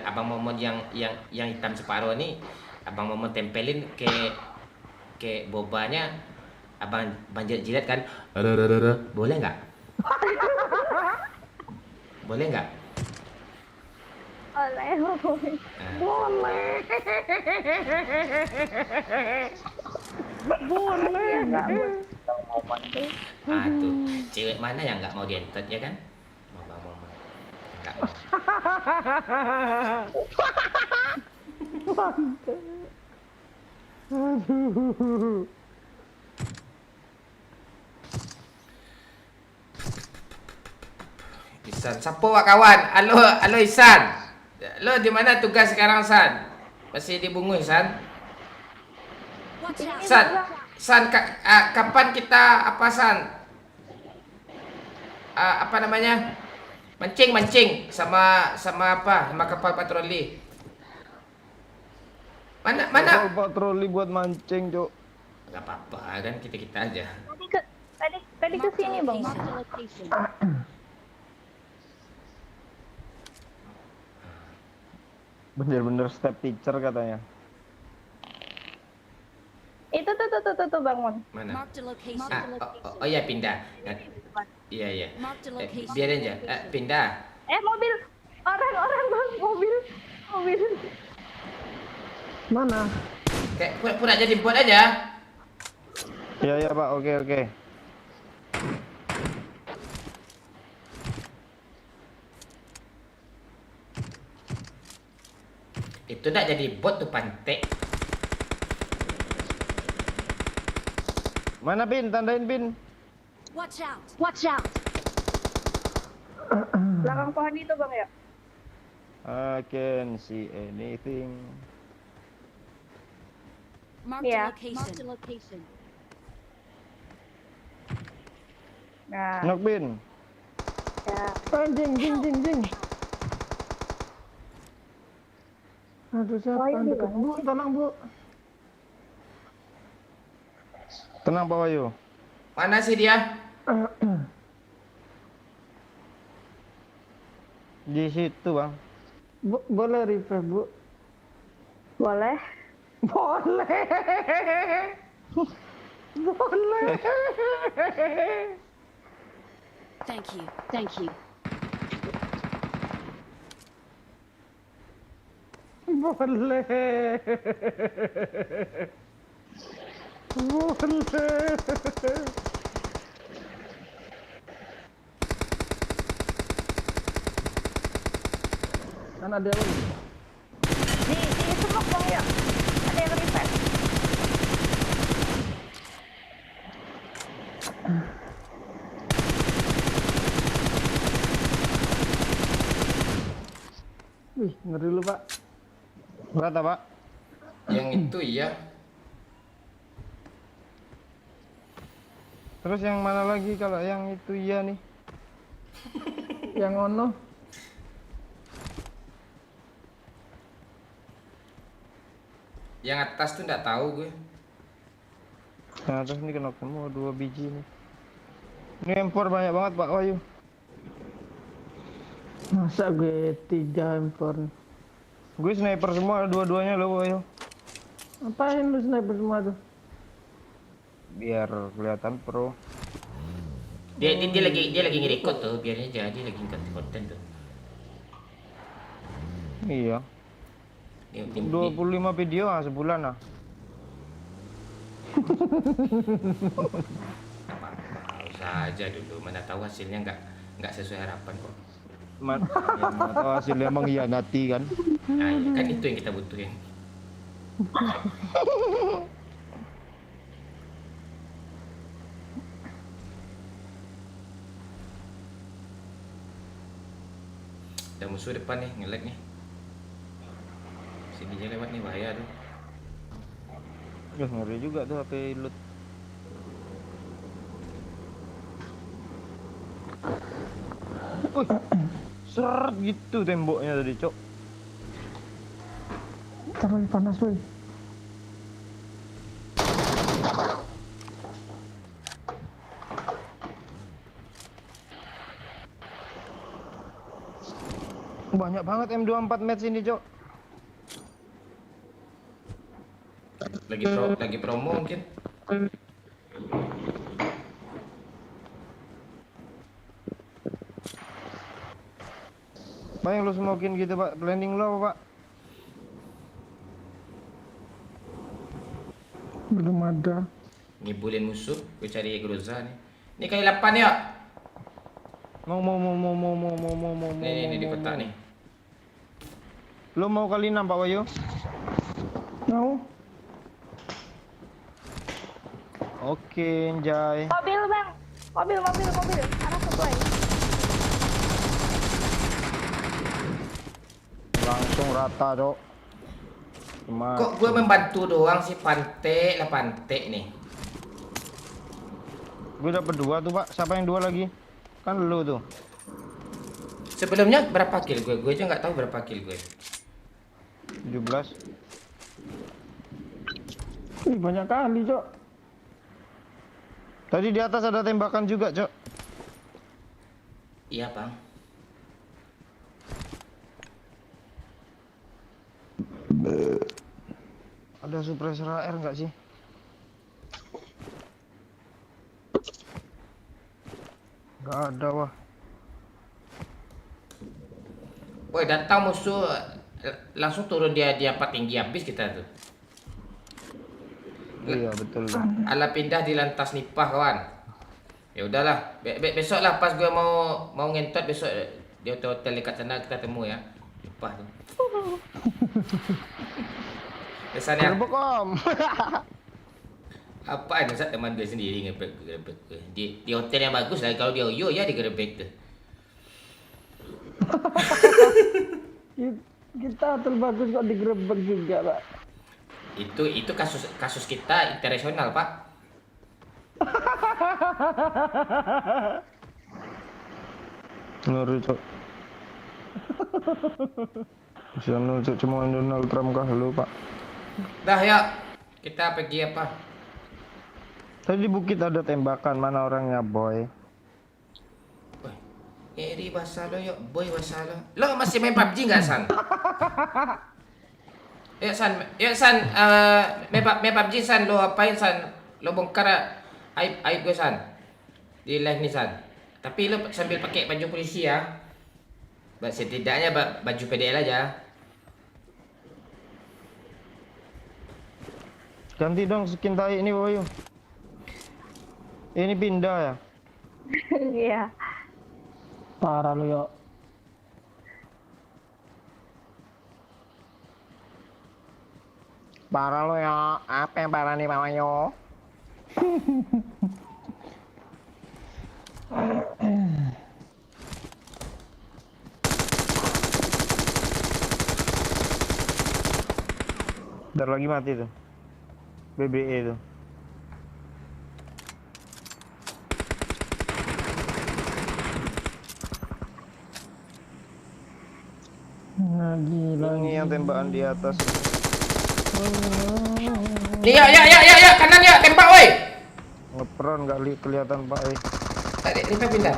Abang Momon yang hitam separuh nih, Abang Momon tempelin ke bobanya Abang banjir jilat kan. Boleh nggak? Boleh nggak? Boleh. Boleh. Enggak Tuh, cewek mana yang nggak mau dientot ya kan? Abang Momon nggak mau. Aduh. Isan, sapo wak kawan? Halo Isan. Lo di mana tugas sekarang, San? Masih di Bungu, San? San, kapan kita apa, San? Apa namanya? Mancing sama apa? Sama kapal patroli. Mana? Kapal patroli buat mancing, Cok. Gak apa-apa kan kita aja. Tadi ke sini, Bang. Bener-bener step teacher katanya. Itu tuh Bang Mon. Mana? Oh iya pindah. Iya. Biarin aja. Pindah. Mobil. Orang Bang, mobil. Mana? Kayak pura-pura jadi bot aja. Iya, Pak. Oke. Itu nak jadi bot tuh pantek. Mana Pin? Tandain Pin. Watch out! Belakang pohon itu, Bang ya. I can see anything. Yeah. Nah, Knock Pin. ya. Jing. Aduh, siapa Oh, yang ini dekat? Bang. Bu, tolong Bu. Tenang Pak Wahyu. Mana sih dia? Di situ, Bang. Bu, boleh revive, Bu? Boleh. Boleh. Thank you. Boleh. Kan ada yang Di smoke, Bang ya. Ada yang revive. Wih, ngeri lu, Pak. Berapa, Pak? Yang itu iya. Terus yang mana lagi kalau yang itu iya nih? Yang ono. Yang atas tuh nggak tahu gue. Nah, terus ini kena semua 2 biji nih. Ini M4 banyak banget Pak Wahyu. Masa gue 3 impor. Gue sniper semua dua-duanya loh Wahyu. Apain lu sniper semua tuh? Biar kelihatan pro. Dia lagi nge-record tuh, biarin aja dia lagi konten tuh. Iya. 25 video sebulan ah. Usaha aja dulu, mana tahu hasilnya nggak sesuai harapan kok. Mana tahu hasilnya mengkhianati kan. Nah, iya, kan itu yang kita butuhin. Ada musuh depan nih, nge-lag nih. Sini aja lewat nih, bahaya tuh. Ngeri juga tuh HP loot. Seret gitu temboknya tadi, Cok. Terlalu panas, woi. Banyak banget M24 match ini, Cok. Lagi promo mungkin. Pak yang lu smokin gitu, Pak. Planning lo, Pak. Belum ada. Ngibulin musuh, gue cari Groza nih. Ini kali 8 ya. Mau. Ini di kotak nih. Lo mau kali 6 Pak Wahyu? Mau? Oke, Njay. Mobil, Bang. Mobil. Arah sesuai. Langsung rata, Cok. Kok gue membantu doang sih, pantek nih. Gue dapet 2 tuh, Pak. Siapa yang 2 lagi? Kan lu tuh. Sebelumnya berapa kill gue? Gue aja nggak tahu berapa kill gue. 17. Ih, banyak kali, Cok. Tadi di atas ada tembakan juga, Cok. Iya, Bang. Ada suppressor AR nggak sih? Nggak ada, wah. Woi, datang musuh langsung turun dia apa tinggi habis kita tuh. Iya, betul. Ala pindah di lantas nipah kawan. Ya udahlah, besok lah pas gue mau ngentot besok di hotel dekat sana kita temu ya. Nipah tuh. Kesannya Gerbek, Om. apaan Ustaz, teman gue sendiri ngerebek gue. Di hotel yang bagus lah, kalau di Oyo ya digerebek tuh. Kita terbagus kok digerebek juga, Pak. Itu kasus kita internasional, Pak. Ngeri, Cok. Bisa nunjuk cuma Donald Trump kah lu, Pak? Dah ya, kita pergi apa? Tadi di bukit ada tembakan, mana orangnya, boy? Eri Basalo yuk, boy Basalo. Lo masih main PUBG nggak San? Ya San, main PUBG San, lo apain San? Lo bongkar aib gue San di live nih San. Tapi lo sambil pakai baju polisi ya. Setidaknya baju PDL aja. Ganti dong skin tai ini, boy. Ini pindah ya? Iya. Parah lu, Yok. Parah lo ya. Apa yang parah nih, Mama Yo? Bentar lagi mati tuh. BBE tuh. Nah, gila. Ini yang tembakan di atas. Ya, kanan ya, tembak woi. Ngepron nggak kelihatan, Pak. Tadi Rifa pindah.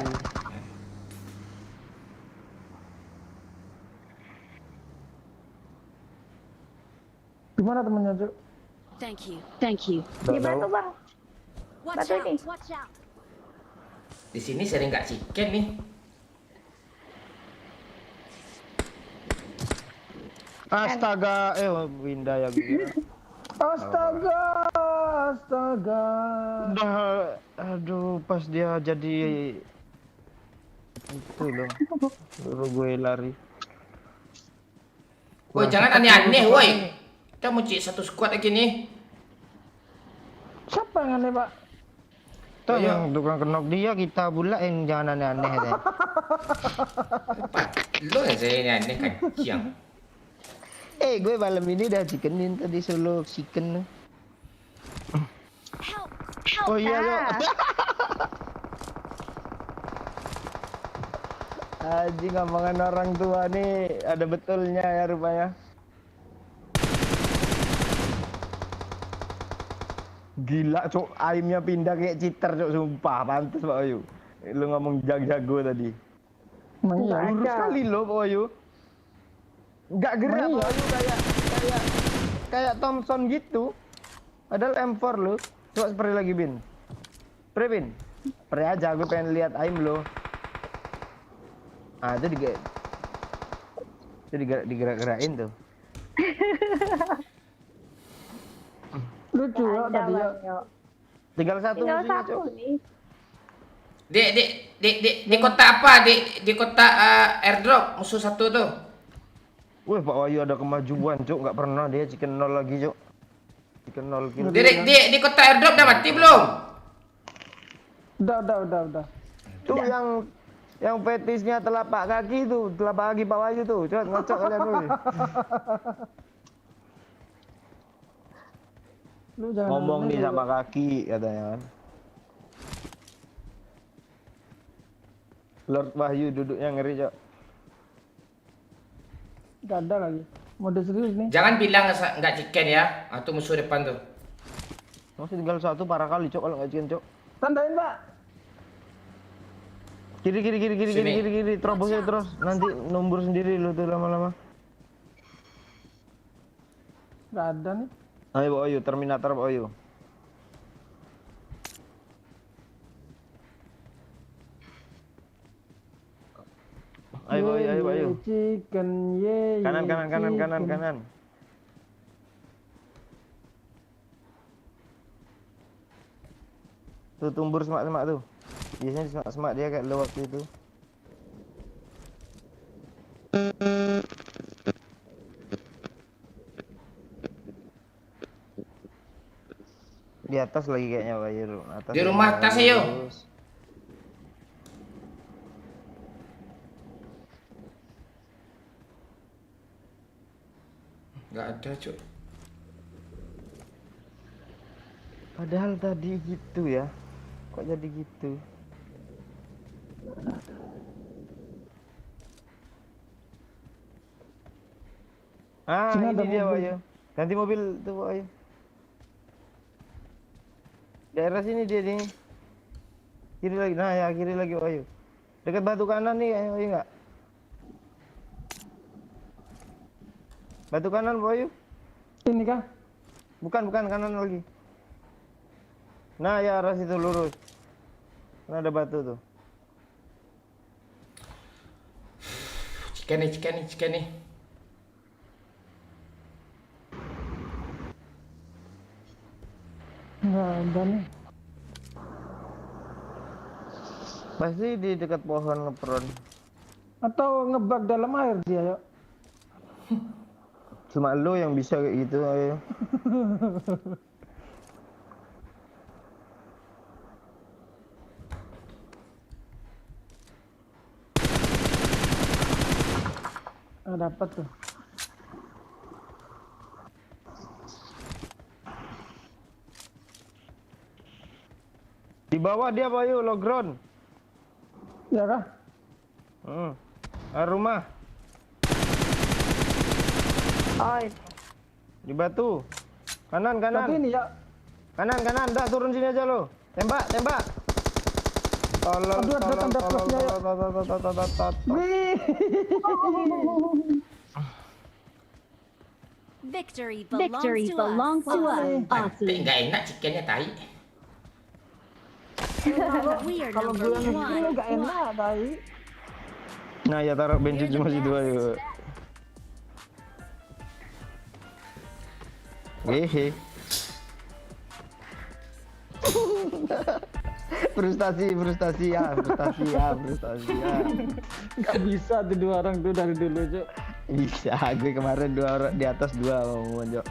Gimana temennya, Cok? Thank you. Di batu, Bang. Batu ini. Di sini sering nggak chicken nih. Astaga, pindah ya gue. Astaga. Udah, aduh, pas dia jadi itu loh, suruh gue lari. Woi, jangan aneh-aneh woi. Kita mau cik satu squad lagi nih. Siapa yang aneh, Pak? Tuh yang tukang kenok dia, kita pula yang jangan aneh-aneh deh. Lo yang saya ini aneh kacang. Gue malam ini udah chickenin tadi solo chicken. Oh iya lo. Anjing, ngomongan orang tua nih ada betulnya ya rupanya. Gila, Cok, aimnya pindah kayak cheater, Cok, sumpah. Pantes, Pak Ayu. Lu ngomong jago tadi. Emang iya. Lurus kali lo, Pak Ayu. Enggak gerak, Pak Ayu, kayak Thompson gitu. Padahal M4 lo. Coba spray lagi, Bin. Spray, Bin. Spray aja, gue pengen lihat aim lo. Ah, itu digerak-gerakin tuh. Lucu ya tadi ya. Tinggal satu Tinggal musuhnya, satu Cok. nih. Di kota apa? Di kota airdrop musuh satu tuh. Wih, Pak Wahyu ada kemajuan, Cok. Nggak pernah dia chicken 0 lagi, Cok. Chicken 0 kill. Di kota airdrop udah mati belum? Udah. Tuh yang fetisnya telapak kaki tuh, telapak kaki Pak Wahyu tuh. Coba ngocok kalian dulu. Lu jangan Ngomong aneh nih lu. sama kaki katanya kan. Lord Wahyu duduknya ngeri, Cok. Gak ada lagi. Mode serius nih. Jangan bilang nggak chicken ya. Atau musuh depan tuh. Masih tinggal satu, parah kali cok kalau nggak chicken cok. Tandain Pak. Kiri, terobosnya terus. Nanti nombor sendiri lu tuh lama-lama. Gak ada nih. Ayo Pak Oyu, Terminator Pak Oyu. Ayo Pak Oyu, ayo Pak Oyu. Chicken ye. Kanan. Tuh tumbur semak-semak tuh. Biasanya semak-semak dia kayak lo waktu itu. Di atas lagi kayaknya Pak Oyu. Atas Di rumah atas ayo. terus. Nggak ada cuy. Padahal tadi gitu ya. Kok jadi gitu? Ah, Sini ini ada dia Pak mobil. Oyu. Ganti mobil tuh Pak Oyu. Daerah sini dia nih. Kiri lagi. Nah, ya kiri lagi Pak Oyu. Dekat batu kanan nih Pak Oyu enggak? Batu kanan Pak Oyu. Ini kah? Bukan kanan lagi. Nah, ya arah situ lurus. Kan ada batu tuh. Chicken nih. Gak ada nih. Pasti di dekat pohon ngepron. Atau ngebug dalam air dia yuk. Cuma lo yang bisa kayak gitu ayo. Ah, dapat tuh. Di bawah dia Pak Oyu, low ground. Ya kah? Rumah Oh, di batu. Kanan. Tapi ini ya. Kanan. Dah turun sini aja lo. Tembak. Tolong. Aduh, ada tanda plusnya, ya. Wih. Victory belongs to us. Nggak enak chickennya tai. We are Kalau number gue one. lu gak enak tadi. Nah, ya taruh bensin cuma situ ayo. Hehe. frustasi ya. Gak bisa tuh dua orang tuh dari dulu Cuk. Bisa, gue kemarin dua orang di atas dua mau Jok.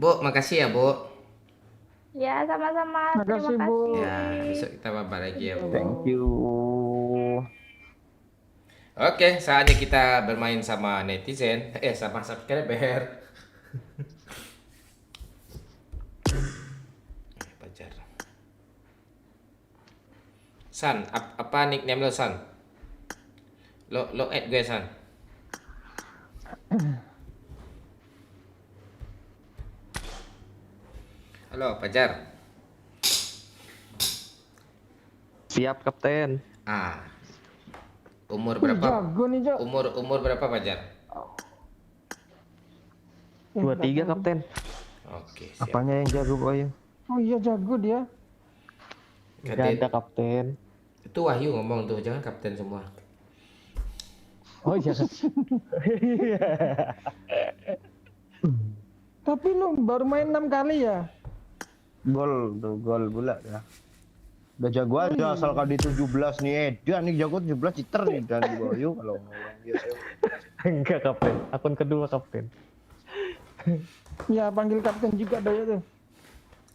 Bu, makasih ya Bu. Ya, sama-sama. Makasih, Terima Bu. kasih. Ya, besok kita mabar lagi ya Bu. Thank you. Oke, saatnya kita bermain sama netizen, sama subscriber. Pacar. San, apa nickname lo San? Lo add gue San. Halo, Pajar. Siap, Kapten. Umur Wih, berapa? jago nih Cuk. Umur berapa Pajar? 23, Kapten. Oke, siap. Apanya yang jago Pak Oyu? Oh iya jago dia. Gak ada, Kapten. Itu Wahyu ngomong tuh, jangan kapten semua. Oh iya. Tapi lu baru main 6 kali ya? Gol bola ya. Udah jago aja asal kali 17 nih dia nih jago 17 citer nih dan Pak Oyu kalau ngomong biasa. Enggak, Kapten. Akun kedua, Kapten. Ya panggil kapten juga Doyo tuh.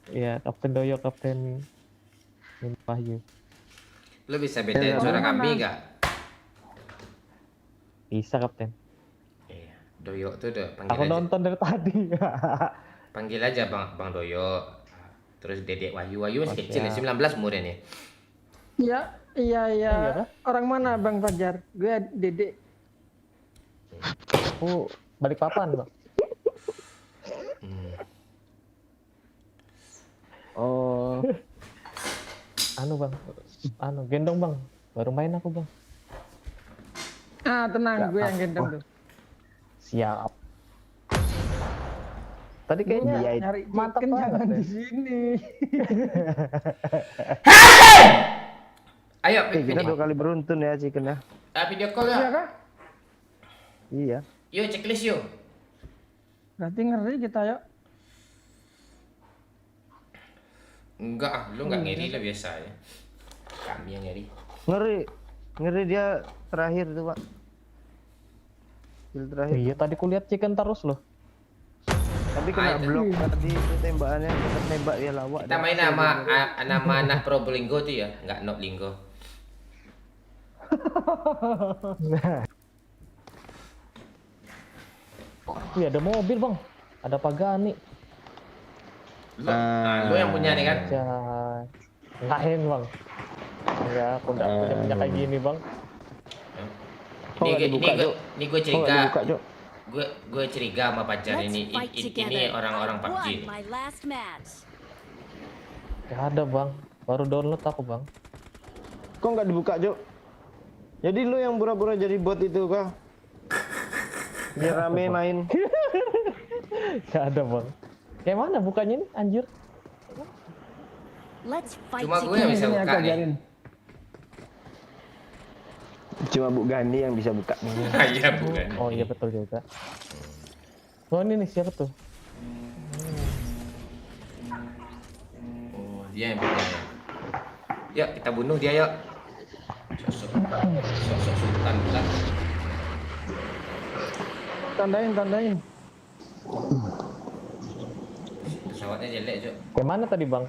Iya, Kapten Doyo, Kapten Wahyu. Lu bisa bedain suara kambing nggak? Bisa, Kapten. Iya, Doyo tuh udah Aku nonton dari tadi. Panggil aja Bang Doyo. Terus Dedek Wahyu masih kecil ya, siap. 19 umurnya nih. Iya, iya. Iya kah? Orang mana Bang Fajar? Gue Dedek. Aku balik papan, Bang. Oh, Bang. Gendong, Bang. Baru main aku, Bang. Ah, tenang, gue yang gendong tuh. Siap. Tadi kayaknya Dia Nyari mantap chicken banget jangan deh. di sini. Ayo, Kita 2 kali beruntun ya chicken ya. video call Iya ya. kah? Iya. Yuk checklist yuk. Berarti ngeri kita yuk. Enggak, lu nggak ngeri lah biasa ya. Kami yang ngeri. Ngeri dia terakhir tuh, Pak. Kill terakhir. Iya, tadi kulihat chicken terus loh. Tapi kena itu. blok tadi itu tembakannya, kita tembak dia lawak. Kita main nama anak Probolinggo tuh ya, nggak not Linggo. Wih, ada mobil, Bang. Ada Pagani. Lu yang punya nih kan? Lain, Bang. Ya, aku nggak punya kayak gini, Bang. Ini gue curiga. Buka, Cok. Gue curiga sama pacar ini. Ini orang-orang PUBG. Gak ada, Bang. Baru download aku, Bang. Kok nggak dibuka, Cok? Jadi lu yang pura-pura jadi bot itu kah? Biar rame main. Gak ada, Bang. Kayak mana bukanya nih, anjir? Cuma gue yang bisa Ini buka aku nih. ajarin. Cuma Bu Gani yang bisa buka nih. Iya bukan. Oh iya, betul juga. Oh, ini nih, siapa tuh? Oh, dia yang punya. Yuk kita bunuh dia yuk. Sosok sultan pula. Tandain. Pesawatnya jelek Cok. Kayak mana tadi, Bang?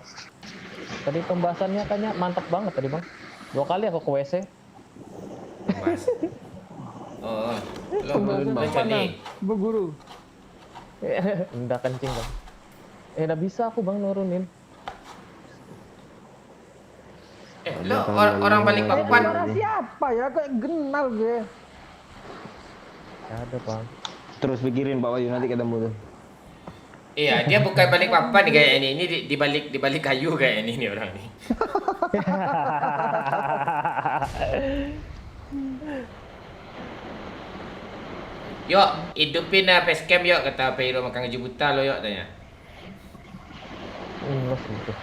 Tadi pembahasannya kayaknya mantap banget tadi, Bang. 2 kali aku ke WC. Mas. Oh, lo Pembahasan lo apa jadi. nah? Bu Guru. Udah kencing, Bang. Udah bisa aku, Bang, nurunin. Lo orang balik papan. Suara siapa ya? Kayak kenal gue. Gak ada, Bang. Terus pikirin Pak Wahyu nanti ketemu tuh. Iya, dia bukan balik papan nih kayak ini. Ini di balik kayu kayak ini nih orang nih. Yuk, hidupin facecam yuk kata Peiro makan gaji buta lo yuk tanya. Ngelos gitu.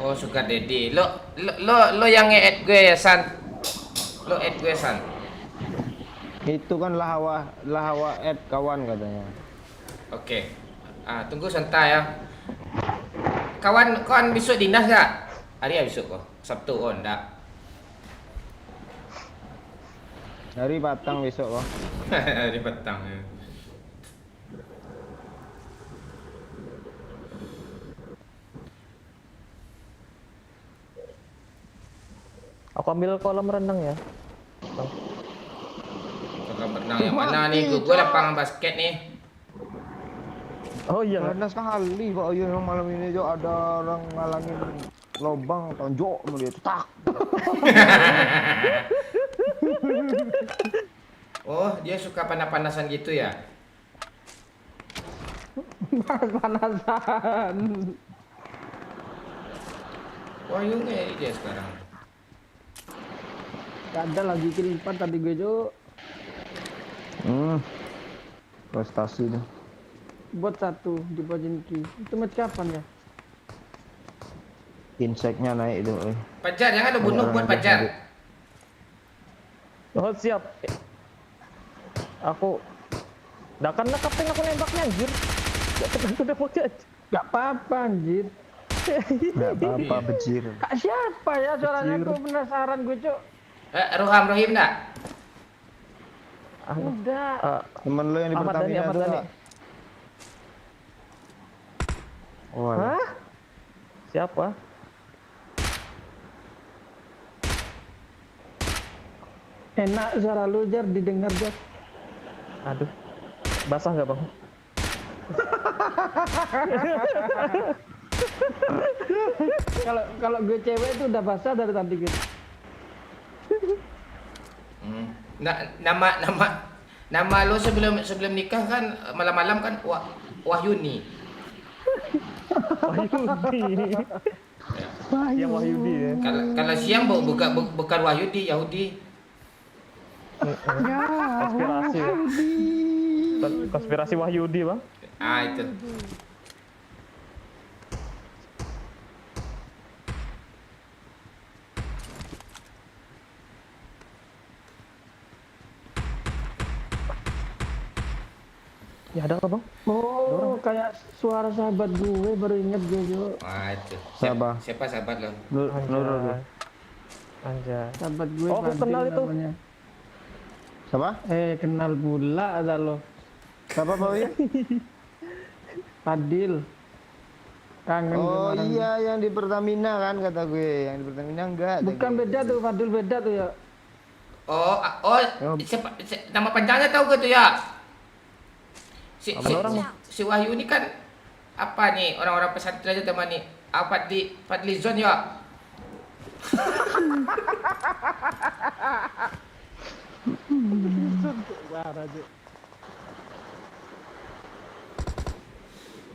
Oh, suka Dedi. Lo yang nge-add gue ya, San. Lo add gue, San. Itu kan lahawa add kawan katanya. Oke. Tunggu sebentar ya. Kawan besok dinas gak? Hari ya besok kok. Sabtu oh enggak. Hari Batang besok kok. Hari petang ya. Aku ambil kolam renang ya. Bang. Kolam renang yang mana nih? Gue lapangan basket nih. Oh iya. Karena sekali Pak Wahyu yang malam ini Jo ada orang ngalangin lobang tonjok sama dia tak. Oh, dia suka panas-panasan gitu ya? Panas-panasan. Wah, yuk dia sekarang. Gak ada lagi kill 4 tadi gue Jo. Prestasi tuh. Buat 1 di Pojinki. Itu match kapan ya? Inseknya naik itu. Pajar, jangan lo bunuh buat pajar. Oh siap. Aku. Dah kan kapten aku nembaknya anjir. Gak ketemu nembaknya. Gak apa-apa anjir. Enggak apa-apa bejir. Kak siapa ya suaranya? Aku penasaran gue Cok. Roham Rohim enggak? Udah. Temen lo yang di Ahmad Dhani, Pertamina Ahmad tuh. Dhani. Kak. Oh, alah. Hah? Siapa? Enak suara lu Jar didengar Jar. Aduh. Basah nggak bang? Kalau gue cewek itu udah basah dari tadi gitu. Nama lo sebelum nikah kan malam-malam kan Wahyuni. Wahyudi. Yang Wahyudi ya. Kalau siang bukan Wahyudi, Yahudi. Konspirasi ya. Konspirasi Wahyudi bang. Ah itu. Ya ada apa bang? Oh, kayak suara sahabat gue baru inget gue Jo. Ah itu. Siapa? Siapa sahabat lo? Nurul. Anjay. Sahabat gue Oh, aku Fadil kenal itu. namanya. Siapa? Kenal pula ada lo. Siapa Pak Wi? Fadil. Kangen Oh kemarin. iya, yang di Pertamina kan kata gue. Yang di Pertamina enggak. Bukan beda tuh, Fadil beda tuh ya. Oh, nama panjangnya tahu gak tuh ya? Si Wahyu ini kan apa nih orang-orang pesantren aja teman nih. Fadlizon ya.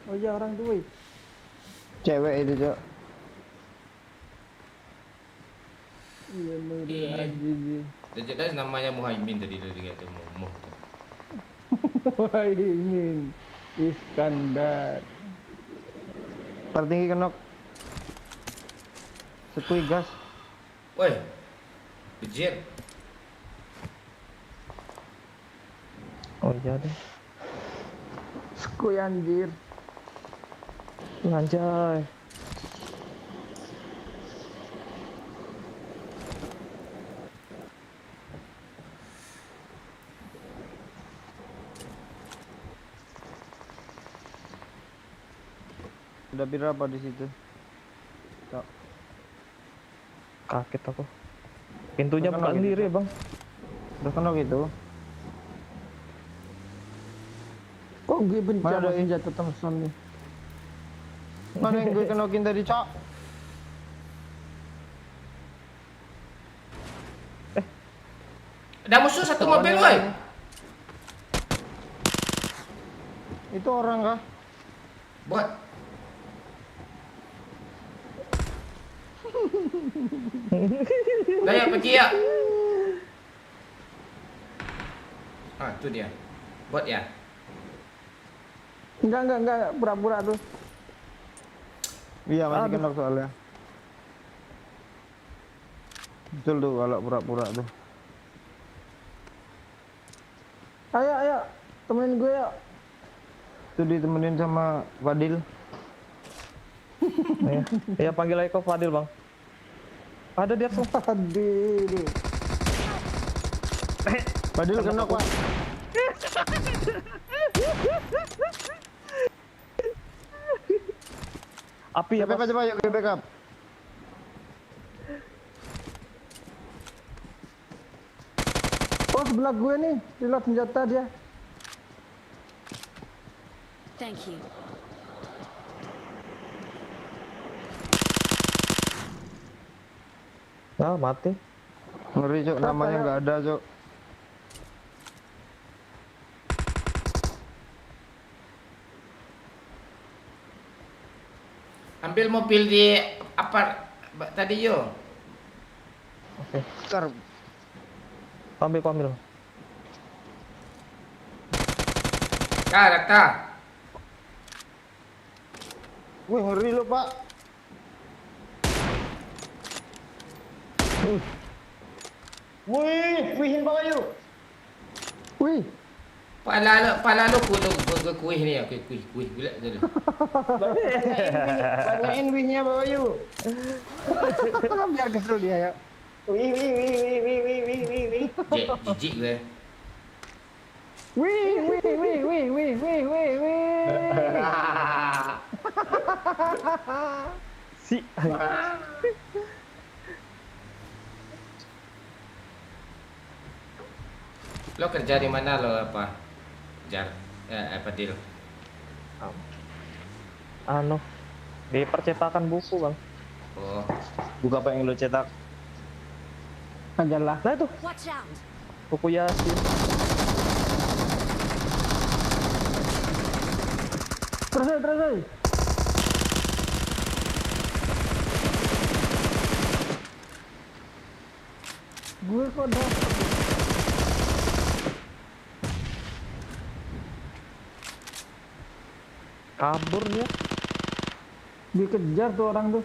Oh iya orang tuh. Wih. Cewek itu, Cok. Iya Nurul Iya. Azizi. Jelas namanya Muhaimin tadi kata Muh. Muhaimin Iskandar. Tertinggi kenok. Sekui gas. Woi. Bejir. Oh iya deh. Skuy anjir. Anjay. Udah berapa di situ? Cok. Kaget aku. Pintunya Bukan buka lagi, sendiri Cok. bang. Udah kenok itu. Kok gue benci Mana sama ada, senjata Thompson nih? Mana yang gue kenokin tadi, Cok? Ada musuh satu mobil, woi. Itu orang kah? Bot. Dah ya pergi ya. Ah, itu dia. Bot ya. Enggak, pura-pura tuh. Iya, masih kenok soalnya. Betul tuh kalau pura-pura tuh. Ayo, temenin gue yuk. Itu ditemenin sama Fadil. Iya. Iya panggil aja kok Fadil bang. Ada dia tuh. Fadil. Fadil kenok, Pak. Api ya Coba bos. yuk ke backup. Oh sebelah gue nih, reload senjata dia. Thank you. Nah mati. Ngeri, Cok, namanya nggak ada, Cok. Ambil mobil di apart tadi yo. Oke. Bentar. Ambil. Rata. Wih, ngeri lo, Pak. Wih, wihin Pak Ayu. Wih, Pala lo kuih ni ya, kuih gula tu. Tanyain wihnya Pak Ayu. biar kesel dia ya. Wih. Jijik gue. Wih, wih, wih, wih, wih, wih, wih, wih. Si. Lo kerja di mana lo apa? Jar, apa deal? Anu, di percetakan buku bang. Oh, Buku apa yang lo cetak? Majalah. Nah itu Watch out! buku Yasin. Terus. Gue kok dapet. Kabur dia. Dikejar tuh orang tuh.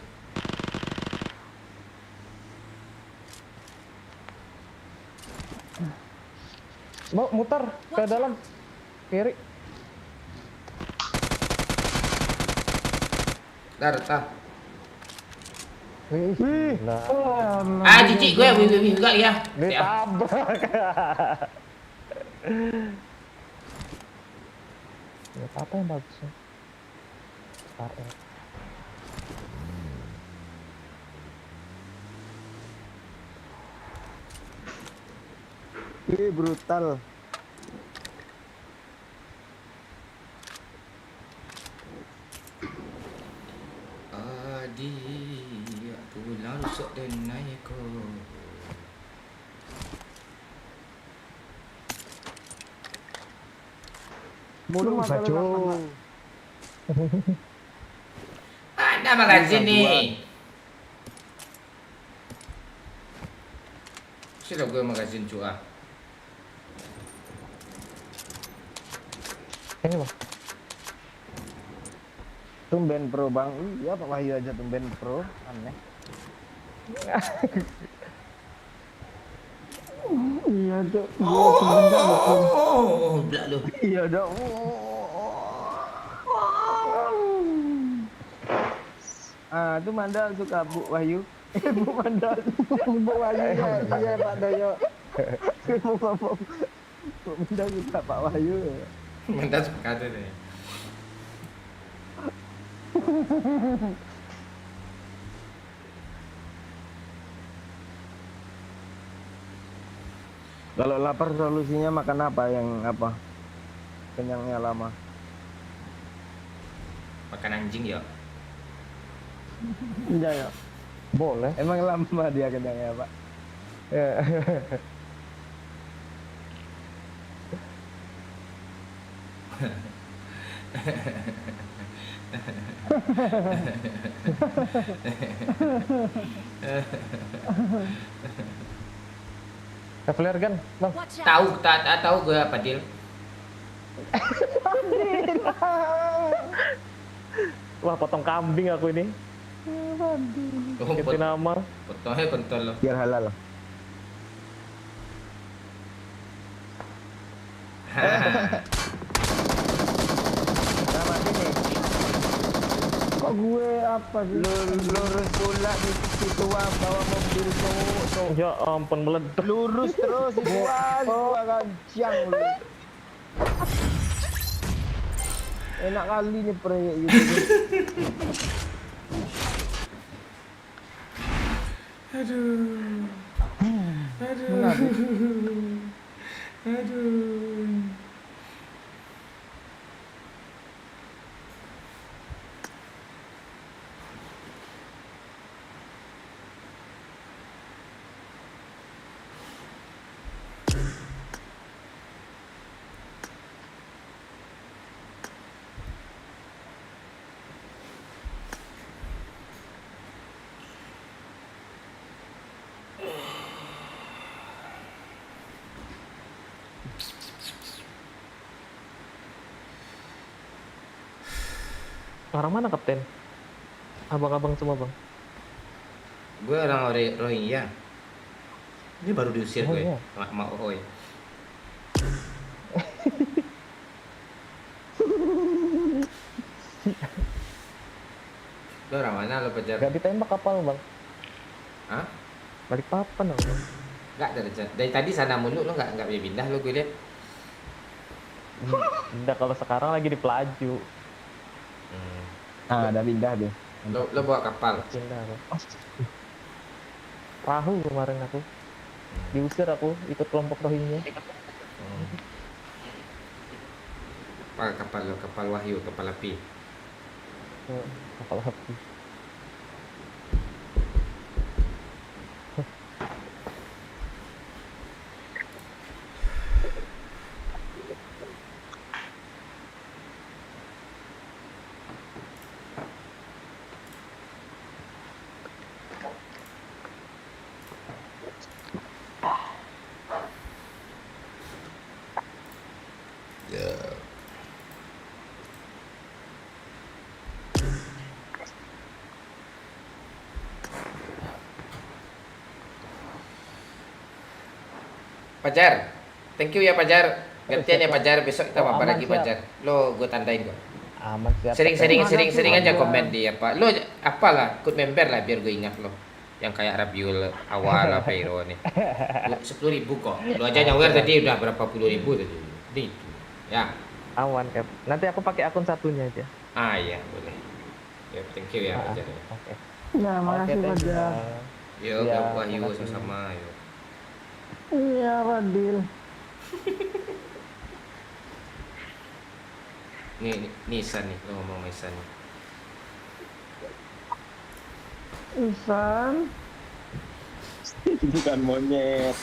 Mau mutar ke dalam kiri. dar, tar. Wih, nah, Ah, jijik gue, wih juga ya. ditabrak. Ya, apa yang bagusnya? RR. Ih, brutal. Adik, pulang sok dan naik ko. Mulu baju. Ada magazin nih. Sila gue magazin cuah. Ini bang. Tumben pro bang. Iya Pak Wahyu aja tumben pro. Aneh. Iya tuh. Gue sebentar betul. Oh, belak lu. Iya dong. Ah, itu Mandal suka Bu Wahyu. Bu Mandal. Bu Wahyu ya. Iya Pak Doyo. Mau ngomong. Bu Mandal suka Pak Wahyu. Mantas berkata deh. Kalau lapar solusinya makan apa yang apa? Kenyangnya lama. Makan anjing ya. Iya ya. Boleh. Emang lama dia kenyangnya Pak. Ya. Flare gun, bang. Watch out! Tahu tak tahu gue apa deal. Wah, potong kambing aku ini. Oh, Ganti nama. potongnya kontol lo. Biar halal. Nah, mati nih. Kok gue apa sih? Lurus pula di situ bawa mobil tuh. Ya ampun, meledak. Lurus terus itu kancang lu. Enak kali nih proyek gitu. Orang mana kapten? Abang-abang semua bang. Gue orang Rohingya. Ini baru diusir Oh, gue. iya. Sama Ohoy. Lo orang mana lo pacar? Gak ditembak kapal bang. Hah? Balik papan bang. Enggak dari tadi sana mulu lo enggak pindah lo gue lihat. Udah kalau sekarang lagi di Pelaju. Ah, udah pindah deh. Lo bawa kapal. Pindah aku. Perahu kemarin aku. Diusir aku ikut kelompok Rohingya. Apa kapal lo? Kapal Wahyu, kapal api. Kapal api. Pajar, thank you ya Pajar. Gantian ya Pajar, besok kita Oh, mabar aman, lagi siap. Pajar. Lo gue tandain gue. Aman siap. Sering aja Pajar. komen di apa. Lo apalah, ikut member lah biar gue ingat lo. Yang kayak Rabiul awal apa Iro nih. 10.000 kok. Lo aja nyawer tadi udah berapa puluh ribu tadi. Nih. Ya. Aman Cap. Nanti aku pakai akun satunya aja. Ah iya, boleh. Ya, thank you ya Pajar. Oke. Ya, makasih thank you, Fajar. Bang. Yo, Iya, Wahyu makasih. sama-sama. Yo. Iya, Fadil. Nih, Nisan nih, lo ngomong Nisan nih. Isan. Bukan monyet.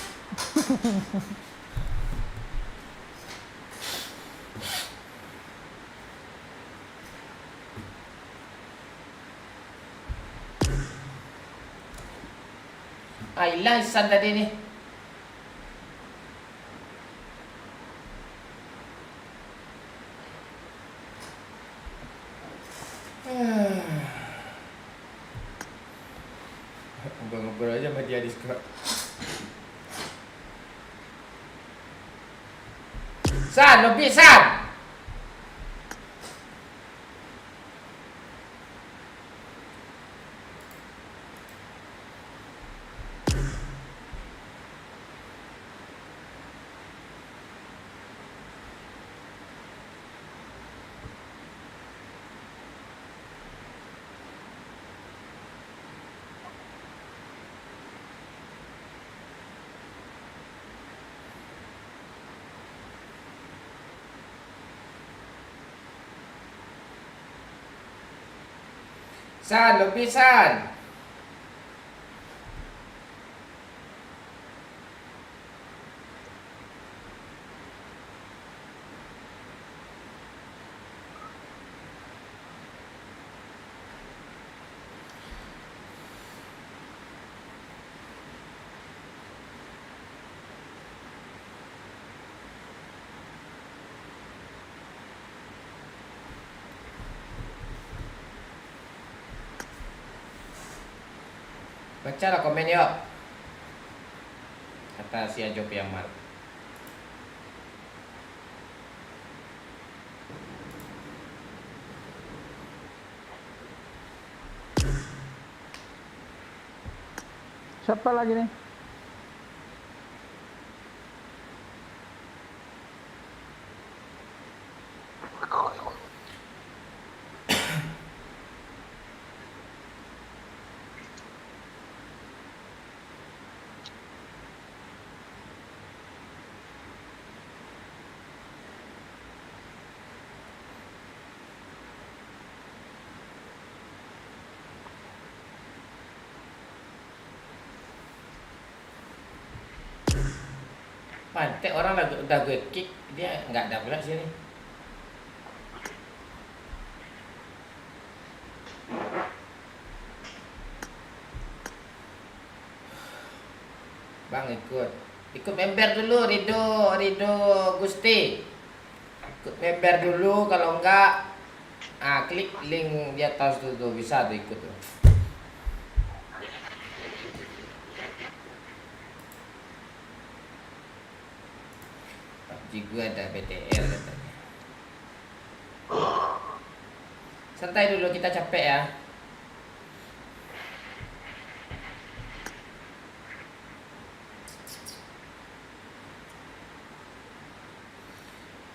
Ah, hilang Nisan tadi nih. Ngobrol aja sama dia di Discord. San, lebih San. San, lebih San. Bacalah komen yuk. Kata si Ajo Piamar. Siapa lagi nih? Pantek orang udah gue kick, dia nggak ada pula sini. Bang ikut member dulu Rido Gusti. Ikut member dulu, kalau enggak klik link di atas tuh bisa tuh ikut tuh. PUBG gue ada BTR katanya. Santai dulu, kita capek ya.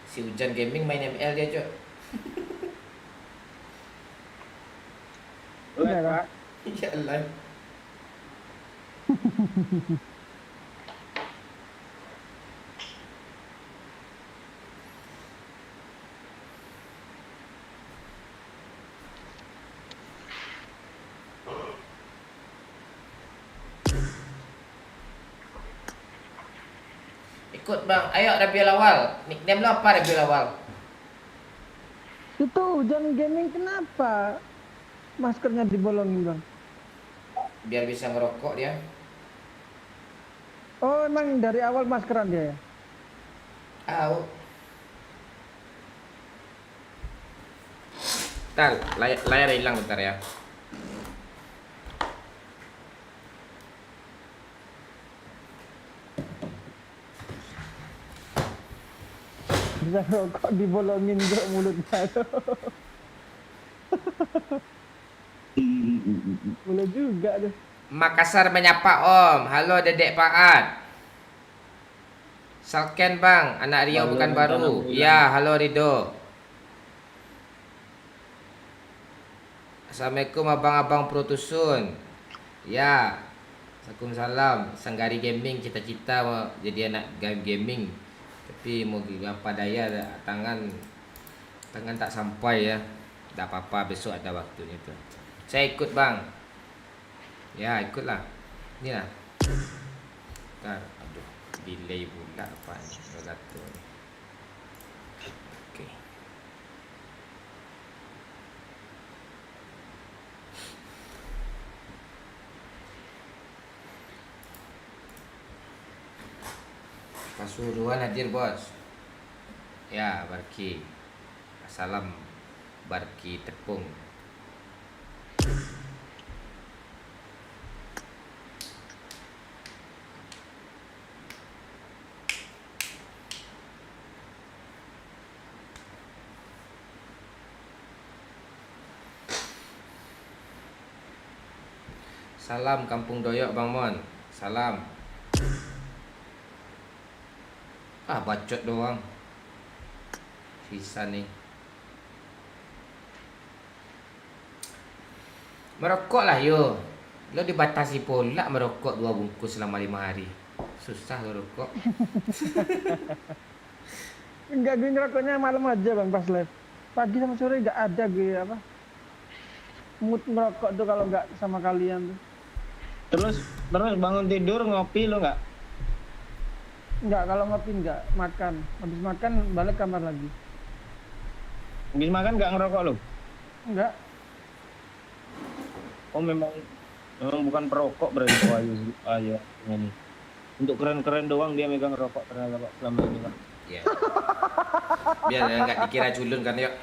Si Hujan Gaming main ML dia, Cok. Iya kan? Iya, live. Ikut bang, ayo Rabiul Awal. Nickname lo apa Rabiul Awal? Itu Hujan Gaming kenapa maskernya dibolongin bang? Biar bisa ngerokok dia. Oh emang dari awal maskeran dia ya? Au. Bentar, layar hilang bentar ya. Bisa rokok dibolongin ke mulutnya. Boleh juga deh. Makassar menyapa Om. Halo Dedek Paat. Salken Bang, anak Riau Halo, bukan Rencana baru. Bulan. Ya, halo Rido. Assalamualaikum abang-abang Protusun. Ya. Waalaikumsalam. Sanggari Gaming cita-cita mau jadi anak gaming. Tapi mau apa daya tangan tak sampai ya. Tak apa-apa besok ada waktunya tuh. Saya ikut Bang. Ya, ikutlah. Inilah. Bentar, aduh, delay pula apa ni? Relator ni. Okey. Pasuruan hadir bos. Ya, Barki. Salam Barki Tepung. Salam Kampung Doyok Bang Mon. Salam. Ah, bacot doang. Sisa nih. Merokok lah yo. Lo dibatasi pula merokok 2 bungkus selama 5 hari. Susah lo rokok. Enggak, gue ngerokoknya malam aja bang pas live. Pagi sama sore enggak ada gue apa. Mood merokok tuh kalau enggak sama kalian tuh. Terus bangun tidur ngopi lo nggak? Enggak, kalau ngopi enggak, makan. Habis makan balik kamar lagi. Habis makan nggak ngerokok lo? Enggak. Oh memang bukan perokok berarti Ayu ini. Untuk keren-keren doang dia megang rokok ternyata Pak selama ini Pak. Iya. Biar enggak dikira culun kan yuk.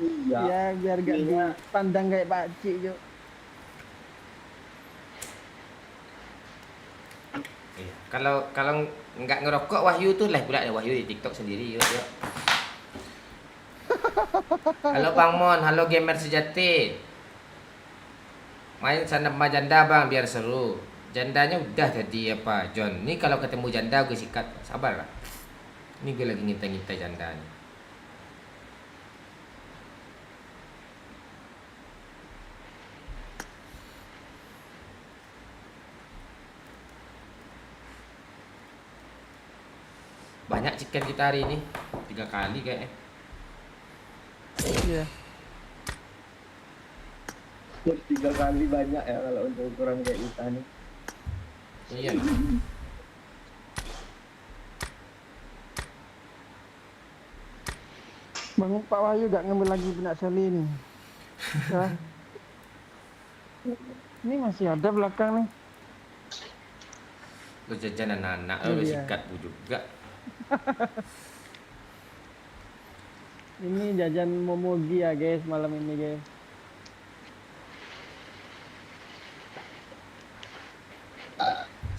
Iya. Ya, biar enggak dipandang kayak Pak Cik yuk. Iya. Kalau enggak ngerokok Wahyu tuh live pula ya Wahyu di TikTok sendiri yuk. Halo Bang Mon, halo gamer sejati. Main sana sama janda Bang biar seru. Jandanya udah tadi apa John. Nih kalau ketemu janda gue sikat. Sabar lah. Ini gue lagi ngintai-ngintai janda nih. Banyak chicken kita hari ini. 3 kali kayaknya. Iya. 3 kali banyak ya kalau untuk ukuran kayak kita nih. Iya. Bang Pak Wahyu gak ngambil lagi penak selin. Hah? Ini masih ada belakang nih. Lu jajan anak-anak lu Iya. sikat bu juga. Ini jajan momogi ya guys malam ini guys.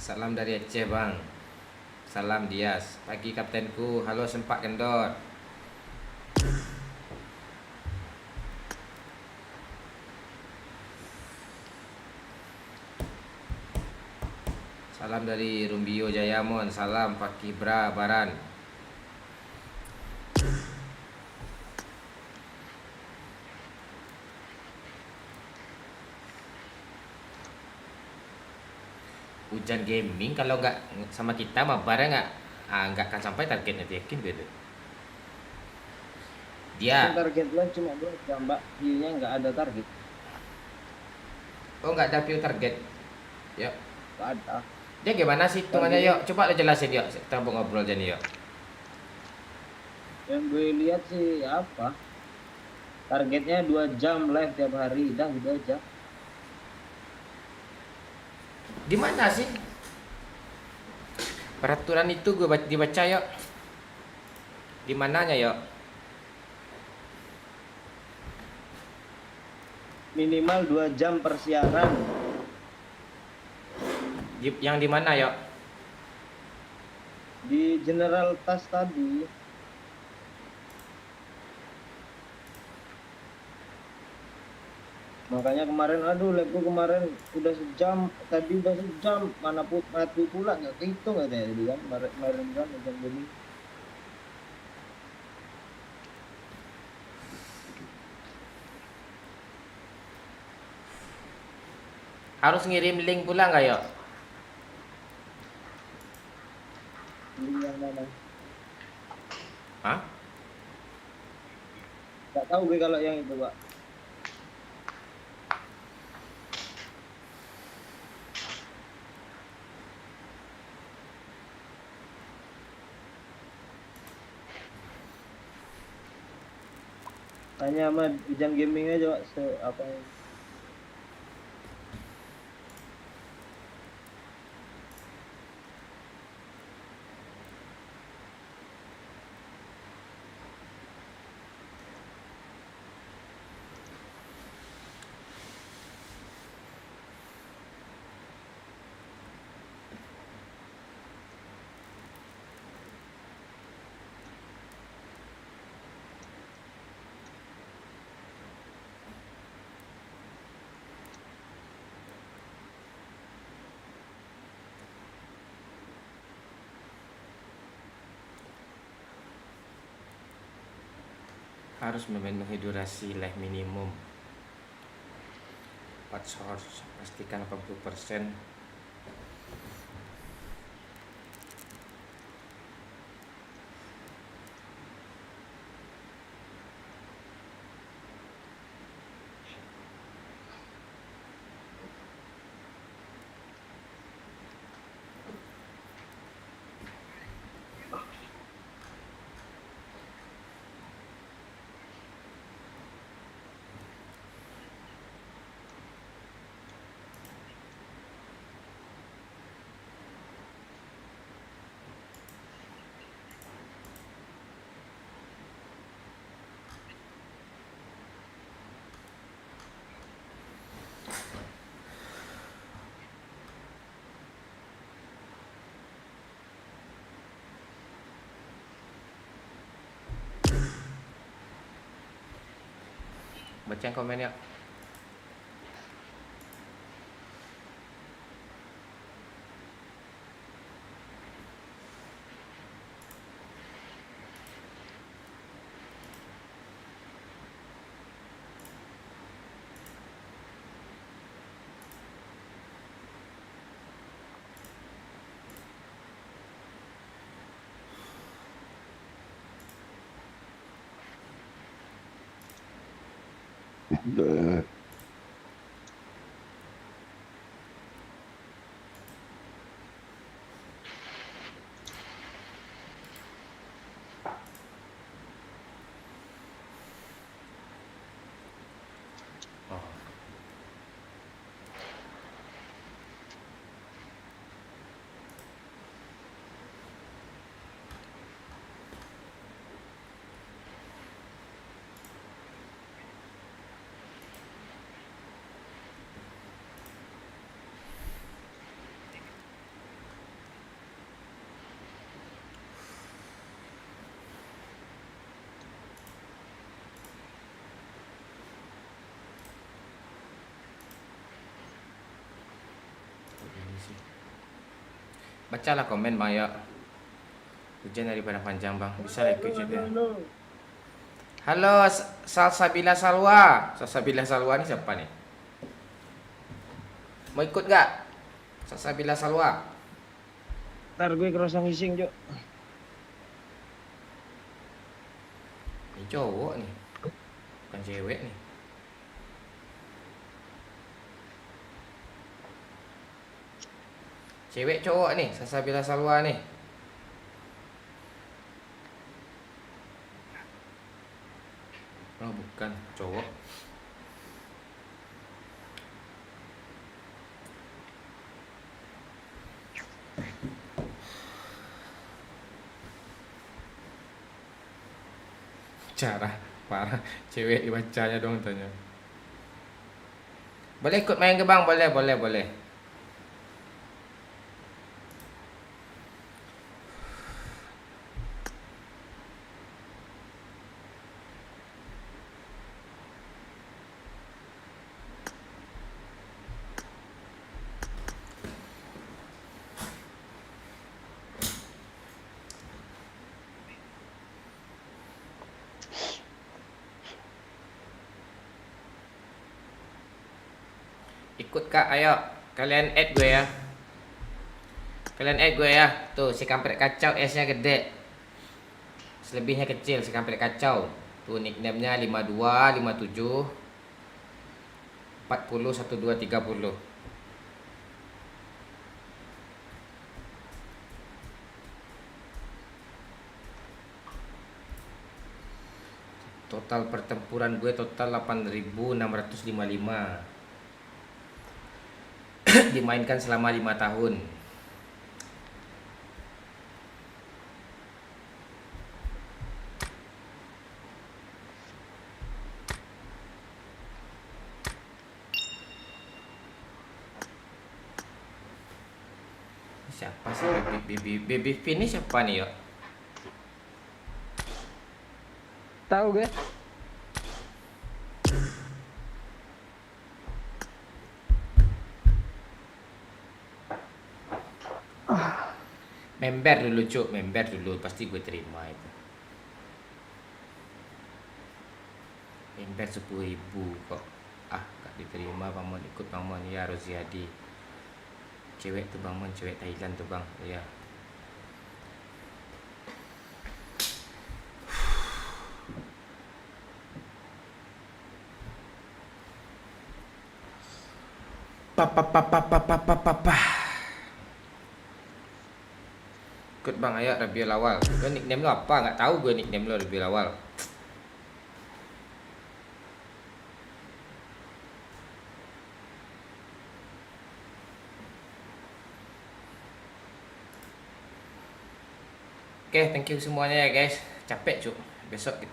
Salam dari Aceh Bang. Salam Dias. Pagi kaptenku. Halo Sempak Kendor. Salam dari Rumbio Jayamon. Salam Pak Kibra Baran. Hujan gaming kalau nggak sama kita mabarnya nggak akan sampai targetnya, yakin gitu. Dia Target lo cuma 2 jam, Mbak. View-nya nggak ada target. nggak ada view target. Yuk. Nggak ada. Dia gimana sih hitungannya yuk? Coba lo jelasin yuk. Kita mau ngobrol jadi yuk. Yang gue lihat sih apa? Targetnya 2 jam live tiap hari, dah gitu aja. Di mana sih? Peraturan itu gue dibaca yuk. Di mananya yuk? Minimal 2 jam persiaran. Yang di mana yuk? Di General Task tadi. Makanya kemarin, aduh labku kemarin udah sejam, tadi udah sejam, mana mati pula nggak kehitung katanya tadi kan, kemarin kan jam ini. Harus ngirim link pula nggak yuk? Ini yang mana? Hah? Nggak tahu gue kalau yang itu, Pak. Tanya sama Hujan Gaming aja, Pak, apa yang Harus memenuhi durasi live minimum 4 source, pastikan 80%. Baca komen ya. Bacalah komen Bang ya. Hujan daripada panjang Bang. Bisa lah ikut juga. Halo Salsabila Salwa. Salsabila Salwa ni siapa nih? Mau ikut gak? Salsabila Salwa. Ntar gue kerasa ngising, Cok. Ini cowok nih. Bukan cewek nih. Cewek cowok nih, Salsabila Salwa nih. Oh, bukan, cowok. Cara parah, cewek dibacanya dong tanya. Boleh ikut main ke bang? Boleh. Ikut kak, ayo. Kalian add gue ya. Tuh, si kampret kacau S-nya gede. Selebihnya kecil, si kampret kacau. Tuh nickname-nya 52, 57, 40, 12, 30. Total pertempuran gue total 8.655. Dimainkan selama 5 tahun. Siapa sih baby ini siapa nih yo? Tahu gue. Member dulu cuk, member dulu pasti gue terima itu. Member 10.000 kok. Ah, gak diterima Bang Mon, ikut Bang Mon ya Roziadi. Cewek tuh Bang Mon, cewek Thailand tuh Bang. Ya. Papa. Ikut Bang, ayo Rabiul Awal. Gue nickname lo apa? Nggak tahu gue nickname lo Rabiul Awal. Oke, thank you semuanya ya guys. Capek cuk. Besok kita